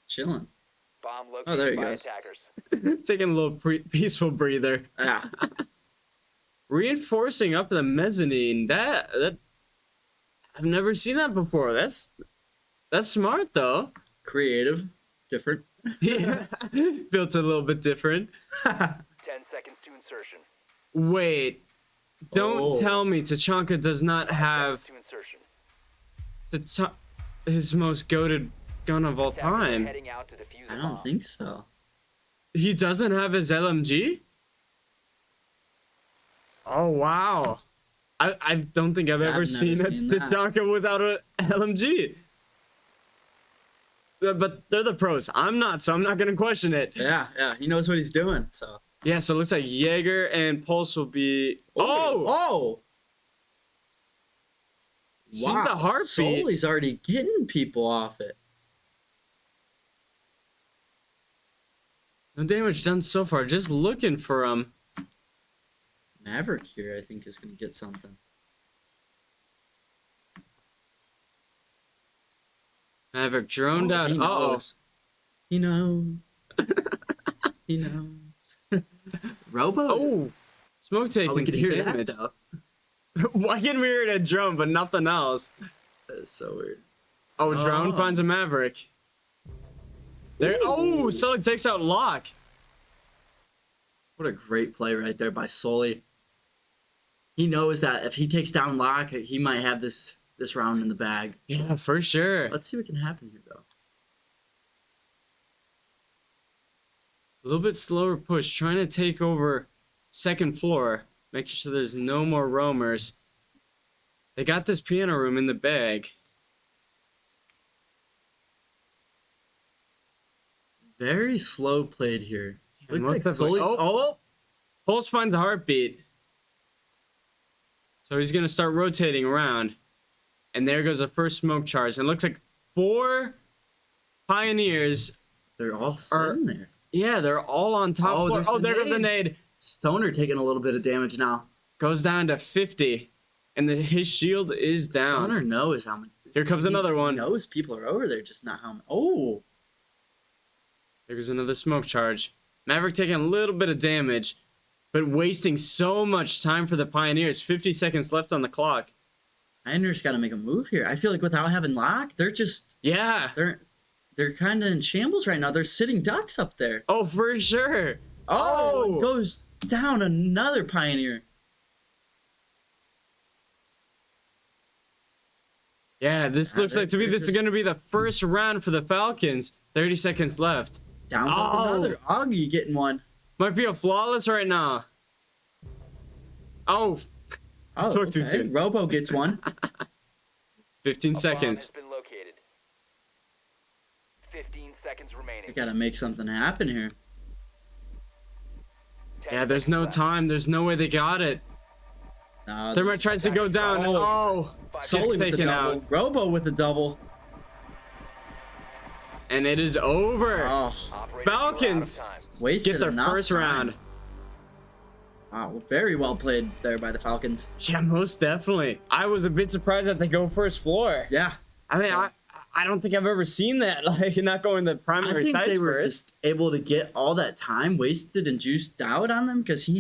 chilling.
Bomb
Oh, there he
by
goes.
attackers.
Taking a little peaceful breather.
Yeah.
Reinforcing up the mezzanine. That I've never seen that before. That's smart though.
Creative, different.
Yeah, built a little bit different.
10 seconds to insertion.
Wait, don't tell me Tachanka does not have
To insertion.
his most goated gun of all time.
Heading out to defuse
I
the
don't
bomb.
think so.
He doesn't have his LMG? Oh wow. I don't think I've ever seen a Tachanka without a LMG. But they're the pros. I'm not, so I'm not gonna question it.
Yeah, he knows what he's doing. So
yeah, so it looks like Jaeger and Pulse will be.
Oh!
See the heartbeat.
Sully's already getting people off it.
No damage done so far. Just looking for him.
Maverick here, I think, is going to get something.
Maverick droned out.
He knows. He knows. He knows. Robo?
Oh! Smoke taking
we could
some
hear
damage.
that, though.
Why can we hear a drone but nothing else?
That is so weird.
Oh, drone finds a Maverick. There. Oh, Sully takes out Locke.
What a great play right there by Sully. He knows that if he takes down Locke, he might have this this round in the bag.
Yeah, for sure.
Let's see what can happen here, though.
A little bit slower push, trying to take over second floor, making sure there's no more roamers. They got this piano room in the bag.
Very slow played here.
And
Looks like
most definitely-
oh,
Pulse finds a heartbeat. So he's going to start rotating around. And there goes the first smoke charge. And it looks like 4 Pioneers.
They're all sitting there.
Yeah, they're all on top floor. Oh, there goes the nade.
Stoner taking a little bit of damage now.
Goes down to 50. And his shield is down.
Stoner knows how many.
Here comes another one.
He knows people are over there, just not how many. Oh.
There goes another smoke charge. Maverick taking a little bit of damage, but wasting so much time for the Pioneers. 50 seconds left on the clock.
Pioneers got to make a move here. I feel like without having lock, they're just they're kind of in shambles right now. They're sitting ducks up there.
Oh, for sure.
Oh, it goes down another Pioneer.
Yeah, this looks like to me this is going to be the first round for the Falcons. 30 seconds left.
Down another. Augie getting one.
Might be a flawless right now. Oh. Spoke too soon.
Robo gets one.
15 seconds.
Been located. 15 seconds remaining.
They gotta make something happen here.
Yeah, there's no time. There's no way they got it.
No,
Thermite tries to go down. Oh.
Sully with the double.
Out.
Robo with the double.
And it is over.
Oh.
Falcons
Wasted
get their first round.
Wow, very well played there by the Falcons.
Yeah, most definitely. I was a bit surprised that they go first floor.
Yeah.
I mean, I don't think I've ever seen that. Like, not going the primary
I think
side
they were
first.
just able to get all that time wasted and juiced out on them because I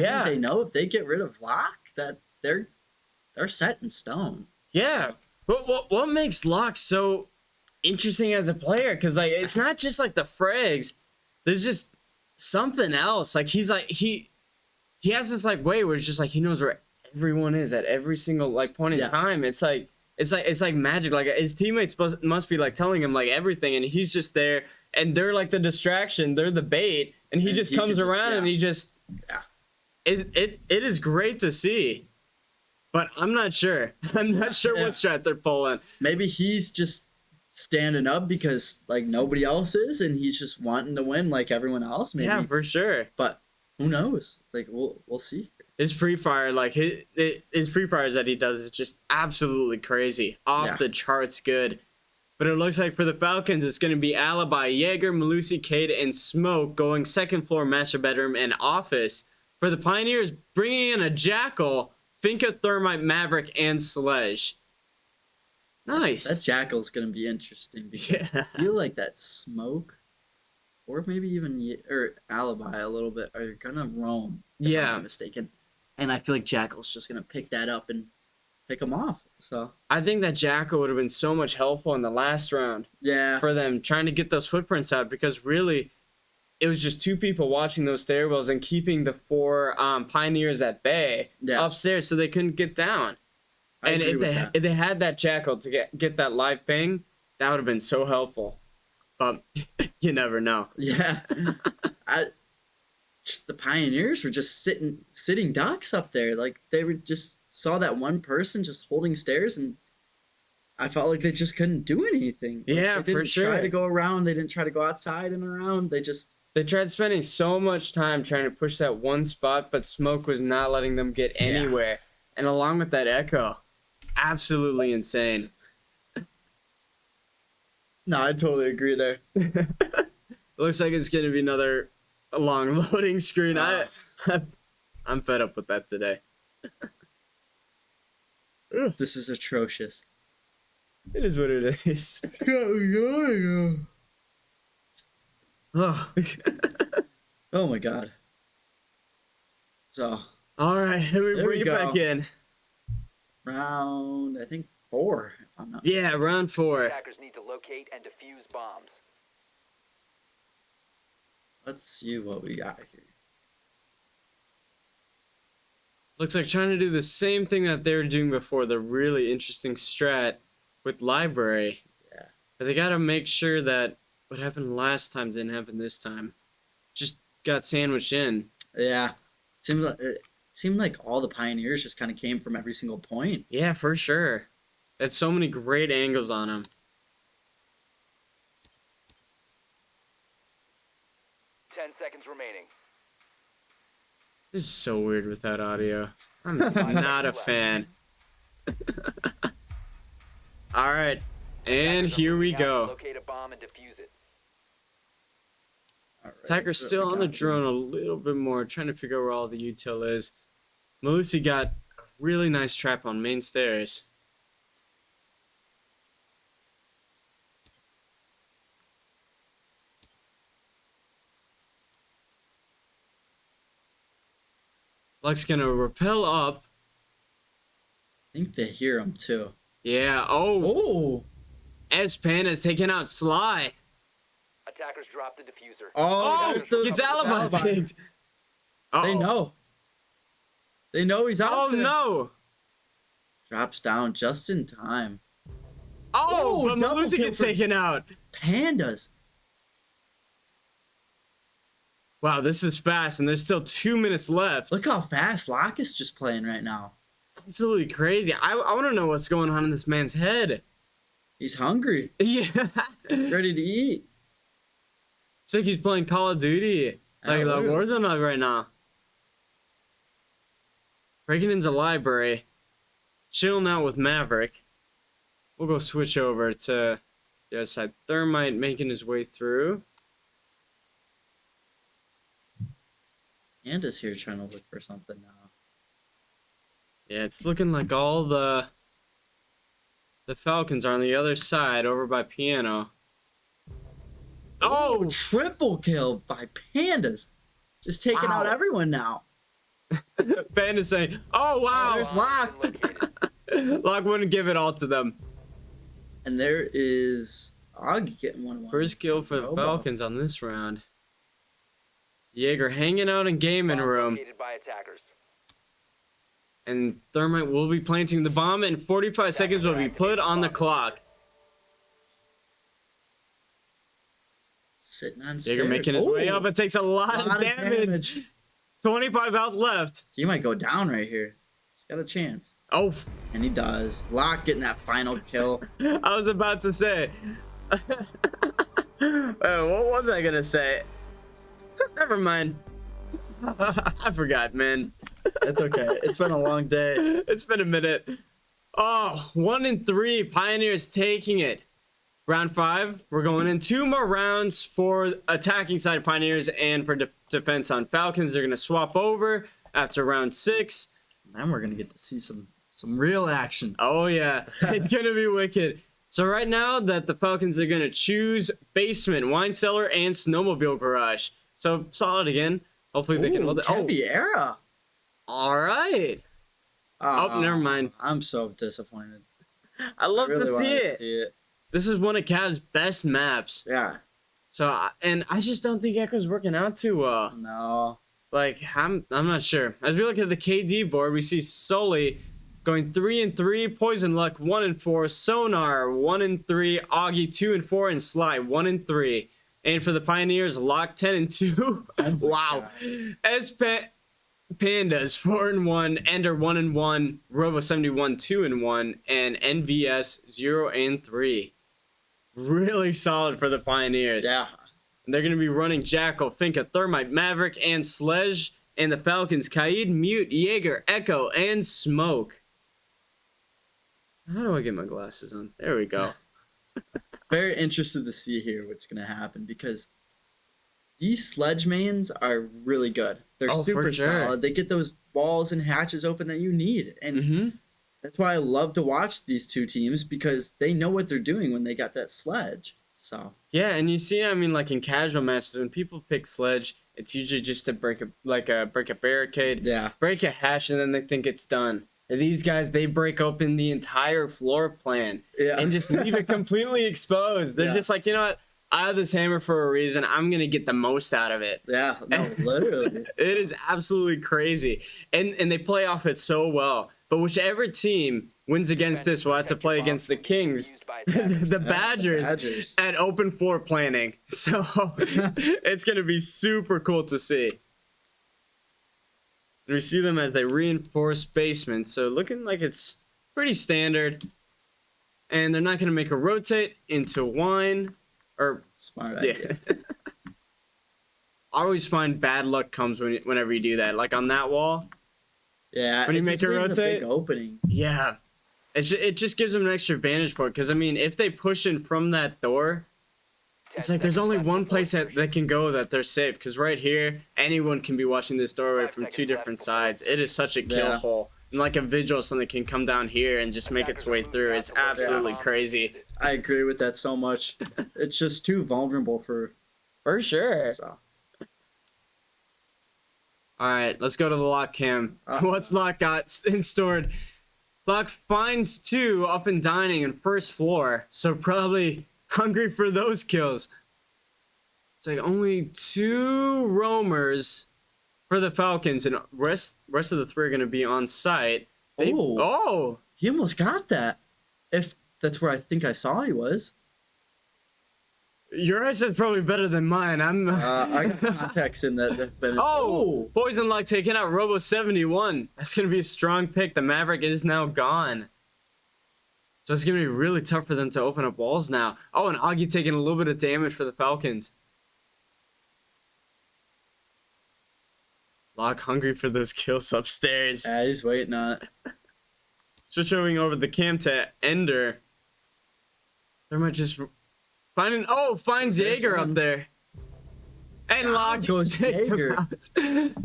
think they know if they get rid of Locke that they're set in stone.
Yeah. But what makes Locke so interesting as a player? Because like it's not just like the frags. There's just something else. Like he's like he has this like way where it's just like he knows where everyone is at every single like point in time. It's like magic. Like his teammates must be like telling him like everything, and he's just there, and they're like the distraction, they're the bait, and he just comes around and he just it is great to see. But I'm not sure. I'm not sure what strat they're pulling.
Maybe he's just standing up because like nobody else is, and he's just wanting to win like everyone else. Maybe.
Yeah, for sure.
But who knows? Like we'll see.
His pre-fire, like his pre-fires that he does is just absolutely crazy, off the charts good. But it looks like for the Falcons, it's going to be Alibi, Jaeger, Malusi, Cade, and Smoke going second floor, master bedroom, and office. For the Pioneers, bringing in a Jackal, Finka, Thermite, Maverick, and Sledge. Nice.
That Jackal's going to be interesting because I feel like that Smoke, or maybe even Alibi a little bit, are going to roam. If I'm not mistaken. And I feel like Jackal's just going to pick that up and pick them off. So
I think that Jackal would have been so much helpful in the last round.
Yeah.
For them trying to get those footprints out, because really it was just 2 people watching those stairwells and keeping the 4 Pioneers at bay upstairs so they couldn't get down. And if they had that Jackal to get that live ping, that would have been so helpful. But you never know.
Yeah. Just the Pioneers were just sitting ducks up there. Like they were just saw that one person just holding stairs, and I felt like they just couldn't do anything.
Yeah,
they didn't try to go around. They didn't try to go outside and around. They
tried spending so much time trying to push that one spot, but Smoke was not letting them get anywhere. And along with that Echo, absolutely insane.
No, I totally agree there.
Looks like it's going to be another long loading screen. I'm fed up with that today.
This is atrocious.
It is what it is.
Oh my god. So.
All right, let me bring it back in.
Round, I think 4. If I'm not.
Yeah, round 4.
Attackers need to locate and defuse bombs.
Let's see what we got here.
Looks like trying to do the same thing that they were doing before, the really interesting strat with library.
Yeah.
But they got to make sure that what happened last time didn't happen this time. Just got sandwiched in.
Yeah. It seemed like all the Pioneers just kind of came from every single point.
Yeah, for sure. Had so many great angles on them.
10 seconds remaining.
This is so weird without audio. I'm not a fan. All right, and here we go.
Locate a bomb and defuse it.
Attacker's still on the drone a little bit more, trying to figure out where all the util is. Malusi got a really nice trap on main stairs. Luck's gonna rappel up.
I think they hear him too.
Yeah,
oh.
S-Pan has taken out Sly.
Attackers dropped the diffuser.
Oh,
it's alibi picked.
They know. They know he's out there.
No.
Drops down just in time.
Oh, but
double
Malusi
kill
gets
for
taken out.
Pandas.
Wow, this is fast, and there's still 2 minutes left.
Look how fast Locke is just playing right now.
Absolutely crazy. I want to know what's going on in this man's head.
He's hungry.
Yeah.
He's ready to eat.
It's like he's playing Call of Duty. Like the Warzone mode right now. Breaking into library. Chilling out with Maverick. We'll go switch over to the other side. Thermite making his way through.
Panda's here trying to look for something now.
Yeah, it's looking like all the Falcons are on the other side over by Piano.
Oh, triple kill by Pandas. Just taking out everyone now.
Panda saying, oh, wow.
There's Locke.
Locke wouldn't give it all to them.
And there is Augie getting 1-1.
First kill for the Falcons on this round. Jaeger hanging out in gaming room.
By attackers.
And Thermite will be planting the bomb, and 45 seconds will be put on the clock.
Sitting on stairs.
Jaeger making his way up. It takes a lot of damage. 25 out left.
He might go down right here. He's got a chance.
Oh.
And he does. Locke getting that final kill.
I was about to say. What was I going to say? Never mind. I forgot, man.
It's okay. It's been a long day.
It's been a minute. Oh, 1-3. Pioneers taking it. Round 5. We're going in 2 more rounds for attacking side Pioneers and for defense on Falcons. They're going to swap over after round 6.
Then we're going to get to see some real action.
Oh, yeah. It's going to be wicked. So right now that the Falcons are going to choose basement, wine cellar, and snowmobile garage. So solid again. Hopefully they can hold it.
Heavy era.
All right. Oh, never mind.
I'm so disappointed.
I love
really
to see it. This is one of Cav's best maps.
Yeah.
So, and I just don't think Echo's working out too well.
No.
Like, I'm not sure. As we look at the KD board, we see Sully going 3-3, Poison Luck 1-4, Sonar 1-3, Augie 2-4, and Sly 1-3. And for the Pioneers, Lock 10-2. Wow. Pandas 4-1, Ender 1-1, Robo 71 2-1, and NVS 0-3. Really solid for the Pioneers.
Yeah.
And they're going to be running Jackal, Finka, Thermite, Maverick, and Sledge. And the Falcons, Kaid, Mute, Jaeger, Echo, and Smoke. How do I get my glasses on? There we go.
Very interested to see here what's going to happen because these Sledge mains are really good. They're super solid. They get those walls and hatches open that you need. And that's why I love to watch these two teams because they know what they're doing when they got that Sledge. So
yeah, and you see, I mean, like in casual matches, when people pick Sledge, it's usually just to break a barricade, break a hash, and then they think it's done. And these guys, they break open the entire floor plan and just leave it completely exposed. They're just like, you know what? I have this hammer for a reason. I'm gonna get the most out of it.
Yeah, no, literally.
It is absolutely crazy. And they play off it so well. But whichever team wins against this will have to play against the Kings, the Badgers, at open floor planning. So it's gonna be super cool to see. And we see them as they reinforce basement. So looking like it's pretty standard. And they're not gonna make a rotate into wine. Or
smart idea.
I always find bad luck comes whenever you do that. Like on that wall.
Yeah.
When you make it rotate.
Big opening.
Yeah. It just gives them an extra vantage point. Because, I mean, if they push in from that door, it's like there's only one place that can go that they're safe. Because right here, anyone can be watching this doorway from two different sides. It is such a kill hole. And like a vigil, something can come down here and just make its way through. It's absolutely crazy.
I agree with that so much. It's just too vulnerable for
sure.
So.
All right, let's go to the lock cam. What's Lock got in stored? Lock finds 2 up and dining in first floor, so probably hungry for those kills. It's like only 2 roamers for the Falcons, and rest of the 3 are going to be on site. He
almost got that. If that's where I think I saw he was.
Your eyesight's probably better than mine.
I got contacts in that.
Poison Lock taking out Robo 71. That's going to be a strong pick. The Maverick is now gone. So it's going to be really tough for them to open up walls now. Oh, and Augie taking a little bit of damage for the Falcons. Lock hungry for those kills upstairs.
Yeah, he's waiting on it.
Switching over the cam to Ender. They might just finds Jaeger up there. And Lock
goes Jaeger.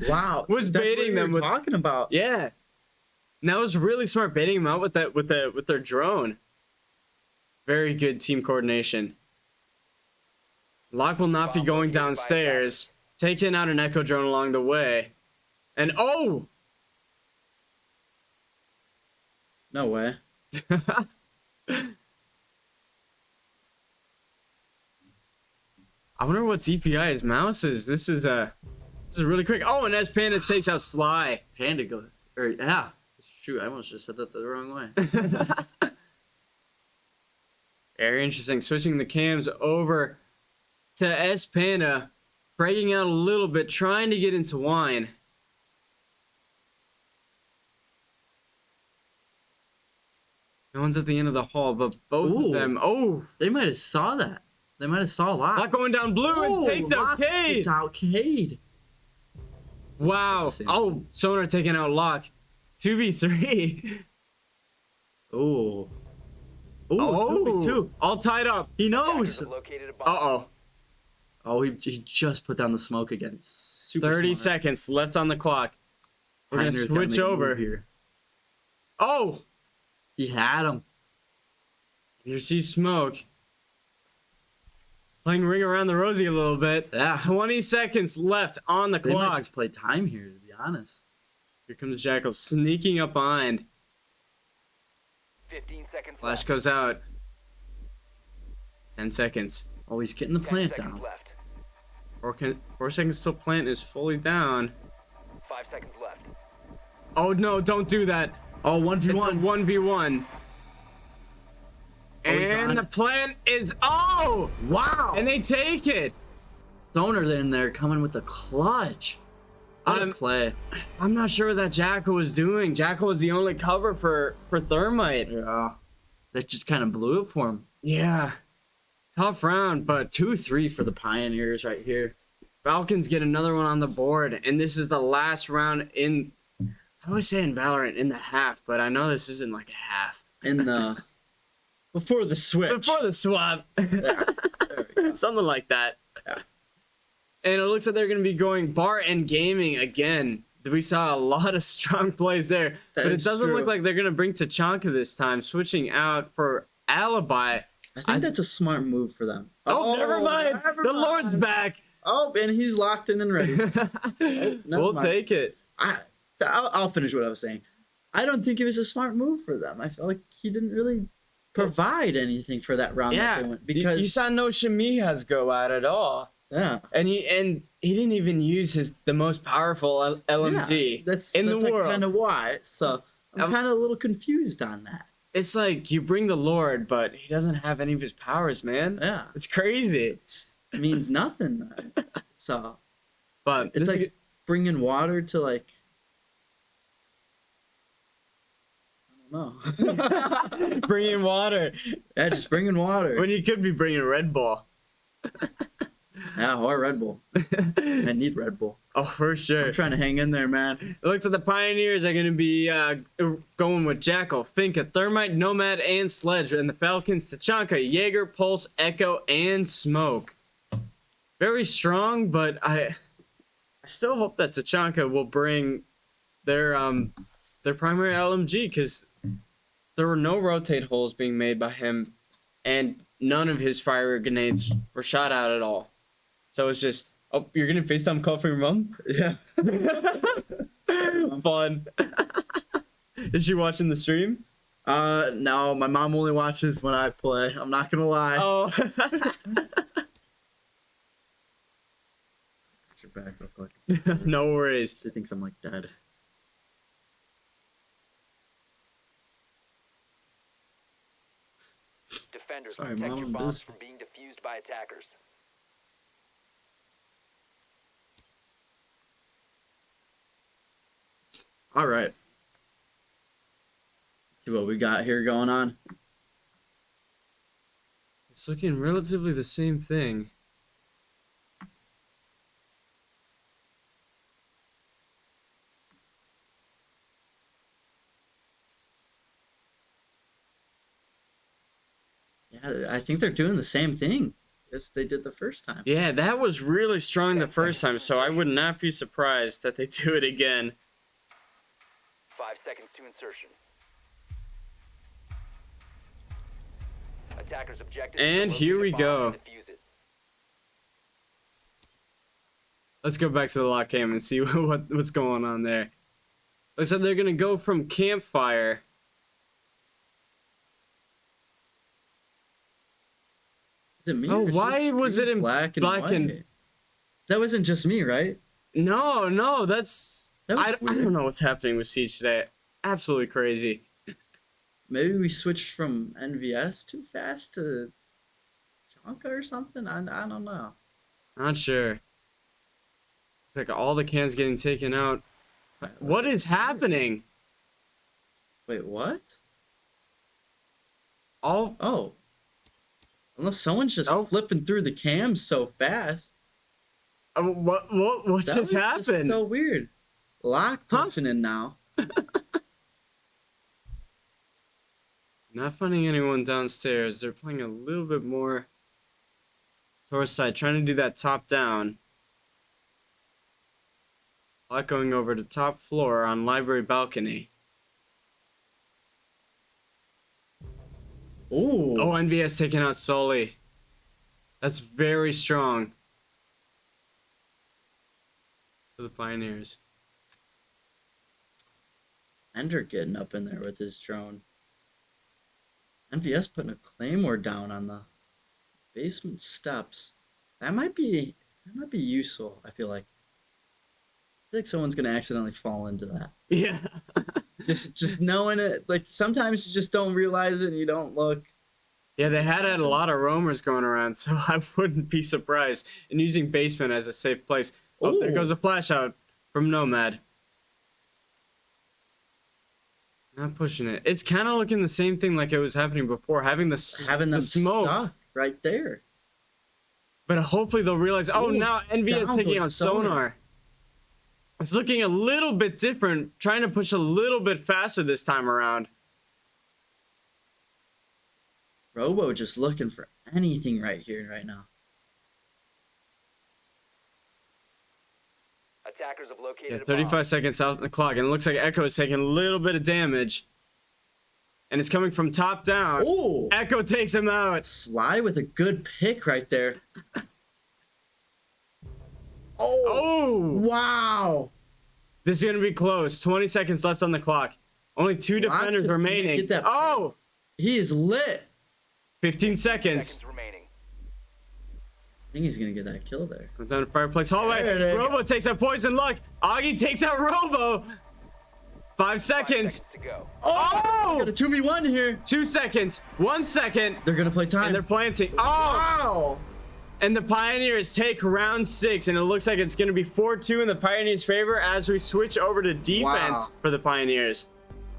Wow.
Was baiting them with
talking about.
Yeah. And that was really smart, baiting them out with their drone. Very good team coordination. Lock will not be going downstairs. Taking out an echo drone along the way. And
no way.
I wonder what DPI his mouse is. This is really quick. Oh, and as Panda takes out Sly.
Panda go. Yeah. Shoot, I almost just said that the wrong way.
Very interesting. Switching the cams over to S Panda. Breaking out a little bit, trying to get into wine. No one's at the end of the hall, but both of them. Oh,
they might have saw that. They might have saw Lock.
Lock going down blue and takes out Cade.
It's out Cade.
Wow. Oh, Sonar taking out Lock. 2v3.
Oh.
Oh,
2v2.
All tied up.
He knows.
Uh-oh.
Oh, he just put down the smoke again. Super
30
smart.
seconds left on the clock. We're going to switch over
here.
Oh!
He had him.
You see smoke. Playing Ring Around the Rosie a little bit.
Yeah.
20 seconds left on the
They
clock.
might just play time here, to be honest.
Here comes Jackal sneaking up behind.
15 seconds
Flash
left.
goes out. 10 seconds.
Oh, he's getting the
10
plant
seconds
down.
left.
4 seconds till plant is fully down.
5 seconds left.
Oh no, don't do that.
Oh, 1v1.
It's a 1v1. And the plant is
wow.
And they take it.
Sonar in there coming with a clutch. Play.
I'm not sure what that Jackal was doing. Jackal was the only cover for Thermite.
Yeah. That just kind of blew it for him.
Yeah. Tough round, but
2-3 for the Pioneers right here.
Falcons get another one on the board, and this is the last round in, I always say in Valorant, in the half, but I know this isn't like a half.
In the, before the switch.
Before the swap.
Yeah.
Something like that.
Yeah.
And it looks like they're going to be going Bar and Gaming again. We saw a lot of strong plays there, but it doesn't look like they're going to bring Tachanka this time, switching out for Alibi.
I think that's a smart move for them.
Oh, never mind. The Lord's back.
Oh, and he's locked in and ready.
We'll take it.
I'll finish what I was saying. I don't think it was a smart move for them. I felt like he didn't really provide anything for that round that they went because
you saw no Shamiha's go out at all.
Yeah,
and he didn't even use the most powerful LMG
that's
in the
like
world.
Kind of why. So I'm kind of a little confused on that.
It's like you bring the Lord, but he doesn't have any of his powers, man.
Yeah,
it's crazy.
It means nothing. So,
but
it's like bringing water to like. No.
Bringing water.
Yeah, just bringing water.
When you could be bringing Red Bull.
Yeah, or Red Bull. I need Red Bull.
Oh, for sure.
I'm trying to hang in there, man.
It looks like the Pioneers are going to be going with Jackal, Finka, Thermite, Nomad, and Sledge. And the Falcons, Tachanka, Jaeger, Pulse, Echo, and Smoke. Very strong, but I still hope that Tachanka will bring their primary LMG, because there were no rotate holes being made by him, and none of his fire grenades were shot out at all. So it's just, oh, you're gonna FaceTime call from your mom?
Yeah.
Fun. Is she watching the stream?
No, my mom only watches when I play. I'm not gonna lie.
Oh.
Your back real quick.
No worries.
She thinks I'm like dead.
Defenders,
Sorry,
protect
Mom,
your
I'm
bombs
busy.
from being defused by attackers.
All right. See what we got here going on.
It's looking relatively the same thing.
Yeah, I think they're doing the same thing as they did the first time.
Yeah, that was really strong the first time, so I would not be surprised that they do it again.
5 seconds to insertion. Attackers objective.
And here we go.
Defuse it.
Let's go back to the lock cam and see what's going on there. Looks like they're gonna go from campfire.
Is it me?
Oh,
or is
why was it in
black and white? That wasn't just me, right?
No, that's I
weird.
don't know what's happening with Siege today. Absolutely crazy.
Maybe we switched from NVS too fast to Chonka or something. I don't know.
Not sure. It's like all the cans getting taken out. What is happening?
Wait, what?
Oh.
Unless someone's just flipping through the cams so fast.
What just happened?
Just so weird. Lock punching in now.
Not finding anyone downstairs. They're playing a little bit more towards side, trying to do that top down. Lot going over to top floor on library balcony.
Ooh.
Oh, NVS taking out Sully. That's very strong for the Pioneers.
Ender getting up in there with his drone. NVS putting a claymore down on the basement steps. That might be useful, I feel like. I feel like someone's gonna accidentally fall into that.
Yeah.
just knowing it, like sometimes you just don't realize it and you don't look.
Yeah, they had a lot of roamers going around, so I wouldn't be surprised. And using basement as a safe place. Oh, there goes a flash out from Nomad. Not pushing it. It's kind of looking the same thing like it was happening before, having the smoke
stuck right there.
But hopefully they'll realize. Oh, now NVS taking out sonar. It's looking a little bit different, trying to push a little bit faster this time around.
Robo just looking for anything right here, right now.
Attackers have located
Yeah,
a
35
bomb.
seconds out the clock, and it looks like Echo is taking a little bit of damage. And it's coming from top down.
Ooh.
Echo takes him out.
Sly with a good pick right there.
Oh!
Wow!
This is going to be close. 20 seconds left on the clock. Only 2 defenders remaining.
Get that
Oh!
He is lit.
15 seconds.
remaining.
I think he's gonna get that kill there.
Comes down to fireplace hallway.
There it is.
Robo takes out poison luck. Augie takes out Robo. 5 seconds.
To go.
Oh!
Got a 2v1 here.
2 seconds. 1 second.
They're gonna play time.
And they're planting. Oh!
Wow.
And the Pioneers take round 6, and it looks like it's going to be 4-2 in the Pioneers' favor as we switch over to defense for the Pioneers.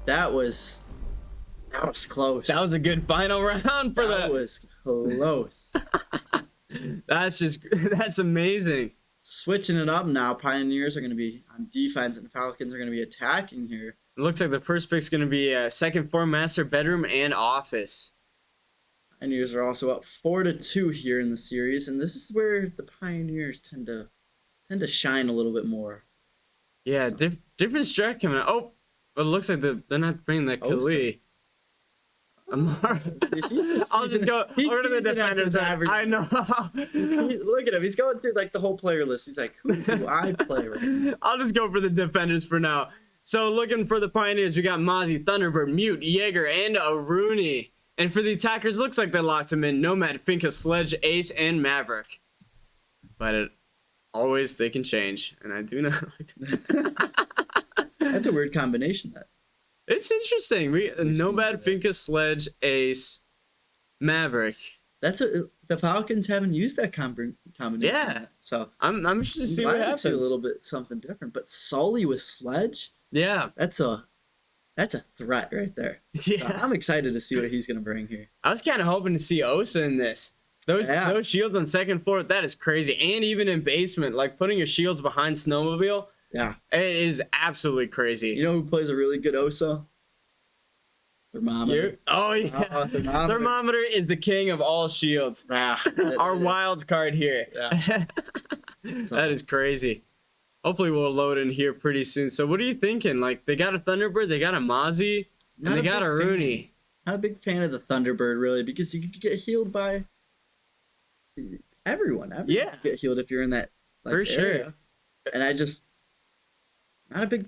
That was close.
That was a good final round for
That was close.
That's amazing.
Switching it up now. Pioneers are going to be on defense, and Falcons are going to be attacking here.
It looks like the first pick's going to be second floor, master bedroom, and office.
Pioneers are also up 4-2 here in the series, and this is where the Pioneers tend to shine a little bit more.
Yeah, different strat coming out. Oh, but it looks like they're not bringing that Khalid. I'll just go over to the defenders. I know.
Look at him. He's going through like the whole player list. He's like, who do I play right now?
I'll just go for the defenders for now. So looking for the Pioneers, we got Mozzie, Thunderbird, Mute, Jaeger, and a Rooney. And for the attackers, looks like they locked him in. Nomad, Finka, Sledge, Ace, and Maverick. But they can change. And I do not like that.
That's a weird combination.
It's interesting. Nomad, Finka, Sledge, Ace, Maverick.
The Falcons haven't used that combination.
Yeah.
Yet, so
I'm interested to see what happens.
See a little bit something different. But Sully with Sledge?
Yeah.
That's a threat right there.
Yeah.
So I'm excited to see what he's gonna bring here.
I was kind of hoping to see Osa in this. Those shields on second floor, that is crazy. And even in basement, like putting your shields behind Snowmobile.
Yeah.
It is absolutely crazy.
You know who plays a really good Osa? Thermometer.
Oh, yeah. Thermometer is the king of all shields. Our wild card here.
Yeah.
That is crazy. Hopefully we'll load in here pretty soon. So what are you thinking? Like, they got a Thunderbird, they got a Mozzie, and they got a Rooney.
Not a big fan of the Thunderbird, really, because you could get healed by everyone.
Yeah.
Get healed if you're in that
For sure.
area. And I just not a big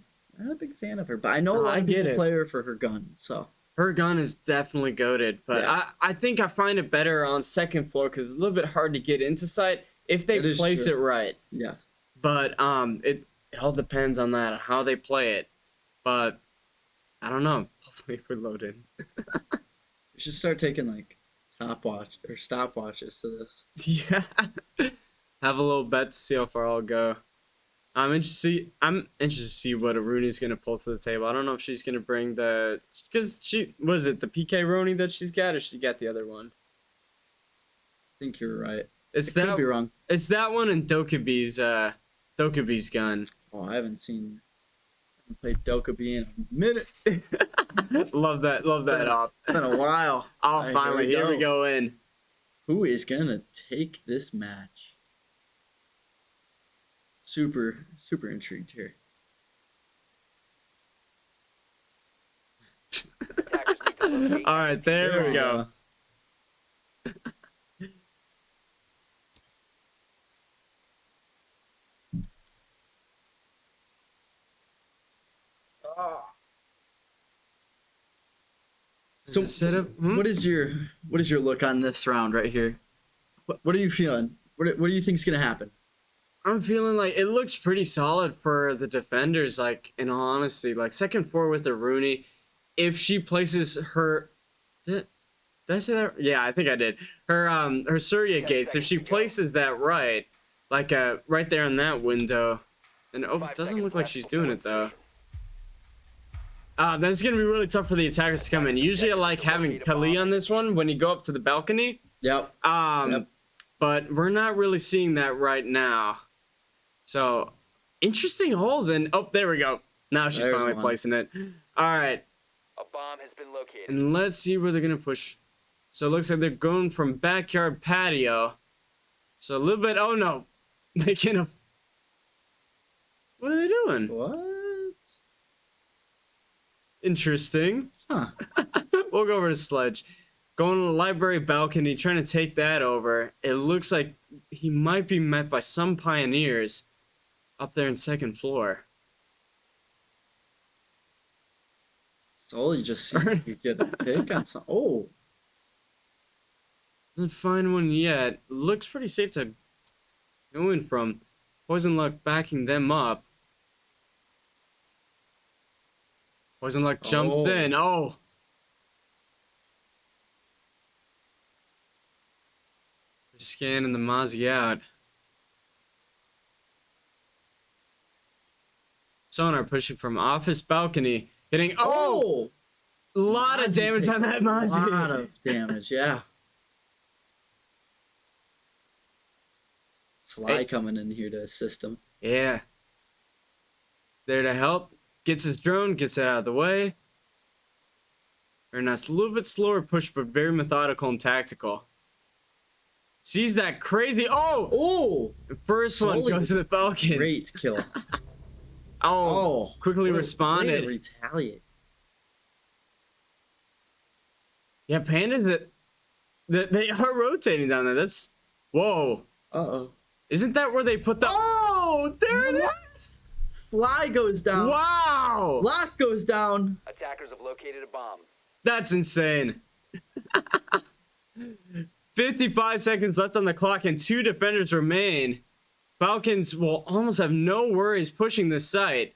fan of her, but I know a lot of people play her for her gun. So
her gun is definitely goated, but
yeah.
I think I find it better on second floor because it's a little bit hard to get into sight if they place it right.
Yeah.
But it all depends on that, how they play it. But I don't know. Hopefully we're loaded.
We should start taking like stopwatches to this.
Yeah. Have a little bet to see how far I'll go. I'm interested to see what Rooney's gonna pull to the table. I don't know if she's gonna bring because she was it the PK Rooney that she's got, or she got the other one.
I think you're right.
Could
be wrong.
It's that one and Dokubi's gun.
Oh, I haven't played Dokkaebi in a minute.
Love that op.
It's been a while.
Oh, finally, here we go in.
Who is gonna take this match? Super intrigued here.
All right, there we go.
So what is your look on this round right here? What are you feeling? What do you think's gonna happen?
I'm feeling like it looks pretty solid for the defenders. Like, in all honesty, like second floor with the Rooney, if she places her, did I say that? Yeah, I think I did. Her Surya gates. If she places that right, like right there in that window, and it doesn't look like she's doing it though. Then it's gonna be really tough for the attackers to come in. Usually, I like having Kali on this one when you go up to the balcony.
Yep.
But we're not really seeing that right now. So, interesting holes, and there we go. Now she's finally placing it. All right.
A bomb has been located.
And let's see where they're gonna push. So it looks like they're going from backyard patio. So a little bit. Oh no, making a. What are they doing?
What?
Interesting.
Huh.
We'll go over to Sledge. Going to the library balcony, trying to take that over. It looks like he might be met by some Pioneers up there in second floor.
Sully just seemed to get a pick on some. Oh.
Doesn't find one yet. Looks pretty safe to go in from. Poison Luck backing them up. Poison Luck jumps in. Oh! They're scanning the Mozzie out. Sonar pushing from office balcony. Getting, a lot of damage on that Mozzie.
A lot of damage, yeah. Sly coming in here to assist him.
Yeah. He's there to help. Gets his drone, gets it out of the way. Very nice. A little bit slower push, but very methodical and tactical. Sees that crazy. Oh! The first one goes to the Falcons.
Great kill.
Quickly responded.
Retaliate.
Yeah, Pandas, they are rotating down there. That's. Whoa.
Uh-oh.
Isn't that where they put the. Oh, there it is!
Sly goes down.
Wow!
Lock goes down.
Attackers have located a bomb.
That's insane. 55 seconds left on the clock and 2 defenders remain. Falcons will almost have no worries pushing this site.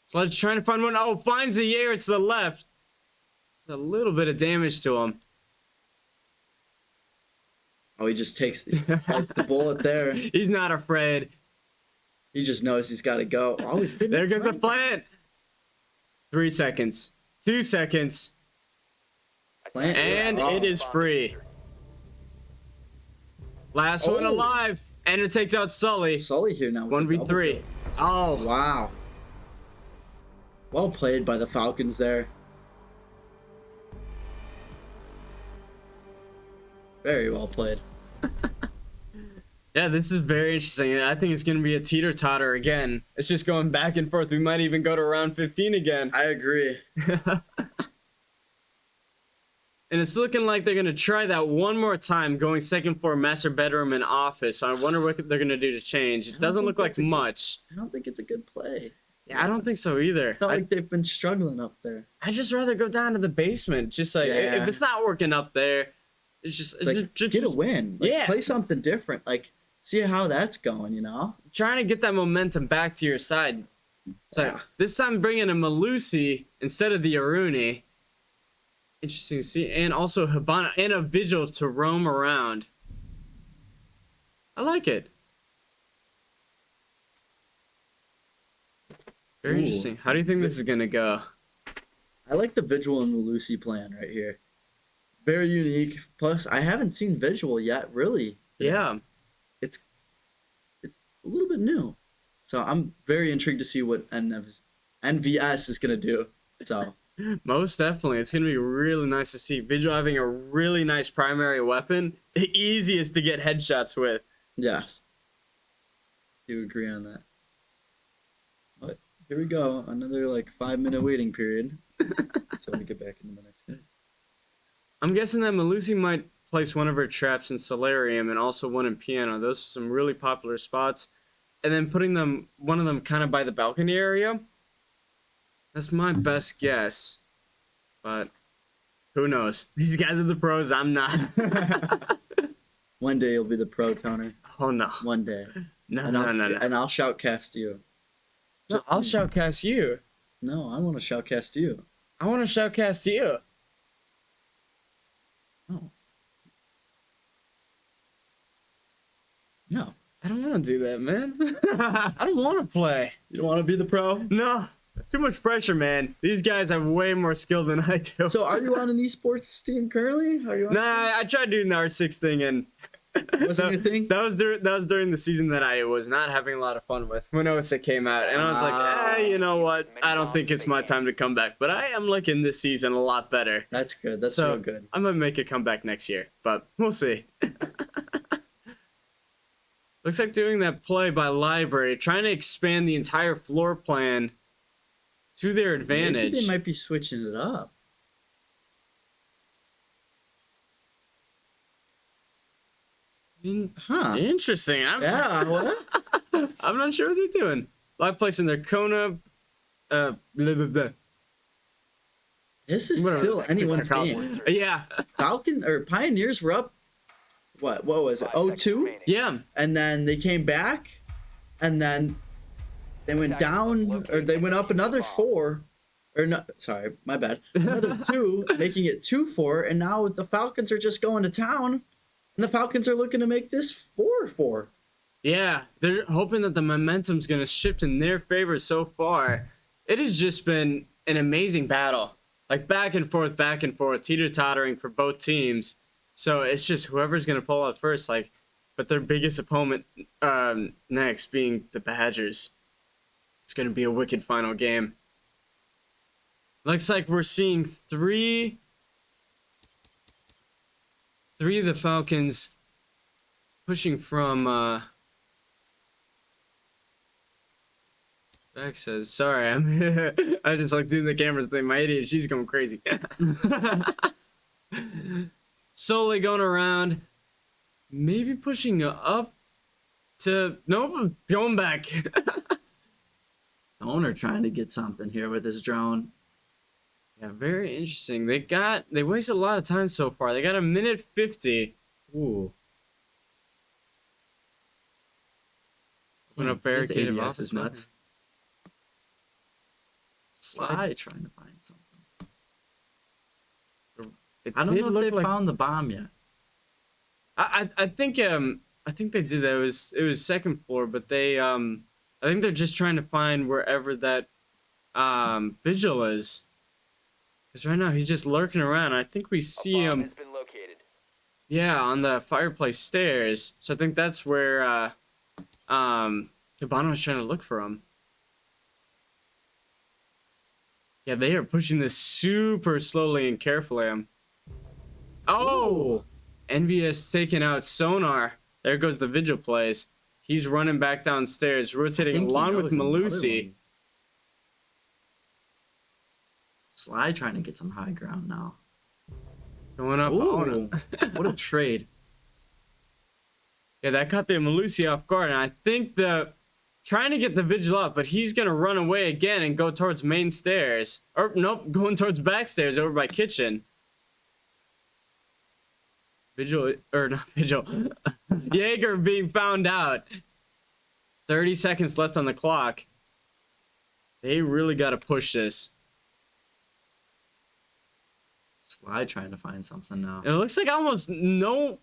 Sledge trying to find one. Oh, finds the Jaeger to the left. It's a little bit of damage to him.
Oh, he just takes the bullet there.
He's not afraid.
He just knows he's got to go. Oh, he's been
there goes the plant. 3 seconds. 2 seconds.
Plant.
And it is free. Last one alive. And it takes out Sully.
Sully here now.
1v3. Oh.
Wow. Well played by the Falcons there. Very well played.
Yeah, this is very interesting. I think it's going to be a teeter-totter again. It's just going back and forth. We might even go to round 15 again.
I agree.
And it's looking like they're going to try that one more time, going second floor, master bedroom, and office. So I wonder what they're going to do to change. It doesn't look like much.
I don't think it's a good play.
Yeah, I don't think so either.
I felt like they've been struggling up there.
I'd just rather go down to the basement. Just like, if it's not working up there, it's just
get a win. Like, play something different. Like, see how that's going, you know?
Trying to get that momentum back to your side. So this time bringing a Malusi instead of the Aruni. Interesting to see. And also Habana and a Vigil to roam around. I like it. Very interesting. How do you think this is going to go?
I like the Vigil and Malusi plan right here. Very unique. Plus, I haven't seen Visual yet, really.
Yeah.
It's a little bit new. So I'm very intrigued to see what NVS is going to do. So
most definitely. It's going to be really nice to see Vigil having a really nice primary weapon. The easiest to get headshots with.
Yes. Do agree on that. But here we go. Another 5-minute waiting period. So we get back into the next game.
I'm guessing that Malusi might place one of her traps in Solarium and also one in Piano. Those are some really popular spots. And then putting one of them kind of by the balcony area. That's my best guess. But who knows? These guys are the pros. I'm not.
One day you'll be the pro, Toner.
Oh, no.
One day.
No.
And I'll shoutcast you.
No, I'll shoutcast you.
No, I want to shoutcast you.
I want to shoutcast you.
No.
I don't want to do that, man. I don't want to play.
You don't want to be the pro?
No. Too much pressure, man. These guys have way more skill than I do.
So are you on an esports team currently?
Nah, I tried doing the R6 thing and
wasn't your thing?
That was during the season that I was not having a lot of fun with when OSA came out. And I was like, you know what? I don't think it's my time to come back. But I am liking this season a lot better.
That's good. That's real good.
I might make a comeback next year, but we'll see. Looks like doing that play by Library, trying to expand the entire floor plan to their advantage.
Maybe they might be switching it up.
Interesting.
What?
I'm not sure what they're doing. Live placing their Kona. Blah, blah, blah.
This is still anyone's game.
Yeah.
Falcon or Pioneers were up. What was it? 0-2?
Yeah.
And then they came back, and then they went down, or they went up another 4. Or no, sorry, my bad. Another 2, making it 2-4, and now the Falcons are just going to town, and the Falcons are looking to make this 4-4.
Yeah, they're hoping that the momentum's going to shift in their favor so far. It has just been an amazing battle. Like back and forth, teeter-tottering for both teams. So it's just whoever's going to pull out first, like, but their biggest opponent next being the Badgers. It's going to be a wicked final game. Looks like we're seeing three of the Falcons pushing from Beck says, sorry, I just like doing the cameras thing. My ADHD's going crazy. Slowly going around, maybe pushing up to, nope, going back.
Owner trying to get something here with his drone.
Yeah, very interesting. They wasted a lot of time so far. They got a minute 50. Ooh. Open up barricaded
ADS
office
is nuts. Sly trying to find something. I don't know if they found the bomb yet.
I think they did that. It was second floor, but they I think they're just trying to find wherever that vigil is. Because right now he's just lurking around. I think we see him.
Has been located.
Yeah, on the fireplace stairs. So I think that's where Hibana was trying to look for him. Yeah, they are pushing this super slowly and carefully. Oh! NVS taking out Sonar. There goes the vigil plays. He's running back downstairs, rotating along with Malusi.
Sly trying to get some high ground now.
Going up.
Ooh, what a trade.
Yeah, that caught the Malusi off guard, and I think trying to get the vigil up, but he's gonna run away again and go towards main stairs. Or nope, going towards back stairs over by kitchen. Vigil, or not Vigil. Jaeger being found out. 30 seconds left on the clock. They really got to push this.
Sly trying to find something now.
It looks like almost no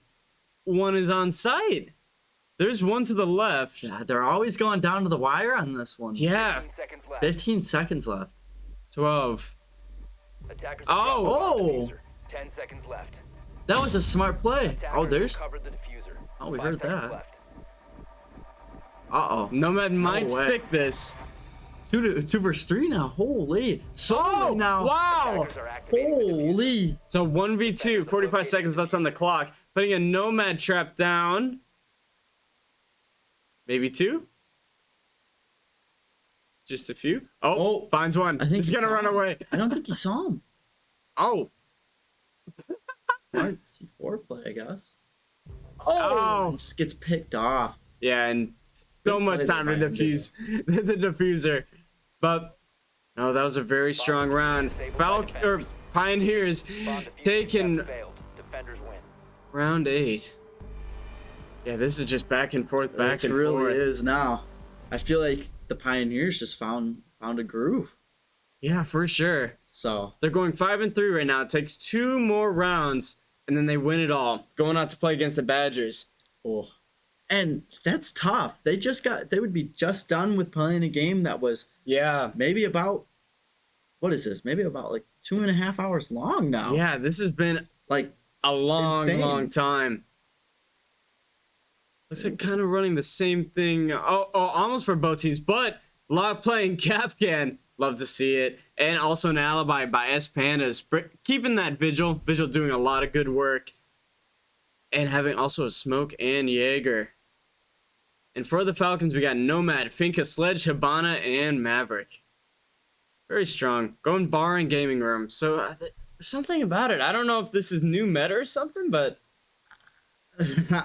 one is on site. There's one to the left.
Yeah, they're always going down to the wire on this one.
Yeah.
15 seconds left.
12.
Attackers
oh!
10 seconds left.
That was a smart play.
Attackers
Oh, there's...
covered the diffuser.
Oh, we
5
heard
seconds
that.
left.
Uh-oh. Nomad might stick this.
2 versus 3 now. Holy. So now.
Wow.
Holy.
So 1v2, 45 seconds left on the clock. Putting a Nomad trap down. Maybe 2? Just a few? Oh, finds one.
I think
he's gonna run away.
I don't think he saw him.
Oh.
Smart C4 play, I guess.
Oh.
He just gets picked off.
Yeah, and so much time to defuse the diffuser. But no, that was a very strong round. Pioneers taking round 8. Yeah, this is just back and forth, back and
really
forth.
It really is now. I feel like the Pioneers just found a groove.
Yeah, for sure.
So
they're going 5-3 right now. It takes 2 more rounds, and then they win it all. Going out to play against the Badgers.
Oh, and that's tough. They would be just done with playing a game that was maybe about what is this? Maybe about like 2.5 hours long now.
Yeah, this has been
like
a long time. Looks like kind of running the same thing. Oh, almost for both teams, but Lock playing Capcan. Love to see it. And also an alibi by S Pandas, keeping that Vigil. Vigil doing a lot of good work. And having also a Smoke and Jaeger. And for the Falcons, we got Nomad, Finka, Sledge, Hibana, and Maverick. Very strong. Going bar and gaming room. So something about it. I don't know if this is new meta or something, but...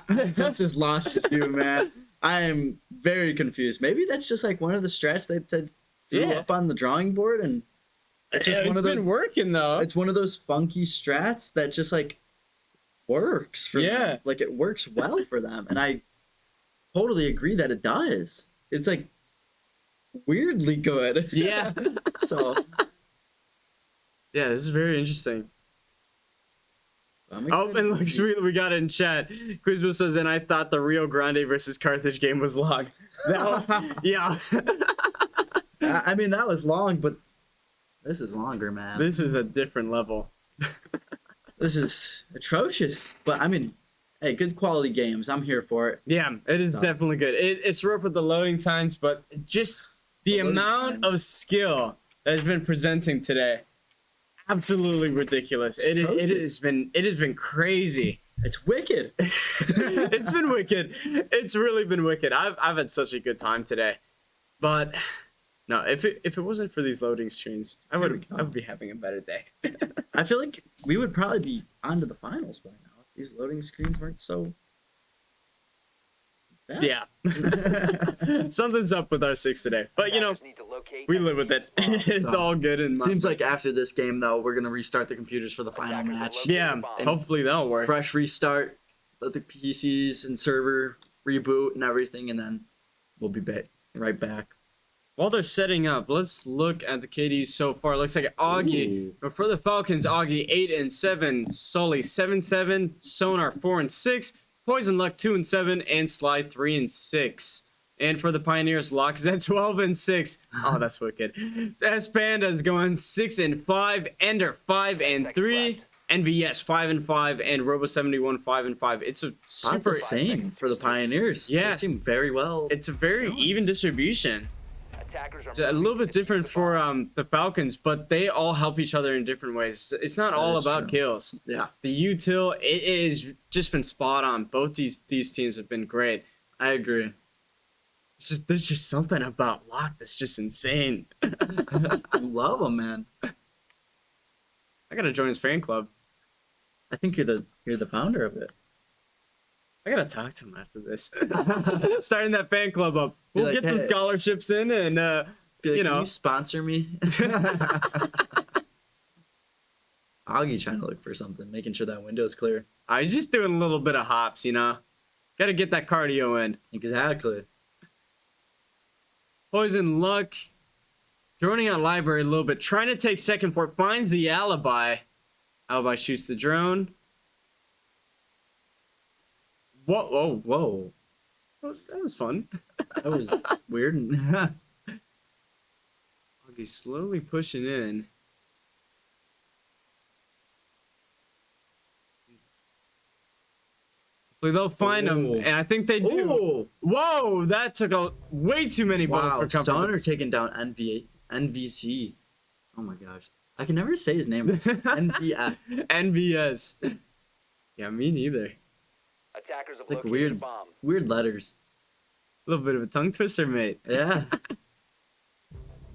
That's as lost as you, man. I am very confused. Maybe that's just like one of the strats that threw up on the drawing board, and It's just
It's
one of
been
those,
working though.
it's one of those funky strats that just like works for them. Like it works well for them. And I totally agree that it does. It's like weirdly good.
Yeah.
So
Yeah, this is very interesting.
I'm
Oh,
excited
and
to see.
look, we got it in chat. Quizbo says, and I thought the Rio Grande versus Carthage game was long. Yeah.
I mean, that was long, but this is longer, man.
This is a different level.
This is atrocious. But I mean, hey, good quality games. I'm here for it.
Yeah, it is
So.
definitely good. It's rough with the loading times, but just the
loading
amount of skill that has been presenting today, absolutely ridiculous. It has been crazy.
It's wicked.
It's been wicked. It's really been wicked. I've had such a good time today, but no, if it wasn't for these loading screens, I would be having a better day.
I feel like we would probably be on to the finals by now if these loading screens weren't so bad.
Yeah. Something's up with our 6 today. But, you know, we live with it. It's all good. And
Seems like after this game, though, we're going to restart the computers for the final match.
Yeah,
And
hopefully that'll work.
fresh restart, let the PCs and server reboot and everything, and then we'll be right back.
While they're setting up, let's look at the KDs so far. Looks like Augie, but for the Falcons, Augie 8-7, Sully 7-7, Sonar 4-6, Poison Luck 2-7, and Sly 3-6. And for the Pioneers, Locks at 12-6. Oh, that's wicked. S Panda's going 6-5, Ender 5-3, NVS 5-5, and Robo 71 5-5. It's a super
About the same for the Pioneers.
Yes.
They seem very well.
It's a very even distribution.
Attackers
It's a little bit different for the Falcons, but they all help each other in different ways. It's not all
is
about
true.
kills.
Yeah,
The util, it is just been spot on. Both these teams have been great.
I agree.
It's just there's just something about Locke that's just insane.
I love them, man.
I gotta join his fan club.
I think you're the founder of it.
I gotta talk to him after this. Starting that fan club up.
Be
We'll
like,
get some
"Hey."
scholarships in, and
Be like,
you
can
know,
you sponsor me? Augie trying to look for something, making sure that window's clear.
I was just doing a little bit of hops, you know. Gotta get that cardio in.
Exactly.
Poison Luck, droning out library a little bit, trying to take second for it, finds the alibi. Alibi shoots the drone. Whoa, whoa,
Whoa,
that was fun.
that was weird.
Augie's slowly pushing in. Hopefully they'll find him,
Ooh.
and I think they do.
Ooh.
Whoa, that took way too many bullets
Wow,
for comfort.
Stoner taking down NVC. Oh my gosh. I can never say his name. NVS.
NVS. Yeah, me neither.
Attackers have
Like
located
weird.
a bomb.
Weird letters.
A little bit of a tongue twister, mate.
Yeah.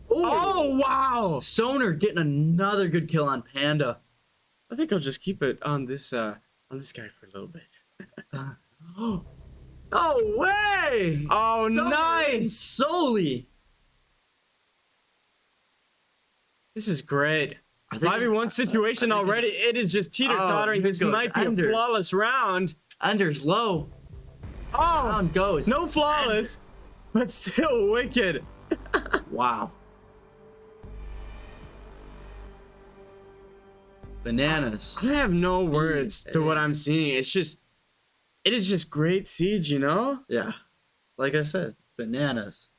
Oh, wow.
Stoner getting another good kill on Panda.
I think I'll just keep it on this guy for a little bit.
Oh, no way!
Oh,
Stoner
nice.
Solely.
This is great.
I think-
5v1 situation already. It is just teeter-tottering.
here
This
goes
might be
Ender.
a flawless round.
Ender's low.
Oh,
Down goes.
no flawless, but still wicked.
Wow. Bananas.
I have no words to what I'm seeing. It is just great siege, you know?
Yeah. Like I said, bananas.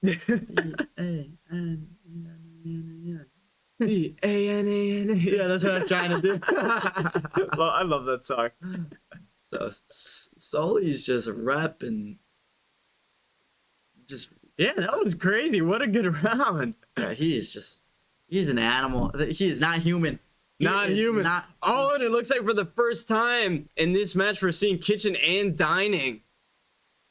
B-A-N-A-N-A. Yeah, that's what I'm trying to do. Well, I love that song.
So Sully's just repping. Just
Yeah, that was crazy. What a good round.
yeah, he's an animal. He is not human. He
Not
is
human.
Not,
Oh, and it looks like for the first time in this match, we're seeing kitchen and dining.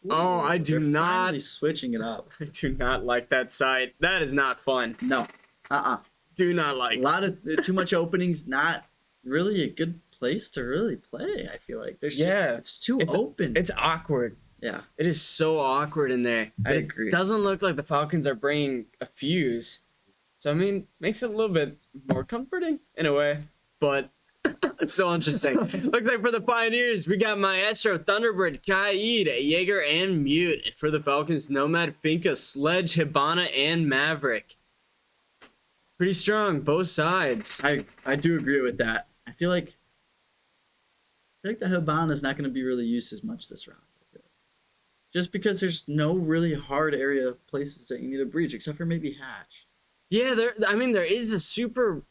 Oh, I do
they're
not.
finally switching it up.
I do not like that side. That is not fun.
No.
Do not like.
A lot of too much openings. Not really a good place to really play. I feel like there's it's too open.
It's awkward.
Yeah.
It is so awkward in there.
I
It
agree.
doesn't look like the Falcons are bringing a fuse. So I mean, it makes it a little bit more comforting in a way, but it's still interesting. Looks like for the Pioneers, we got Maestro, Thunderbird, Kaid, Jaeger, and Mute. And for the Falcons, Nomad, Finka, Sledge, Hibana, and Maverick. Pretty strong, both sides.
I do agree with that. I feel like the Hibana is not going to be really used as much this round. I feel like. Just because there's no really hard area places that you need to breach, except for maybe Hatch.
Yeah, there is a super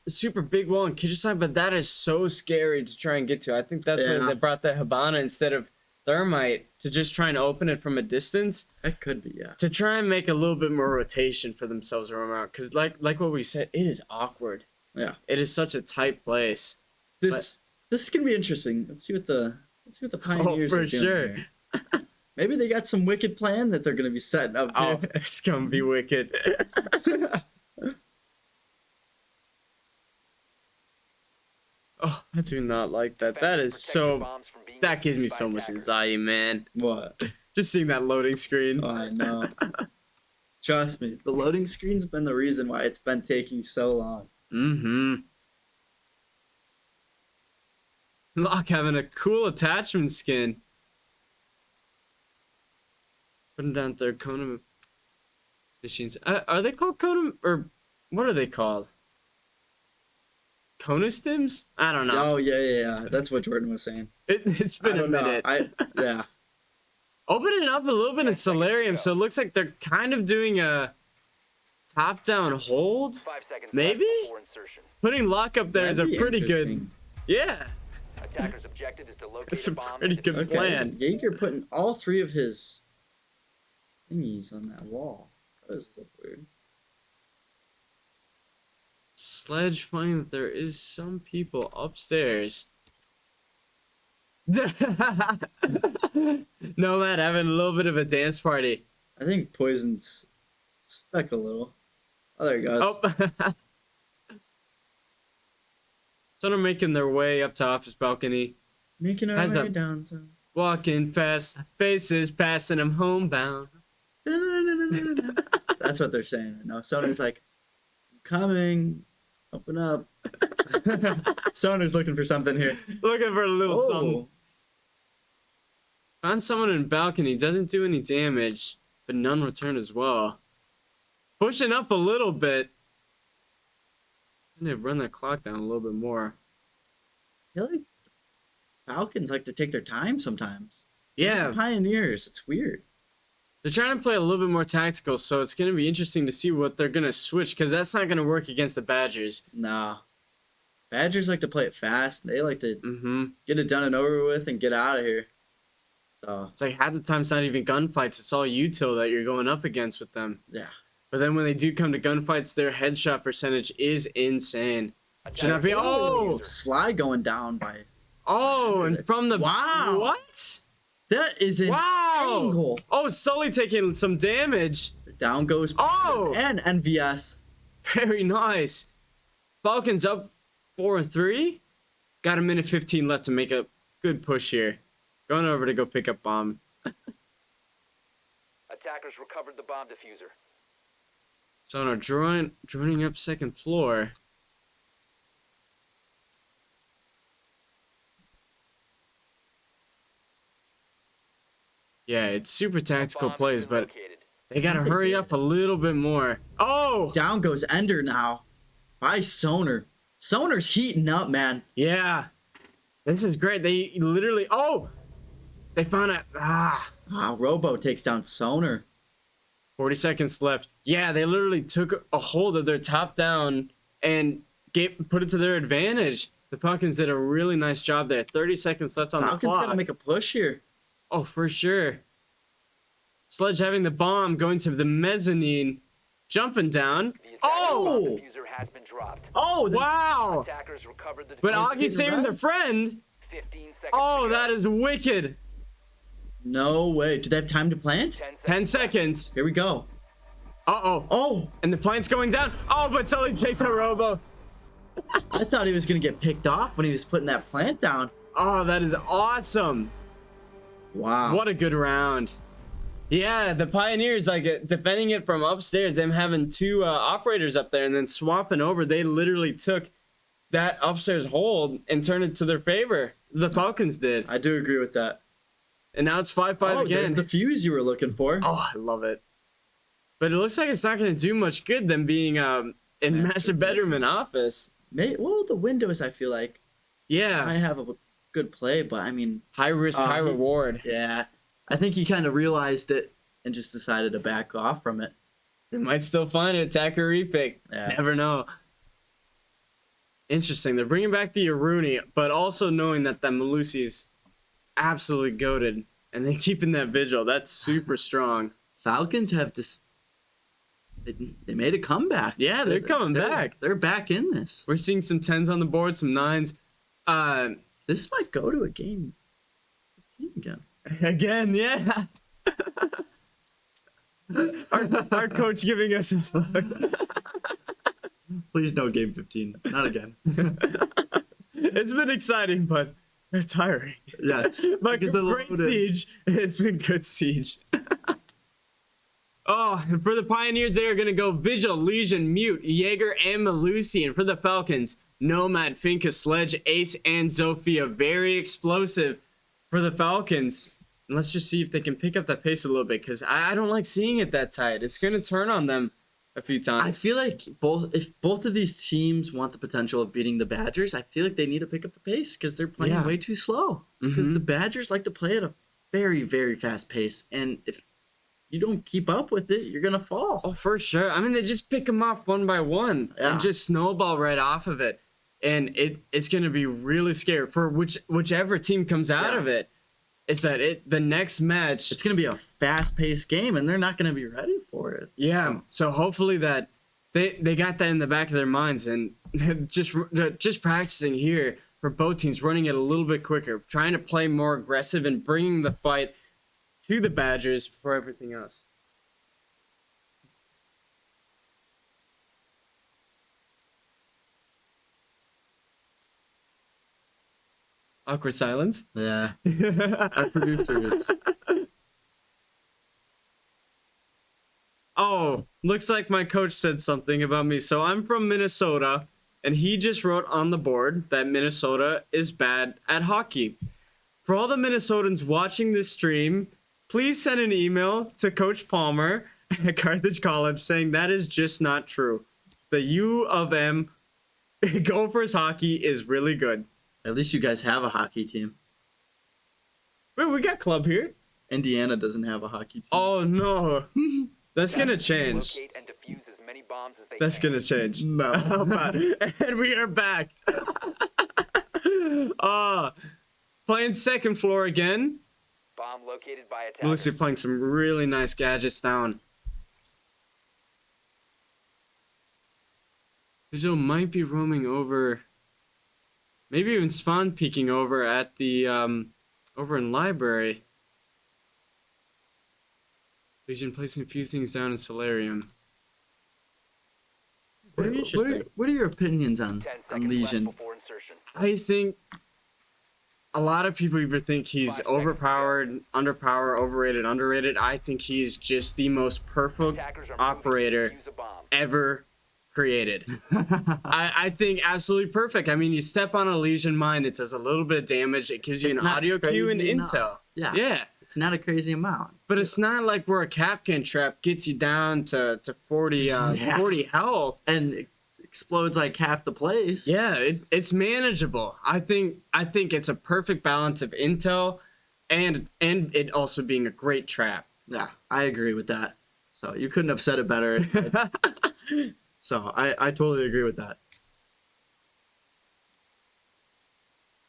big wall in Kitcherside, but that is so scary to try and get to. I think that's why they brought the Hibana instead of Thermite, to just try and open it from a distance.
That could be, yeah.
To try and make a little bit more rotation for themselves around, because like what we said, it is awkward.
Yeah,
it is such a tight place.
This is gonna be interesting. Let's see what the Pioneers are doing.
For sure.
Here. Maybe they got some wicked plan that they're gonna be setting up.
Oh, it's gonna be wicked. Oh, I do not like that. That is so. That gives me so much anxiety, man.
What?
Just seeing that loading screen.
Oh, I know. Trust me, the loading screen's been the reason why it's been taking so long.
Mm-hmm. Locke having a cool attachment skin. Putting down their Kona machines. Are they called Kona, or what are they called? Kona stims? I don't know.
Oh yeah. That's what Jordan was saying.
It's been a minute.
Yeah.
Opening up a little bit in Solarium, so it looks like they're kind of doing a top-down hold.
5 seconds
maybe?
before insertion.
Putting Locke up there is a pretty good. Yeah.
Attacker's objective is to locate
It's a
bomb
pretty
and
good
defuse it.
plan.
Jaeger putting all 3 of his thingies on that wall. That does look weird.
Sledge finding that there is some people upstairs. Nomad having a little bit of a dance party.
I think Poison's stuck a little. Oh, there you go.
Oh. Some are making their way up to office balcony.
Making our way downtown.
Walking fast, faces passing them homebound.
That's what they're saying right now. Sonar's like, I'm coming. Open up. Sonar's looking for something here.
Looking for a little something. Found someone in balcony. Doesn't do any damage, but none return as well. Pushing up a little bit. And they've run that clock down a little bit more.
I feel like Falcons like to take their time sometimes.
Yeah.
Pioneers. It's weird.
They're trying to play a little bit more tactical, so it's going to be interesting to see what they're going to switch, because that's not going to work against the Badgers.
Nah. Badgers like to play it fast. They like to get it done and over with and get out of here. So
it's like half the time it's not even gunfights. It's all util that you're going up against with them.
Yeah.
But then when they do come to gunfights, their headshot percentage is insane. Should not be. Oh!
Sly going down by.
Oh, and from the.
Wow.
What?
That is an angle.
Oh, Sully taking some damage.
Down goes.
Oh!
And NVS.
Very nice. Falcons up 4-3. Got a minute 15 left to make a good push here. Going over to go pick up bomb.
Attackers recovered the bomb diffuser.
Sonar joining up second floor. Yeah, it's super tactical plays, but they gotta hurry up a little bit more. Oh!
Down goes Ender now. By Sonar. Sonar's heating up, man.
Yeah. This is great. They literally... Oh! They found it.
Robo takes down Sonar.
40 seconds left. Yeah, they literally took a hold of their top down and put it to their advantage. The Falcons did a really nice job there. 30 seconds left on the clock.
Falcons gotta make a push here.
Oh, for sure. Sledge having the bomb, going to the mezzanine, jumping down. Oh!
Diffuser has been dropped.
Oh,
wow!
Attackers recovered the
But
diffuser.
Augie saving their friend.
15 seconds.
Oh, that is wicked.
No way. Do they have time to plant?
10 seconds.
Here we go.
Uh-oh.
Oh.
And the plant's going down. Oh, but Sully takes a robo.
I thought he was going to get picked off when he was putting that plant down.
Oh, that is awesome.
Wow.
What a good round. Yeah, the Pioneers, like, defending it from upstairs, them having two operators up there and then swapping over, they literally took that upstairs hold and turned it to their favor. The Falcons did.
I do agree with that.
And now it's 5-5 again.
There's the fuse you were looking for.
Oh, I love it. But it looks like it's not going to do much good, them being in master bedroom and office.
Well, the windows, I feel like.
Yeah.
I have a good play, but I mean...
High risk, high reward.
Yeah. I think he kind of realized it and just decided to back off from it.
They might still find it. Attacker repick.
Yeah.
Never know. Interesting. They're bringing back the Aruni, but also knowing that Malusi's absolutely goated, and they're keeping that vigil. That's super strong.
Falcons have this... They made a comeback.
Yeah, they're coming back.
They're back in this.
We're seeing some 10s on the board, some 9s.
This might go to a game 15 again.
Again, yeah. our coach giving us a look.
Please no game 15. Not again.
It's been exciting, but it's tiring.
Yes.
But great siege. It's been good siege. Oh, and for the Pioneers, they are going to go Vigil, Legion, Mute, Jaeger, and Malusi. And for the Falcons, Nomad, Finka, Sledge, Ace, and Zofia. Very explosive for the Falcons. And let's just see if they can pick up that pace a little bit, because I don't like seeing it that tight. It's going to turn on them a few times.
I feel like if both of these teams want the potential of beating the Badgers, I feel like they need to pick up the pace because they're playing way too slow. Because the Badgers like to play at a very, very fast pace. And if you don't keep up with it, you're going to fall.
Oh, for sure. I mean, they just pick them off one by one and just snowball right off of it. And it's going to be really scary for whichever team comes out of it. Is that the next match?
It's going to be a fast-paced game, and they're not going to be ready for it.
Yeah. So hopefully that they got that in the back of their minds, and just practicing here for both teams, running it a little bit quicker, trying to play more aggressive, and bringing the fight to the Badgers for everything else. Awkward silence.
Yeah. Our producer is.
Oh, looks like my coach said something about me. So I'm from Minnesota, and he just wrote on the board that Minnesota is bad at hockey. For all the Minnesotans watching this stream, please send an email to Coach Palmer at Carthage College saying that is just not true. The U of M Gophers hockey is really good.
At least you guys have a hockey team.
Wait, we got club here.
Indiana doesn't have a hockey team.
Oh, no. That's going to change.
Locate and defuse as many bombs as they
That's
can.
going to change.
No.
And we are back. Playing second floor again.
Bomb located by attackers.
Melissa playing some really nice gadgets down. Vigil might be roaming over. Maybe even spawn peeking over at the over in library. Legion placing a few things down in Solarium. Very interesting.
What are your opinions on Legion?
I think a lot of people either think he's overpowered, underpowered, overrated, underrated. I think he's just the most perfect operator ever created. I think absolutely perfect. I mean, you step on a Legion mine, it does a little bit of damage. It gives you an audio cue and intel.
Yeah. It's not a crazy amount.
But it's not like where a Capcan trap gets you down to 40 40 health
and it explodes like half the place.
Yeah, it's manageable. I think it's a perfect balance of intel and it also being a great trap.
Yeah, I agree with that. So you couldn't have said it better. So I totally agree with that.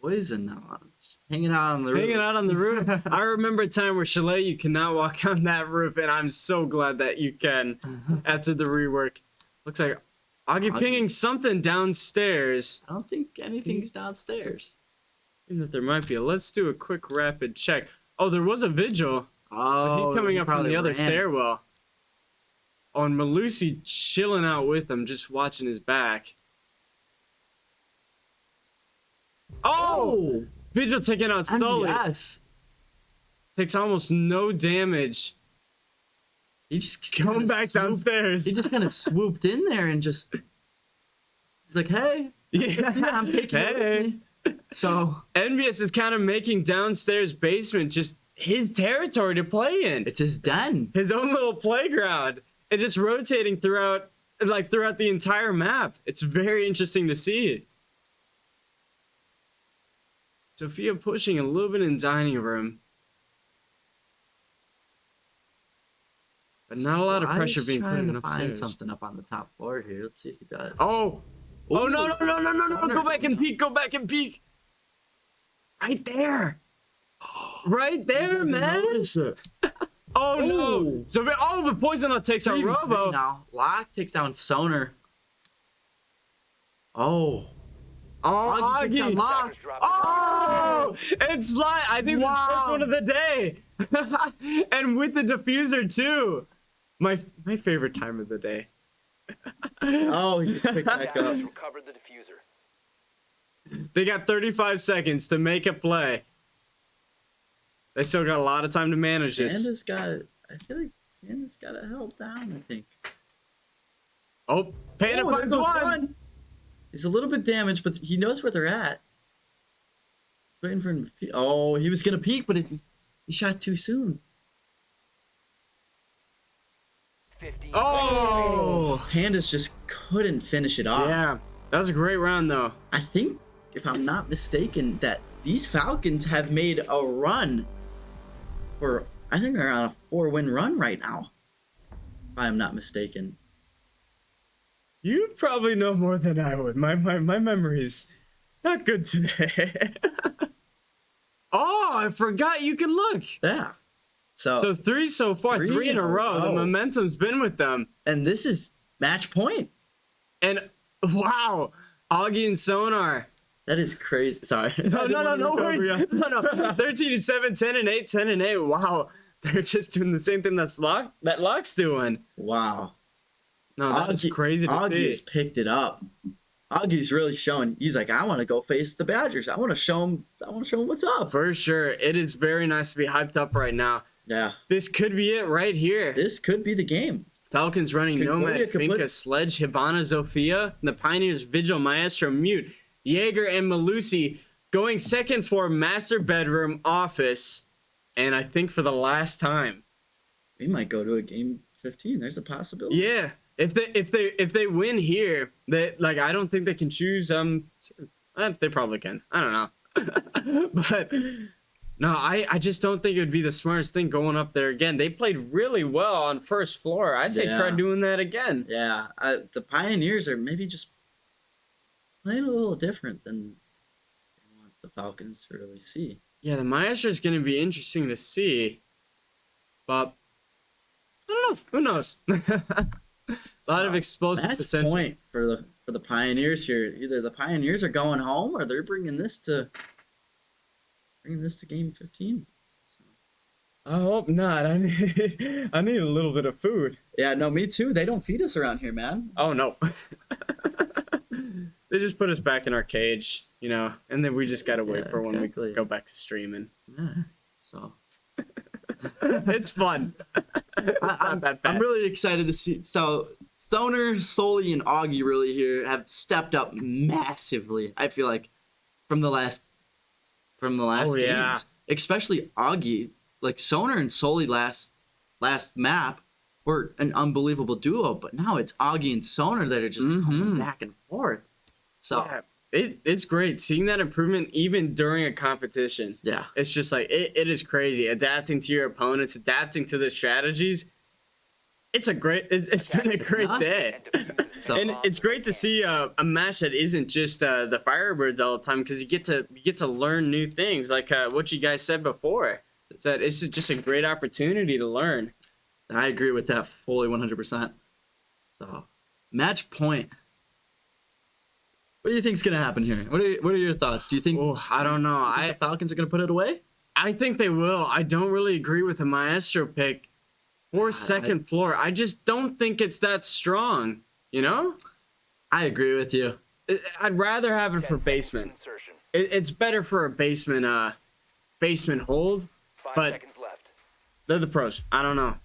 Poison now. Just hanging out on the roof.
Hanging out on the roof. I remember a time where Chalet, you cannot walk on that roof, and I'm so glad that you can after the rework. Looks like Augie pinging something downstairs.
I don't think anything's downstairs.
I think that there might be. Let's do a quick rapid check. Oh, there was a Vigil.
Oh,
he's coming up from the other stairwell. Oh, and Malusi chilling out with him, just watching his back. Oh! Vigil taking out Stolly.
Yes.
Takes almost no damage.
He just
Going back downstairs.
He just kind of swooped in there and just he's like, hey,
Yeah,
I'm taking it with me. So
Envious is kind of making downstairs basement just his territory to play in.
It's his den,
his own little playground, and just rotating throughout the entire map. It's very interesting to see. Sophia pushing a little bit in dining room, but not a lot of pressure being put in
to find
upstairs.
something up on the top floor here. Let's see if he does.
Oh, oh no! Go back and peek. Go back and peek. Right there. Right there, man. Oh no! So, but Poison takes out Robo.
Now Locke takes down Sonar. Oh,
Augie. Oh, it's like I think this is the first one of the day, and with the diffuser too. My favorite time of the day.
Oh, he just picked back up.
Recovered the diffuser.
They got 35 seconds to make a play. They still got a lot of time to manage this.
I feel like Panda's got it held down, I think.
Oh, Panda finds one.
He's a little bit damaged, but he knows where they're at. Waiting for him to peek. Oh, he was going to peek, but he shot too soon.
15
Oh!
Pandas just couldn't finish it off.
Yeah, that was a great round, though.
I think, if I'm not mistaken, that these Falcons have made a run for, I think they're on a 4-win run right now. If I'm not mistaken.
You probably know more than I would. My memory's not good today. Oh, I forgot you can look.
Yeah. So
3 so far, 3 in a row. The momentum's been with them.
And this is match point.
And wow, Augie and Sonar.
That is crazy. Sorry.
No worries. No. 13-7, 10-8, 10-8. Wow. They're just doing the same thing that Locke's doing.
Wow.
No, that's crazy to
Augie
see.
has picked it up. Augie's really showing. He's like, I want to go face the Badgers. I want to show him what's up.
For sure. It is very nice to be hyped up right now.
Yeah.
This could be it right here.
This could be the game.
Falcons running
Concordia
Nomad, Finca, Sledge, Hibana, Zofia. The Pioneers, Vigil, Maestro, Mute, Jaeger, and Malusi going second for Master Bedroom Office. And I think for the last time.
We might go to a game 15. There's a possibility.
Yeah. If they win here, I don't think they can choose they probably can. I don't know. But no, I just don't think it would be the smartest thing going up there again. They played really well on first floor. I say try doing that again.
Yeah. The Pioneers are maybe just playing a little different than they want the Falcons to really see.
Yeah, the Maestro is going to be interesting to see. But I don't know. Who knows? A lot of explosive potential.
Point for the Pioneers here. Either the Pioneers are going home or they're bringing this to game 15. So.
I hope not. I need a little bit of food.
Yeah, no, me too. They don't feed us around here, man.
Oh no. They just put us back in our cage, and then we just gotta wait for when we go back to streaming.
Yeah. So
it's fun.
I'm really excited to see. So Stoner, Sully, and Augie really here have stepped up massively. I feel like from the last games.
Yeah.
Especially Augie, like Sonar and Sully last map were an unbelievable duo, but now it's Augie and Sonar that are just coming back and forth. So
yeah, it's great seeing that improvement even during a competition.
Yeah,
it's just like it is crazy adapting to your opponents, adapting to their strategies. It's been a great day. And it's great to see a match that isn't just the Firebirds all the time, because you get to learn new things, like what you guys said before. That it's just a great opportunity to learn.
I agree with that fully 100%. So, match point. What do you think's gonna happen here? What are your thoughts? Do you think?
Oh, I don't know.
The Falcons are gonna put it away?
I think they will. I don't really agree with the Maestro pick for second floor. I just don't think it's that strong.
I agree with you.
I'd rather have it for basement. It's better for a basement hold.
5
but
seconds left.
They're the pros. I don't know.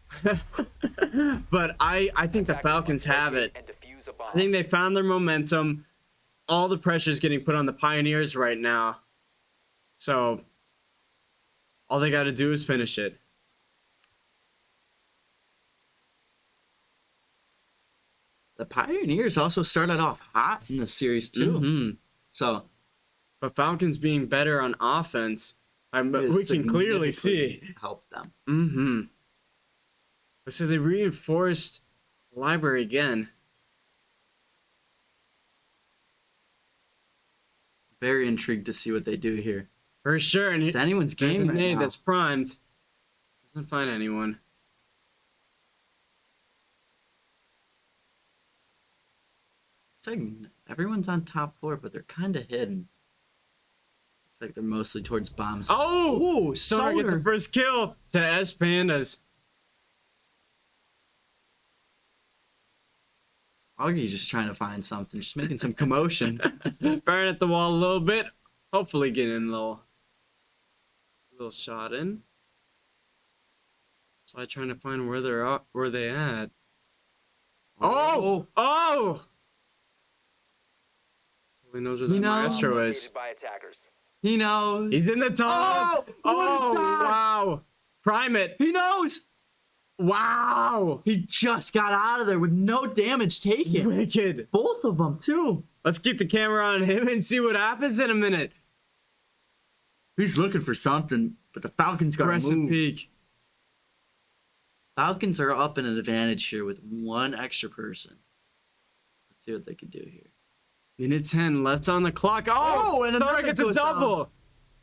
But I think the Falcons have it. I think they found their momentum. All the pressure is getting put on the Pioneers right now. So all they got to do is finish it.
The Pioneers also started off hot in the series too.
Mm-hmm.
So,
but Falcons being better on offense, we can clearly see
help them.
Mm-hmm. So they reinforced the library again.
Very intrigued to see what they do here.
For sure. And
it's anyone's game right now.
That's primed. Doesn't find anyone.
It's like everyone's on top floor, but they're kind of hidden. Looks like they're mostly towards bombs.
Oh!
Ooh,
Sonar gets the first kill to S Pandas.
Augie's just trying to find something, just making some commotion.
Firing at the wall a little bit. Hopefully getting a little shot in. Slide trying to find where they at. Oh! Oh! So he knows where the maestro is.
He knows.
He's in the top. Oh, wow. Prime it.
He knows.
Wow.
He just got out of there with no damage taken.
Wicked.
Both of them, too.
Let's keep the camera on him and see what happens in a minute.
He's looking for something, but the Falcons got to move.
Peak.
Falcons are up in an advantage here with one extra person. Let's see what they can do here.
Minute 10 left on the clock. Oh, and Sonar gets a double.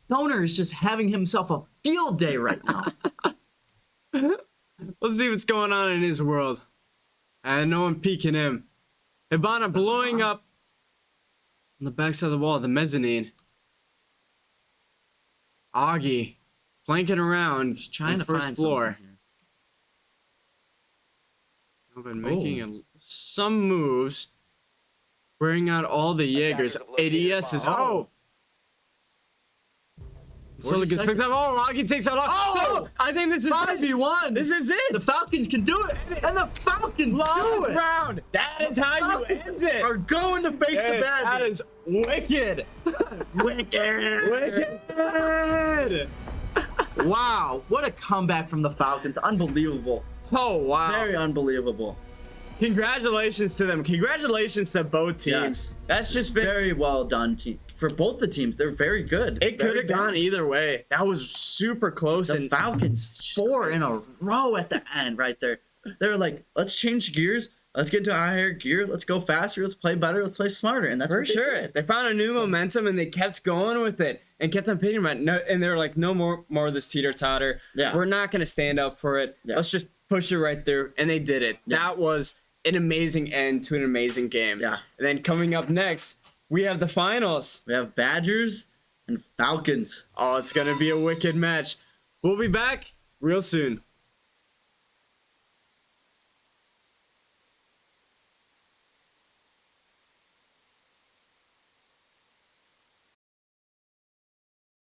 Sonar is just having himself a field day right now.
Let's see what's going on in his world. And no one peeking him. Hibana blowing up on the backside of the wall, the mezzanine. Augie flanking around,
just trying to
first
find
floor. I've been making some moves, wearing out all the Jaegers. ADSs. Oh! Slowly gets picked up. Oh, Augie takes out. Oh! I think this is
5v1.
This is it.
The Falcons can do it. And the Falcons do it.
Round. That is how you end it.
Are going to face the bad.
That is wicked. Wicked.
Wow. What a comeback from the Falcons. Unbelievable.
Oh, wow.
Very unbelievable.
Congratulations to them. Congratulations to both teams.
Yes.
That's just been
very well done team. For both the teams, they're very good.
It could have gone either way. That was super close.
The Falcons 4 in a row at the end right there. They're like, let's change gears. Let's get into a higher gear. Let's go faster. Let's play better. Let's play smarter. And that's
for sure. They found a new momentum and they kept going with it and kept on pitting about it. No, and they were like, no more of this teeter totter.
Yeah.
We're not going to stand up for it. Yeah. Let's just push it right through. And they did it. Yeah. That was an amazing end to an amazing game.
Yeah.
And then coming up next, we have the finals.
We have Badgers and Falcons.
Oh, it's going to be a wicked match. We'll be back real soon.